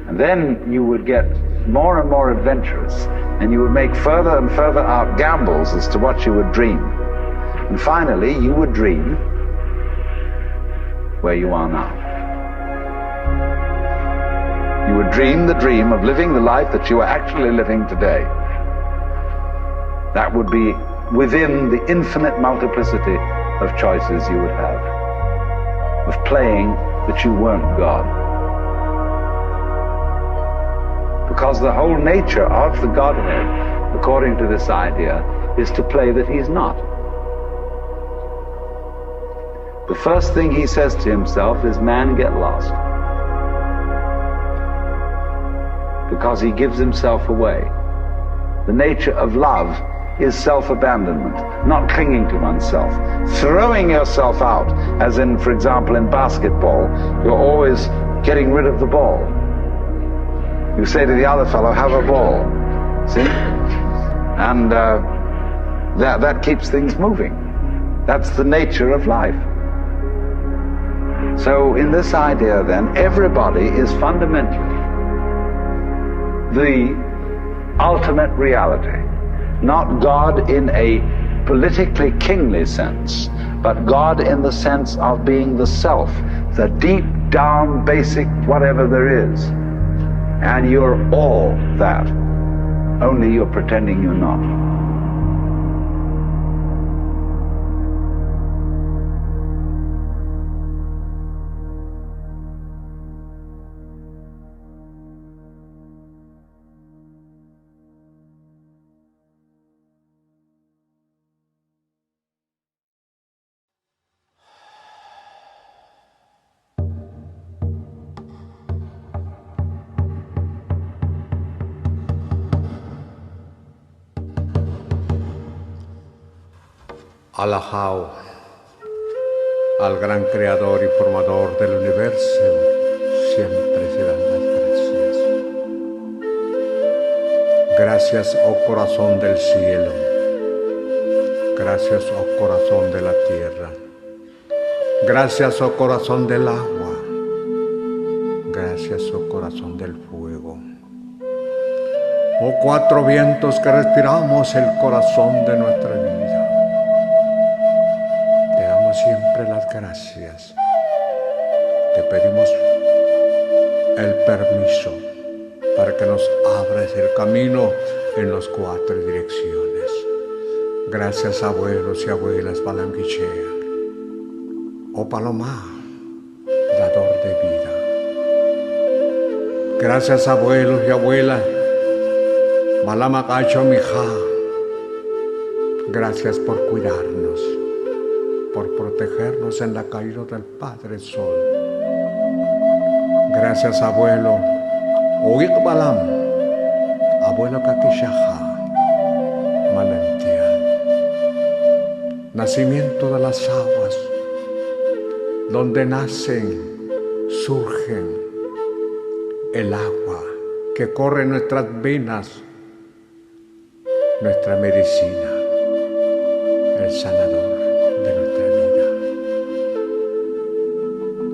And then you would get more and more adventurous, and you would make further and further out gambles as to what you would dream. And finally, you would dream where you are now. You would dream the dream of living the life that you are actually living today. That would be within the infinite multiplicity of choices you would have, of playing that you weren't God. Because the whole nature of the Godhead, according to this idea, is to play that he's not. The first thing he says to himself is, man, get lost. Because he gives himself away. The nature of love is self-abandonment, not clinging to oneself, throwing yourself out, as in, for example, in basketball, you're always getting rid of the ball. You say to the other fellow, have a ball, see? And that keeps things moving. That's the nature of life. So in this idea then, everybody is fundamentally the ultimate reality, not God in a politically kingly sense, but God in the sense of being the self, the deep down basic whatever there is. And you're all that, only you're pretending you're not. Alabao al gran creador y formador del universo, siempre se dan las gracias. Gracias, oh corazón del cielo. Gracias, oh corazón de la tierra. Gracias, oh corazón del agua. Gracias, oh corazón del fuego. Oh cuatro vientos que respiramos el corazón de nuestra vida. Te damos siempre las gracias. Te pedimos el permiso para que nos abras el camino en las cuatro direcciones. Gracias, abuelos y abuelas Balanguichea. Oh Palomá, dador de vida. Gracias, abuelos y abuelas Balamacacho Mijá. Gracias por cuidarnos, por protegernos en la caída del Padre Sol. Gracias, abuelo Oik Balam, abuelo Kakishaja, manantial, nacimiento de las aguas, donde nacen, surgen el agua que corre en nuestras venas, nuestra medicina, el sanador de nuestra vida.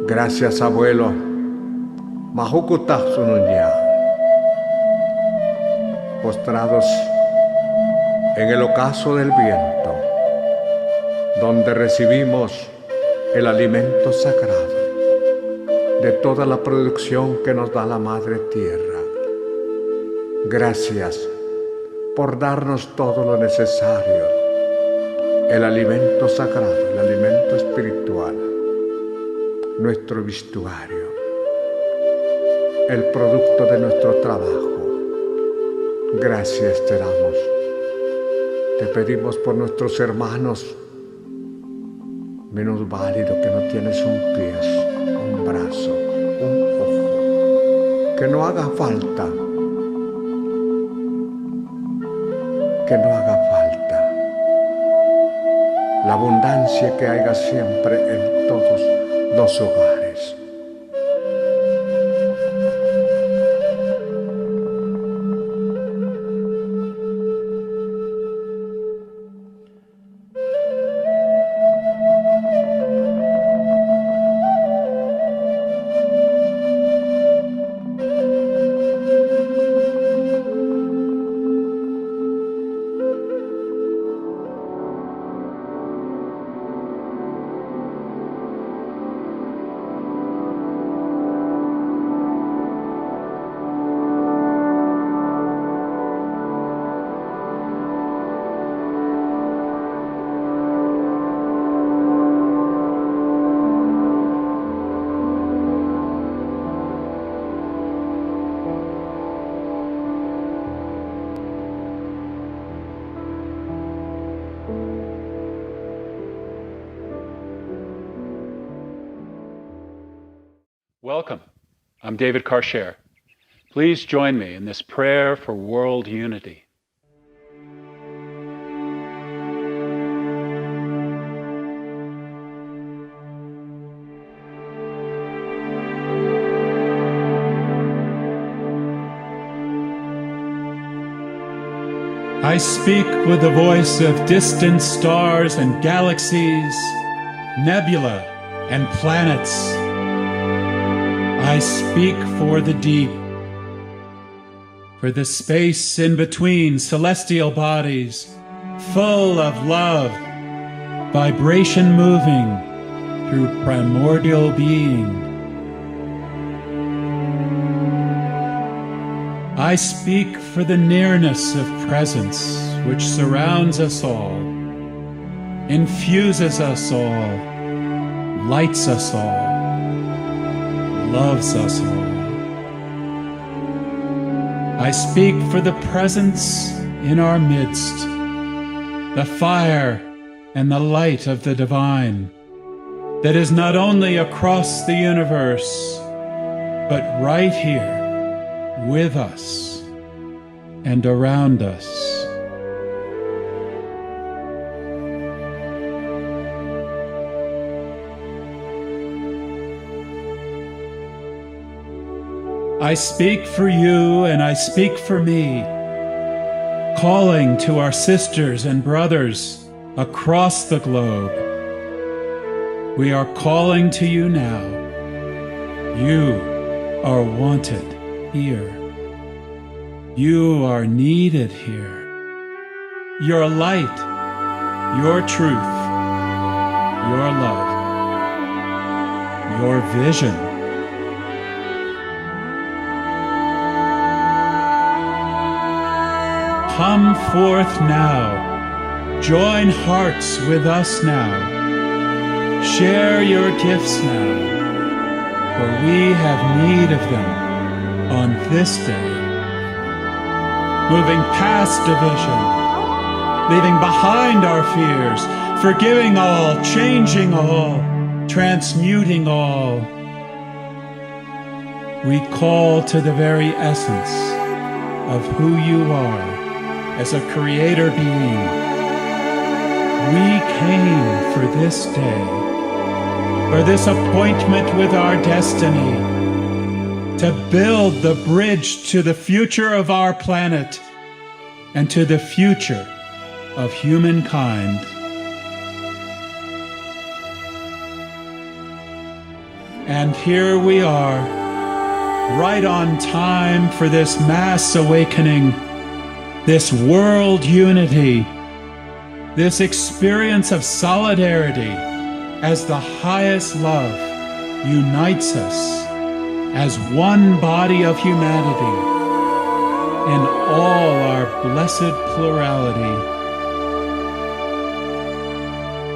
Gracias, abuelo Mahukuta Sunuña, postrados en el ocaso del viento, donde recibimos el alimento sagrado de toda la producción que nos da la Madre Tierra. Gracias por darnos todo lo necesario, el alimento sagrado, el alimento espiritual, nuestro vestuario, el producto de nuestro trabajo. Gracias te damos. Te pedimos por nuestros hermanos menos válidos, que no tienes un pie, un brazo, un ojo, que no haga falta, la abundancia que haya siempre en todos los hogares. Welcome. I'm David Karcher. Please join me in this prayer for world unity. I speak with the voice of distant stars and galaxies, nebula and planets, I speak for the deep, for the space in between celestial bodies, full of love, vibration moving through primordial being. I speak for the nearness of presence which surrounds us all, infuses us all, lights us all, loves us all. I speak for the presence in our midst, the fire and the light of the divine that is not only across the universe, but right here with us and around us. I speak for you and I speak for me, calling to our sisters and brothers across the globe. We are calling to you now. You are wanted here. You are needed here. Your light, your truth, your love, your vision. Come forth now. Join hearts with us now. Share your gifts now, for we have need of them on this day. Moving past division, leaving behind our fears, forgiving all, changing all, transmuting all. We call to the very essence of who you are as a creator being. We came for this day, for this appointment with our destiny, to build the bridge to the future of our planet and to the future of humankind. And here we are, right on time for this mass awakening, this world unity, this experience of solidarity as the highest love unites us as one body of humanity in all our blessed plurality.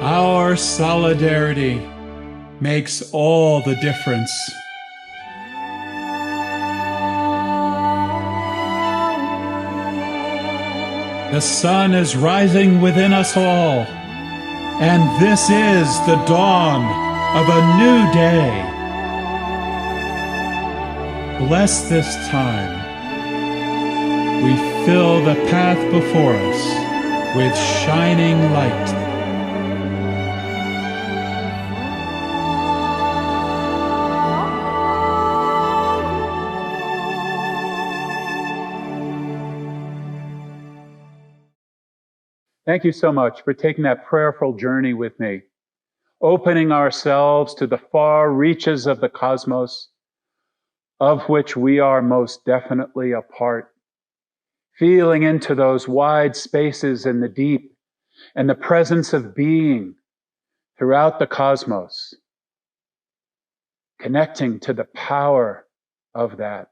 Our solidarity makes all the difference. The sun is rising within us all, and this is the dawn of a new day. Bless this time. We fill the path before us with shining light. Thank you so much for taking that prayerful journey with me, opening ourselves to the far reaches of the cosmos, of which we are most definitely a part, feeling into those wide spaces in the deep and the presence of being throughout the cosmos, connecting to the power of that,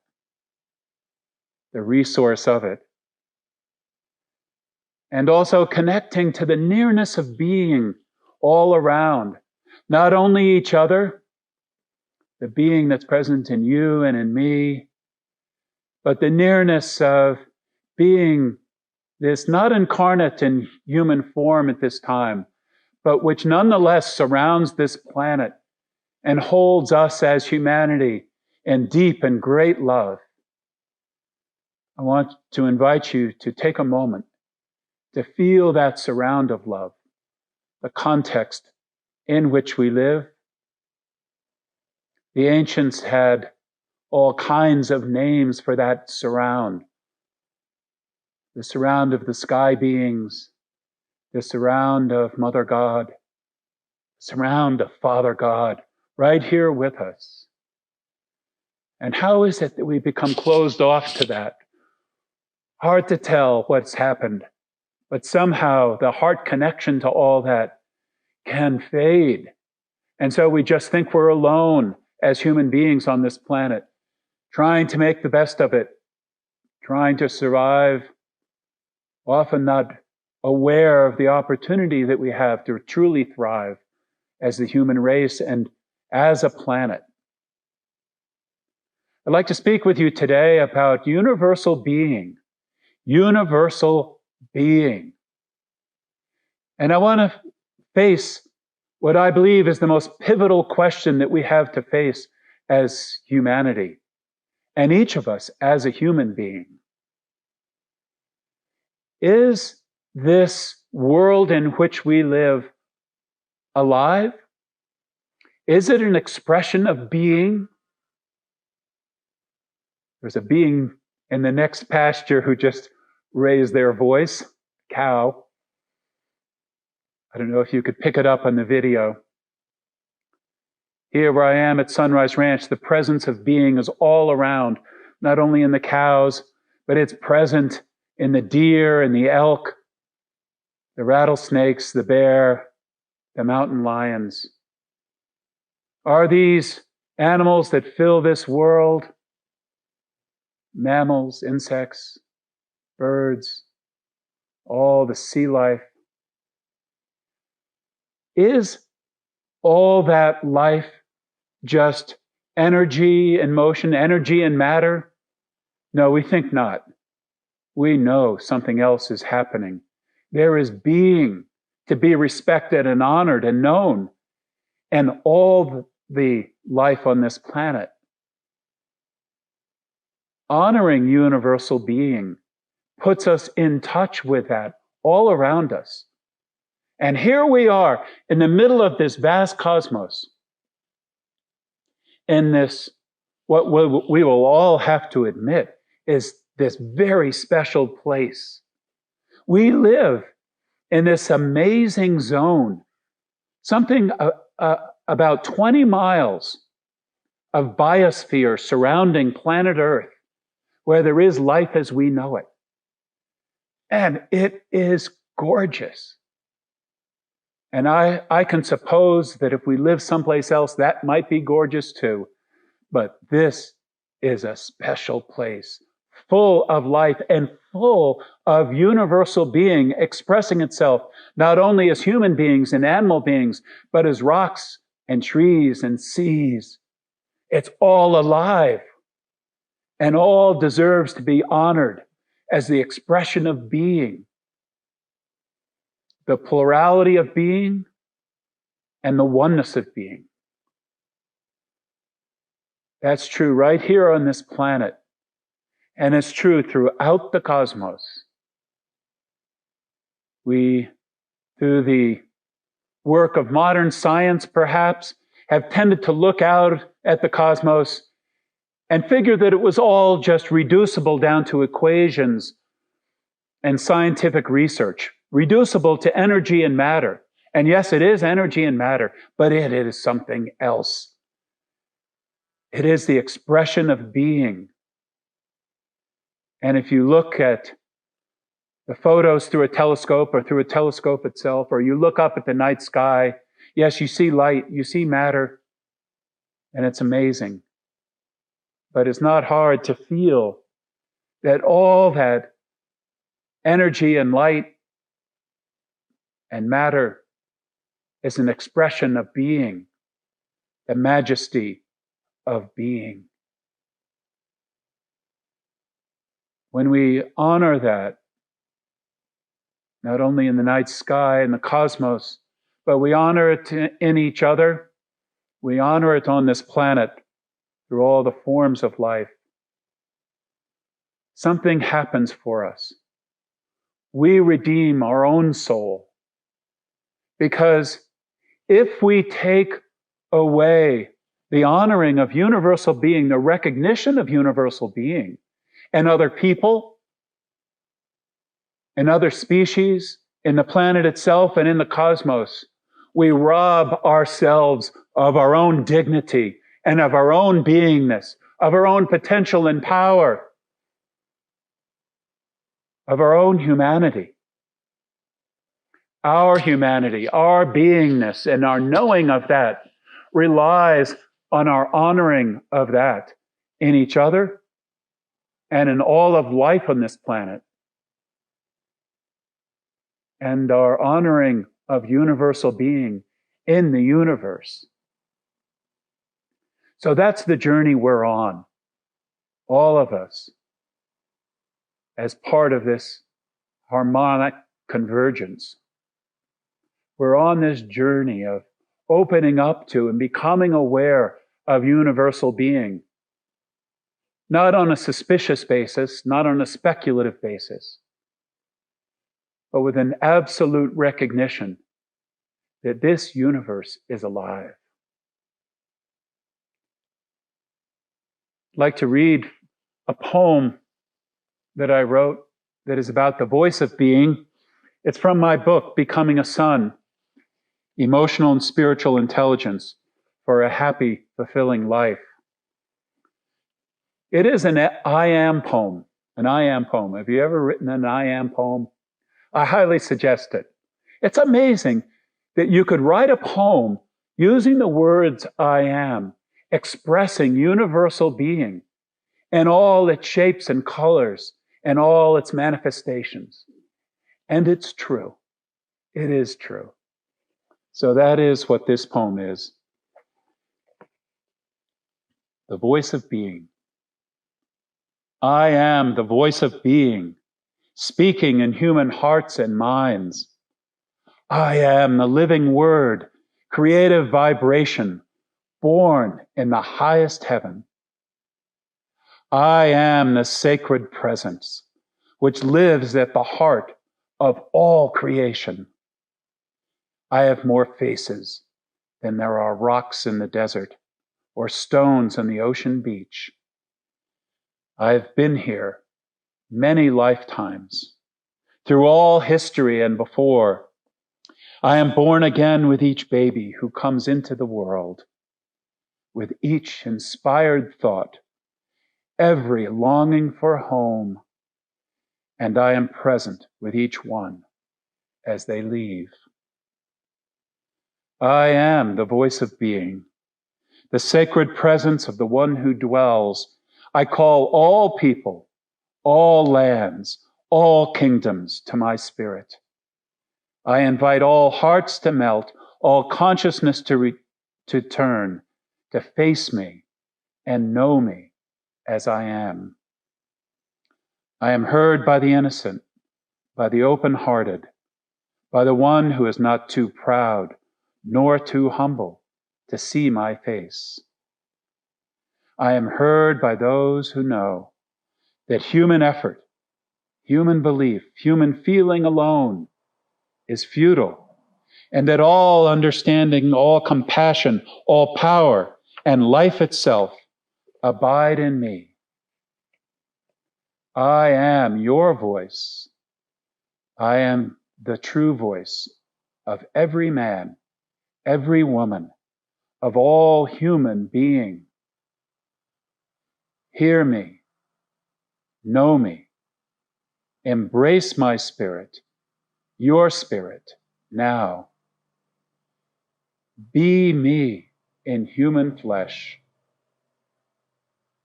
the resource of it. And also connecting to the nearness of being all around, not only each other, the being that's present in you and in me, but the nearness of being this not incarnate in human form at this time, but which nonetheless surrounds this planet and holds us as humanity in deep and great love. I want to invite you to take a moment to feel that surround of love, the context in which we live. The ancients had all kinds of names for that surround. The surround of the sky beings, the surround of Mother God, the surround of Father God, right here with us. And how is it that we become closed off to that? Hard to tell what's happened, but somehow the heart connection to all that can fade. And so we just think we're alone as human beings on this planet, trying to make the best of it, trying to survive, often not aware of the opportunity that we have to truly thrive as the human race and as a planet. I'd like to speak with you today about universal being. Universal being. And I want to face what I believe is the most pivotal question that we have to face as humanity, and each of us as a human being. Is this world in which we live alive? Is it an expression of being? There's a being in the next pasture who just raised their voice, cow. I don't know if you could pick it up on the video. Here where I am at Sunrise Ranch, the presence of being is all around, not only in the cows, but it's present in the deer and the elk, the rattlesnakes, the bear, the mountain lions. Are these animals that fill this world mammals, insects, birds, all the sea life? Is all that life just energy and motion, energy and matter? No, we think not. We know something else is happening. There is being to be respected and honored and known, and all the life on this planet. Honoring universal being puts us in touch with that all around us. And here we are in the middle of this vast cosmos, in this, what we will all have to admit is this very special place. We live in this amazing zone, something about 20 miles of biosphere surrounding planet Earth, where there is life as we know it. And it is gorgeous. And I can suppose that if we live someplace else, that might be gorgeous too. But this is a special place, full of life and full of universal being expressing itself, not only as human beings and animal beings, but as rocks and trees and seas. It's all alive and all deserves to be honored as the expression of being. The plurality of being and the oneness of being. That's true right here on this planet. And it's true throughout the cosmos. We, through the work of modern science perhaps, have tended to look out at the cosmos and figure that it was all just reducible down to equations and scientific research. Reducible to energy and matter. And yes, it is energy and matter, but it is something else. It is the expression of being. And if you look at the photos through a telescope or through a telescope itself, or you look up at the night sky, yes, you see light, you see matter, and it's amazing. But it's not hard to feel that all that energy and light and matter is an expression of being, the majesty of being. When we honor that, not only in the night sky and the cosmos, but we honor it in each other, we honor it on this planet through all the forms of life, something happens for us. We redeem our own soul. Because if we take away the honoring of universal being, the recognition of universal being, and other people, and other species, in the planet itself and in the cosmos, we rob ourselves of our own dignity and of our own beingness, of our own potential and power, of our own humanity. Our humanity, our beingness, and our knowing of that relies on our honoring of that in each other and in all of life on this planet, and our honoring of universal being in the universe. So that's the journey we're on, all of us, as part of this harmonic convergence. We're on this journey of opening up to and becoming aware of universal being, not on a suspicious basis, not on a speculative basis, but with an absolute recognition that this universe is alive. I'd like to read a poem that I wrote that is about the voice of being. It's from my book, Becoming a Son, Emotional and Spiritual Intelligence for a Happy, Fulfilling Life. It is an I am poem, an I am poem. Have you ever written an I am poem? I highly suggest it. It's amazing that you could write a poem using the words I am, expressing universal being and all its shapes and colors and all its manifestations. And it's true. It is true. So that is what this poem is. The voice of being. I am the voice of being, speaking in human hearts and minds. I am the living word, creative vibration, born in the highest heaven. I am the sacred presence, which lives at the heart of all creation. I have more faces than there are rocks in the desert or stones on the ocean beach. I have been here many lifetimes, through all history and before. I am born again with each baby who comes into the world, with each inspired thought, every longing for home, and I am present with each one as they leave. I am the voice of being, the sacred presence of the one who dwells. I call all people, all lands, all kingdoms to my spirit. I invite all hearts to melt, all consciousness to turn, to face me and know me as I am. I am heard by the innocent, by the open-hearted, by the one who is not too proud nor too humble to see my face. I am heard by those who know that human effort, human belief, human feeling alone is futile, and that all understanding, all compassion, all power, and life itself abide in me. I am your voice. I am the true voice of every man, every woman, of all human being. Hear me, know me, embrace my spirit, your spirit, now. Be me in human flesh.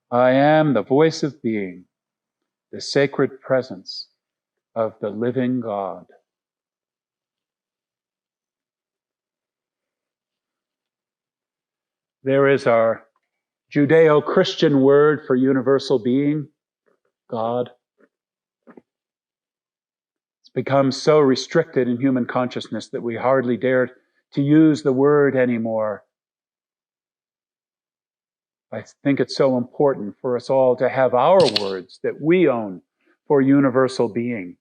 I am the voice of being, the sacred presence of the living God. There is our Judeo-Christian word for universal being, God. It's become so restricted in human consciousness that we hardly dare to use the word anymore. I think it's so important for us all to have our words that we own for universal being.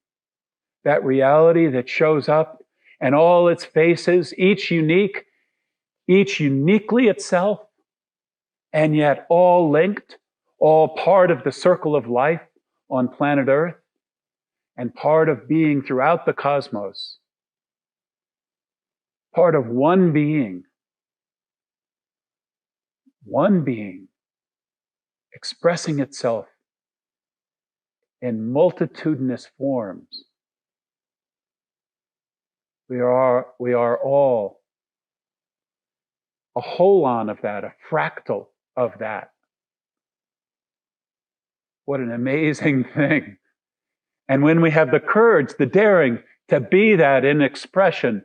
That reality that shows up in all its faces, each unique, each uniquely itself, and yet all linked, all part of the circle of life on planet Earth, and part of being throughout the cosmos, part of one being, expressing itself in multitudinous forms. We are all a holon of that, a fractal of that. What an amazing thing. And when we have the courage, the daring to be that in expression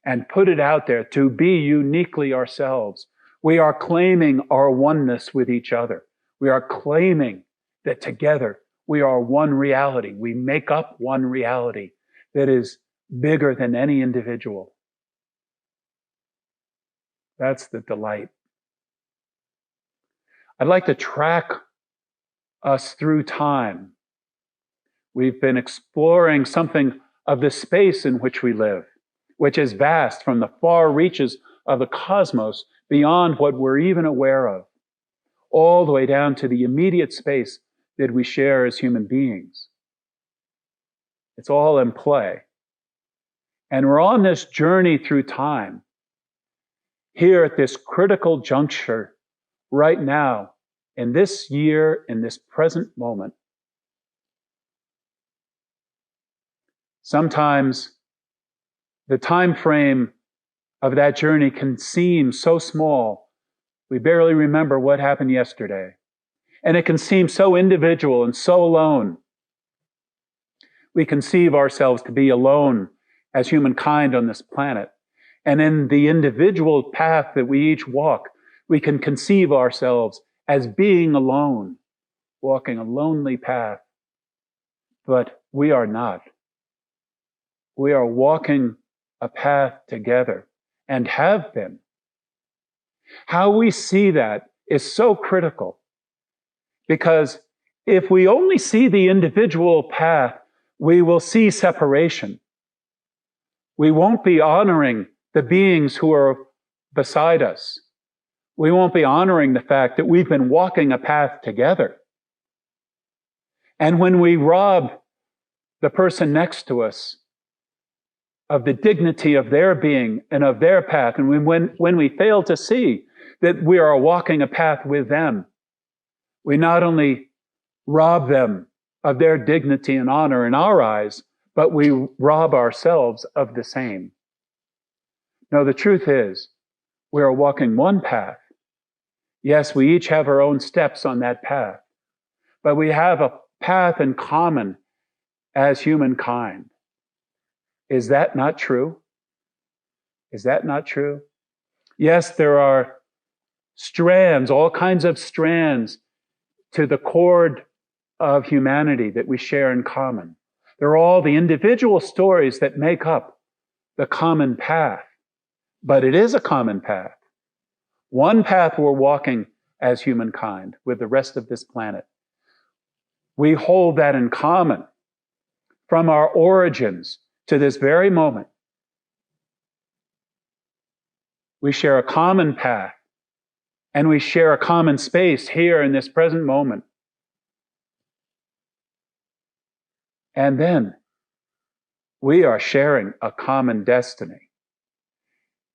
and put it out there, to be uniquely ourselves, we are claiming our oneness with each other. We are claiming that together we are one reality. We make up one reality that is bigger than any individual. That's the delight. I'd like to track us through time. We've been exploring something of the space in which we live, which is vast from the far reaches of the cosmos beyond what we're even aware of, all the way down to the immediate space that we share as human beings. It's all in play. And we're on this journey through time, here at this critical juncture, right now, in this year, in this present moment. Sometimes the time frame of that journey can seem so small, we barely remember what happened yesterday. And it can seem so individual and so alone. We conceive ourselves to be alone as humankind on this planet. And in the individual path that we each walk, we can conceive ourselves as being alone, walking a lonely path. But we are not. We are walking a path together and have been. How we see that is so critical, because if we only see the individual path, we will see separation. We won't be honoring the beings who are beside us. We won't be honoring the fact that we've been walking a path together. And when we rob the person next to us of the dignity of their being and of their path, and when we fail to see that we are walking a path with them, we not only rob them of their dignity and honor in our eyes, but we rob ourselves of the same. No, the truth is, we are walking one path. Yes, we each have our own steps on that path, but we have a path in common as humankind. Is that not true? Is that not true? Yes, there are strands, all kinds of strands to the cord of humanity that we share in common. They're all the individual stories that make up the common path. But it is a common path. One path we're walking as humankind with the rest of this planet. We hold that in common from our origins to this very moment. We share a common path, and we share a common space here in this present moment. And then we are sharing a common destiny.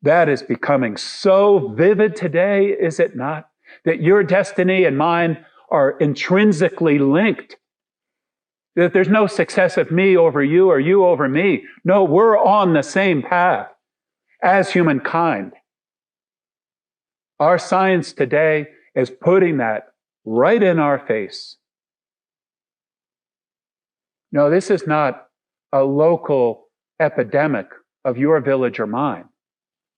That is becoming so vivid today, is it not? That your destiny and mine are intrinsically linked. That there's no success of me over you or you over me. No, we're on the same path as humankind. Our science today is putting that right in our face. No, this is not a local epidemic of your village or mine,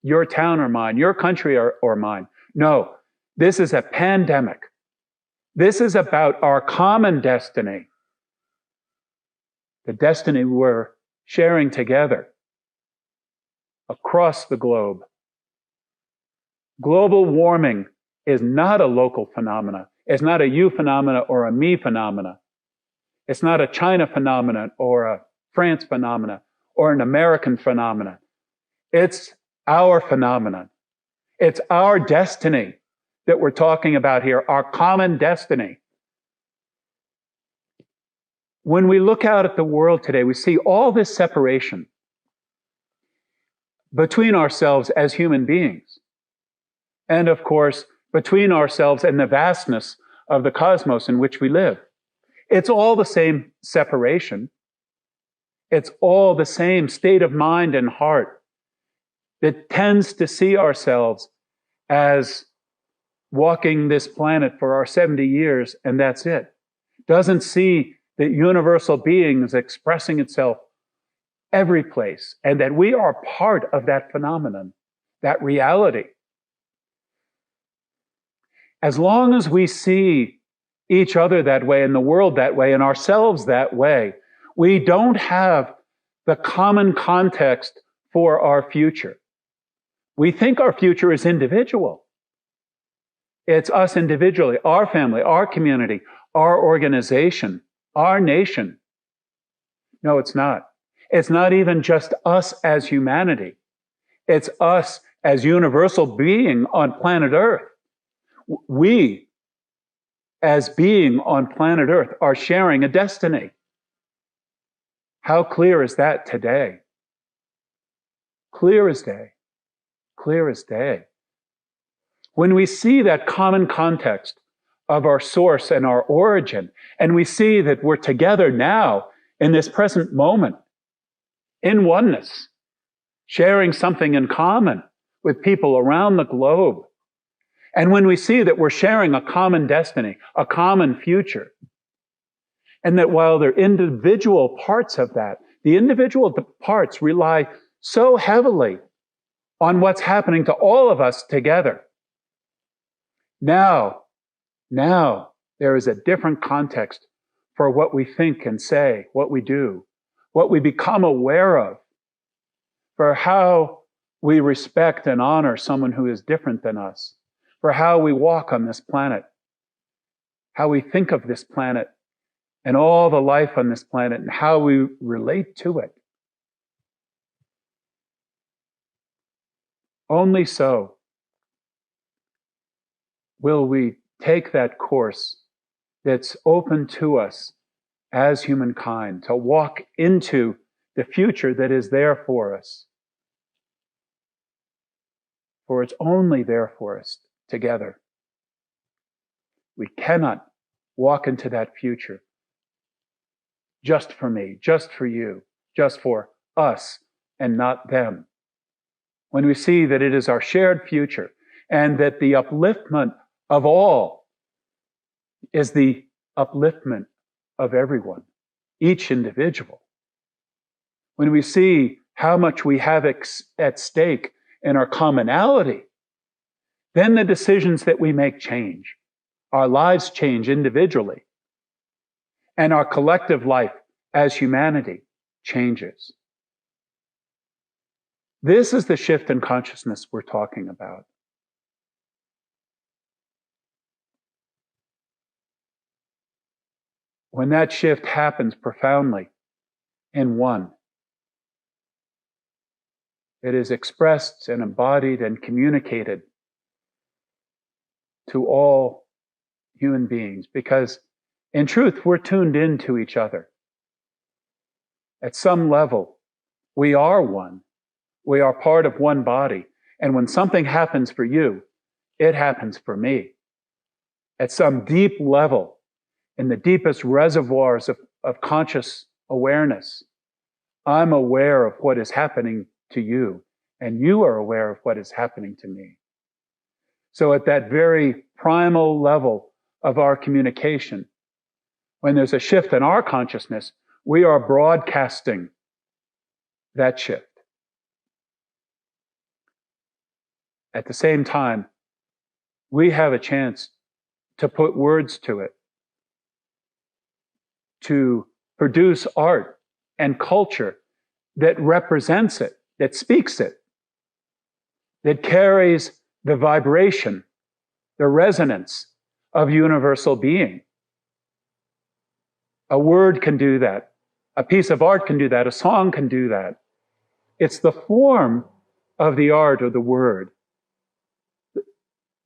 your town or mine, your country or mine. No, this is a pandemic. This is about our common destiny, the destiny we're sharing together across the globe. Global warming is not a local phenomena. It's not a you phenomena or a me phenomena. It's not a China phenomenon or a France phenomenon or an American phenomenon. It's our phenomenon. It's our destiny that we're talking about here, our common destiny. When we look out at the world today, we see all this separation between ourselves as human beings. And of course, between ourselves and the vastness of the cosmos in which we live. It's all the same separation. It's all the same state of mind and heart that tends to see ourselves as walking this planet for our 70 years, and that's it. Doesn't see that universal being is expressing itself every place, and that we are part of that phenomenon, that reality. As long as we see each other that way, and the world that way, and ourselves that way, we don't have the common context for our future. We think our future is individual. It's us individually, our family, our community, our organization, our nation. No, it's not. It's not even just us as humanity. It's us as universal being on planet Earth. We, as being on planet Earth, are sharing a destiny. How clear is that today? Clear as day. Clear as day. When we see that common context of our source and our origin, and we see that we're together now in this present moment, in oneness, sharing something in common with people around the globe, and when we see that we're sharing a common destiny, a common future, and that while there are individual parts of that, the individual parts rely so heavily on what's happening to all of us together. Now there is a different context for what we think and say, what we do, what we become aware of, for how we respect and honor someone who is different than us, for how we walk on this planet, how we think of this planet and all the life on this planet, and how we relate to it. Only so will we take that course that's open to us as humankind to walk into the future that is there for us. For it's only there for us together. We cannot walk into that future just for me, just for you, just for us and not them. When we see that it is our shared future and that the upliftment of all is the upliftment of everyone, each individual. When we see how much we have at stake in our commonality, then the decisions that we make change. Our lives change individually, and our collective life as humanity changes. This is the shift in consciousness we're talking about. When that shift happens profoundly in one, it is expressed and embodied and communicated to all human beings, because in truth, we're tuned into each other. At some level, we are one. We are part of one body. And when something happens for you, it happens for me. At some deep level, in the deepest reservoirs of conscious awareness, I'm aware of what is happening to you, and you are aware of what is happening to me. So at that very primal level of our communication, when there's a shift in our consciousness, we are broadcasting that shift. At the same time, we have a chance to put words to it, to produce art and culture that represents it, that speaks it, that carries the vibration, the resonance of universal being. A word can do that. A piece of art can do that. A song can do that. It's the form of the art or the word.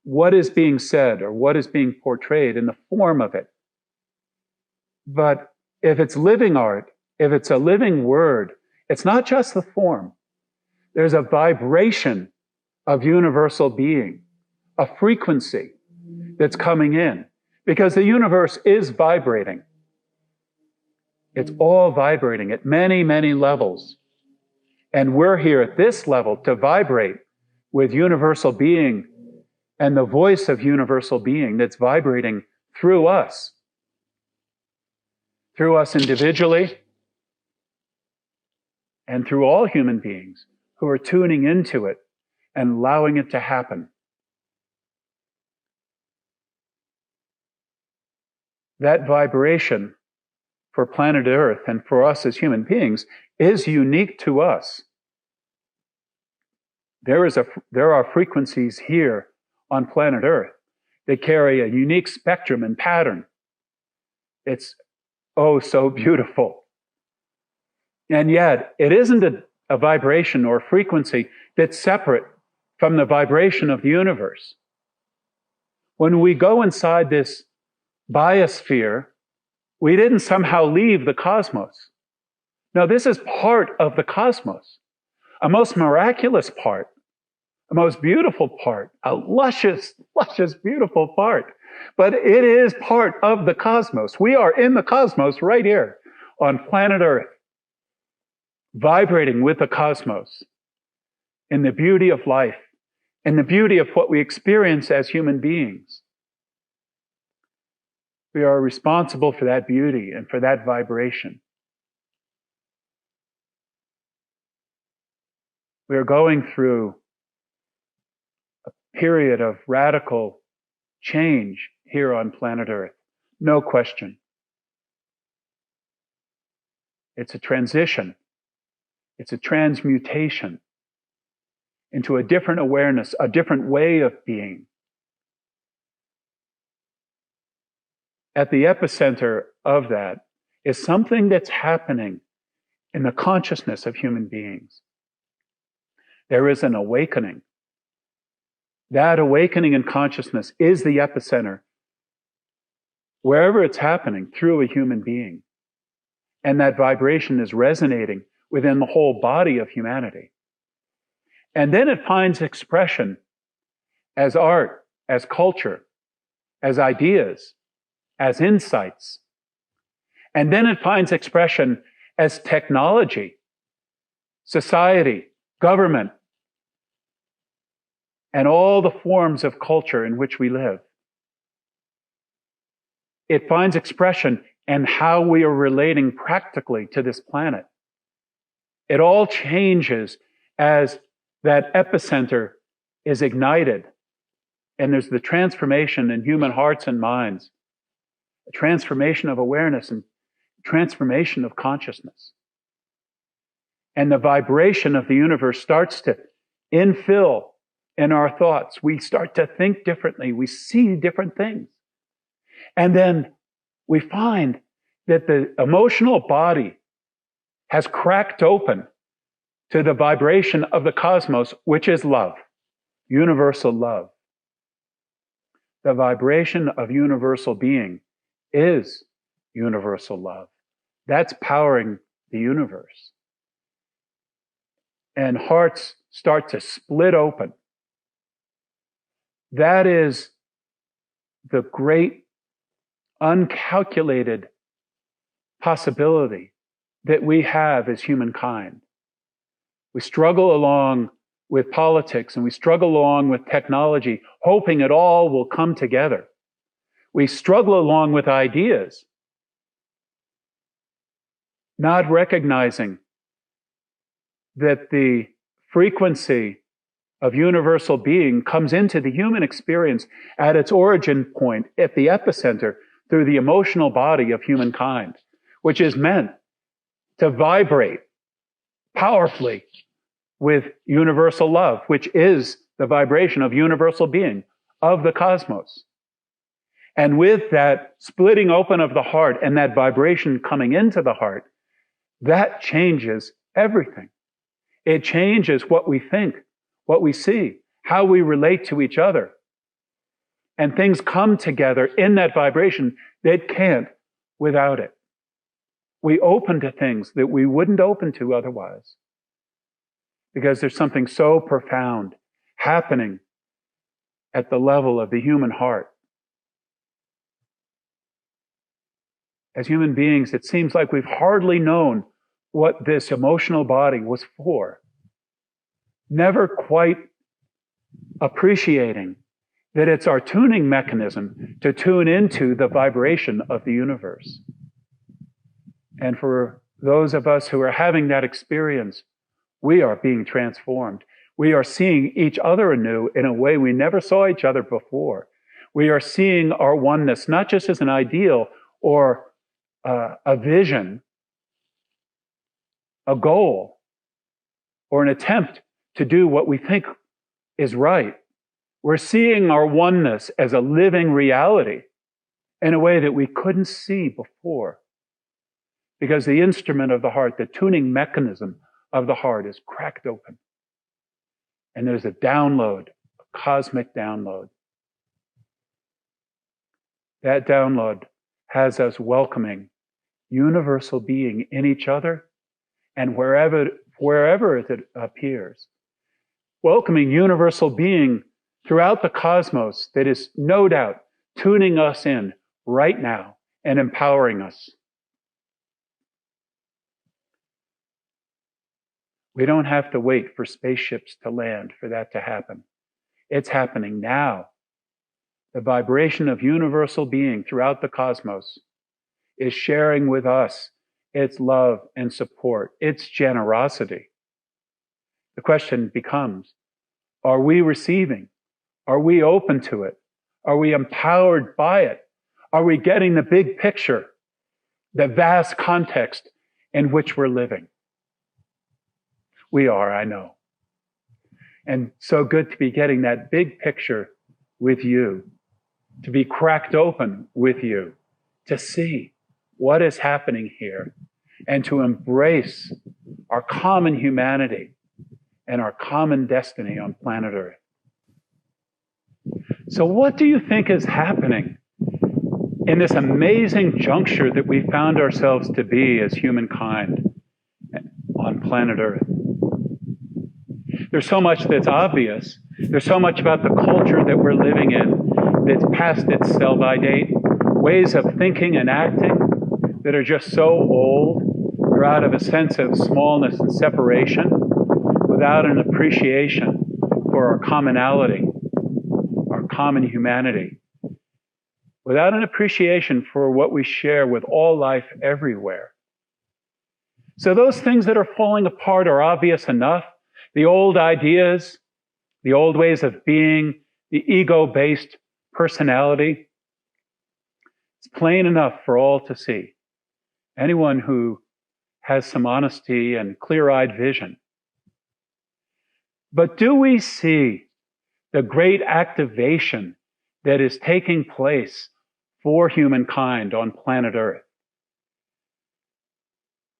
What is being said or what is being portrayed in the form of it. But if it's living art, if it's a living word, it's not just the form. There's a vibration of universal being, a frequency that's coming in Because the universe is vibrating. It's all vibrating at many, many levels. And we're here at this level to vibrate with universal being and the voice of universal being that's vibrating through us individually, and through all human beings who are tuning into it and allowing it to happen. That vibration for planet Earth and for us as human beings is unique to us. There are frequencies here on planet Earth that carry a unique spectrum and pattern. It's oh so beautiful. And yet, it isn't a vibration or frequency that's separate from the vibration of the universe. When we go inside this biosphere, we didn't somehow leave the cosmos. No, this is part of the cosmos, a most miraculous part, a most beautiful part, a luscious, luscious, beautiful part. But it is part of the cosmos. We are in the cosmos right here on planet Earth, vibrating with the cosmos in the beauty of life, in the beauty of what we experience as human beings. We are responsible for that beauty and for that vibration. We are going through a period of radical change here on planet Earth. No question. It's a transition. It's a transmutation into a different awareness, a different way of being. At the epicenter of that is something that's happening in the consciousness of human beings. There is an awakening. That awakening in consciousness is the epicenter, wherever it's happening, through a human being. And that vibration is resonating within the whole body of humanity. And then it finds expression as art, as culture, as ideas, as insights. And then it finds expression as technology, society, government, and all the forms of culture in which we live. It finds expression in how we are relating practically to this planet. It all changes as that epicenter is ignited, and there's the transformation in human hearts and minds, a transformation of awareness and transformation of consciousness. And the vibration of the universe starts to infill in our thoughts. We start to think differently. We see different things. And then we find that the emotional body has cracked open to the vibration of the cosmos, which is love, universal love. The vibration of universal being is universal love. That's powering the universe. And hearts start to split open. That is the great uncalculated possibility that we have as humankind. We struggle along with politics and we struggle along with technology, hoping it all will come together. We struggle along with ideas, not recognizing that the frequency of universal being comes into the human experience at its origin point, at the epicenter, through the emotional body of humankind, which is meant to vibrate powerfully with universal love, which is the vibration of universal being, of the cosmos. And with that splitting open of the heart and that vibration coming into the heart, that changes everything. It changes what we think, what we see, how we relate to each other. And things come together in that vibration that can't without it. We open to things that we wouldn't open to otherwise, because there's something so profound happening at the level of the human heart. As human beings, it seems like we've hardly known what this emotional body was for, never quite appreciating that it's our tuning mechanism to tune into the vibration of the universe. And for those of us who are having that experience, we are being transformed. We are seeing each other anew in a way we never saw each other before. We are seeing our oneness, not just as an ideal or a vision, a goal, or an attempt to do what we think is right. We're seeing our oneness as a living reality in a way that we couldn't see before. Because the instrument of the heart, the tuning mechanism of the heart is cracked open. And there's a download, a cosmic download. That download has us welcoming universal being in each other and wherever it appears. Welcoming universal being throughout the cosmos that is no doubt tuning us in right now and empowering us. We don't have to wait for spaceships to land for that to happen. It's happening now. The vibration of universal being throughout the cosmos is sharing with us its love and support, its generosity. The question becomes, are we receiving? Are we open to it? Are we empowered by it? Are we getting the big picture, the vast context in which we're living? We are, I know. And so good to be getting that big picture with you, to be cracked open with you, to see what is happening here, and to embrace our common humanity and our common destiny on planet Earth. So what do you think is happening in this amazing juncture that we found ourselves to be as humankind on planet Earth? There's so much that's obvious. There's so much about the culture that we're living in that's past its sell-by date, ways of thinking and acting that are just so old. They're out of a sense of smallness and separation without an appreciation for our commonality, our common humanity, without an appreciation for what we share with all life everywhere. So those things that are falling apart are obvious enough. The old ideas, the old ways of being, the ego-based personality, it's plain enough for all to see. Anyone who has some honesty and clear-eyed vision. But do we see the great activation that is taking place for humankind on planet Earth?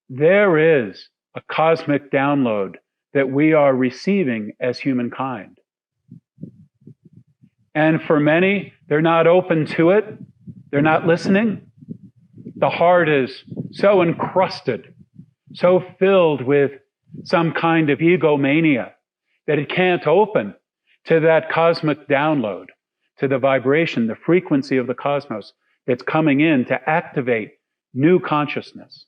There is a cosmic download that we are receiving as humankind. And for many, they're not open to it. They're not listening. The heart is so encrusted, so filled with some kind of egomania that it can't open to that cosmic download, to the vibration, the frequency of the cosmos that's coming in to activate new consciousness.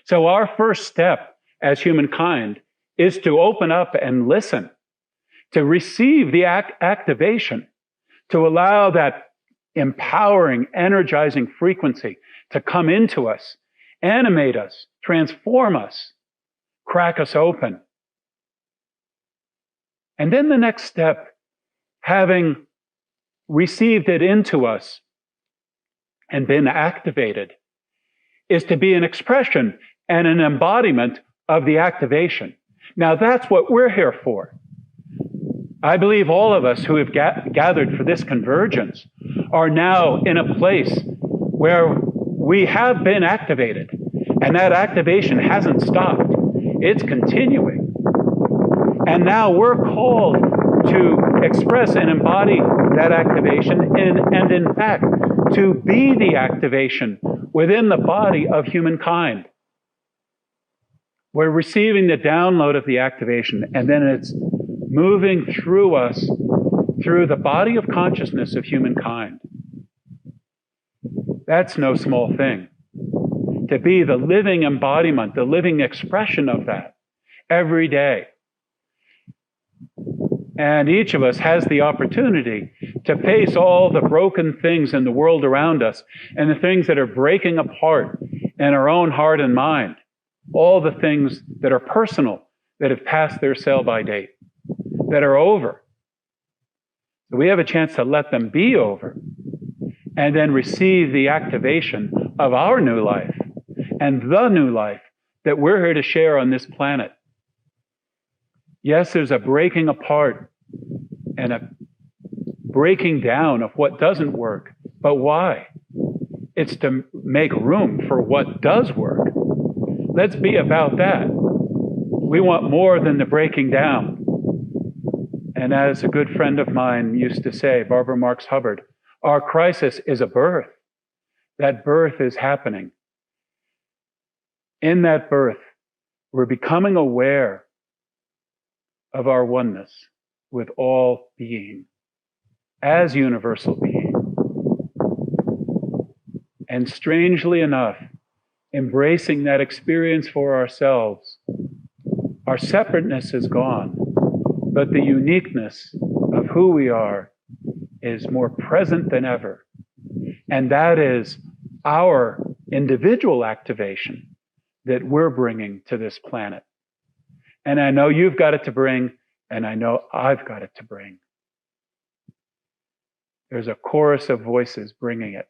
So our first step as humankind is to open up and listen, to receive the activation, to allow that empowering, energizing frequency to come into us, animate us, transform us, crack us open. And then the next step, having received it into us and been activated, is to be an expression and an embodiment of the activation. Now that's what we're here for. I believe all of us who have gathered for this convergence are now in a place where we have been activated, and that activation hasn't stopped. It's continuing. And now we're called to express and embody that activation and in fact, to be the activation within the body of humankind. We're receiving the download of the activation, and then it's moving through us, through the body of consciousness of humankind. That's no small thing. to be the living embodiment, the living expression of that every day. And each of us has the opportunity to face all the broken things in the world around us and the things that are breaking apart in our own heart and mind, all the things that are personal, that have passed their sell-by date, that are over. So we have a chance to let them be over and then receive the activation of our new life and the new life that we're here to share on this planet. Yes, there's a breaking apart and a breaking down of what doesn't work. But why? It's to make room for what does work. Let's be about that. We want more than the breaking down. And as a good friend of mine used to say, Barbara Marx Hubbard, our crisis is a birth. That birth is happening. In that birth, we're becoming aware of our oneness with all being as universal being. And strangely enough, embracing that experience for ourselves, our separateness is gone, but the uniqueness of who we are is more present than ever. And that is our individual activation that we're bringing to this planet. And I know you've got it to bring, and I know I've got it to bring. There's a chorus of voices bringing it,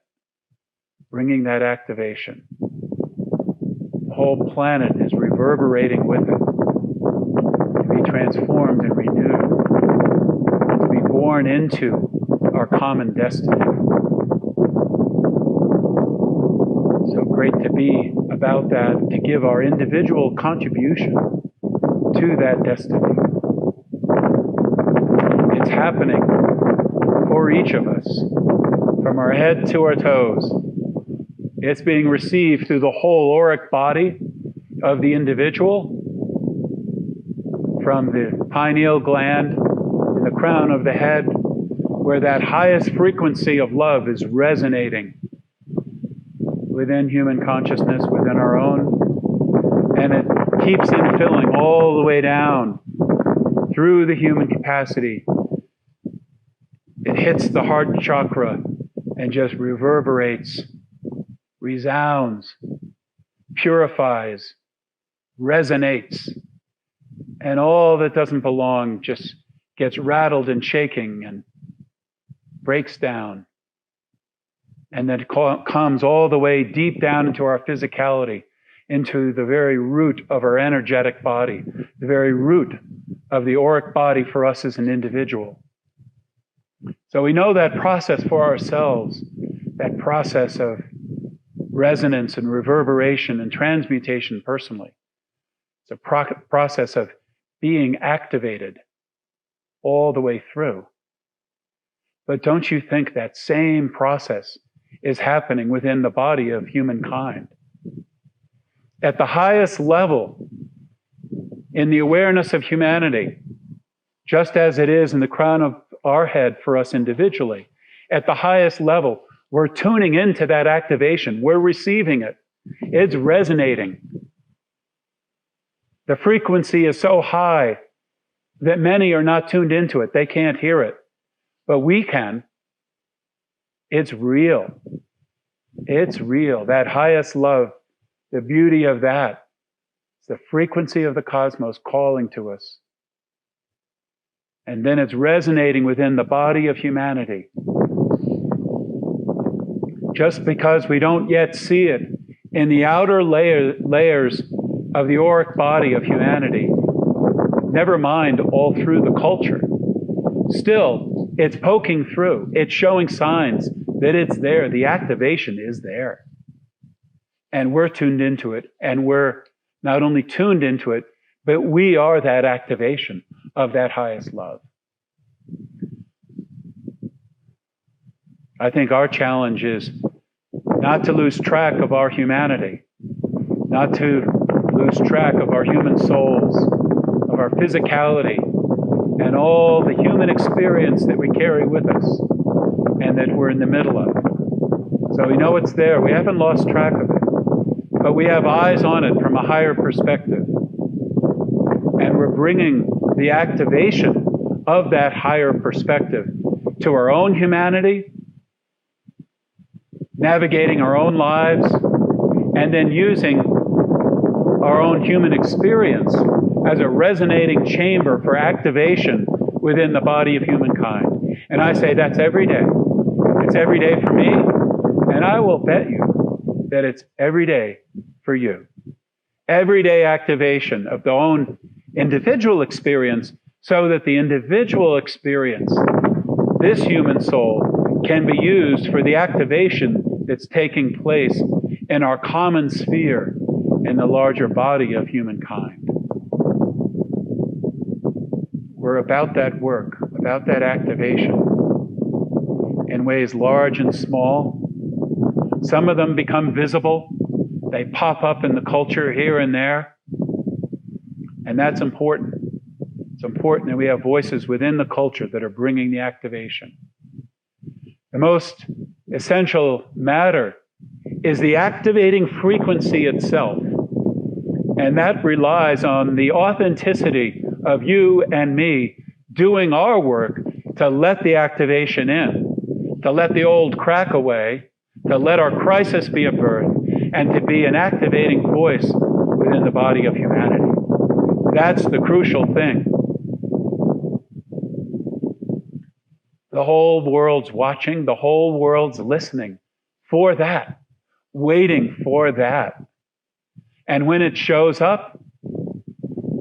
bringing that activation. The whole planet is reverberating with it, to be transformed and renewed, to be born into our common destiny. So great to be about that, to give our individual contribution to that destiny. It's happening for each of us, from our head to our toes. It's being received through the whole auric body of the individual, from the pineal gland in the crown of the head, where that highest frequency of love is resonating within human consciousness, within our own. And it keeps infilling all the way down through the human capacity. It hits the heart chakra and just reverberates, resounds, purifies, resonates. And all that doesn't belong just gets rattled and shaking and breaks down. And then it comes all the way deep down into our physicality, into the very root of our energetic body, the very root of the auric body for us as an individual. So we know that process for ourselves, that process of resonance and reverberation and transmutation personally. It's a process of being activated all the way through. But don't you think that same process is happening within the body of humankind? At the highest level, in the awareness of humanity, just as it is in the crown of our head for us individually, at the highest level, we're tuning into that activation. We're receiving it. It's resonating. The frequency is so high that many are not tuned into it. They can't hear it. But we can. It's real. It's real. That highest love, the beauty of that, it's the frequency of the cosmos calling to us. And then it's resonating within the body of humanity. Just because we don't yet see it in the outer layers of the auric body of humanity, never mind all through the culture, still, it's poking through. It's showing signs that it's there. The activation is there. And we're tuned into it. And we're not only tuned into it, but we are that activation of that highest love. I think our challenge is not to lose track of our humanity, not to lose track of our human souls, of our physicality, and all the human experience that we carry with us and that we're in the middle of. So we know it's there. We haven't lost track of it. but we have eyes on it from a higher perspective. And we're bringing the activation of that higher perspective to our own humanity, navigating our own lives, and then using our own human experience as a resonating chamber for activation within the body of humankind. And I say that's every day. It's every day for me, and I will bet you that it's every day for you. Everyday activation of the own individual experience so that the individual experience, this human soul, can be used for the activation that's taking place in our common sphere in the larger body of humankind. We're about that work, about that activation in ways large and small. Some of them become visible. They pop up in the culture here and there. And that's important. It's important that we have voices within the culture that are bringing the activation. The most essential matter is the activating frequency itself. And that relies on the authenticity of you and me doing our work to let the activation in, to let the old crack away, to let our crisis be a birth, and to be an activating voice within the body of humanity. That's the crucial thing. The whole world's watching, the whole world's listening for that, waiting for that. And when it shows up,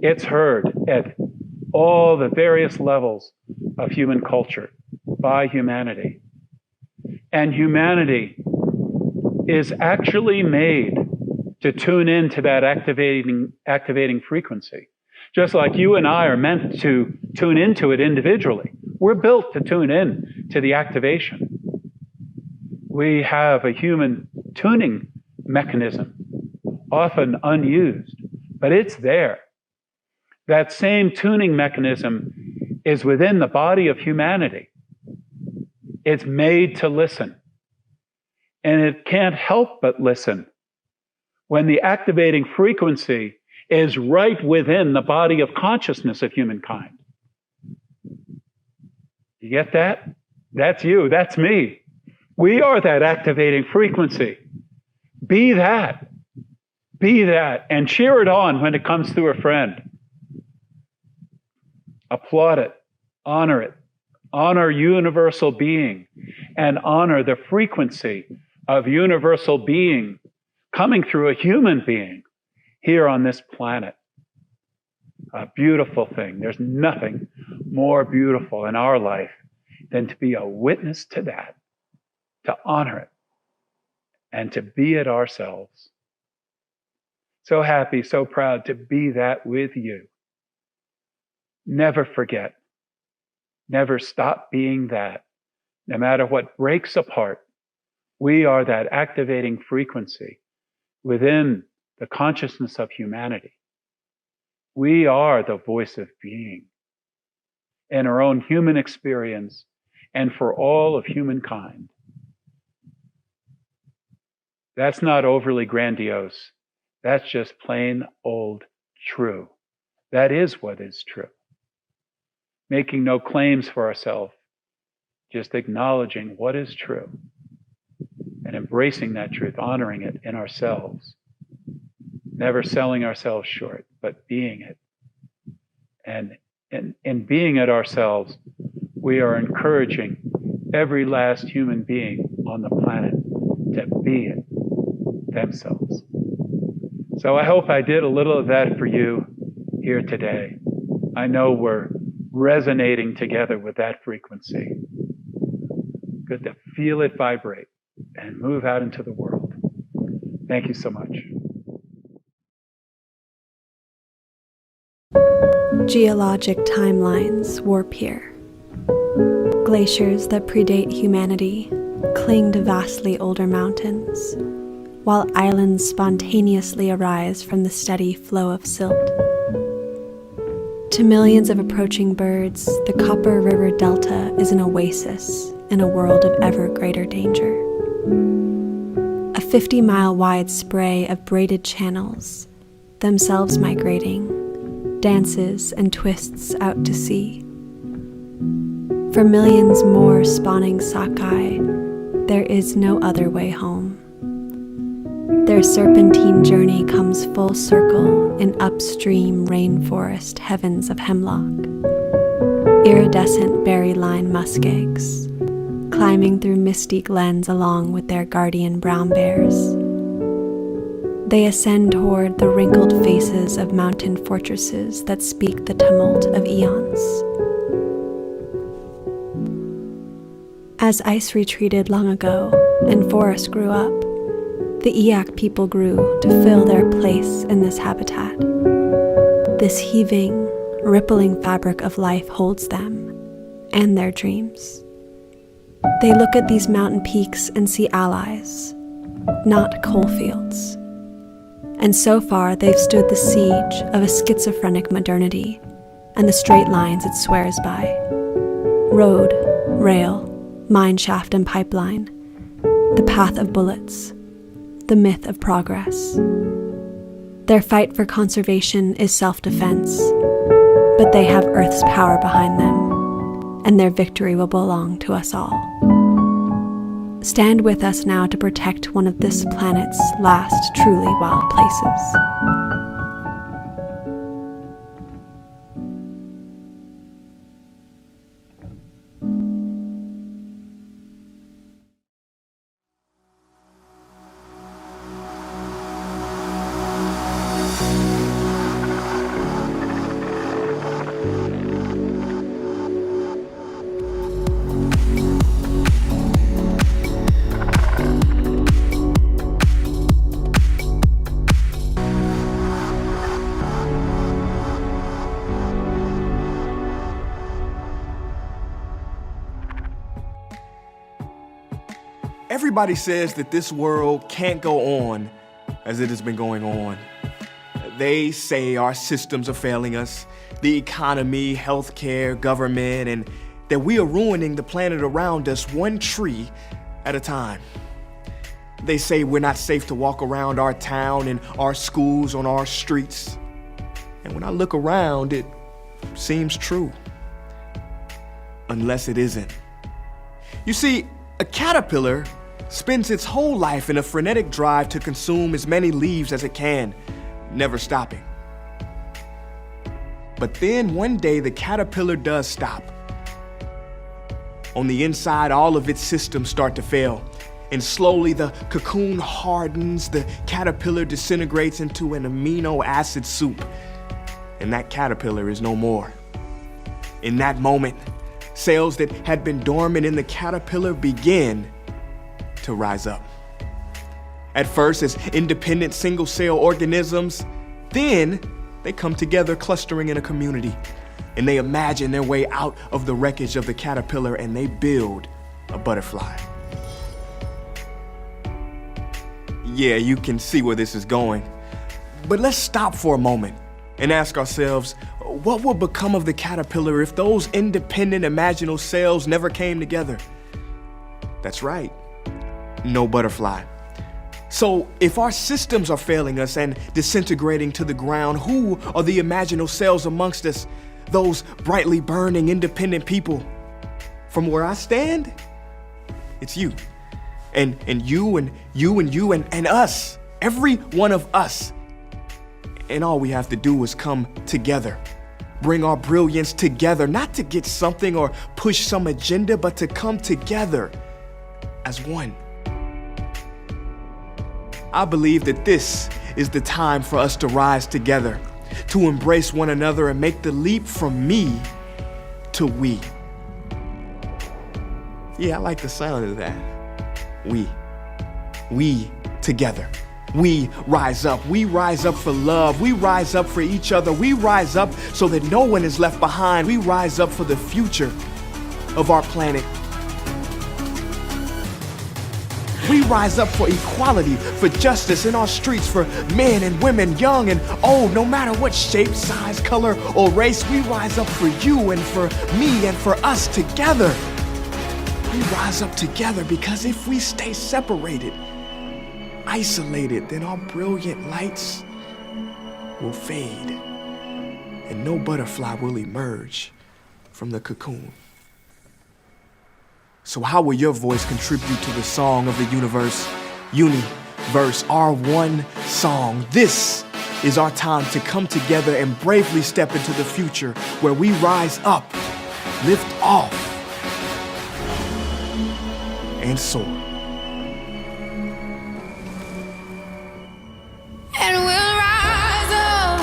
it's heard at all the various levels of human culture by humanity. And humanity is actually made to tune into that activating frequency. Just like you and I are meant to tune into it individually. We're built to tune in to the activation. We have a human tuning mechanism, often unused, but it's there. That same tuning mechanism is within the body of humanity. It's made to listen. And it can't help but listen when the activating frequency is right within the body of consciousness of humankind. You get that? That's you, that's me. We are that activating frequency. Be that, and cheer it on when it comes through a friend. Applaud it, honor universal being, and honor the frequency of universal being coming through a human being here on this planet. A beautiful thing. There's nothing more beautiful in our life than to be a witness to that, to honor it, and to be it ourselves. So happy, so proud to be that with you. Never forget. Never stop being that. No matter what breaks apart, we are that activating frequency within the consciousness of humanity. We are the voice of being in our own human experience and for all of humankind. That's not overly grandiose. That's just plain old true. That is what is true. Making no claims for ourselves, just acknowledging what is true and embracing that truth, honoring it in ourselves. Never selling ourselves short, but being it. And in being it ourselves, we are encouraging every last human being on the planet to be it themselves. So I hope I did a little of that for you here today. I know we're resonating together with that frequency. Good to feel it vibrate and move out into the world. Thank you so much. Geologic timelines warp here. Glaciers that predate humanity cling to vastly older mountains, while islands spontaneously arise from the steady flow of silt. To millions of approaching birds, the Copper River Delta is an oasis in a world of ever greater danger. A 50-mile-wide spray of braided channels, themselves migrating, dances and twists out to sea. For millions more spawning sockeye, there is no other way home. Their serpentine journey comes full circle in upstream rainforest heavens of hemlock, iridescent berry-lined muskegs, climbing through misty glens along with their guardian brown bears. They ascend toward the wrinkled faces of mountain fortresses that speak the tumult of eons. As ice retreated long ago and forests grew up, the Eyak people grew to fill their place in this habitat. This heaving, rippling fabric of life holds them and their dreams. They look at these mountain peaks and see allies, not coalfields. And so far, they've stood the siege of a schizophrenic modernity and the straight lines it swears by. Road, rail, mine shaft and pipeline, the path of bullets, the myth of progress. Their fight for conservation is self-defense, but they have Earth's power behind them, and their victory will belong to us all. Stand with us now to protect one of this planet's last truly wild places. Everybody says that this world can't go on as it has been going on. They say our systems are failing us, the economy, healthcare, government, and that we are ruining the planet around us one tree at a time. They say we're not safe to walk around our town and our schools on our streets. And when I look around, it seems true. Unless it isn't. You see, a caterpillar spends its whole life in a frenetic drive to consume as many leaves as it can, never stopping. But then one day the caterpillar does stop. On the inside, all of its systems start to fail, and slowly the cocoon hardens, the caterpillar disintegrates into an amino acid soup, and that caterpillar is no more. In that moment, cells that had been dormant in the caterpillar begin to rise up. At first as independent single-cell organisms, then they come together clustering in a community, and they imagine their way out of the wreckage of the caterpillar, and they build a butterfly. Yeah, you can see where this is going, but let's stop for a moment and ask ourselves, what would become of the caterpillar if those independent imaginal cells never came together? That's right, no butterfly. So if our systems are failing us and disintegrating to the ground, who are the imaginal cells amongst us, those brightly burning independent people? From where I stand, it's you. And you and you and you and us, every one of us. And all we have to do is come together, bring our brilliance together, not to get something or push some agenda, but to come together as one. I believe that this is the time for us to rise together, to embrace one another and make the leap from me to we. Yeah, I like the sound of that. We together. We rise up. We rise up for love. We rise up for each other. We rise up so that no one is left behind. We rise up for the future of our planet. We rise up for equality, for justice in our streets, for men and women, young and old, no matter what shape, size, color, or race. We rise up for you and for me and for us together. We rise up together because if we stay separated, isolated, then our brilliant lights will fade, and no butterfly will emerge from the cocoon. So how will your voice contribute to the song of the universe? Universe, our one song. This is our time to come together and bravely step into the future where we rise up, lift off, and soar. And we'll rise up,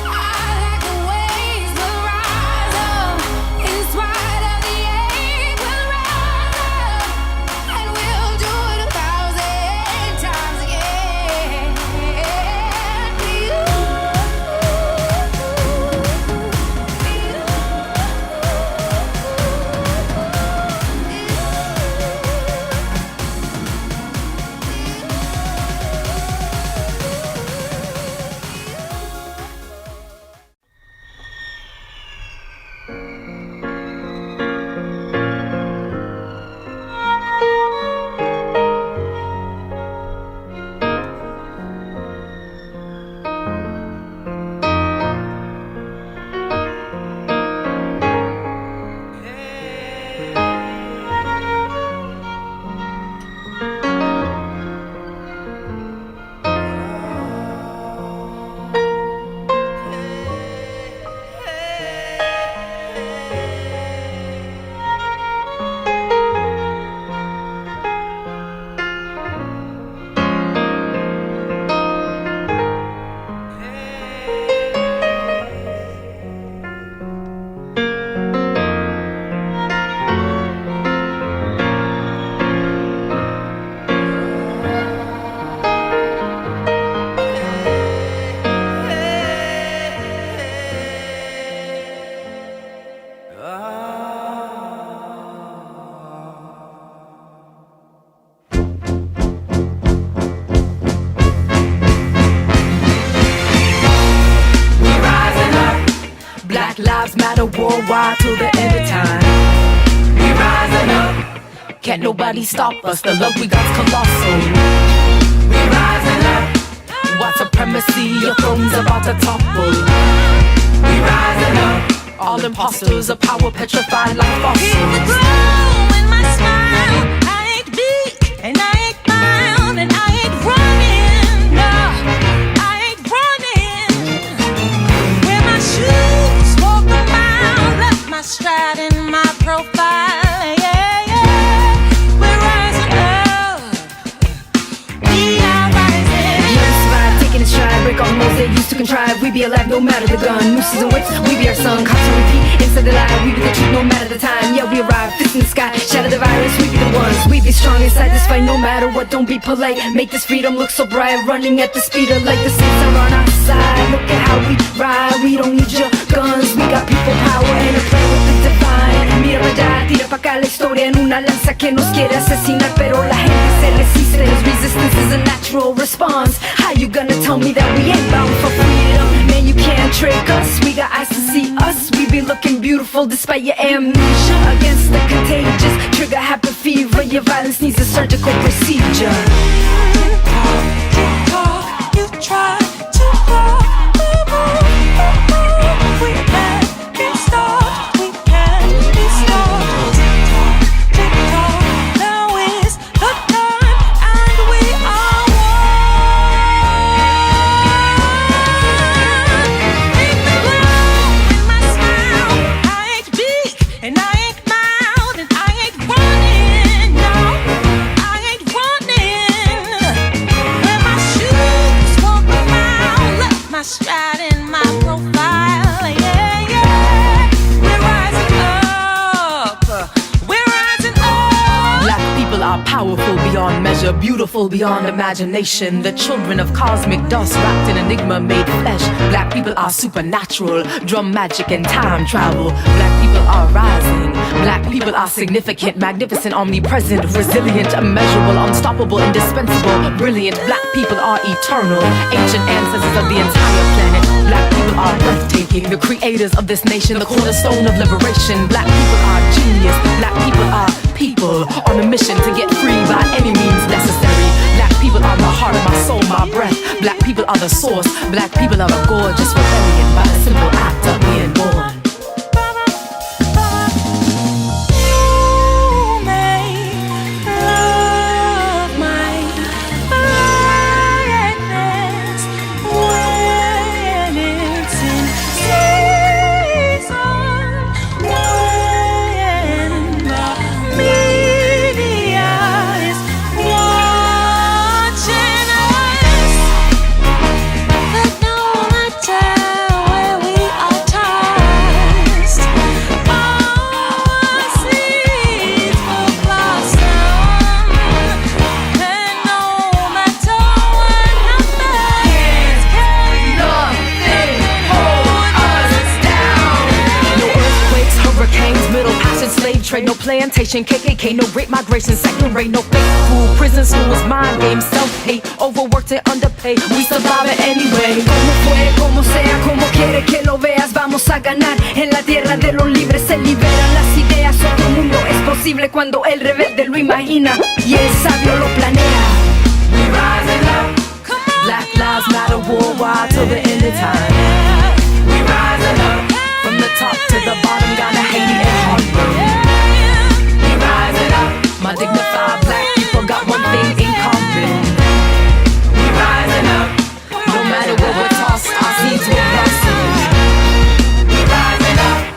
like the waves will rise up. In spite of the ache, we'll rise up, and we'll do it 1,000 times again. Black lives matter worldwide till the end of time. We rising up. Can't nobody stop us. The love we got's colossal. We rising up. White supremacy, your throne's about to topple. We rising up. All imposters of power petrified like fossils. Keep the glow in my smile. I ain't big and I ain't mild and I ain't running. No, I ain't running. Wear my shoes, walk a mile, left my stride in my profile. Yeah, yeah. We're rising up. We are rising. Learn to survive, taking a stride, break all the modes they used to contrive. We be alive no matter the gun. Nooses and whips, we be our son. Cops on repeat, inside the lie. We be the truth no matter the time. Yeah, we arrive, fist in the sky, shatter the virus. We be the ones. We be strong inside this fight no matter what. Don't be polite. Make this freedom look so bright. Running at the speed of light. The saints are on our side. Look at how we ride. We don't need your guns. We got people power and a plan with the divine. Mira para allá, tira pa' acá la historia en una lanza que nos quiere asesinar, pero la gente se resiste. Resistance is a natural response. How you gonna tell me that we ain't bound for freedom? Man, you can't trick us. We got eyes to see us. We be looking beautiful despite your amnesia. Against the contagious trigger happy fever. Your violence needs a surgical procedure. You try to rock the boat. We can't be stopped. We can't be stopped. Tick tock, now is the time, and we are one. Keep the glow in my smile. I ain't big and I ain't mild and I ain't running. No, I ain't running. Wear my shoes, walk a mile, left my stride in my profile. Yeah, yeah. We're rising up. We're rising up. Black people are powerful beyond measure, beautiful beyond imagination. The children of cosmic dust wrapped in enigma made flesh. Black people are supernatural, drum magic and time travel. Black people are rising. Black people are significant, magnificent, omnipresent, resilient, immeasurable, unstoppable, indispensable, brilliant. Black people are eternal, ancient ancestors of the entire planet. Black people are breathtaking, the creators of this nation, the cornerstone of liberation. Black people are genius. Black people are people on a mission to get free by any means necessary. Black people are the heart of my soul, my breath. Black people are the source. Black people are a gorgeous rebellion by the simple act of being born. Trade, no plantation, KKK, no great migration, second rate, no fake food, prison, schools, mind games, self-hate, overworked and underpaid, we survive it anyway. Como fue, como sea, como quiere que lo veas, vamos a ganar. En la tierra de los libres se liberan las ideas. Otro mundo es posible cuando el rebelde lo imagina y el sabio lo planea. We rising up, Black Lives Matter worldwide till the end of time. We rising up, from the top to the bottom, Ghana, Haiti, and Harlem. My dignified black people got one thing in common. We rising up. No matter what we're tossed, our seeds will blossom. We rising up.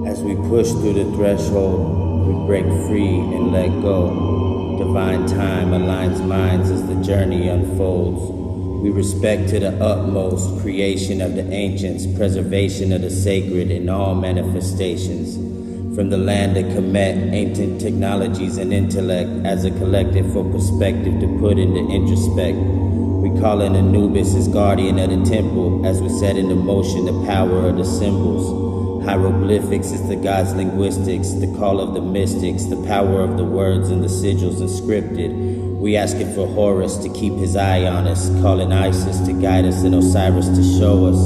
As we push through the threshold, we break free and let go. Divine time aligns minds as the journey unfolds. We respect to the utmost creation of the ancients, preservation of the sacred in all manifestations. From the land of Kemet, ancient technologies and intellect as a collective for perspective to put into introspect. We call in Anubis as guardian of the temple as we set into motion the power of the symbols. Hieroglyphics is the God's linguistics, the call of the mystics, the power of the words and the sigils inscripted. We asking for Horus to keep his eye on us, calling Isis to guide us and Osiris to show us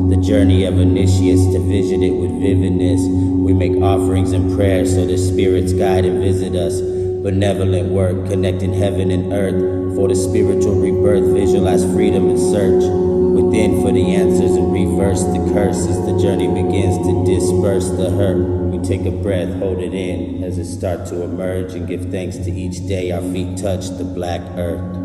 the journey of initiates, to vision it with vividness. We make offerings and prayers so the spirits guide and visit us. Benevolent work, connecting heaven and earth for the spiritual rebirth, visualize freedom and search. Within for the answers and reverse the curses. The journey begins to disperse the hurt. We take a breath, hold it in as it starts to emerge and give thanks to each day our feet touch the black earth.